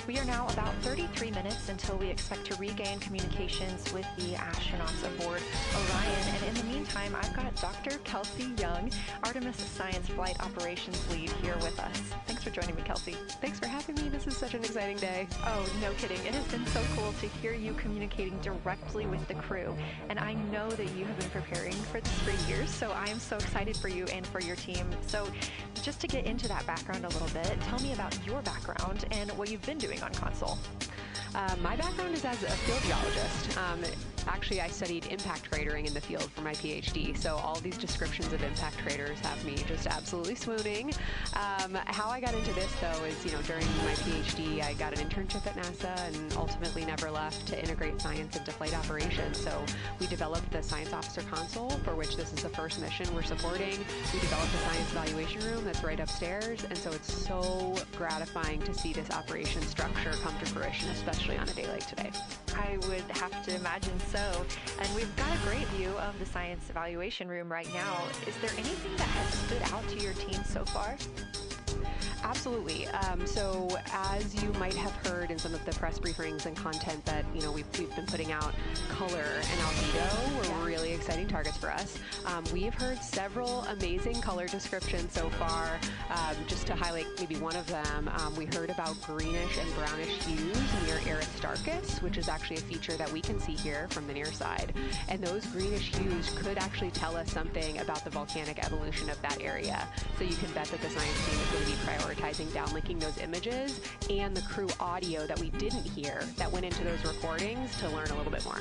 We are now about 33 minutes until we expect to regain communications with the astronauts aboard Orion. And in the meantime, I've got Dr. Kelsey Young, Artemis Science Flight Operations Lead, here with us. Thanks for joining me, Kelsey. Thanks for having me. This is such an exciting day. Oh, no kidding. It has been so cool to hear you communicating directly with the crew. And I know that you have been preparing for this for years, so I am so excited for you and for your team. So just to get into that background a little bit, tell me about your background and what you've been doing on console. My background is as a field geologist. Actually, I studied impact cratering in the field for my PhD, so all these descriptions of impact craters have me just absolutely swooning. How I got into this, though, is, during my PhD, I got an internship at NASA and ultimately never left to integrate science into flight operations. So we developed the Science Officer Console, for which this is the first mission we're supporting. We developed a science evaluation room that's right upstairs, and so it's so gratifying to see this operation structure come to fruition, especially on a day like today. I would have to imagine so. And we've got a great view of the science evaluation room right now. Is there anything that has stood out to your team so far? Absolutely. So as you might have heard in some of the press briefings and content that we've been putting out, color and albedo were really exciting targets for us. We've heard several amazing color descriptions so far. Just to highlight maybe one of them, we heard about greenish and brownish hues near Aristarchus, which is actually a feature that we can see here from the near side. And those greenish hues could actually tell us something about the volcanic evolution of that area. So you can bet that the science team is going to be prioritizing downlinking those images and the crew audio that we didn't hear that went into those recordings to learn a little bit more.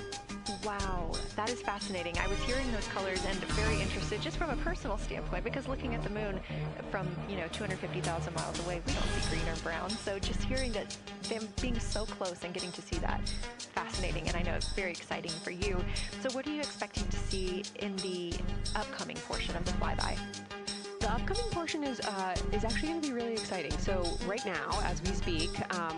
Wow, that is fascinating. I was hearing those colors and very interested just from a personal standpoint, because looking at the moon from, 250,000 miles away, we don't see green or brown. So just hearing that, them being so close and getting to see that, fascinating. And I know it's very exciting for you. So what are you expecting to see in the upcoming portion of the flyby? The upcoming portion is actually going to be really exciting. So right now, as we speak,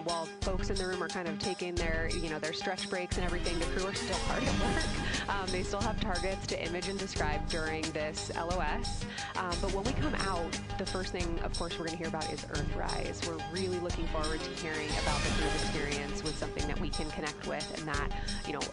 while folks in the room are kind of taking their, their stretch breaks and everything, the crew are still hard at work. They still have targets to image and describe during this LOS. But when we come out, the first thing, of course, we're going to hear about is Earthrise. We're really looking forward to hearing about the crew's experience with something that we can connect with, and that,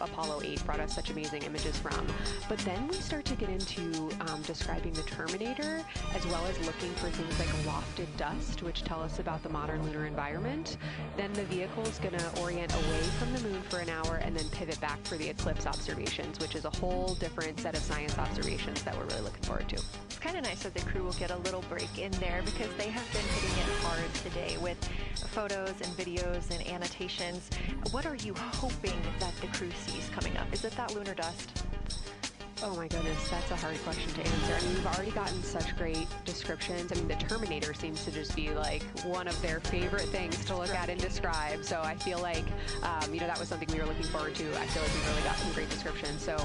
Apollo 8 brought us such amazing images from. But then we start to get into describing the Terminator, as well as looking for things like lofted dust, which tell us about the modern lunar environment. Then the vehicle is going to orient away from the moon for an hour and then pivot back for the eclipse observations, which is a whole different set of science observations that we're really looking forward to. It's kind of nice that the crew will get a little break in there, because they have been hitting it hard today with photos and videos and annotations. What are you hoping that the crew sees coming up? Is it that lunar dust? Oh my goodness, that's a hard question to answer. I mean, we've already gotten such great descriptions. I mean, the Terminator seems to just be like one of their favorite things to look at and describe. So I feel like, that was something we were looking forward to. I feel like we really got some great descriptions. So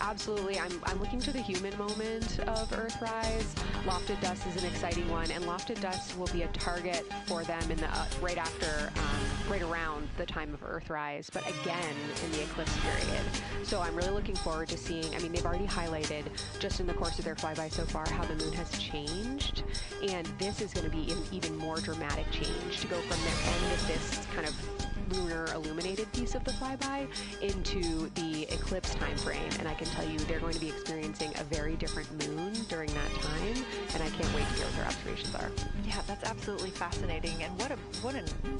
absolutely, I'm looking to the human moment of Earthrise. Lofted dust is an exciting one, and lofted dust will be a target for them in the right around the time of Earthrise, but again in the eclipse period. So I'm really looking forward to seeing. I mean, they've already highlighted just in the course of their flyby so far how the moon has changed, and this is going to be an even more dramatic change to go from the end of this kind of lunar illuminated piece of the flyby into the eclipse time frame. And I can tell you they're going to be experiencing a very different moon during that time, and I can't wait to hear what their observations are. Yeah, that's absolutely fascinating, and what a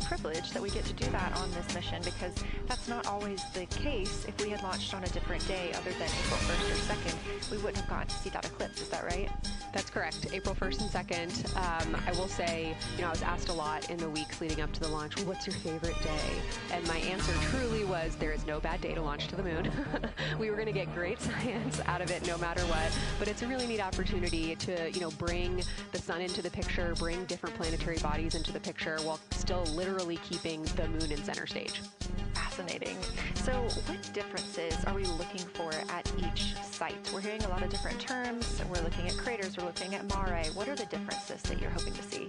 privilege that we get to do that on this mission, because that's not always the case. If we had launched on a different day other than April 1st or 2nd, we wouldn't have gotten to see that eclipse. Is that right? That's correct. April 1st and 2nd. I will say, I was asked a lot in the weeks leading up to the launch, what's your favorite day? And my answer truly was, there is no bad day to launch to the moon. We were going to get great science out of it no matter what, but it's a really neat opportunity to, bring the sun into the picture, bring different planetary bodies into the picture, while still literally keeping the moon in center stage. Fascinating. So what differences are we looking for at each site? We're hearing a lot of different terms. We're looking at craters, we're looking at mare. What are the differences that you're hoping to see?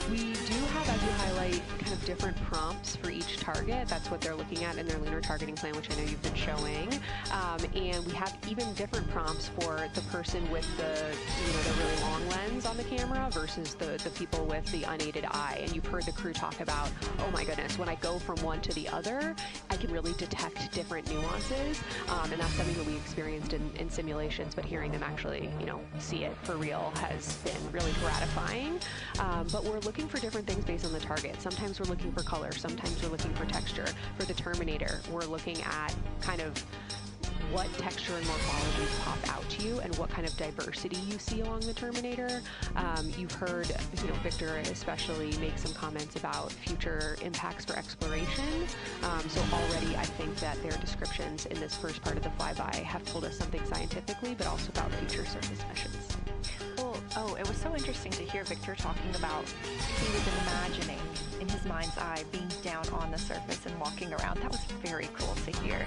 We do have, as you highlight, kind of different prompts for each target. That's what they're looking at in their lunar targeting plan, which I know you've been showing. And we have even different prompts for the person with the really long lens on the camera versus the people with the unaided eye. And you've heard the crew talk about, oh my goodness, when I go from one to the other, I can really detect different nuances. And that's something that we experienced in simulations, but hearing them actually, see it for real has been really gratifying. But we're looking for different things based on the target. Sometimes we're looking for color, sometimes we're looking for texture. For the Terminator, we're looking at kind of what texture and morphologies pop out to you and what kind of diversity you see along the Terminator. You've heard, Victor especially make some comments about future impacts for exploration. So already I think that their descriptions in this first part of the flyby have told us something scientifically, but also about future surface missions. Well, it was so interesting to hear Victor talking about he was imagining in his mind's eye being down on the surface and walking around. That was very cool to hear.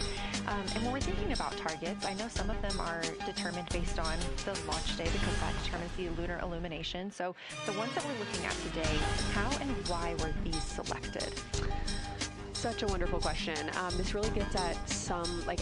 And when we're thinking about targets, I know some of them are determined based on the launch day, because that determines the lunar illumination. So the ones that we're looking at today, how and why were these selected? Such a wonderful question. This really gets at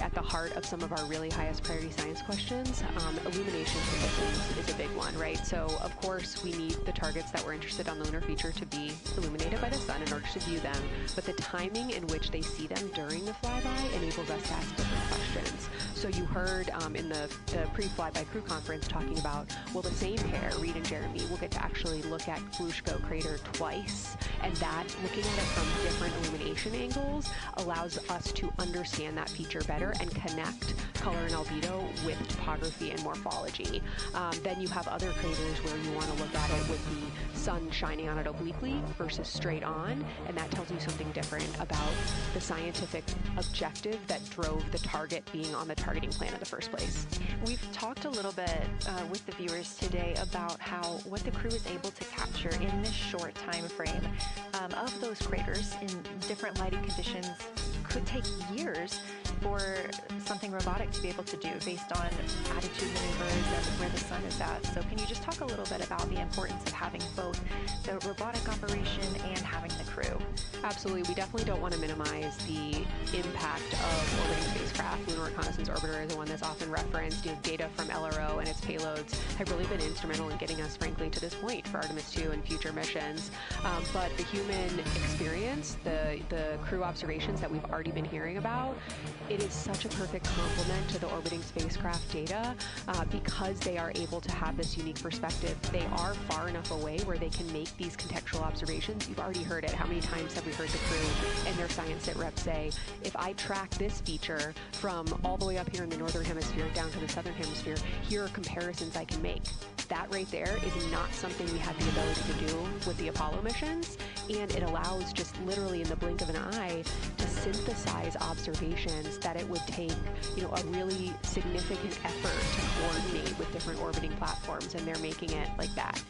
at the heart of some of our really highest priority science questions. Illumination conditions is a big one, right? So of course we need the targets that we're interested on the lunar feature to be illuminated by the sun in order to view them, but the timing in which they see them during the flyby enables us to ask different questions. So you heard in the pre-flyby crew conference talking about, well, the same pair, Reed and Jeremy, will get to actually look at Glushko crater twice, and that, looking at it from different illumination angles, allows us to understand that feature better and connect color and albedo with topography and morphology. Then you have other craters where you want to look at it with the sun shining on it obliquely versus straight on, and that tells you something different about the scientific objective that drove the target being on the targeting plan in the first place. We've talked a little bit with the viewers today about what the crew is able to capture in this short time frame of those craters in different lighting conditions. Could take years for something robotic to be able to do based on attitude maneuvers and where the sun is at. So can you just talk a little bit about the importance of having both the robotic operation and having the crew? Absolutely. We definitely don't want to minimize the impact of orbiting spacecraft. Lunar Reconnaissance Orbiter is the one that's often referenced. Data from LRO and its payloads have really been instrumental in getting us, frankly, to this point for Artemis 2 and future missions. But the human experience, the crew observations that we've already been hearing about, it is such a perfect complement to the orbiting spacecraft data because they are able to have this unique perspective. They are far enough away where they can make these contextual observations. You've already heard it. How many times have we heard the crew and their science sit reps say, if I track this feature from all the way up here in the northern hemisphere down to the southern hemisphere, here are comparisons I can make. That right there is not something we had the ability to do with the Apollo missions, and it allows just literally in the blink of an eye to synthesize observations that it would take, a really significant effort to coordinate with different orbiting platforms, and they're making it like that.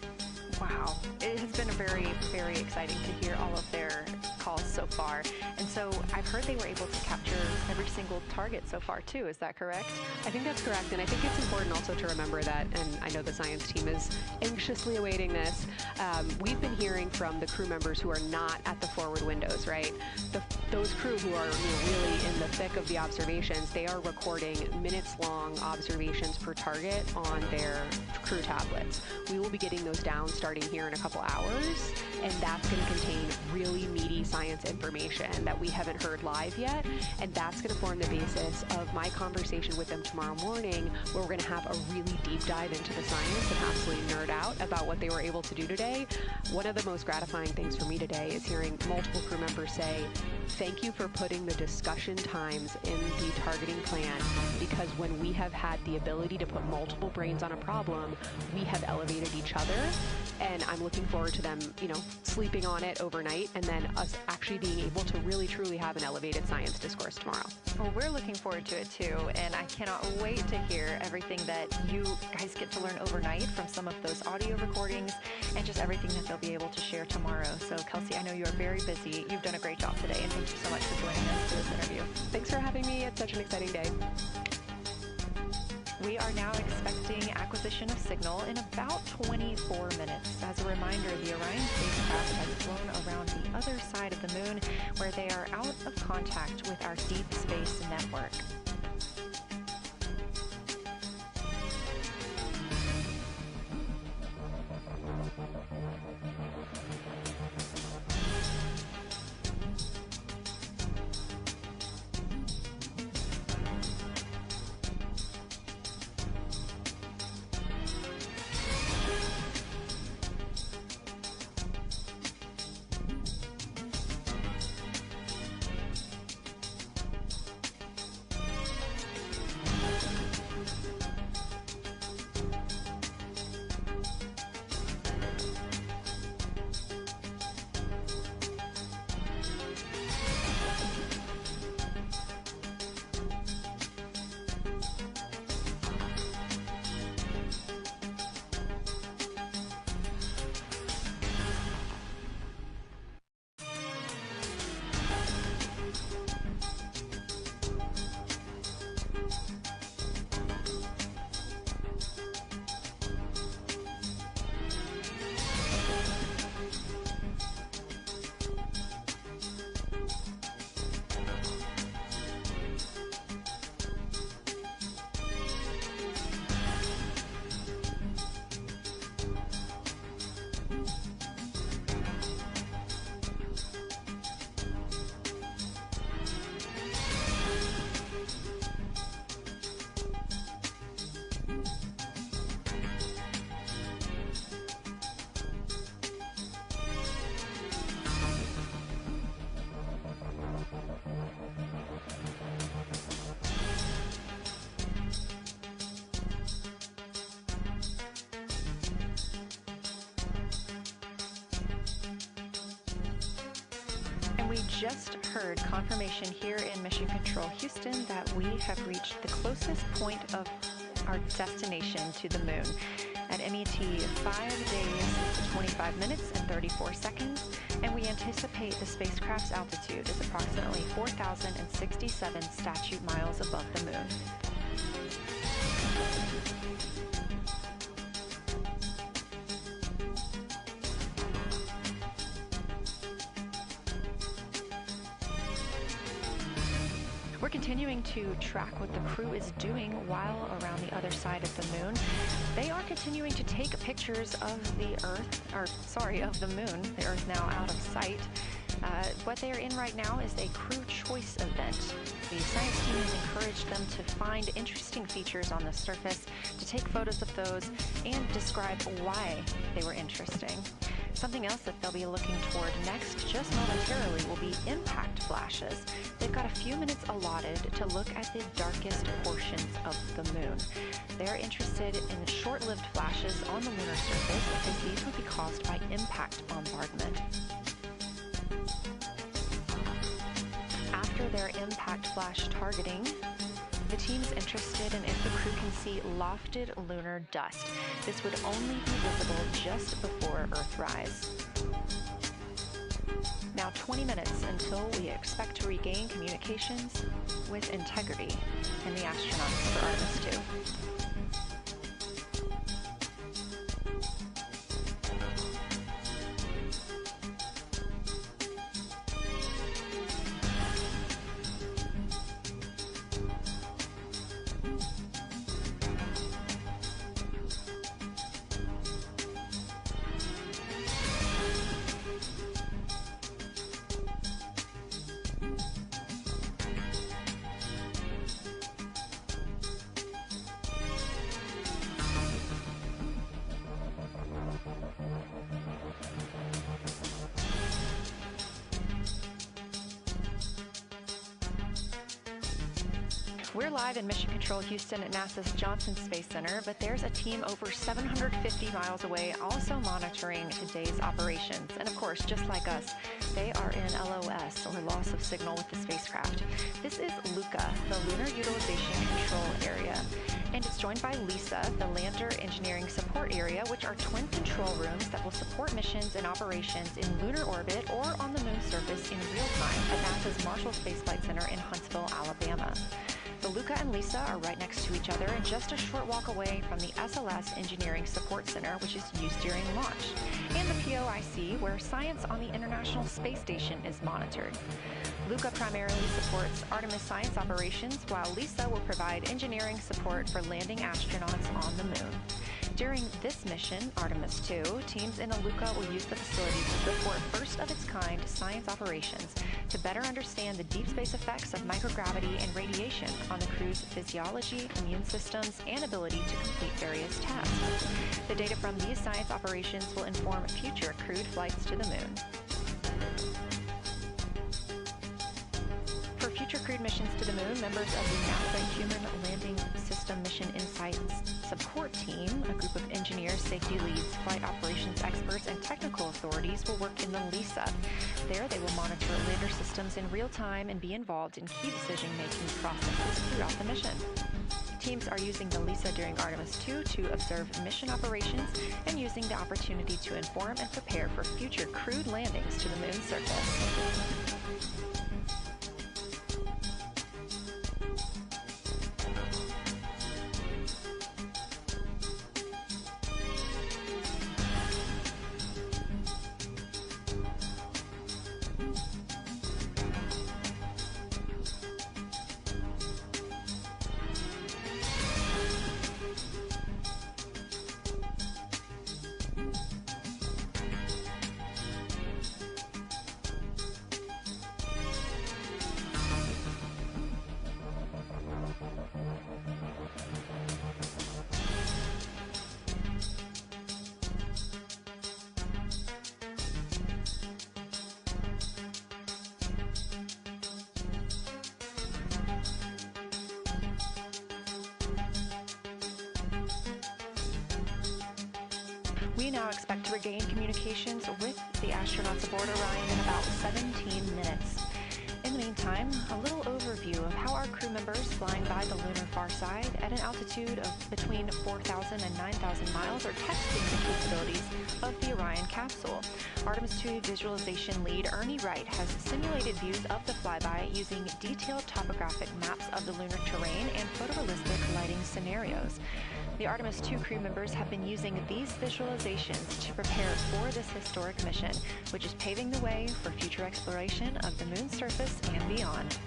Wow. It has been very, very exciting to hear all of their calls so far. And so I've heard they were able to capture every single target so far too. Is that correct? I think that's correct. And I think it's important also to remember that, and I know the science team is anxiously awaiting this, we've been hearing from the crew members who are not at the forward windows, right? Those crew who are really in the thick of the observations, they are recording minutes-long observations per target on their crew tablets. We will be getting those down starting here in a couple hours, and that's going to contain really meaty science information that we haven't heard live yet, and that's going to form the basis of my conversation with them tomorrow morning, where we're going to have a really deep dive into the science and absolutely nerd out about what they were able to do today. One of the most gratifying things for me today is hearing multiple crew members say, thank you for putting the discussion times in the targeting plan, because when we have had the ability to put multiple brains on a problem, we have elevated each other, and I'm looking forward to them, sleeping on it overnight, and then us actually being able to really truly have an elevated science discourse tomorrow. Well, we're looking forward to it too, and I cannot wait to hear everything that you guys get to learn overnight from some of those audio recordings and just everything that they'll be able to share tomorrow. So Kelsey, I know you are very busy. You've done a great job today, and thank you so much for joining us for this interview. Thanks for having me. It's such an exciting day. We are now expecting acquisition of signal in about 24 minutes. As a reminder, the Orion spacecraft has flown around the other side of the moon, where they are out of contact with our deep space network. We just heard confirmation here in Mission Control Houston that we have reached the closest point of our destination to the moon at MET 5 days, 25 minutes, and 34 seconds, and we anticipate the spacecraft's altitude is approximately 4,067 statute miles above the moon. We're continuing to track what the crew is doing while around the other side of the moon. They are continuing to take pictures of the of the moon, the Earth now out of sight. What they are in right now is a crew choice event. The science team has encouraged them to find interesting features on the surface, to take photos of those, and describe why they were interesting. Something else that they'll be looking toward next, just momentarily, will be impact flashes. They've got a few minutes allotted to look at the darkest portions of the moon. They're interested in short-lived flashes on the lunar surface because these would be caused by impact bombardment. After their impact flash targeting, the team's interested in if the crew can see lofted lunar dust. This would only be visible just before Earthrise. Now 20 minutes until we expect to regain communications with integrity in the astronauts for Artemis 2. We're live in Mission Control Houston at NASA's Johnson Space Center, but there's a team over 750 miles away also monitoring today's operations. And of course, just like us, they are in LOS, or loss of signal, with the spacecraft. This is LUCA, the Lunar Utilization Control Area. And it's joined by LISA, the Lander Engineering Support Area, which are twin control rooms that will support missions and operations in lunar orbit or on the moon's surface in real time at NASA's Marshall Space Flight Center in Huntsville, Alabama. The LUCA and LISA are right next to each other and just a short walk away from the SLS Engineering Support Center, which is used during launch, and the POIC, where science on the International Space Station is monitored. LUCA primarily supports Artemis science operations, while LISA will provide engineering support for landing astronauts on the moon. During this mission, Artemis 2, teams in the LUCA will use the facility to support first-of-its-kind science operations to better understand the deep space effects of microgravity and radiation on the crew's physiology, immune systems, and ability to complete various tasks. The data from these science operations will inform future crewed flights to the moon. For future crewed missions to the moon, members of the NASA Human Landing System Mission Insights Support Team, a group of engineers, safety leads, flight operations experts, and technical authorities will work in the LISA. There, they will monitor lander systems in real time and be involved in key decision-making processes throughout the mission. Teams are using the LISA during Artemis 2 to observe mission operations and using the opportunity to inform and prepare for future crewed landings to the moon's surface. We now expect to regain communications with the astronauts aboard Orion in about 17 minutes. In the meantime, a little overview of how our crew members flying by the lunar far side at an altitude of between 4,000 and 9,000 miles are testing the capabilities of the Orion capsule. Artemis II visualization lead Ernie Wright has simulated views of the flyby using detailed topographic maps of the lunar terrain and photorealistic lighting scenarios. The Artemis II crew members have been using these visualizations to prepare for this historic mission, which is paving the way for future exploration of the moon's surface and beyond.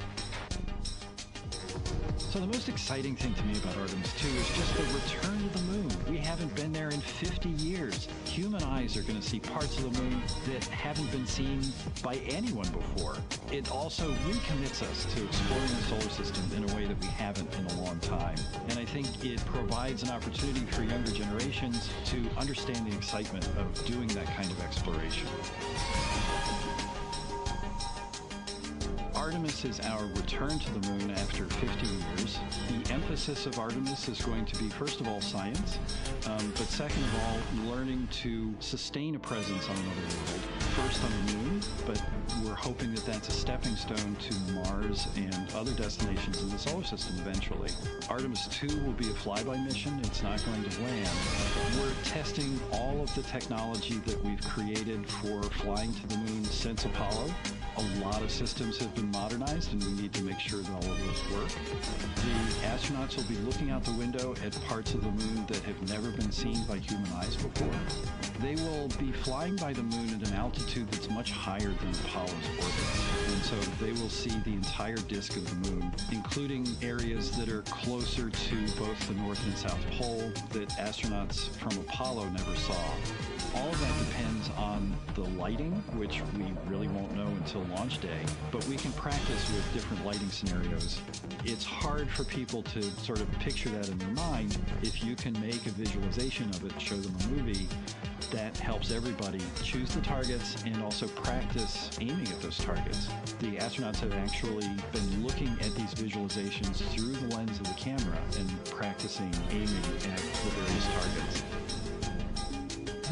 So the most exciting thing to me about Artemis II is just the return to the moon. We haven't been there in 50 years. Human eyes are going to see parts of the moon that haven't been seen by anyone before. It also recommits us to exploring the solar system in a way that we haven't in a long time. And I think it provides an opportunity for younger generations to understand the excitement of doing that kind of exploration. Artemis is our return to the moon after 50 years. The emphasis of Artemis is going to be, first of all, science, but second of all, learning to sustain a presence on another world. First on the moon, but we're hoping that that's a stepping stone to Mars and other destinations in the solar system eventually. Artemis II will be a flyby mission. It's not going to land. We're testing all of the technology that we've created for flying to the moon since Apollo. A lot of systems have been modernized, and we need to make sure that all of those work. The astronauts will be looking out the window at parts of the moon that have never been seen by human eyes before. They will be flying by the moon at an altitude that's much higher than Apollo's orbit, and so they will see the entire disk of the moon, including areas that are closer to both the North and South Pole that astronauts from Apollo never saw. All of that depends on the lighting, which we really won't know until launch day, but we can practice with different lighting scenarios. It's hard for people to sort of picture that in their mind. If you can make a visualization of it, show them a movie, that helps everybody choose the targets and also practice aiming at those targets. The astronauts have actually been looking at these visualizations through the lens of the camera and practicing aiming at the various targets.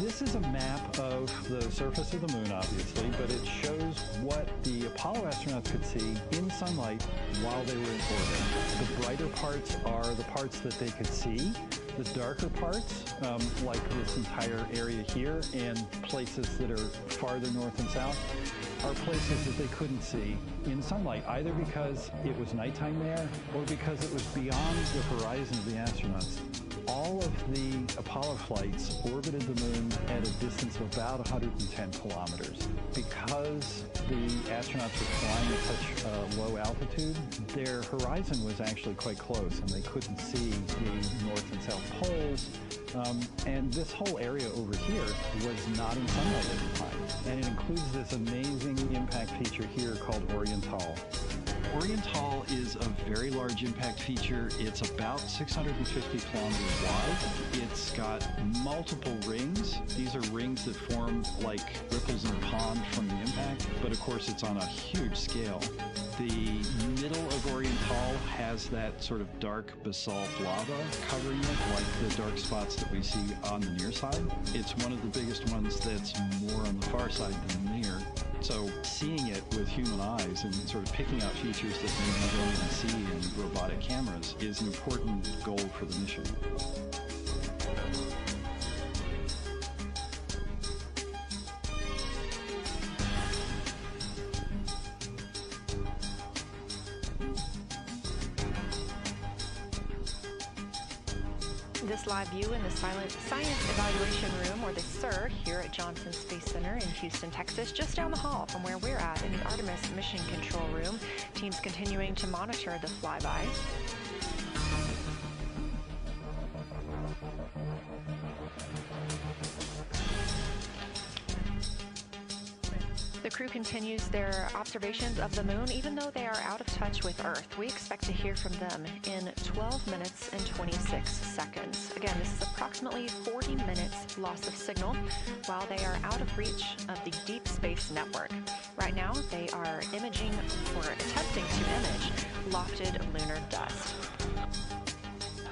This is a map of the surface of the moon, obviously, but it shows what the Apollo astronauts could see in sunlight while they were in orbit. The brighter parts are the parts that they could see. The darker parts, like this entire area here, and places that are farther north and south, are places that they couldn't see in sunlight, either because it was nighttime there or because it was beyond the horizon of the astronauts. All of the Apollo flights orbited the moon at a distance of about 110 kilometers. Because the astronauts were flying at such a low altitude, their horizon was actually quite close, and they couldn't see the North and South poles. And this whole area over here was not in sunlight at the time. And it includes this amazing impact feature here called Oriental. Oriental is a very large impact feature. It's about 650 kilometers wide. It's got multiple rings. These are rings that form like ripples in a pond from the impact, but of course it's on a huge scale. The middle of Oriental has that sort of dark basalt lava covering it, like the dark spots that we see on the near side. It's one of the biggest ones that's more on the far side than the near. So seeing it with human eyes and sort of picking out features that maybe you don't even see in robotic cameras is an important goal for the mission. This live view in the Science Evaluation Room, or the SIR, here at Johnson Space Center in Houston, Texas, just down the hall from where we're at in the Artemis Mission Control Room. Teams continuing to monitor the flyby. The crew continues their observations of the moon, even though they are out of touch with Earth. We expect to hear from them in 12 minutes and 26 seconds. Again, this is approximately 40 minutes loss of signal while they are out of reach of the Deep Space Network. Right now, they are imaging, or attempting to image, lofted lunar dust.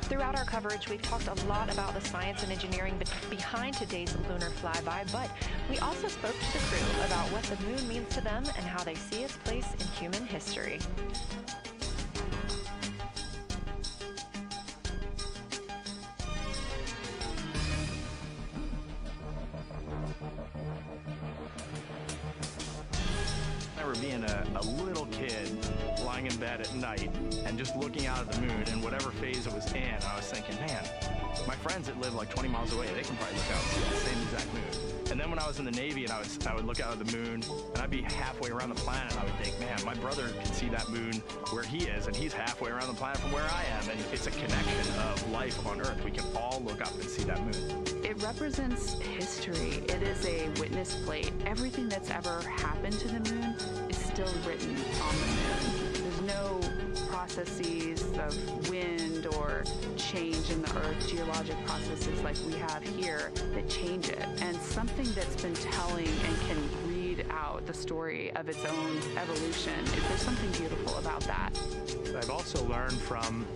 Throughout our coverage, we've talked a lot about the science and engineering behind today's lunar flyby, but we also spoke to the crew about what the moon means to them and how they see its place in human history. I remember being a little kid lying in bed at night and just looking out at the moon, and whatever phase it was in, I was thinking, man, my friends that live like 20 miles away, they can probably look out and see the same exact moon. And then when I was in the Navy and I would look out at the moon, and I'd be halfway around the planet, and I would think, man, my brother can see that moon where he is, and he's halfway around the planet from where I am. And it's a connection of life on Earth. We can all look up and see that moon. It represents history. It is a witness plate. Everything that's ever happened to the moon is still written on the moon. There's no processes of wind or change in the Earth, geologic processes like we have here that change it. And something that's been telling and can read out the story of its own evolution, there's something beautiful about that. I've also learned from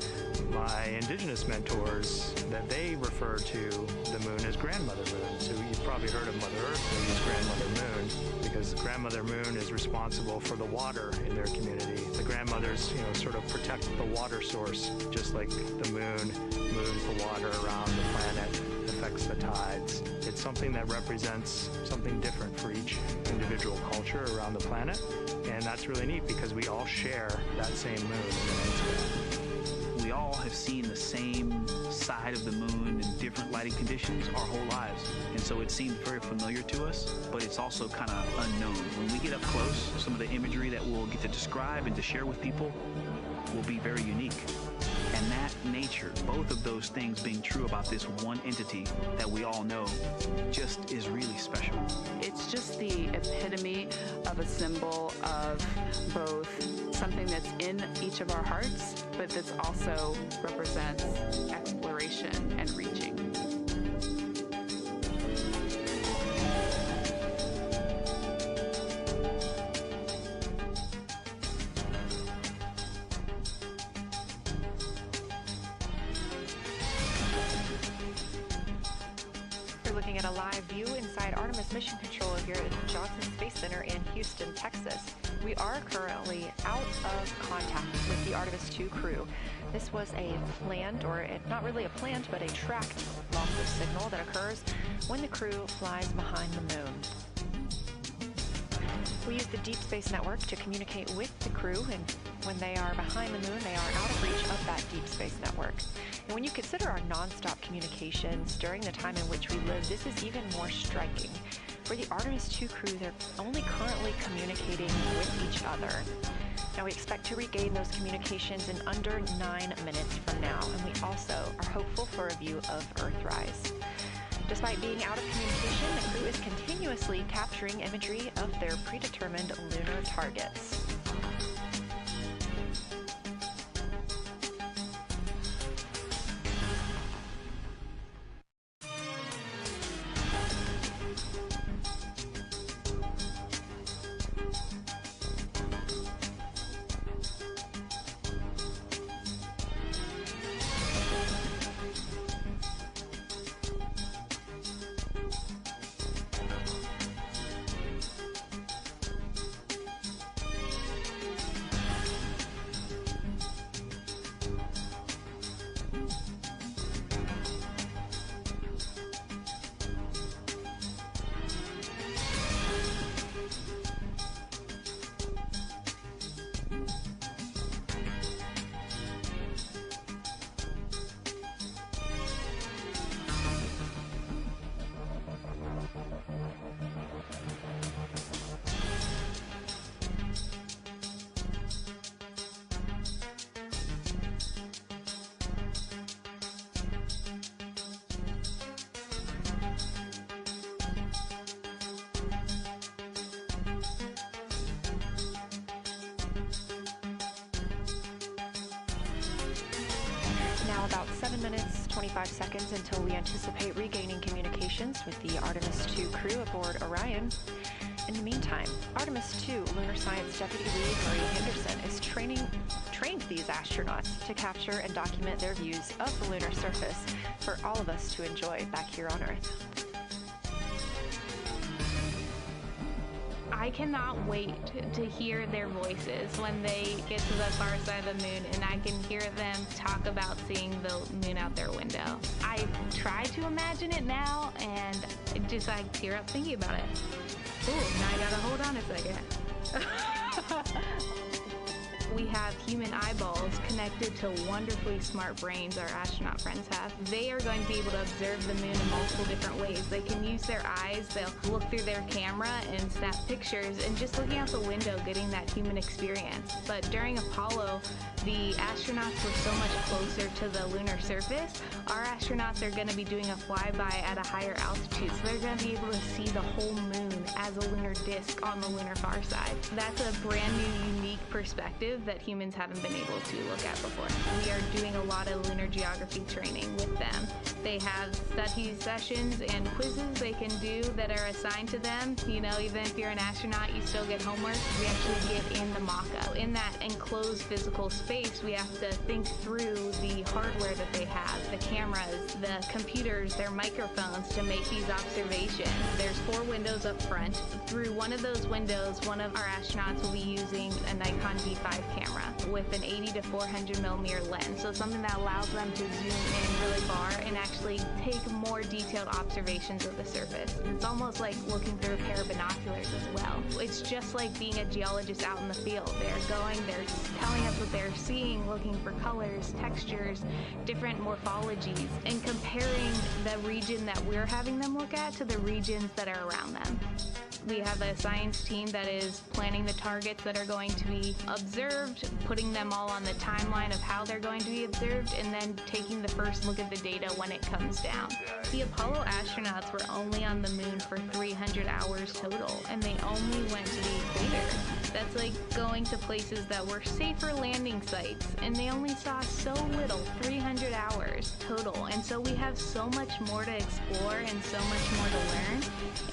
my indigenous mentors that they refer to the moon as grandmother moon. So you've probably heard of Mother Earth, they use grandmother moon because grandmother moon is responsible for the water in their community. The grandmothers, sort of protect the water source, just like the moon moves the water around the planet, affects the tides. It's something that represents something different for each individual culture around the planet, and that's really neat because we all share that same moon in the night sky. We all have seen the same side of the moon in different lighting conditions our whole lives. And so it seemed very familiar to us, but it's also kind of unknown. When we get up close, some of the imagery that we'll get to describe and to share with people will be very unique. And that nature, both of those things being true about this one entity that we all know, just is really special. It's just the epitome of a symbol of both something that's in each of our hearts, but that also represents exploration and reaching. We're looking at a live view inside Artemis Mission Control here at Johnson Space Center in Houston, Texas. We are currently out of contact with the Artemis 2 crew. This was a planned, or not really a planned, but a tracked loss of signal that occurs when the crew flies behind the moon. We use the Deep Space Network to communicate with the crew, and when they are behind the moon, they are out of reach of that Deep Space Network. And when you consider our nonstop communications during the time in which we live, this is even more striking. For the Artemis 2 crew, they're only currently communicating with each other. Now, we expect to regain those communications in under 9 minutes from now, and we also are hopeful for a view of Earthrise. Despite being out of communication, the crew is continuously capturing imagery of their predetermined lunar targets. Now about 7 minutes, 25 seconds until we anticipate regaining communications with the Artemis 2 crew aboard Orion. In the meantime, Artemis 2 Lunar Science Deputy Lead Marie Henderson is trained these astronauts to capture and document their views of the lunar surface for all of us to enjoy back here on Earth. I cannot wait to hear their voices when they get to the far side of the moon and I can hear them talk about seeing the moon out their window. I try to imagine it now and I tear up thinking about it. Ooh, now I gotta hold on a second. We have human eyeballs connected to wonderfully smart brains our astronaut friends have. They are going to be able to observe the moon in multiple different ways. They can use their eyes, they'll look through their camera and snap pictures, and just looking out the window getting that human experience. But during Apollo, the astronauts were so much closer to the lunar surface. Our astronauts are going to be doing a flyby at a higher altitude, so they're going to be able to see the whole moon as a lunar disk on the lunar far side. That's a brand new, unique perspective that humans haven't been able to look at before. We are doing a lot of lunar geography training with them. They have study sessions and quizzes they can do that are assigned to them. You know, even if you're an astronaut, you still get homework. We actually get in the mock-up. In that enclosed physical space, we have to think through the hardware that they have, the cameras, the computers, their microphones to make these observations. There's 4 windows up front. Through one of those windows, one of our astronauts will be using a Nikon D5 camera with an 80 to 400 millimeter lens. So something that allows them to zoom in really far and actually take more detailed observations of the surface. It's almost like looking through a pair of binoculars as well. It's just like being a geologist out in the field. They're telling us what they're seeing, looking for colors, textures, different morphologies, and comparing the region that we're having them look at to the regions that are around them. We have a science team that is planning the targets that are going to be observed, putting them all on the timeline of how they're going to be observed, and then taking the first look at the data when it comes down. The Apollo astronauts were only on the moon for 300 hours total, and they only went to the equator. That's like going to places that were safer landing sites, and they only saw so little, 300 hours total. And so we have so much more to explore and so much more to learn,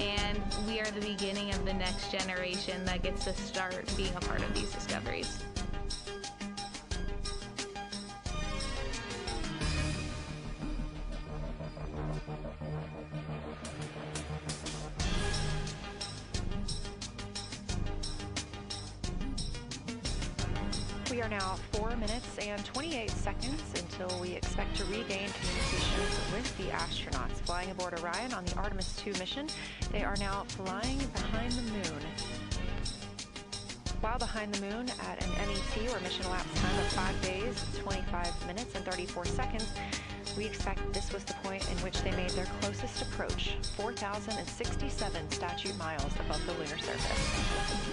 and we are the beginning of the next generation that gets to start being a part of these discoveries. We are now 4 minutes and 28 seconds until we expect to regain communications with the astronauts flying aboard Orion on the Artemis 2 mission. They are now flying behind the moon. While behind the moon at an MET, or mission elapsed time of 5 days, 25 minutes and 34 seconds, we expect this was the point in which they made their closest approach, 4,067 statute miles above the lunar surface.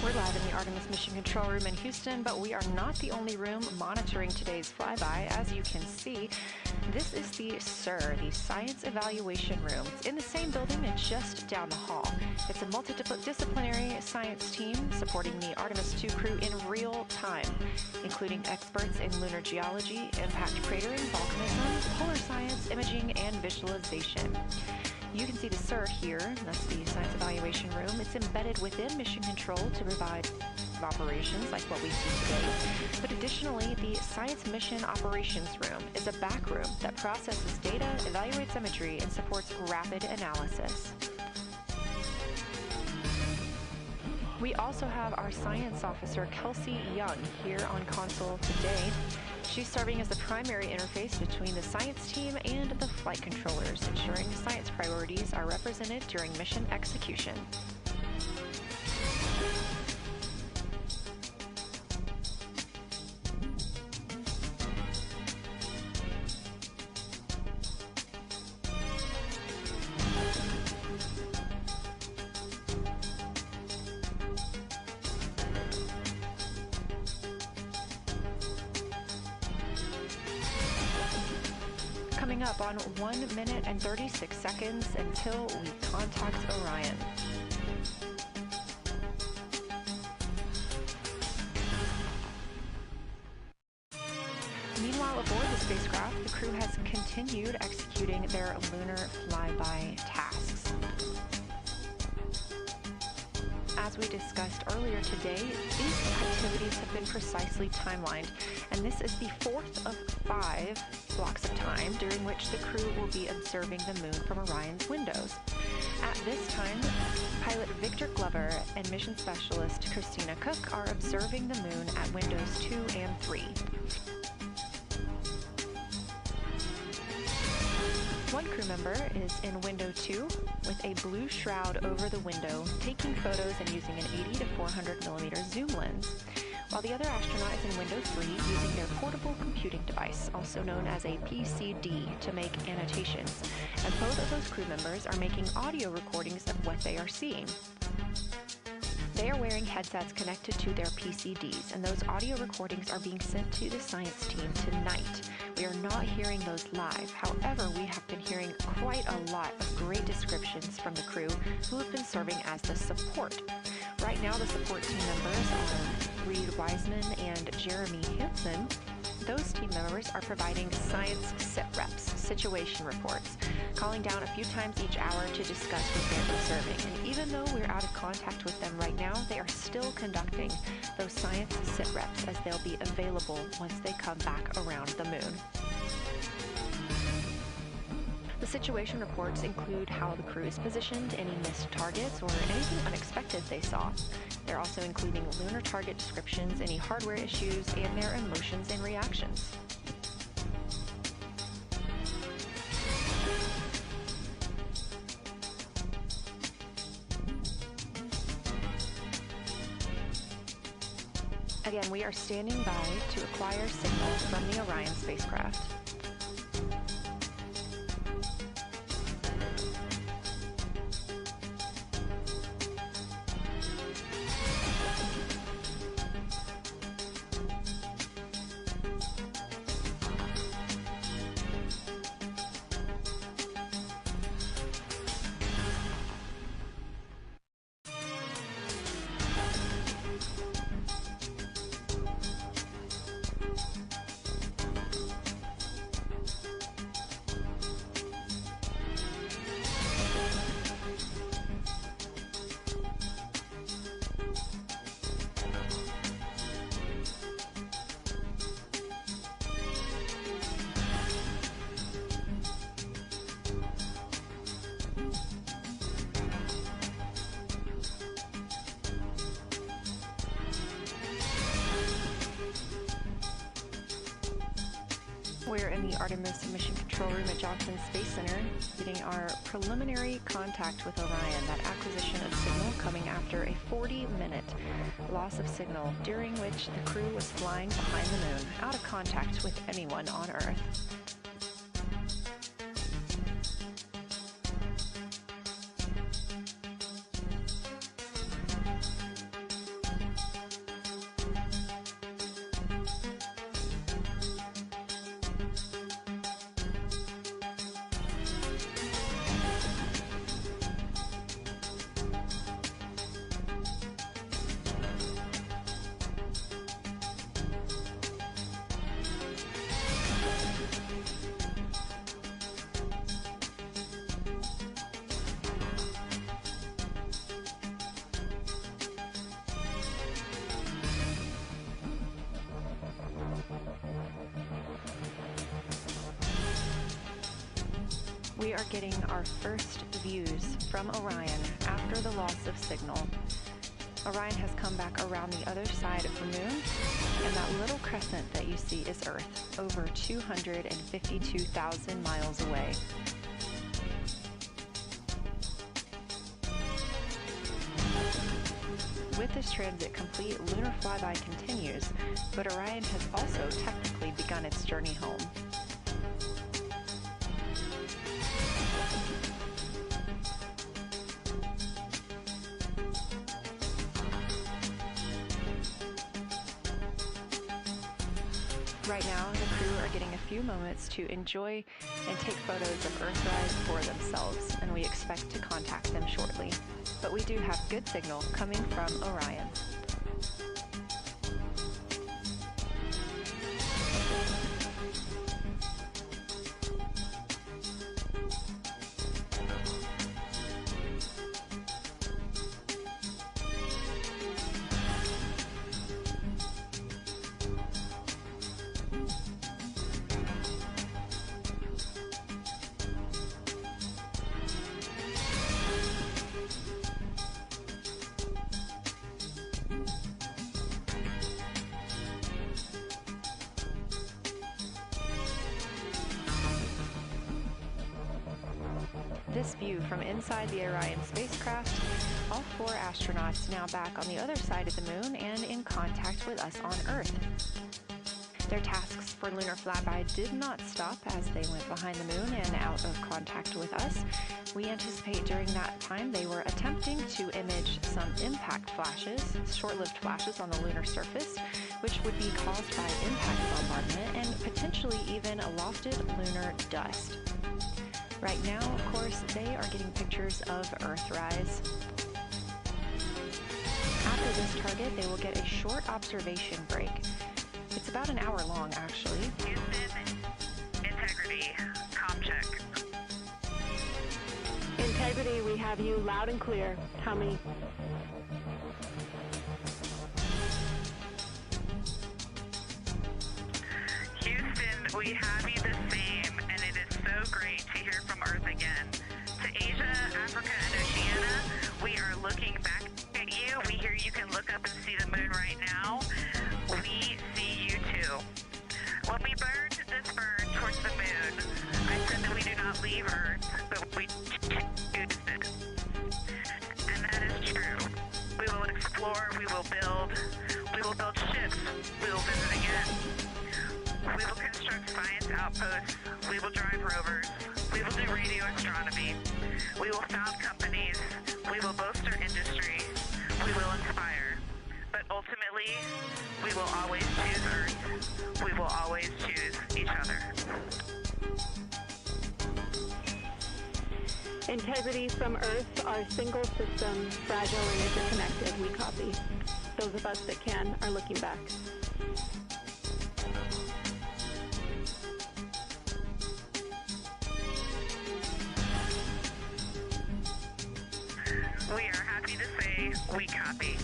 We're live in the Artemis Mission Control Room in Houston, but we are not the only room monitoring today's flyby. As you can see, this is the SIR, the Science Evaluation Room. It's in the same building and just down the hall. It's a multidisciplinary science team supporting the Artemis 2 crew in real time, including experts in lunar geology, impact cratering, volcanism, polar science, imaging, and visualization. You can see the SIR here. That's the Science Evaluation Room. It's embedded within Mission Control to provide operations like what we see today. But additionally, the Science Mission Operations Room is a back room that processes data, evaluates imagery, and supports rapid analysis. We also have our science officer, Kelsey Young, here on console today. She's serving as the primary interface between the science team and the flight controllers, ensuring science priorities are represented during mission execution. Coming up on 1 minute and 36 seconds until we contact Orion. Meanwhile, aboard the spacecraft, the crew has continued executing their lunar flyby tasks. As we discussed earlier today, these activities have been precisely timelined, and this is the fourth of 5 blocks of time during which the crew will be observing the moon from Orion's windows. At this time, pilot Victor Glover and mission specialist Christina Cook are observing the moon at windows 2 and 3. One crew member is in window 2 with a blue shroud over the window, taking photos and using an 80 to 400 millimeter zoom lens, while the other astronaut is in window 3 using their portable computing device, also known as a PCD, to make annotations. And both of those crew members are making audio recordings of what they are seeing. They are wearing headsets connected to their PCDs, and those audio recordings are being sent to the science team tonight. We are not hearing those live. However, we have been hearing quite a lot of great descriptions from the crew who have been serving as the support. Right now, the support team members are Reed Wiseman and Jeremy Hansen. Those team members are providing science sit reps, situation reports, calling down a few times each hour to discuss what they're observing. And even though we're out of contact with them right now, they are still conducting those science sit reps as they'll be available once they come back around the moon. The situation reports include how the crew is positioned, any missed targets, or anything unexpected they saw. They're also including lunar target descriptions, any hardware issues, and their emotions and reactions. Again, we are standing by to acquire signal from the Orion spacecraft. We're in the Artemiss Mission Control Room at Johnson Space Center, getting our preliminary contact with Orion, that acquisition of signal coming after a 40-minute loss of signal, during which the crew was flying behind the moon, out of contact with anyone on Earth. We are getting our first views from Orion after the loss of signal. Orion has come back around the other side of the moon, and that little crescent that you see is Earth, over 252,000 miles away. With this transit complete, lunar flyby continues, but Orion has also technically begun its journey home. Right now, the crew are getting a few moments to enjoy and take photos of Earthrise for themselves, and we expect to contact them shortly. But we do have good signal coming from Orion. This view from inside the Orion spacecraft, all 4 astronauts now back on the other side of the moon and in contact with us on Earth. Their tasks for lunar flyby did not stop as they went behind the moon and out of contact with us. We anticipate during that time they were attempting to image some impact flashes, short-lived flashes on the lunar surface, which would be caused by impact bombardment and potentially even lofted lunar dust. Right now, of course, they are getting pictures of Earthrise. After this target, they will get a short observation break. It's about an hour long, actually. Houston, integrity, comm check. Integrity, we have you loud and clear. How many? Houston, we have you the same, and it is so great to hear from Earth again. To Asia, Africa, and Oceania, we are looking back at you. We hear you can look up and see the moon right now. We see you too. When we burned this burn towards the moon, I said that we do not leave Earth, but we choose it. And that is true. We will explore, we will build ships, we will visit again. We will construct science outposts, we will drive rovers, we will do radio astronomy, we will found companies, we will bolster industry, we will inspire. But ultimately, we will always choose Earth. We will always choose each other. Integrity from Earth, our single system, fragile and interconnected. We copy. Those of us that can are looking back. We are happy to say we copy.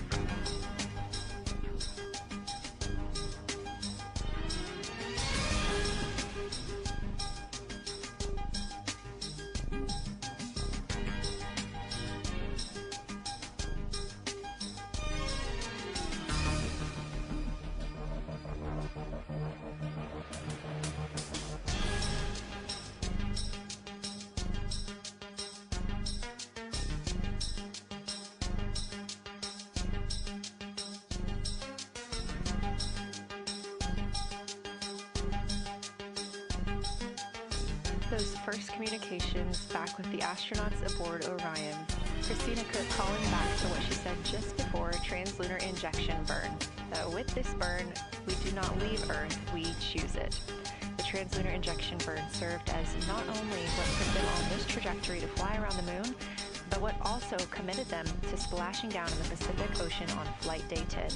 Those first communications back with the astronauts aboard Orion, Christina Cook calling back to what she said just before translunar injection burn, that with this burn, we do not leave Earth, we choose it. The translunar injection burn served as not only what put them on this trajectory to fly around the moon, but what also committed them to splashing down in the Pacific Ocean on Flight Day 10.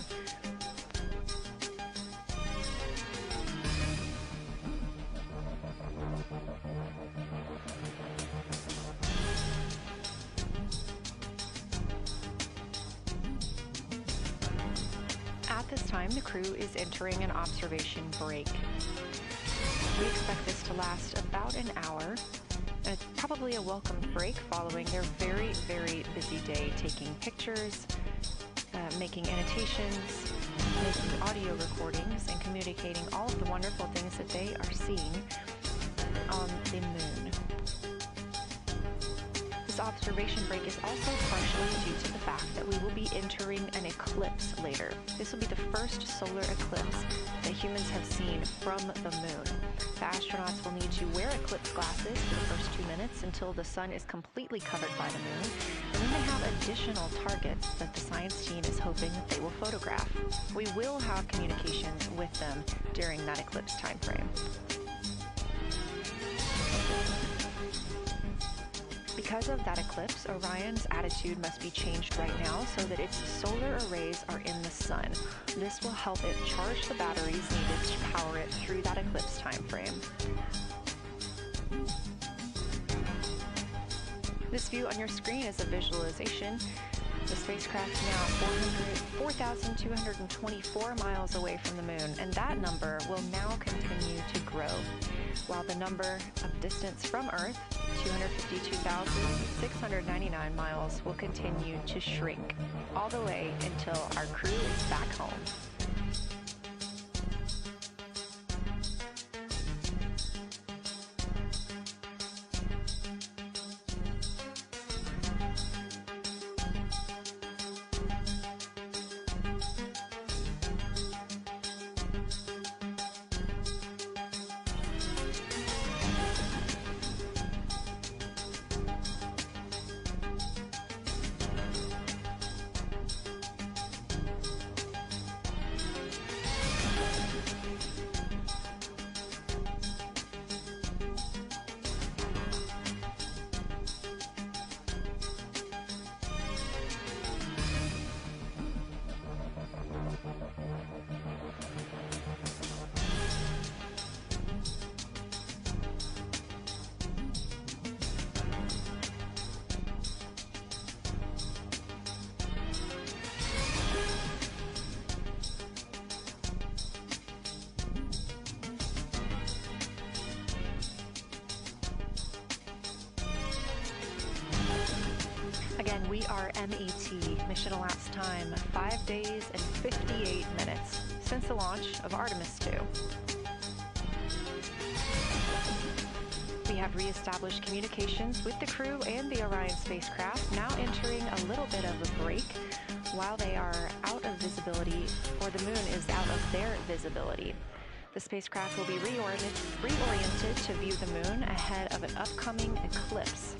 At this time, the crew is entering an observation break. We expect this to last about an hour, and it's probably a welcome break following their very, very busy day taking pictures, making annotations, making audio recordings, and communicating all of the wonderful things that they are seeing on the moon. This observation break is also partially due to the fact that we will be entering an eclipse later. This will be the first solar eclipse that humans have seen from the moon. The astronauts will need to wear eclipse glasses for the first 2 minutes until the sun is completely covered by the moon, and then they have additional targets that the science team is hoping that they will photograph. We will have communications with them during that eclipse time frame. Because of that eclipse, Orion's attitude must be changed right now so that its solar arrays are in the sun. This will help it charge the batteries needed to power it through that eclipse time frame. This view on your screen is a visualization. The spacecraft is now 4,224 miles away from the moon, and that number will now continue to grow, while the number of distance from Earth, 252,699 miles, will continue to shrink, all the way until our crew is back home. Again, we are MET, mission elapsed time 5 days and 58 minutes since the launch of Artemis 2. We have reestablished communications with the crew and the Orion spacecraft, now entering a little bit of a break while they are out of visibility, or the moon is out of their visibility. The spacecraft will be reoriented to view the moon ahead of an upcoming eclipse.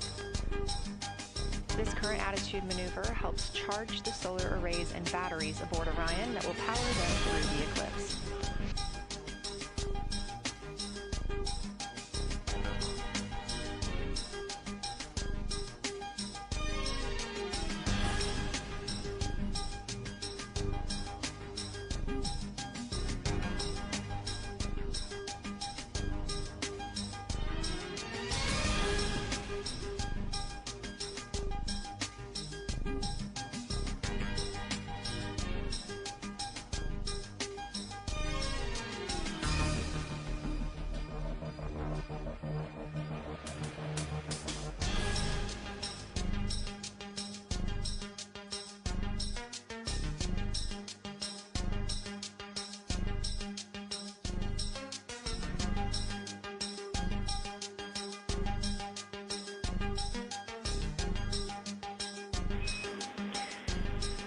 This current attitude maneuver helps charge the solar arrays and batteries aboard Orion that will power them through the eclipse.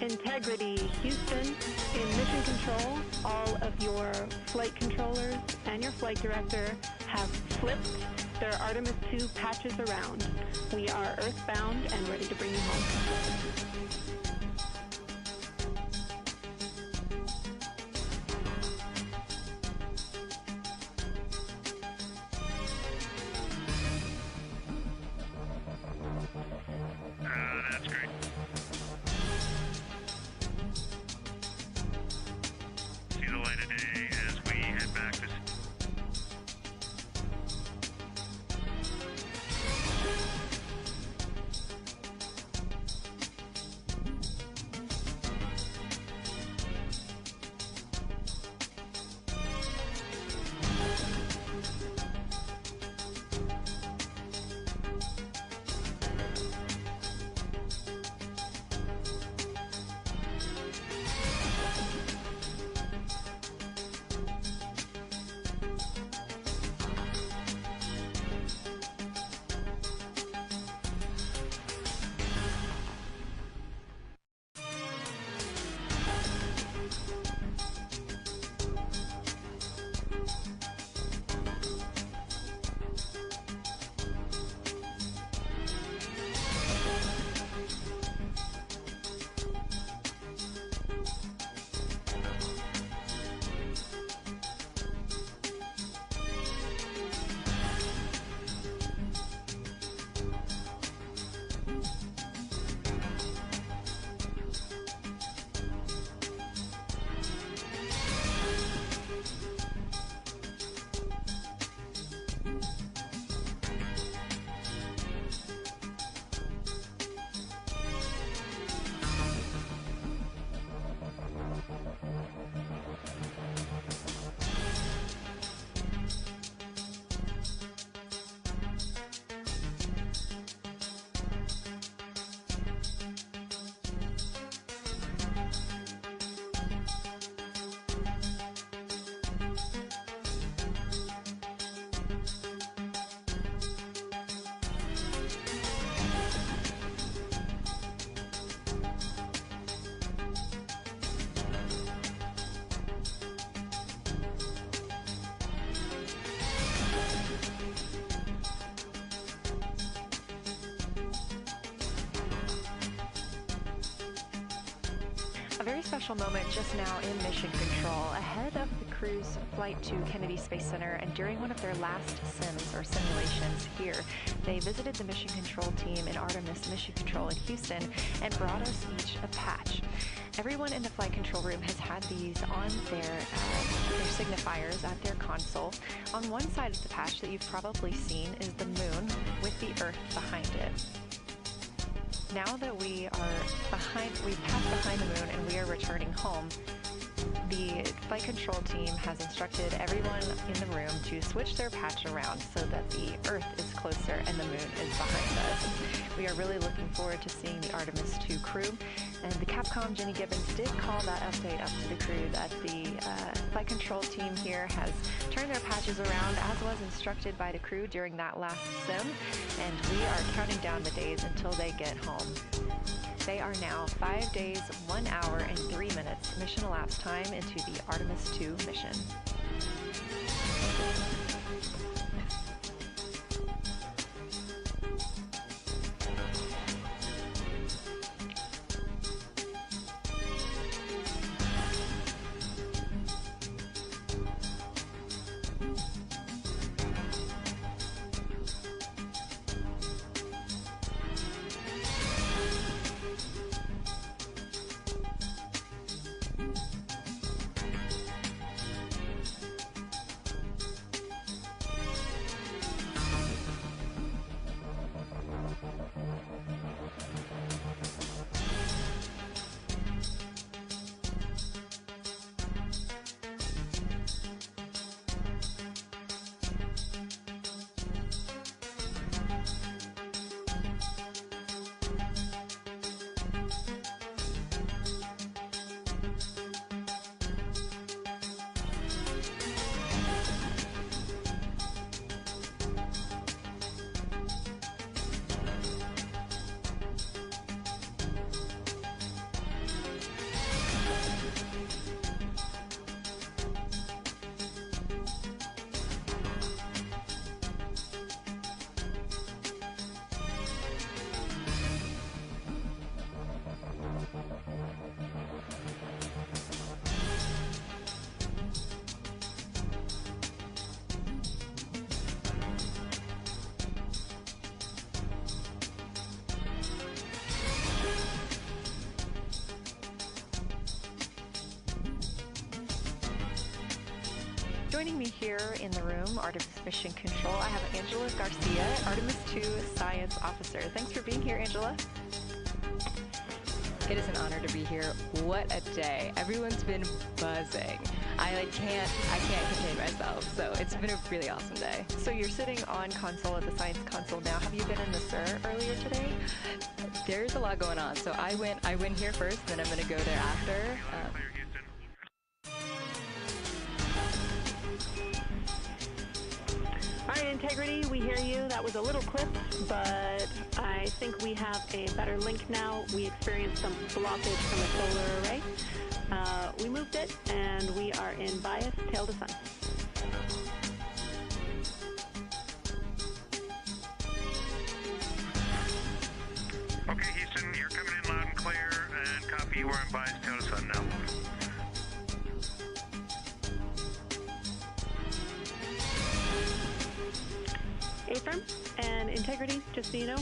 Integrity, Houston, in mission control, all of your flight controllers and your flight director have flipped their Artemis 2 patches around. We are earthbound and ready to bring you home. That's great. See the light of day as we head back to... A very special moment just now in mission control. Ahead of the crew's flight to Kennedy Space Center and during one of their last sims or simulations here, they visited the mission control team in Artemis Mission Control in Houston and brought us each a patch. Everyone in the flight control room has had these on their signifiers at their console. On one side of the patch that you've probably seen is the moon with the Earth behind it. Now that we've passed behind the moon and we are returning home, the flight control team has instructed everyone in the room to switch their patch around so that the Earth is closer and the moon is behind us. We are really looking forward to seeing the Artemis 2 crew, and the Capcom Jenny Gibbons did call that update up to the crew that the flight control team here has turned their patches around as was instructed by the crew during that last sim, and we are counting down the days until they get home. They are now 5 days, 1 hour, and 3 minutes mission elapsed time into the Artemis 2 mission. Joining me here in the room, Artemis Mission Control, I have Angela Garcia, Artemis 2 Science Officer. Thanks for being here, Angela. It is an honor to be here. What a day. Everyone's been buzzing. I can't contain myself, so it's been a really awesome day. So you're sitting on console at the Science Console now. Have you been in the SIR earlier today? There's a lot going on. So I went here first, then I'm going to go there after. All right, Integrity, we hear you. That was a little clipped, but I think we have a better link now. We experienced some blockage from a solar array. We moved it, and we are in bias, tail to sun. Okay, Houston, you're coming in loud and clear, and copy, we're in bias, tail to sun now. Affirm and Integrity, just so you know,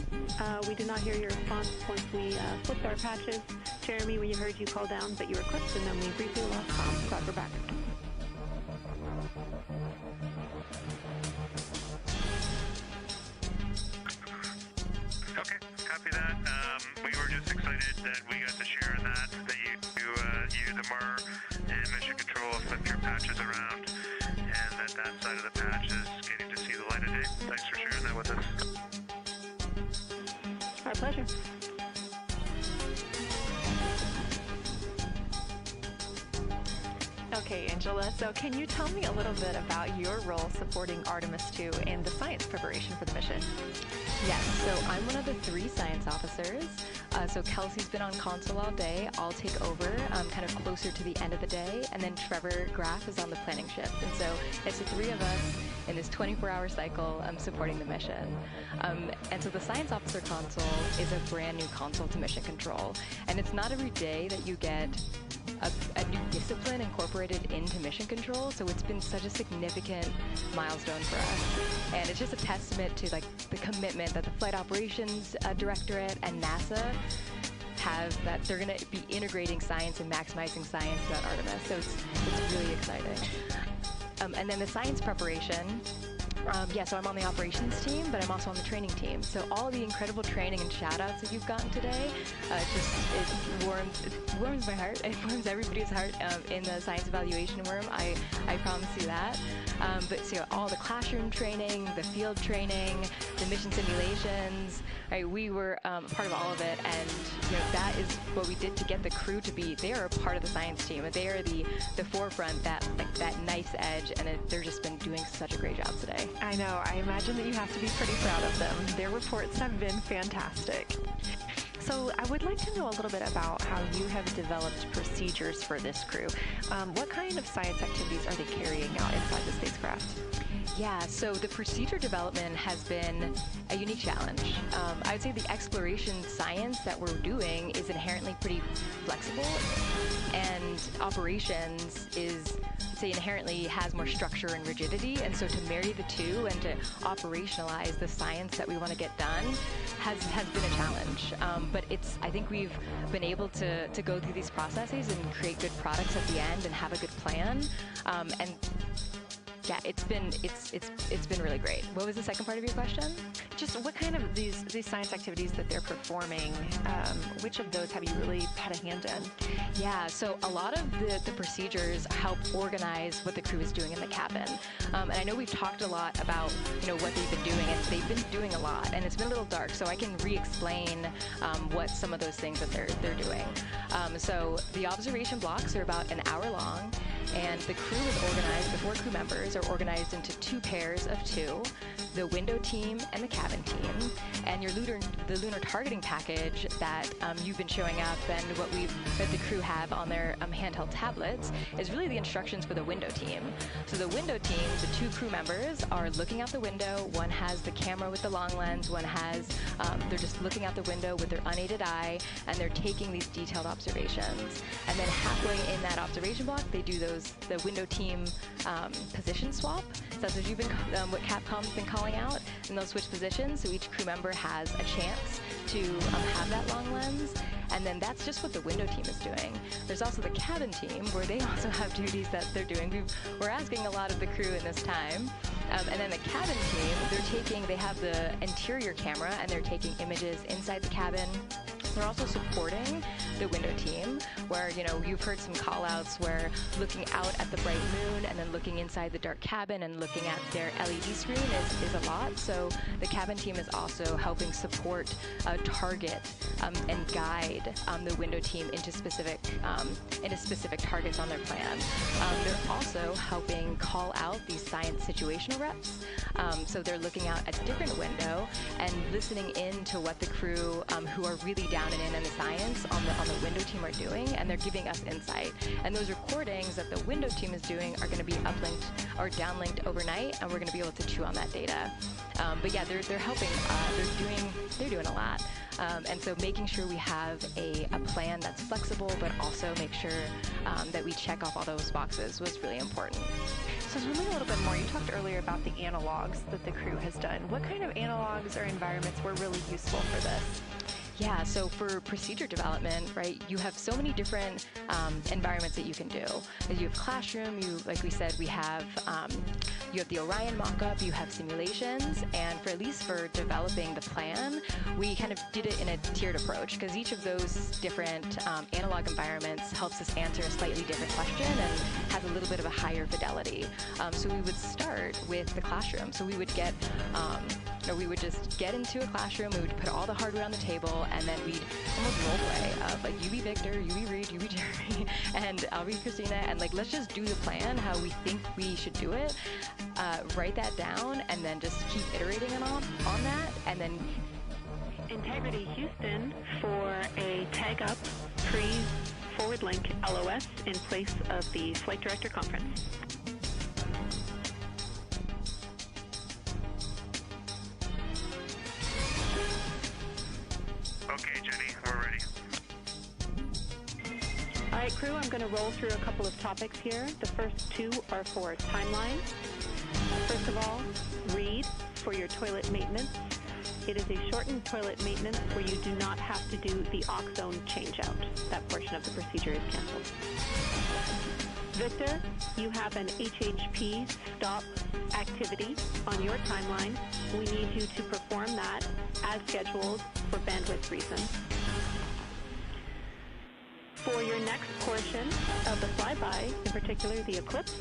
we did not hear your response once we flipped our patches. Jeremy, we heard you call down, but you were clipped, and then we briefly lost comms. Glad we're back. Okay, copy that. We were just excited that we got to share in that you the MAR and Mission Control flipped your patches around, and that side of the patch is getting to see the light of day. Thanks for sharing that with us. Our pleasure. Okay, Angela, so can you tell me a little bit about your role supporting Artemis 2 and the science preparation for the mission? Yes, so I'm one of the 3 science officers. So Kelsey's been on console all day. I'll take over kind of closer to the end of the day, and then Trevor Graff is on the planning shift. And so it's the three of us in this 24-hour cycle supporting the mission. And so the Science Officer console is a brand new console to Mission Control. And it's not every day that you get a new discipline incorporated into Mission Control, so it's been such a significant milestone for us. And it's just a testament to like the commitment that the Flight Operations Directorate and NASA have, that they're going to be integrating science and maximizing science throughout Artemis. So it's really exciting. And then the science preparation. So I'm on the operations team, but I'm also on the training team. So all the incredible training and shout-outs that you've gotten today, it warms my heart. It warms everybody's heart in the science evaluation worm. I promise you that. But so all the classroom training, the field training, the mission simulations, right? We were part of all of it, and that is what we did to get the crew to be. They are a part of the science team. They are the forefront, that nice edge, and they're just been doing such a great job today. I know. I imagine that you have to be pretty proud of them. Their reports have been fantastic. So I would like to know a little bit about how you have developed procedures for this crew. What kind of science activities are they carrying out inside the spacecraft? Yeah, so the procedure development has been a unique challenge. I would say the exploration science that we're doing is inherently pretty flexible, and operations is, say, inherently has more structure and rigidity, and so to marry the two and to operationalize the science that we want to get done has been a challenge. But I think we've been able to go through these processes and create good products at the end and have a good plan. And yeah, it's been really great. What was the second part of your question? Just what kind of these science activities that they're performing, which of those have you really had a hand in? Yeah, so a lot of the procedures help organize what the crew is doing in the cabin. And I know we've talked a lot about what they've been doing, and they've been doing a lot, and it's been a little dark, so I can re-explain what some of those things that they're doing. So the observation blocks are about an hour long, and the crew is organized, the 4 crew members are organized into 2 pairs of 2, the window team and the cabin team. And the lunar targeting package that you've been showing up and that the crew have on their handheld tablets is really the instructions for the window team. So the window team, the 2 crew members are looking out the window. One has the camera with the long lens, one has, they're just looking out the window with their unaided eye, and they're taking these detailed observations. And then halfway in that observation block, they do the window team position swap. So that's what Capcom's been calling out, and they'll switch positions, so each crew member has a chance to have that long lens. And then that's just what the window team is doing. There's also the cabin team, where they also have duties that they're doing. We're asking a lot of the crew in this time. And then the cabin team, they have the interior camera, and they're taking images inside the cabin. They're also supporting the window team, where, you've heard some call-outs where looking out at the bright moon and then looking inside the dark cabin and looking at their LED screen is a lot. So the cabin team is also helping support, target, and guide the window team into specific targets on their plan. They're also helping call out these science situational reps. So they're looking out at a different window and listening in to what the crew who are really down and in the science on the window team are doing, and they're giving us insight. And those recordings that the window team is doing are going to be uplinked or downlinked overnight, and we're going to be able to chew on that data. But yeah, they're helping. They're doing a lot. And so making sure we have a plan that's flexible, but also make sure that we check off all those boxes was really important. So tell me a little bit more. You talked earlier about the analogs that the crew has done. What kind of analogs or environments were really useful for this? Yeah, so for procedure development, right, you have so many different environments that you can do. You have classroom, like we said, you have the Orion mock-up, you have simulations, and at least for developing the plan, we kind of did it in a tiered approach, because each of those different analog environments helps us answer a slightly different question and has a little bit of a higher fidelity. So we would start with the classroom. So we would we would just get into a classroom, we would put all the hardware on the table, and then we'd almost role play of like, you be Victor, you be Reed, you be Jeremy, and I'll be Christina, and like, let's just do the plan how we think we should do it, write that down, and then just keep iterating on that, and then Integrity Houston for a tag up pre-forward link LOS in place of the Flight Director Conference. Okay, Jenny, we're ready. All right, crew, I'm going to roll through a couple of topics here. The first two are for timeline. First of all, read for your toilet maintenance. It is a shortened toilet maintenance where you do not have to do the aux zone changeout. That portion of the procedure is canceled. Victor, you have an HHP stop activity on your timeline. We need you to perform that as scheduled for bandwidth reasons. For your next portion of the flyby, in particular the eclipse,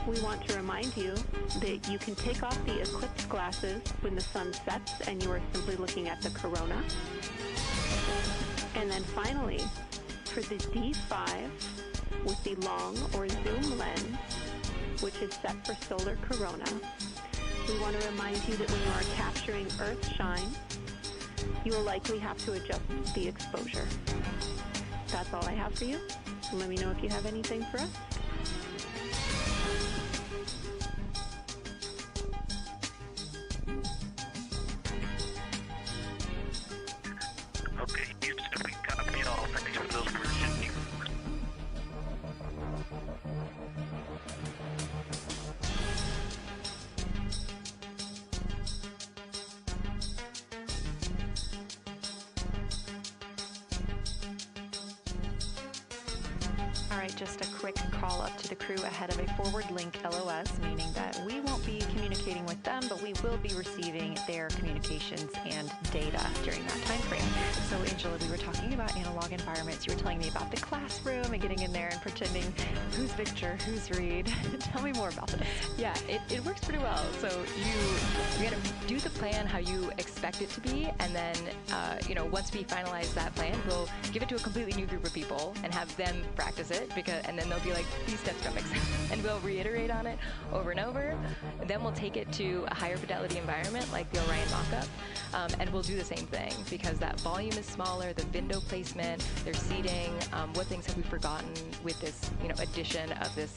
we want to remind you that you can take off the eclipse glasses when the sun sets and you are simply looking at the corona. And then finally, for the D5 with the long or zoom lens, which is set for solar corona, we want to remind you that when you are capturing Earth shine, you will likely have to adjust the exposure. That's all I have for you. Let me know if you have anything for us. Okay, Houston, we copy it all. Thanks for those questions. All right, just a quick call up to the crew ahead of a forward link LOS, meaning that we won't be communicating with them, but we will be receiving their communications and data during that time frame. So, Angela, we were talking about analog environments. You were telling me about the classroom and getting in there and pretending who's Victor, who's Reed. Tell me more about this. Yeah, it works pretty well. So you got to do the plan how you expect it to be, and then once we finalize that plan, we'll give it to a completely new group of people and have them practice it, and then they'll be like, these steps don't make sense, and we'll reiterate on it over and over. And then we'll take it to a higher fidelity environment like the Orion mock-up, and we'll do the same thing because that volume is smaller, the window placement, their seating, what things have we forgotten with this addition of this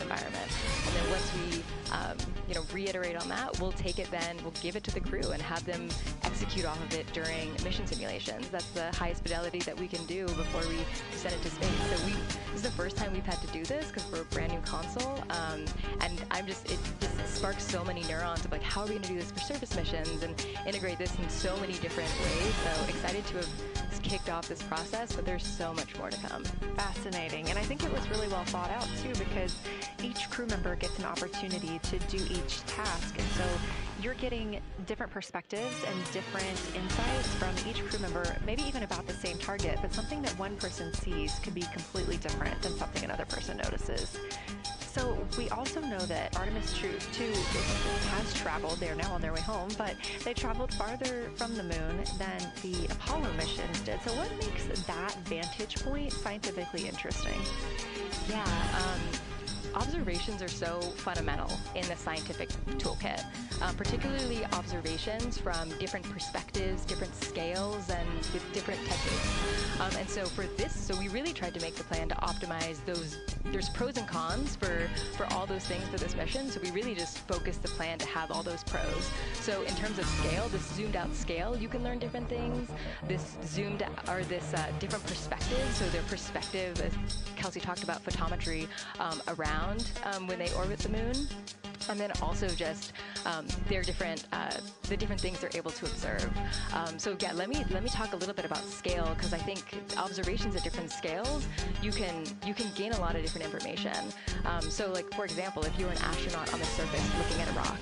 environment. And then once we reiterate on that, we'll take it then, we'll give it to the crew and have them execute off of it during mission simulations. That's the highest fidelity that we can do before we send it to space. So this is the first time we've had to do this because we're a brand new console, and it just sparks so many neurons of like, how are we going to do this for surface missions and integrate this in so many different ways. So excited to have kicked off this process, but there's so much more to come. Fascinating. And I think it was really well thought out too, because each crew member gets an opportunity to do each task. And so you're getting different perspectives and different insights from each crew member, maybe even about the same target, but something that one person sees could be completely different than something another person notices. So we also know that Artemis 2 has traveled. They're now on their way home, but they traveled farther from the moon than the Apollo missions did. So what makes that vantage point scientifically interesting? Yeah, observations are so fundamental in the scientific toolkit, particularly observations from different perspectives, different scales, and with different techniques. And so for this, so we really tried to make the plan to optimize those. There's pros and cons for all those things for this mission, so we really just focused the plan to have all those pros. So in terms of scale, this zoomed out scale, you can learn different things. This different perspectives, so their perspective, as Kelsey talked about photometry, around when they orbit the moon. And then also just their different the different things they're able to observe. So yeah, let me talk a little bit about scale, because I think observations at different scales, you can gain a lot of different information. So like, for example, if you're an astronaut on the surface looking at a rock,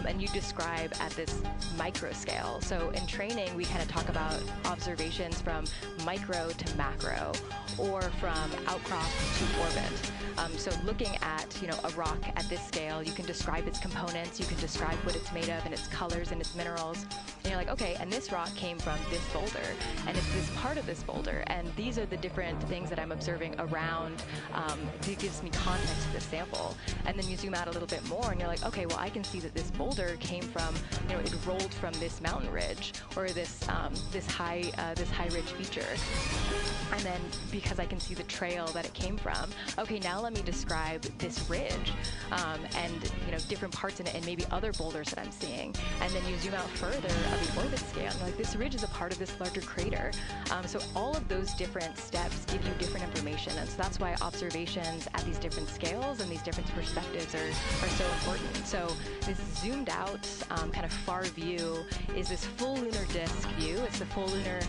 and you describe at this micro scale. So in training, we kind of talk about observations from micro to macro, or from outcrop to orbit. So looking at a rock at this scale, you can describe its components, you can describe what it's made of and its colors and its minerals. And you're like, okay, and this rock came from this boulder, and it's this part of this boulder, and these are the different things that I'm observing around. It gives me context to this sample. And then you zoom out a little bit more, and you're like, okay, well, I can see that this boulder came from, it rolled from this mountain ridge or this high ridge feature. And then because I can see the trail that it came from, okay, now let me describe this ridge and different parts in it and maybe other boulders that I'm seeing. And then you zoom out further of the orbit scale, and like this ridge is a part of this larger crater. So all of those different steps give you different information, and so that's why observations at these different scales and these different perspectives are so important. So this zoomed out kind of far view is this full lunar disk view. It's the full lunar,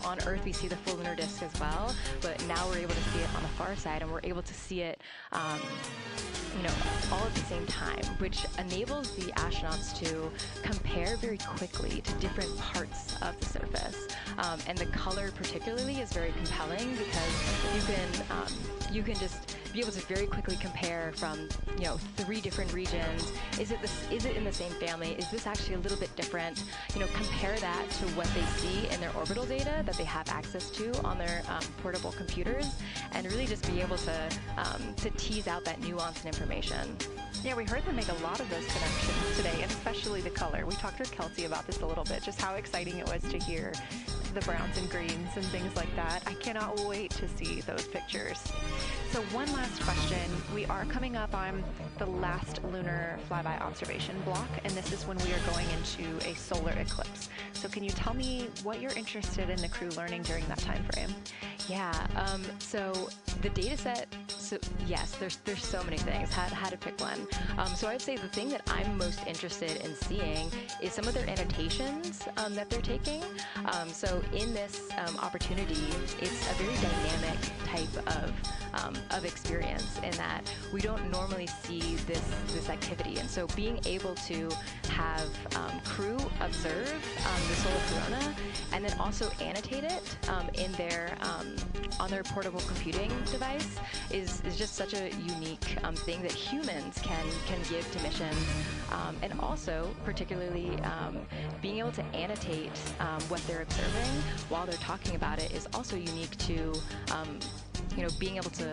on Earth we see the full lunar disk as well, but now we're able to see it on the far side, and we're able to see it all at the same time, which enables the astronauts to compare very quickly to different parts of the surface. And the color particularly is very compelling because you can just be able to very quickly compare from 3 different regions. Is it in the same family? Is this actually a little bit different? Compare that to what they see in their orbital data that they have access to on their portable computers, and really just be able to tease out that nuance and information. Yeah, we heard them make a lot of those connections today, and especially the color. We talked to Kelsey about this a little bit, just how exciting it was to hear the browns and greens and things like that. I cannot wait to see those pictures. So one last question. We are coming up on the last lunar flyby observation block, and this is when we are going into a solar eclipse. So can you tell me what you're interested in the crew learning during that time frame? Yeah, so the data set, yes, there's so many things, how to pick one. So I'd say the thing that I'm most interested in seeing is some of their annotations that they're taking. So in this opportunity, it's a very dynamic type of experience in that we don't normally see this activity. And so being able to have crew observe the solar corona and then also annotate it in their on their portable computing device is just such a unique thing that humans can give to missions. And also, particularly, being able to annotate what they're observing while they're talking about it is also unique to being able to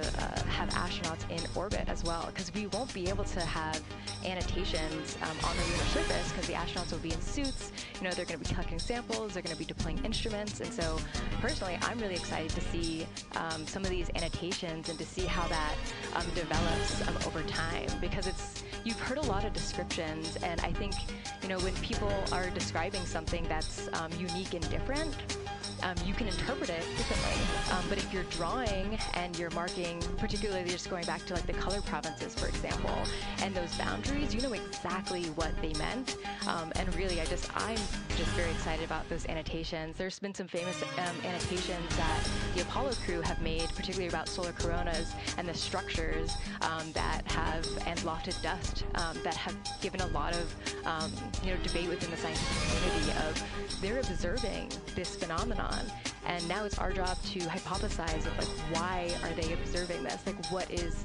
have astronauts in orbit as well, because we won't be able to have annotations on the lunar surface because the astronauts will be in suits. They're going to be collecting samples, they're going to be deploying instruments, and so personally, I'm really excited to see some of these annotations and to see how that develops over time, because you've heard a lot of descriptions, and I think when people are describing something that's unique and different, you can interpret it differently. But if you're drawing and you're marking, particularly just going back to like the color provinces, for example, and those boundaries, you know exactly what they meant. And really, I'm just very excited about those annotations. There's been some famous annotations that the Apollo crew have made, particularly about solar coronas and the structures that have, and lofted dust, that have given a lot of debate within the scientific community of they're observing this phenomenon, and now it's our job to hypothesize of like why are they observing this, like what is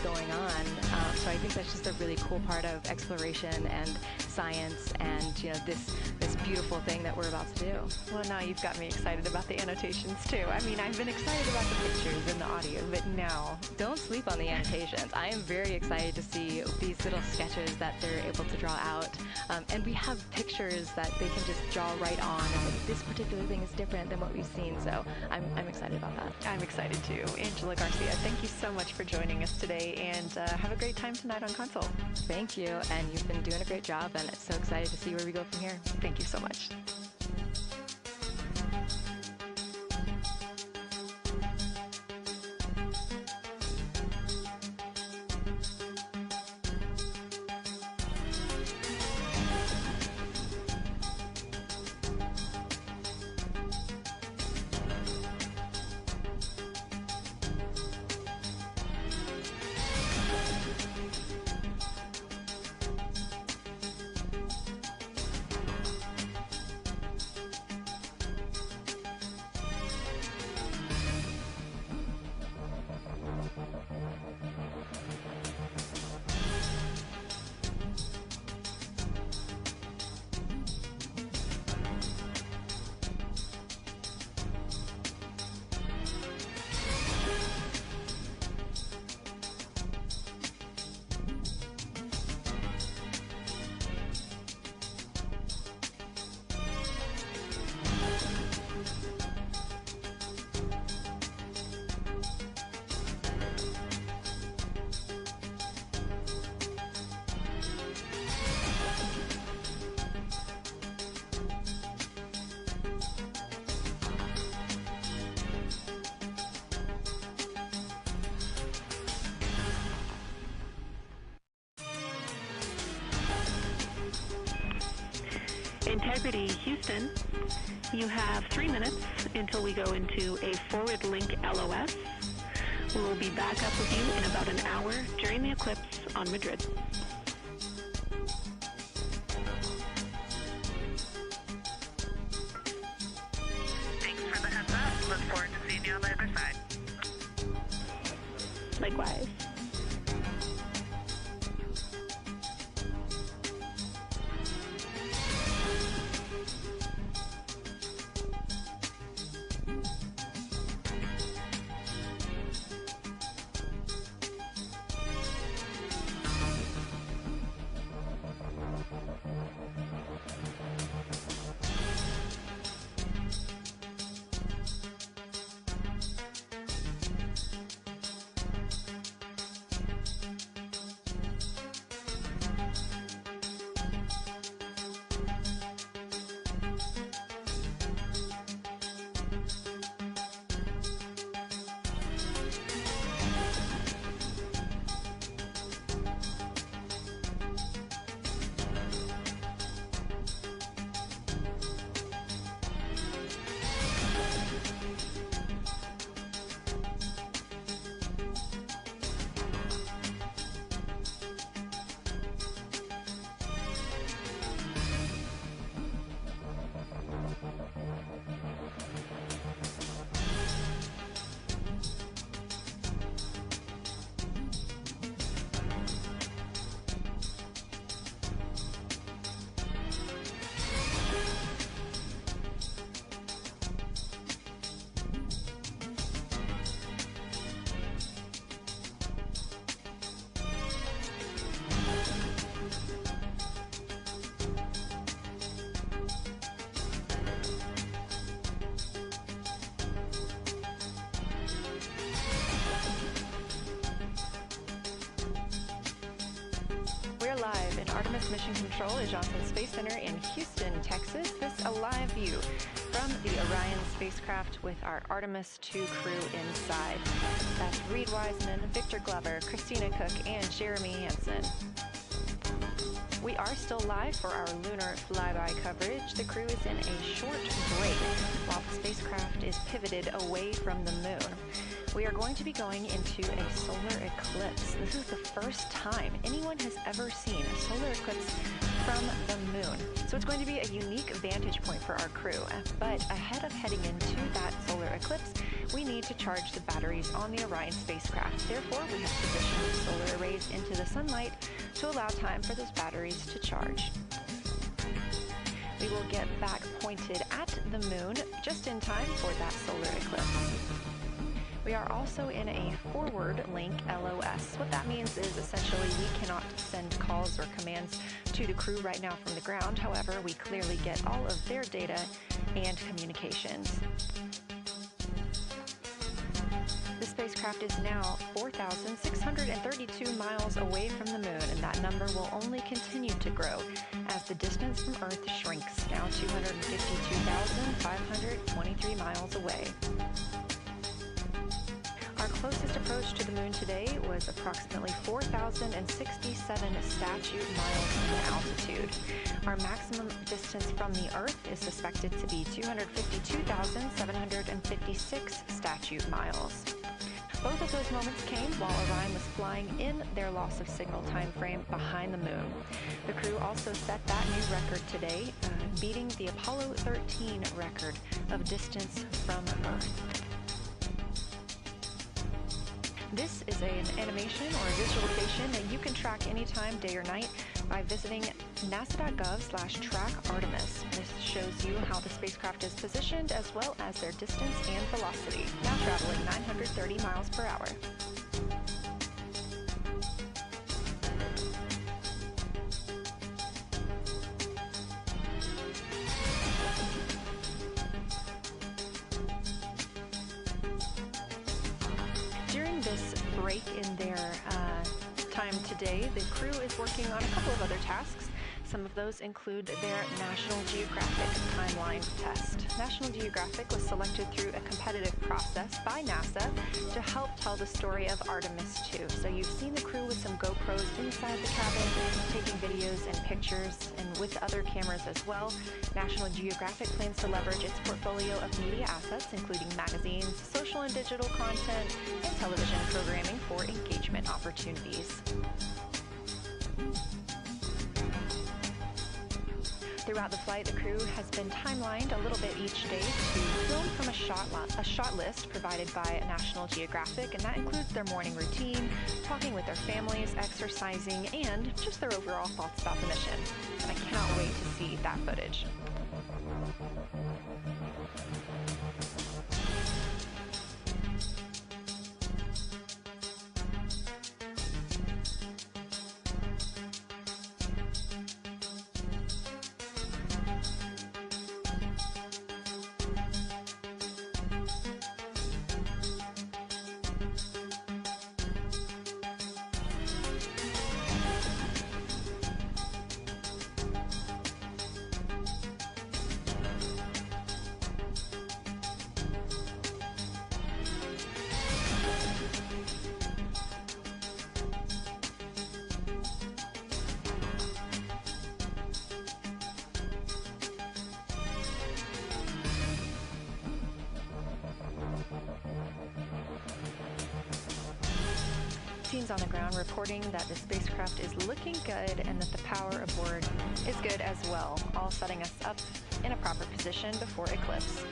going on. So I think that's just a really cool part of exploration and science, and this beautiful thing that we're about to do. Well, now you've got me excited about the annotations too. I mean, I've been excited about the pictures and the audio, but now don't sleep on the annotations. I am very excited to see these little sketches that they're able to draw out, and we have pictures that they can just draw right on, and like, this particular thing is different than what we've seen. So I'm excited about that. I'm excited too. Angela Garcia, thank you so much for joining us today, and have a great time tonight on Console. Thank you, and you've been doing a great job, and it's so excited to see where we go from here. Thank you so much. integrity, Houston. You have 3 minutes until we go into a forward link LOS. We will be back up with you in about an hour during the eclipse on Madrid. Thanks for the heads up. Look forward to seeing you on the other side. Likewise. We're live in Artemis Mission Control at Johnson Space Center in Houston, Texas. This is a live view from the Orion spacecraft with our Artemis 2 crew inside. That's Reed Wiseman, Victor Glover, Christina Cook, and Jeremy Hansen. We are still live for our lunar flyby coverage. The crew is in a short break while the spacecraft is pivoted away from the moon. We are going to be going into a solar eclipse. This is the first time anyone has ever seen a solar eclipse from the moon. So it's going to be a unique vantage point for our crew. But ahead of heading into that solar eclipse, we need to charge the batteries on the Orion spacecraft. Therefore, we have positioned solar arrays into the sunlight to allow time for those batteries to charge. We will get back pointed at the moon just in time for that solar eclipse. We are also in a forward link LOS. What that means is essentially we cannot send calls or commands to the crew right now from the ground. However, we clearly get all of their data and communications. The spacecraft is now 4,632 miles away from the moon, and that number will only continue to grow as the distance from Earth shrinks, now 252,523 miles away. Our closest approach to the moon today was approximately 4,067 statute miles in altitude. Our maximum distance from the Earth is suspected to be 252,756 statute miles. Both of those moments came while Orion was flying in their loss of signal time frame behind the moon. The crew also set that new record today, beating the Apollo 13 record of distance from Earth. This is an animation or a visualization that you can track anytime, day or night, by visiting nasa.gov/track-Artemis. This shows you how the spacecraft is positioned as well as their distance and velocity, now traveling 930 miles per hour. Break in their time today, the crew is working on a couple of other tasks. Some of those include their National Geographic timeline test. National Geographic was selected through a competitive process by NASA to help tell the story of Artemis 2. So you've seen the crew with some GoPros inside the cabin, taking videos and pictures, and with other cameras as well. National Geographic plans to leverage its portfolio of media assets, including magazines, social and digital content, and television programming for engagement opportunities. Throughout the flight, the crew has been timelined a little bit each day to film from a shot list provided by National Geographic, and that includes their morning routine, talking with their families, exercising, and just their overall thoughts about the mission. And I cannot wait to see that footage. Teams on the ground reporting that the spacecraft is looking good and that the power aboard is good as well, all setting us up in a proper position before eclipse.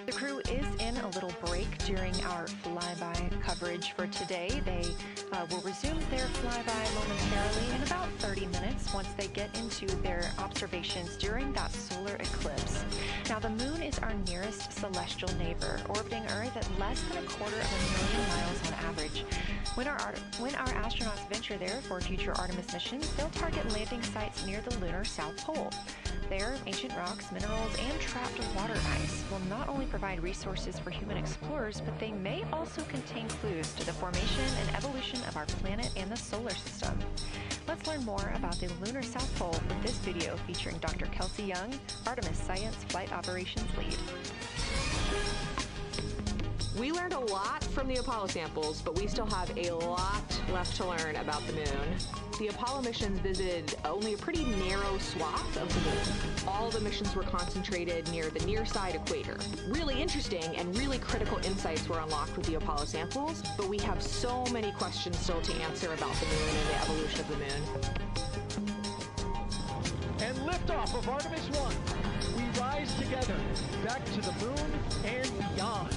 The crew is in a little break during our flyby coverage for today. They will resume their flyby momentarily in about 30 minutes once they get into their observations during that solar eclipse. Now, the moon is our nearest celestial neighbor, orbiting Earth at less than 250,000 miles on average. When our astronauts venture there for future Artemis missions, they'll target landing sites near the lunar South Pole. There, ancient rocks, minerals, and trapped water ice will not only provide resources for human explorers, but they may also contain clues to the formation and evolution of our planet and the solar system. Let's learn more about the lunar South Pole with this video featuring Dr. Kelsey Young, Artemis Science Flight Operations Lead. We learned a lot from the Apollo samples, but we still have a lot left to learn about the moon. The Apollo missions visited only a pretty narrow swath of the moon. All the missions were concentrated near the near-side equator. Really interesting and really critical insights were unlocked with the Apollo samples, but we have so many questions still to answer about the moon and the evolution of the moon. And liftoff of Artemis 1. We rise together, back to the moon and beyond.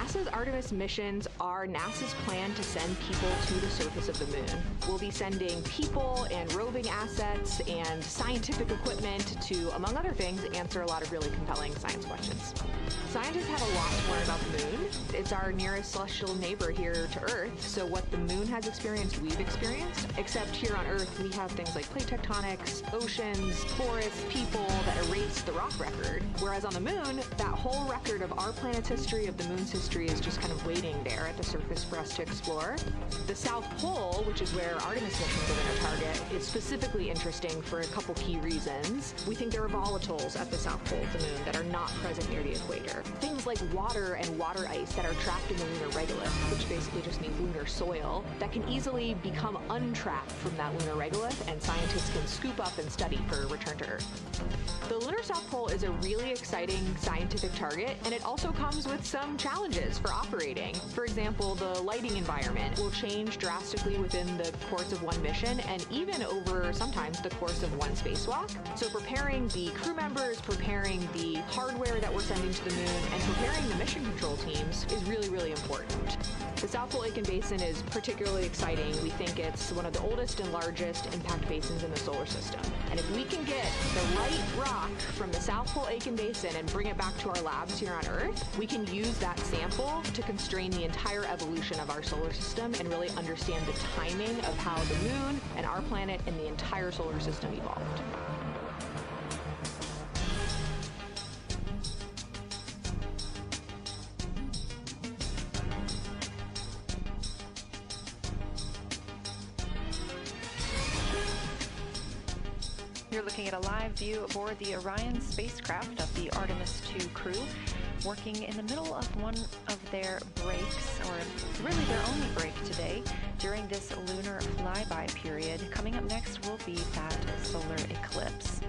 NASA's Artemis missions are NASA's plan to send people to the surface of the moon. We'll be sending people and roving assets and scientific equipment to, among other things, answer a lot of really compelling science questions. Scientists have a lot to learn about the moon. It's our nearest celestial neighbor here to Earth, so what the moon has experienced, we've experienced, except here on Earth we have things like plate tectonics, oceans, forests, people that erase the rock record. Whereas on the moon, that whole record of our planet's history, of the moon's history, is just kind of waiting there at the surface for us to explore. The South Pole, which is where Artemis missions are going to target, is specifically interesting for a couple key reasons. We think there are volatiles at the South Pole of the moon that are not present near the equator. Things like water and water ice that are trapped in the lunar regolith, which basically just means lunar soil, that can easily become untrapped from that lunar regolith, and scientists can scoop up and study for return to Earth. The lunar South Pole is a really exciting scientific target, and it also comes with some challenges for operating. For example, the lighting environment will change drastically within the course of one mission, and even over sometimes the course of one spacewalk. So preparing the crew members, preparing the hardware that we're sending to the moon, and preparing the mission control teams is really, really important. The South Pole Aitken Basin is particularly exciting. We think it's one of the oldest and largest impact basins in the solar system. And if we can get the right rock from the South Pole Aitken Basin and bring it back to our labs here on Earth, we can use that sample to constrain the entire evolution of our solar system and really understand the timing of how the moon and our planet and the entire solar system evolved. You're looking at a live view aboard the Orion spacecraft of the Artemis II crew, working in the middle of one of their breaks, or really their only break today, during this lunar flyby period. Coming up next will be that solar eclipse.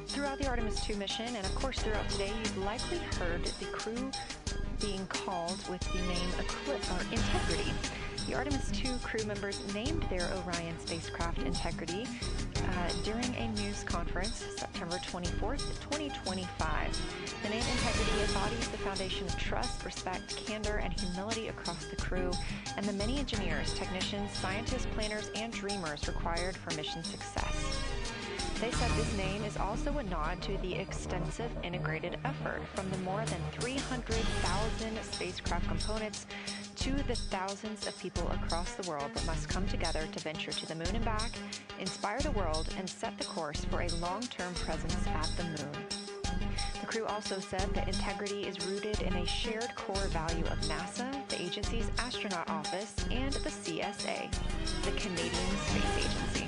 Throughout the Artemis II mission, and of course throughout today, you've likely heard the crew being called with the name Integrity. The Artemis II crew members named their Orion spacecraft Integrity during a news conference September 24th, 2025. The name Integrity embodies the foundation of trust, respect, candor, and humility across the crew, and the many engineers, technicians, scientists, planners, and dreamers required for mission success. They said this name is also a nod to the extensive integrated effort from the more than 300,000 spacecraft components to the thousands of people across the world that must come together to venture to the moon and back, inspire the world, and set the course for a long-term presence at the moon. The crew also said that integrity is rooted in a shared core value of NASA, the agency's astronaut office, and the CSA, the Canadian Space Agency.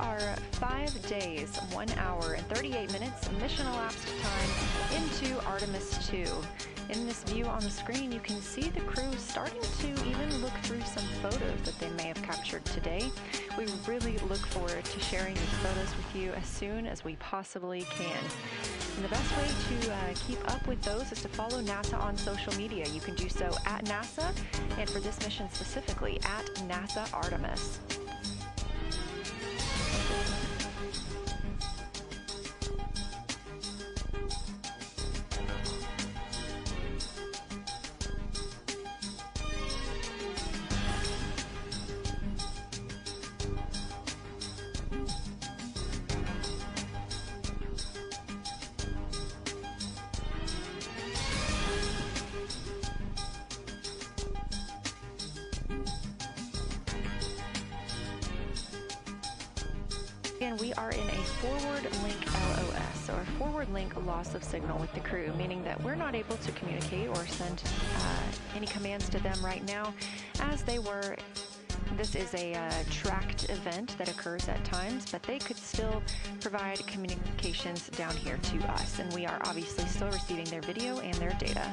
are 5 days, 1 hour, and 38 minutes mission elapsed time into Artemis 2. In this view on the screen, you can see the crew starting to even look through some photos that they may have captured today. We really look forward to sharing these photos with you as soon as we possibly can. And the best way to keep up with those is to follow NASA on social media. You can do so at NASA, and for this mission specifically, at NASA Artemis. And we are in a forward link LOS, or a forward link loss of signal with the crew, meaning that we're not able to communicate or send any commands to them right now as they were. This is a tracked event that occurs at times, but they could still provide communications down here to us, and we are obviously still receiving their video and their data.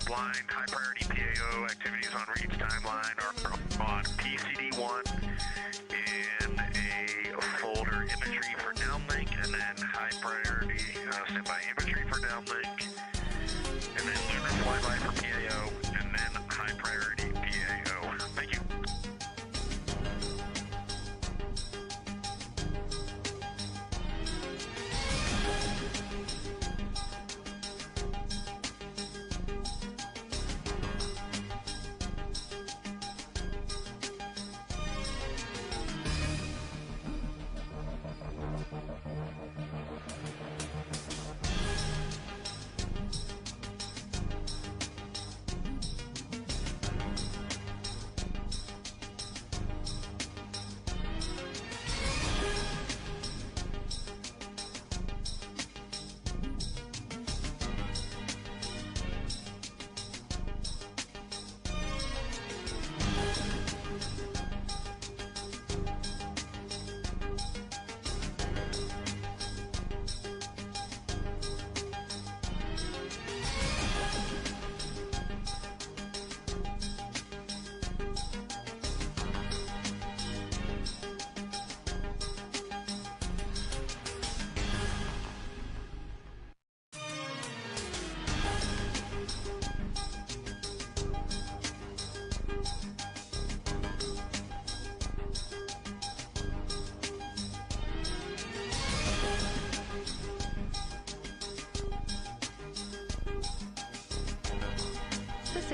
Blind high priority PAO activities on Reed's timeline are on PCD1 in a folder imagery for downlink, and then high priority standby imagery for downlink, and then lunar flyby for PAO, and then high priority PAO. Thank you.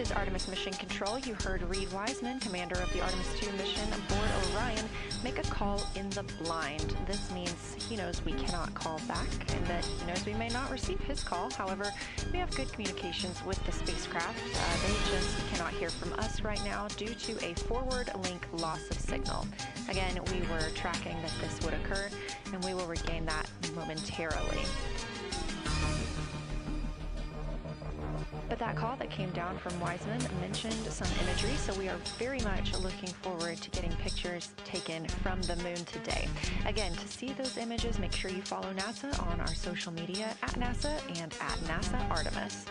is Artemis Mission Control. You heard Reed Wiseman, commander of the Artemis 2 mission aboard Orion, make a call in the blind. This means he knows we cannot call back and that he knows we may not receive his call. However, we have good communications with the spacecraft. They just cannot hear from us right now due to a forward link loss of signal. Again, we were tracking that this would occur, and we will regain that momentarily. But that call that came down from Wiseman mentioned some imagery, so we are very much looking forward to getting pictures taken from the moon today. Again, to see those images, make sure you follow NASA on our social media at NASA and at NASA Artemis.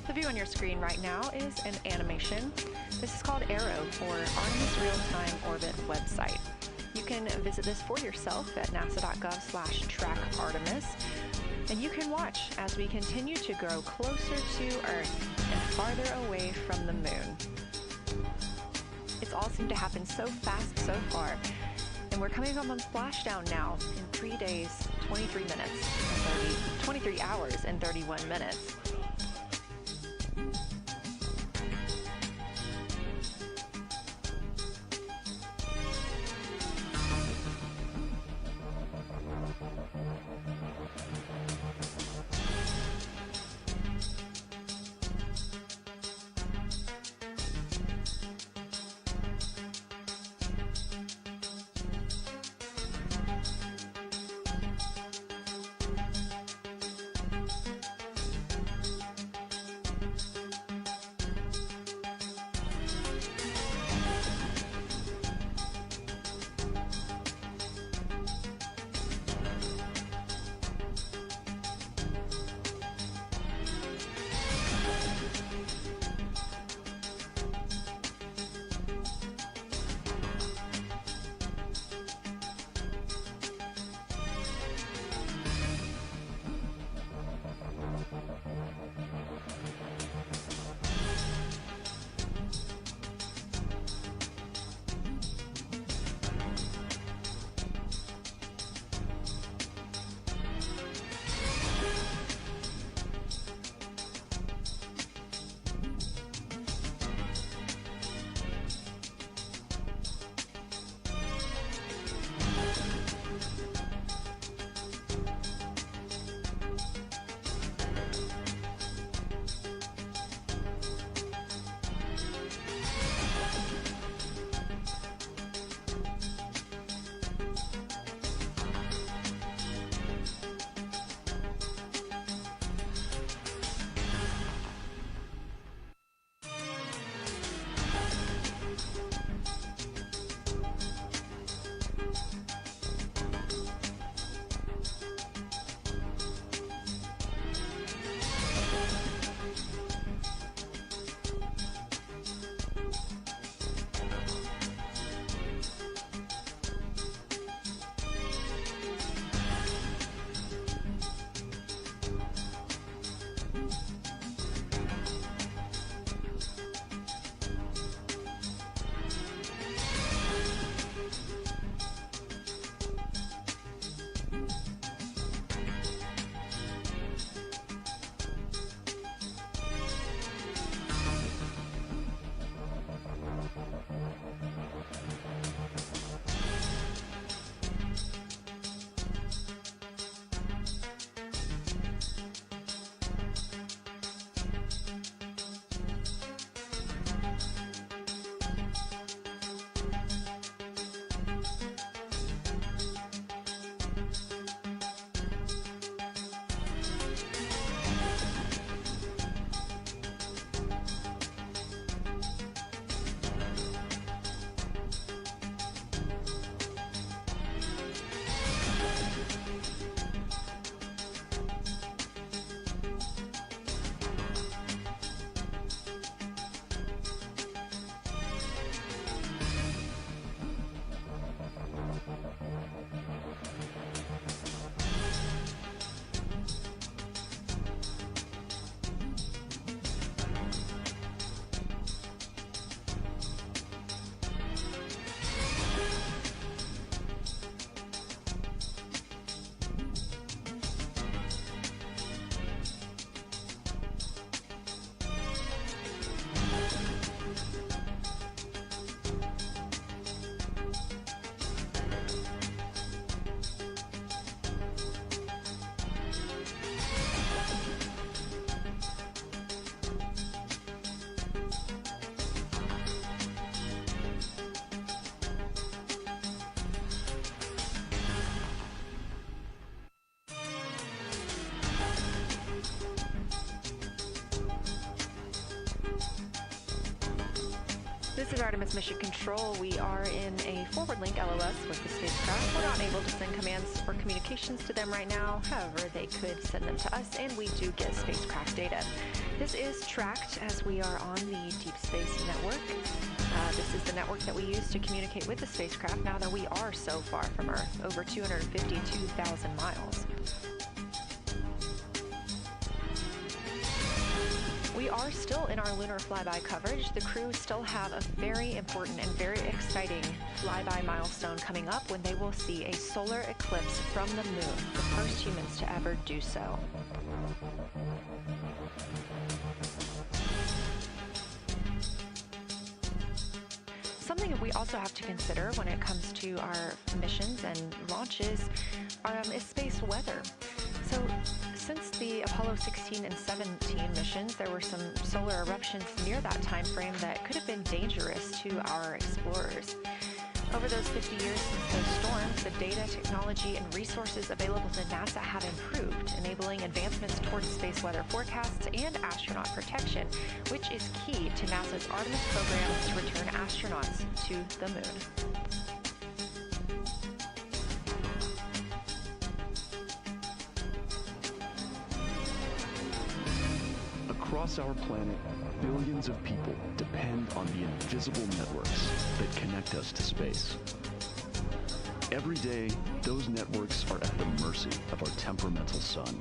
The view on your screen right now is an animation. This is called Arrow, or Artemis Real-Time Orbit website. You can visit this for yourself at nasa.gov/track-Artemis, and you can watch as we continue to grow closer to Earth and farther away from the moon. It's all seemed to happen so fast so far, and we're coming up on splashdown now in 3 days, 23 hours and 31 minutes. This is Artemis Mission Control. We are in a forward link LOS with the spacecraft. We're not able to send commands or communications to them right now. However, they could send them to us, and we do get spacecraft data. This is tracked as we are on the Deep Space Network. This is the network that we use to communicate with the spacecraft now that we are so far from Earth, over 252,000 miles. We are still in our lunar flyby coverage. The crew still have a very important and very exciting flyby milestone coming up when they will see a solar eclipse from the moon, the first humans to ever do so. Something that we also have to consider when it comes to our missions and launches is space weather. So since the Apollo 16 and 17 missions, there were some solar eruptions near that time frame that could have been dangerous to our explorers. Over those 50 years since those storms, the data, technology, and resources available to NASA have improved, enabling advancements towards space weather forecasts and astronaut protection, which is key to NASA's Artemis program to return astronauts to the moon. Across our planet, billions of people depend on the invisible networks that connect us to space. Every day, those networks are at the mercy of our temperamental sun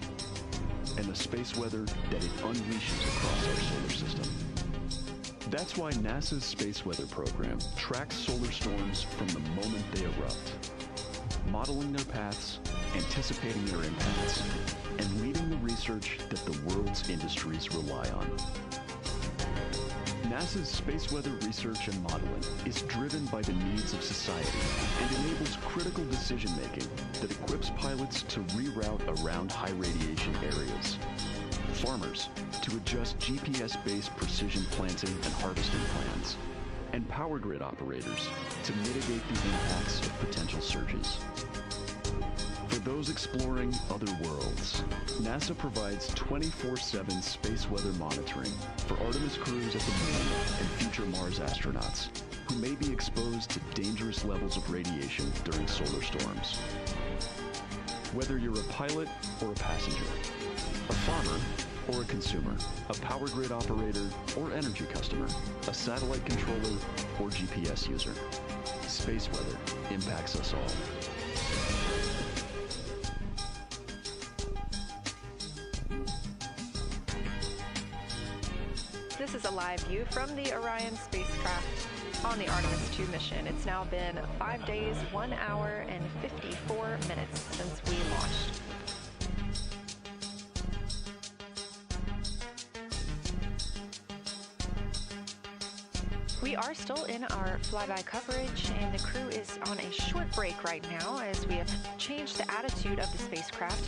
and the space weather that it unleashes across our solar system. That's why NASA's space weather program tracks solar storms from the moment they erupt, modeling their paths, anticipating their impacts, and leading the research that the world's industries rely on. NASA's space weather research and modeling is driven by the needs of society and enables critical decision-making that equips pilots to reroute around high radiation areas, farmers to adjust GPS-based precision planting and harvesting plans, and power grid operators to mitigate the impacts of potential surges. For those exploring other worlds, NASA provides 24/7 space weather monitoring for Artemis crews at the moon and future Mars astronauts who may be exposed to dangerous levels of radiation during solar storms. Whether you're a pilot or a passenger, a farmer or a consumer, a power grid operator or energy customer, a satellite controller or GPS user, space weather impacts us all. This is a live view from the Orion spacecraft on the Artemis 2 mission. It's now been 5 days, 1 hour, and 54 minutes since we launched. We are still in our flyby coverage, and the crew is on a short break right now as we have changed the attitude of the spacecraft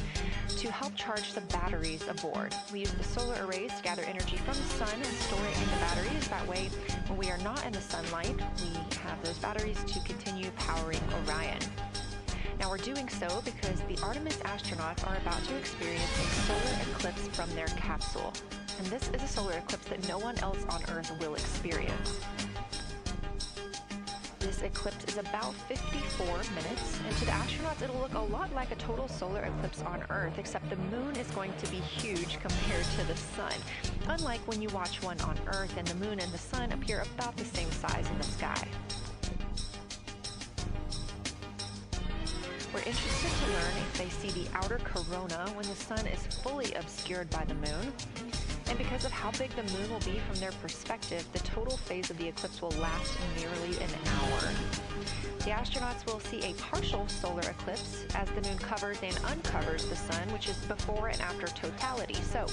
to help charge the batteries aboard. We use the solar arrays to gather energy from the sun and store it in the batteries. That way, when we are not in the sunlight, we have those batteries to continue powering Orion. Now we're doing so because the Artemis astronauts are about to experience a solar eclipse from their capsule. And this is a solar eclipse that no one else on Earth will experience. This eclipse is about 54 minutes, and to the astronauts it'll look a lot like a total solar eclipse on Earth, except the moon is going to be huge compared to the sun, unlike when you watch one on Earth and the moon and the sun appear about the same size in the sky. We're interested to learn if they see the outer corona when the sun is fully obscured by the moon. And because of how big the moon will be from their perspective, the total phase of the eclipse will last nearly an hour. The astronauts will see a partial solar eclipse as the moon covers and uncovers the sun, which is before and after totality. So,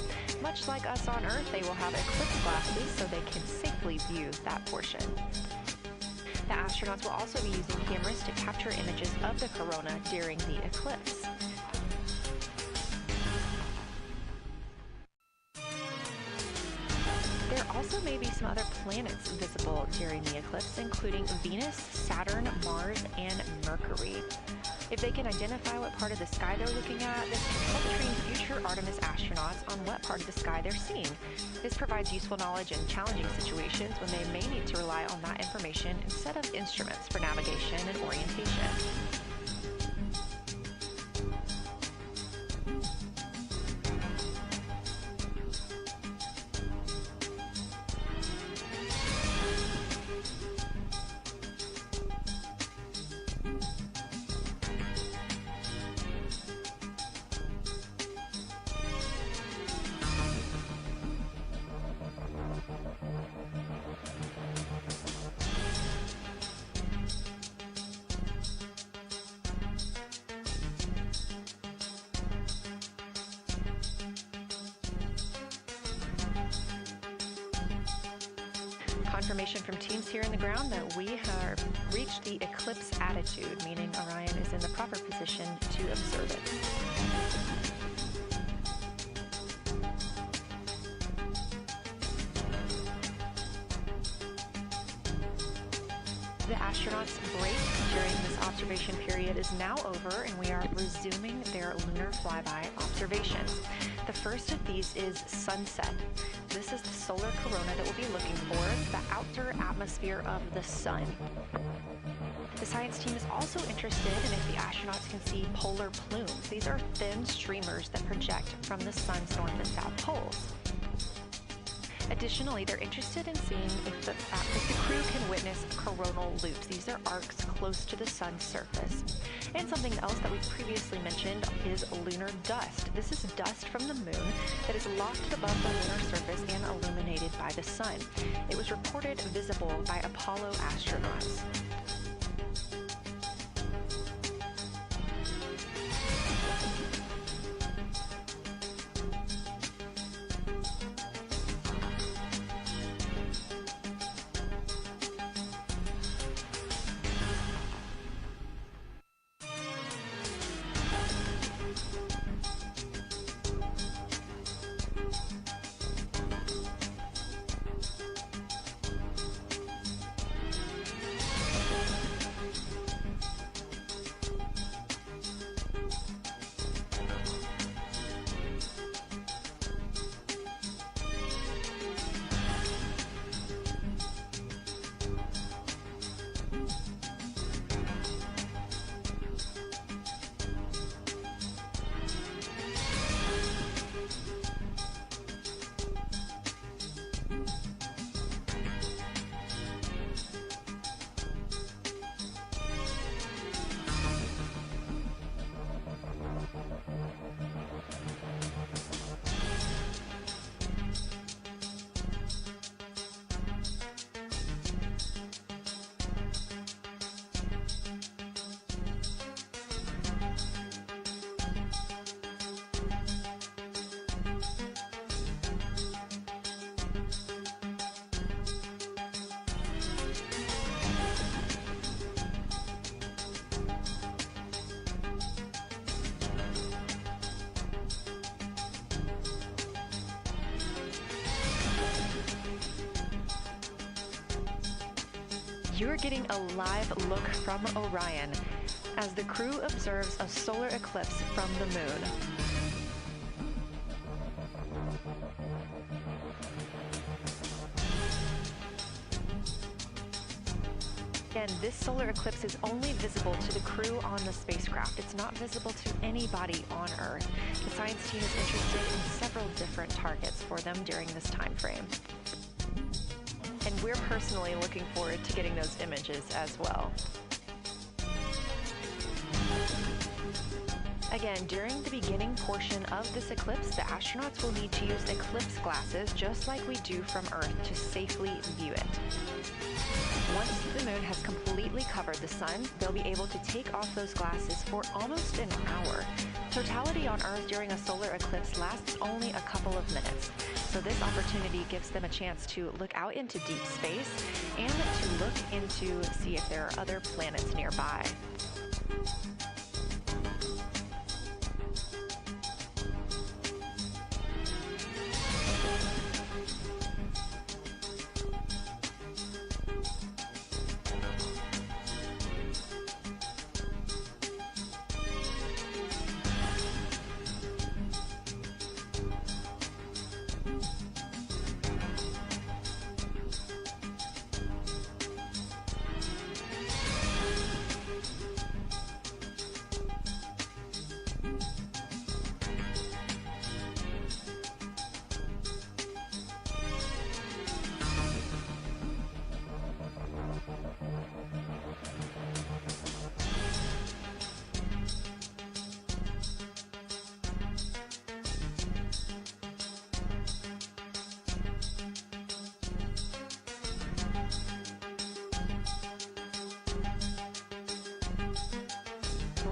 much like us on Earth, they will have eclipse glasses so they can safely view that portion. The astronauts will also be using cameras to capture images of the corona during the eclipse. There also may be some other planets visible during the eclipse, including Venus, Saturn, Mars, and Mercury. If they can identify what part of the sky they're looking at, this can help train future Artemis astronauts on what part of the sky they're seeing. This provides useful knowledge in challenging situations when they may need to rely on that information instead of instruments for navigation and orientation. Confirmation from teams here in the ground that we have reached the eclipse attitude, meaning Orion is in the proper position to observe it. The astronauts' break during this observation period is now over, and we are resuming their lunar flyby observations. The first of these is sunset. This is the solar corona that we'll be looking for, the outer atmosphere of the sun. The science team is also interested in if the astronauts can see polar plumes. These are thin streamers that project from the sun's north and south poles. Additionally, they're interested in seeing if the crew can witness coronal loops. These are arcs close to the sun's surface. And something else that we previously mentioned is lunar dust. This is dust from the moon that is lofted above the lunar surface and illuminated by the sun. It was reported visible by Apollo astronauts. You're getting a live look from Orion as the crew observes a solar eclipse from the moon. Again, this solar eclipse is only visible to the crew on the spacecraft. It's not visible to anybody on Earth. The science team is interested in several different targets for them during this time frame. And we're personally looking forward to getting those images as well. Again, during the beginning portion of this eclipse, the astronauts will need to use eclipse glasses just like we do from Earth to safely view it. Once the moon has completely covered the sun, they'll be able to take off those glasses for almost an hour. Totality on Earth during a solar eclipse lasts only a couple of minutes. So this opportunity gives them a chance to look out into deep space and to look into see if there are other planets nearby.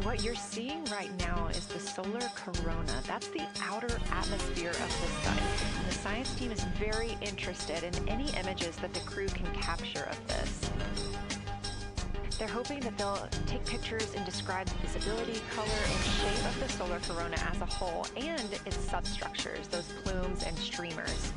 What you're seeing right now is the solar corona. That's the outer atmosphere of the sun. And the science team is very interested in any images that the crew can capture of this. They're hoping that they'll take pictures and describe the visibility, color, and shape of the solar corona as a whole and its substructures, those plumes and streamers.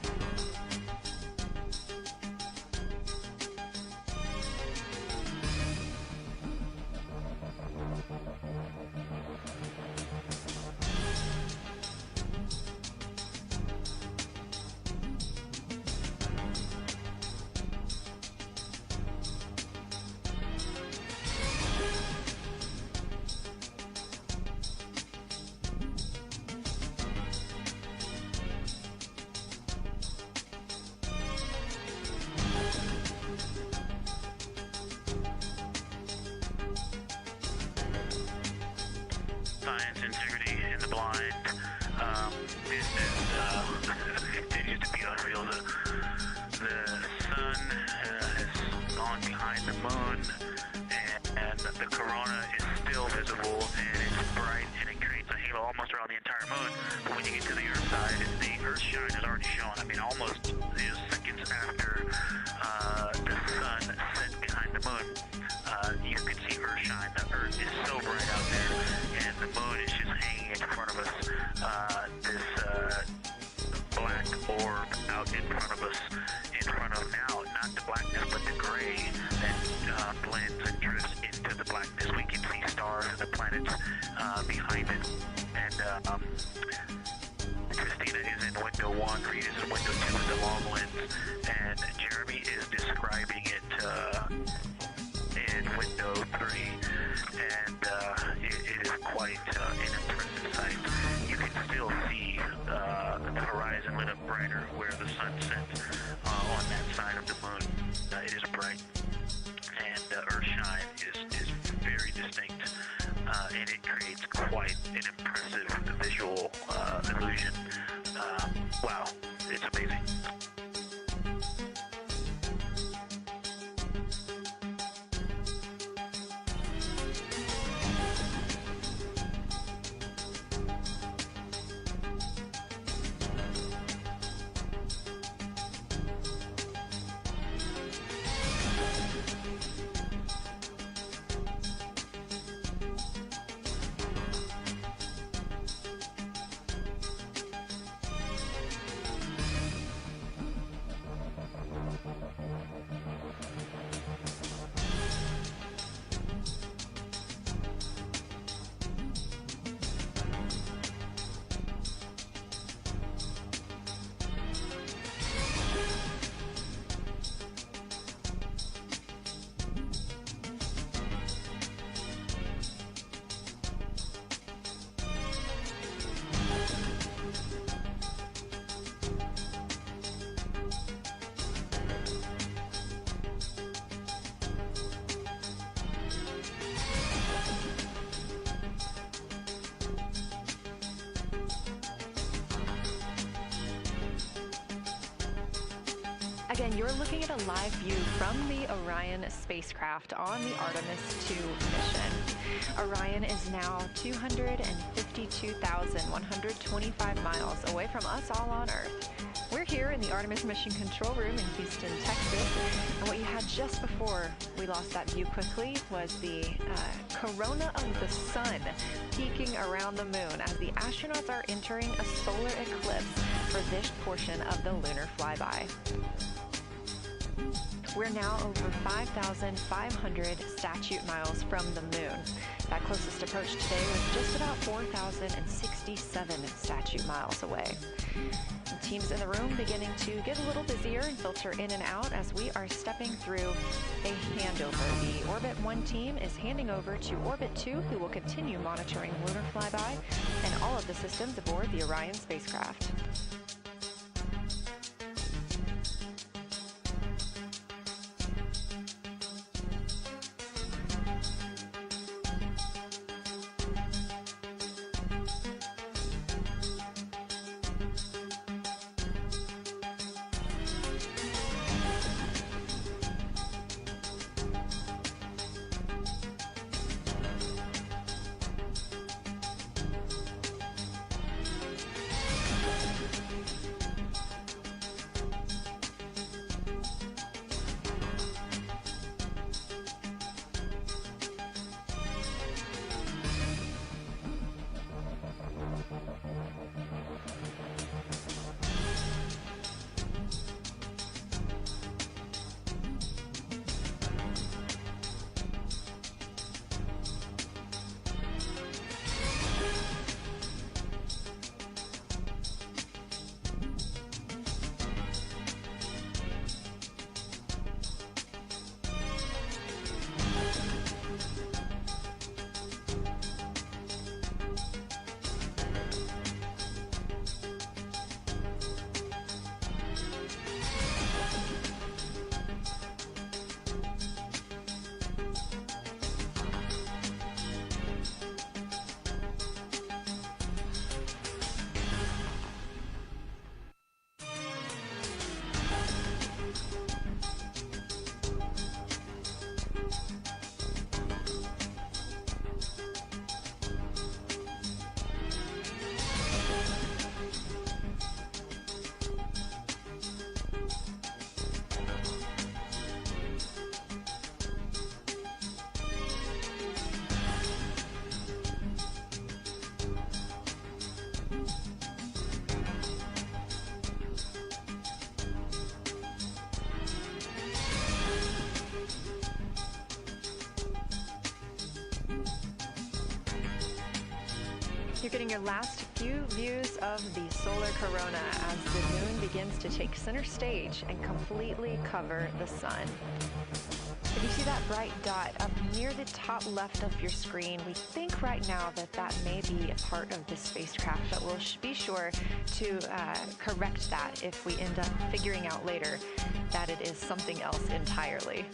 Science, integrity, and the blind. Continues to be unreal. The sun has gone behind the moon, and the corona is still visible, and it's bright, and it creates a halo almost around the entire moon. But when you get to the Earth side, the Earth shine is already shown. I mean, almost seconds after the sun set behind the moon, you can see Earth shine. The Earth is so bright out there, and the moon is just hanging in front of us. This black orb out in front of us, in front of now, not the blackness, but the gray that blends and drifts into the blackness. We can see stars and the planets behind it. And Christina is in window 1, Reed is in window 2 with the long lens, and Jeremy is describing it in window 3, and it is quite an impressive sight. You can still see the horizon lit up brighter where the sun set on that side of the moon. It is bright, and Earth shine is very distinct, and it creates quite an impressive visual illusion. Wow, it's amazing. Again, you're looking at a live view from the Orion spacecraft on the Artemis 2 mission. Orion is now 252,125 miles away from us all on Earth. We're here in the Artemis mission control room in Houston, Texas, and what you had just before we lost that view quickly was the corona of the sun peeking around the moon as the astronauts are entering a solar eclipse for this portion of the lunar flyby. We're now over 5,500 statute miles from the moon. That closest approach today was just about 4,067 statute miles away. The teams in the room beginning to get a little busier and filter in and out as we are stepping through a handover. The Orbit 1 team is handing over to Orbit 2, who will continue monitoring lunar flyby and all of the systems aboard the Orion spacecraft. You're getting your last few views of the solar corona as the moon begins to take center stage and completely cover the sun. If you see that bright dot up near the top left of your screen, we think right now that that may be a part of this spacecraft, but we'll be sure to correct that if we end up figuring out later that it is something else entirely.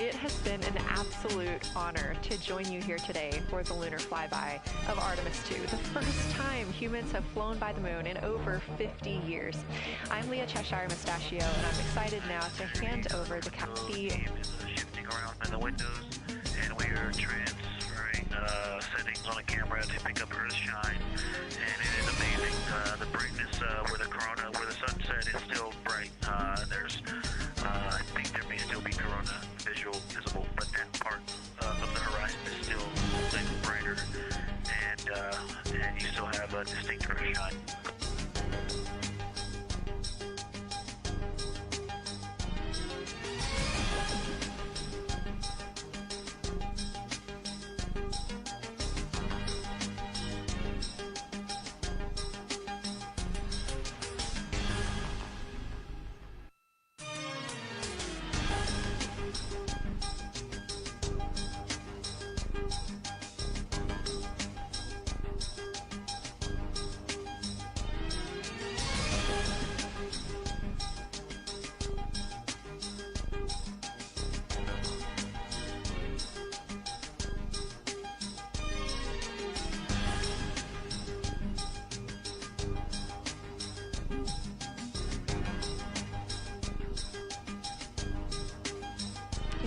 It has been an absolute honor to join you here today for the lunar flyby of Artemis 2, the first time humans have flown by the moon in over 50 years. I'm Leah Cheshire Mustachio, and I'm excited now to hand over the shifting around in the windows, and we are transferring settings on a camera to pick up Earth shine, and it is amazing. The brightness where the corona, where the sunset is still bright. I think there may still be corona visible, but that part of the horizon is still lit brighter, and you still have a distinct Earth shine.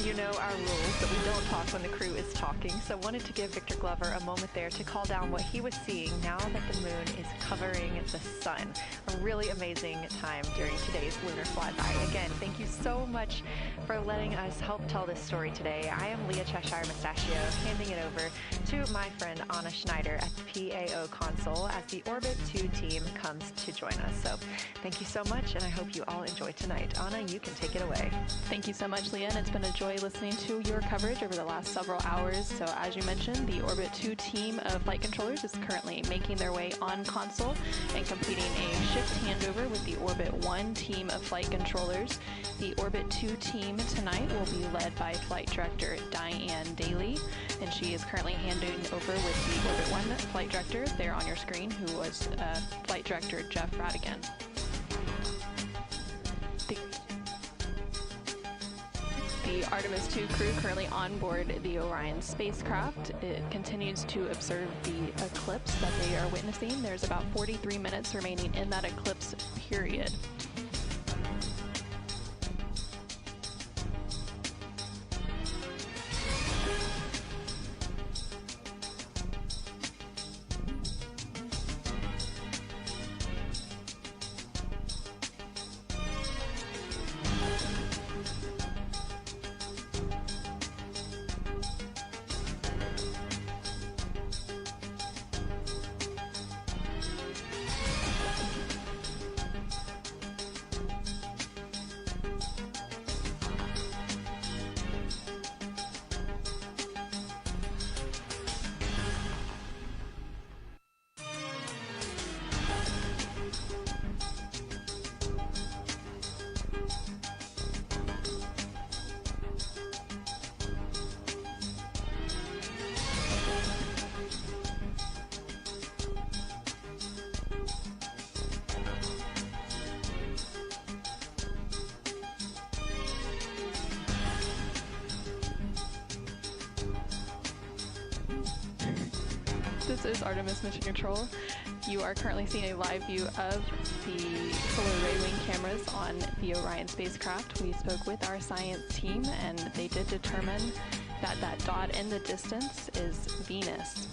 You know our rules, that we don't talk when the crew is talking, so wanted to give Victor Glover a moment there to call down what he was seeing now that the moon is covering the sun. A really amazing time during today's lunar flyby. Again, thank you so much for letting us help tell this story today. I am Leah Cheshire Mustachio, handing it over to my friend Anna Schneider at the PAO console as the Orbit 2 team comes to join us. So thank you so much, and I hope you all enjoy tonight. Anna, you can take it away. Thank you so much, Leah, and it's been a joy listening to your coverage over the last several hours. So as you mentioned, the Orbit 2 team of flight controllers is currently making their way on console and completing a shift handover with the Orbit 1 team of flight controllers. The Orbit 2 team tonight will be led by Flight Director Diane Daly, and she is currently handing over with the Orbit 1 Flight Director there on your screen, who was Flight Director Jeff Radigan. The Artemis 2 crew currently on board the Orion spacecraft. It continues to observe the eclipse that they are witnessing. There's about 43 minutes remaining in that eclipse period. This is Artemis Mission Control. You are currently seeing a live view of the solar ray wing cameras on the Orion spacecraft. We spoke with our science team, and they did determine that that dot in the distance is Venus.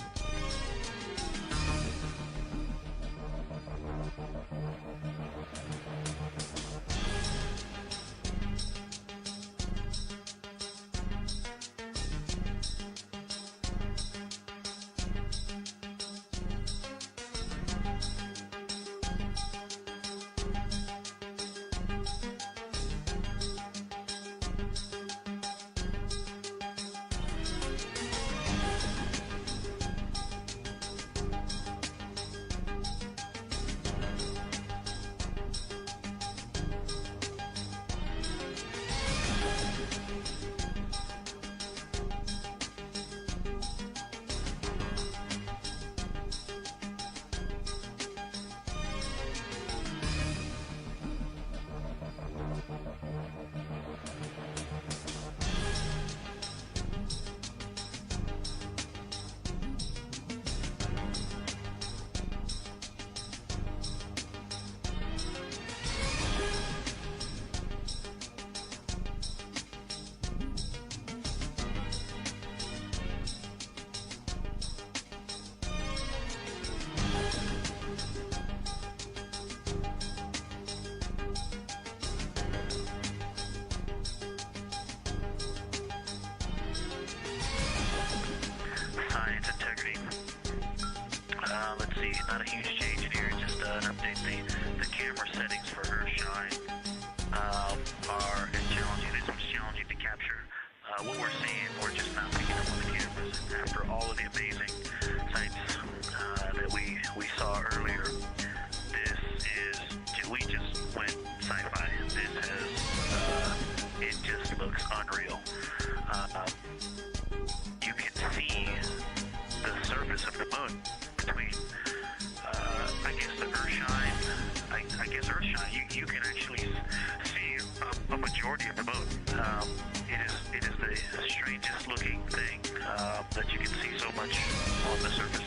not a huge change in here, just an update. The camera settings for Earthshine are challenging. This one's challenging to capture what we're seeing. We're just not picking up on the cameras. After all of the amazing sights that we saw earlier, we just went sci-fi. This has, it just looks unreal. You can see the surface of the moon between, I guess the Earthshine, I guess Earthshine, you can actually see a majority of the moon. It is the strangest looking thing that you can see so much on the surface.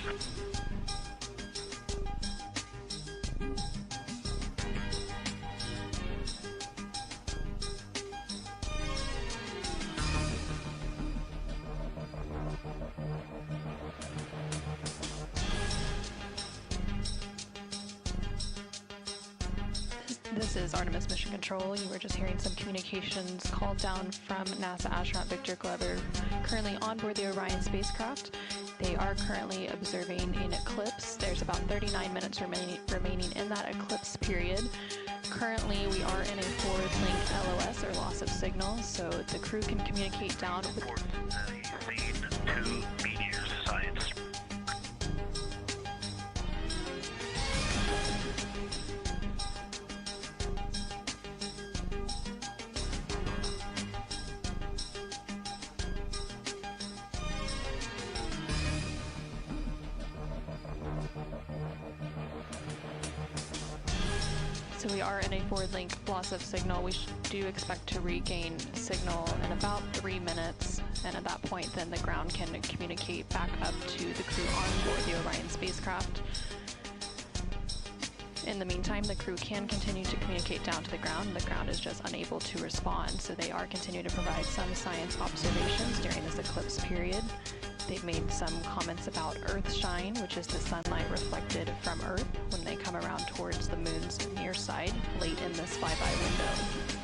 This is Artemis Mission Control. You were just hearing some communications called down from NASA astronaut Victor Glover, currently on board the Orion spacecraft. They are currently observing an eclipse. There's about 39 minutes remaining in that eclipse period. Currently, we are in a forward link LOS, or loss of signal, so the crew can communicate down with... Two meteors, science. So we are in a forward link loss of signal. We do expect to regain signal in about 3 minutes, and at that point then the ground can communicate back up to the crew on board the Orion spacecraft. In the meantime, the crew can continue to communicate down to the ground. The ground is just unable to respond, so they are continuing to provide some science observations during this eclipse period. They've made some comments about Earthshine, which is the sunlight reflected from Earth when they come around towards the moon's near side late in this flyby window.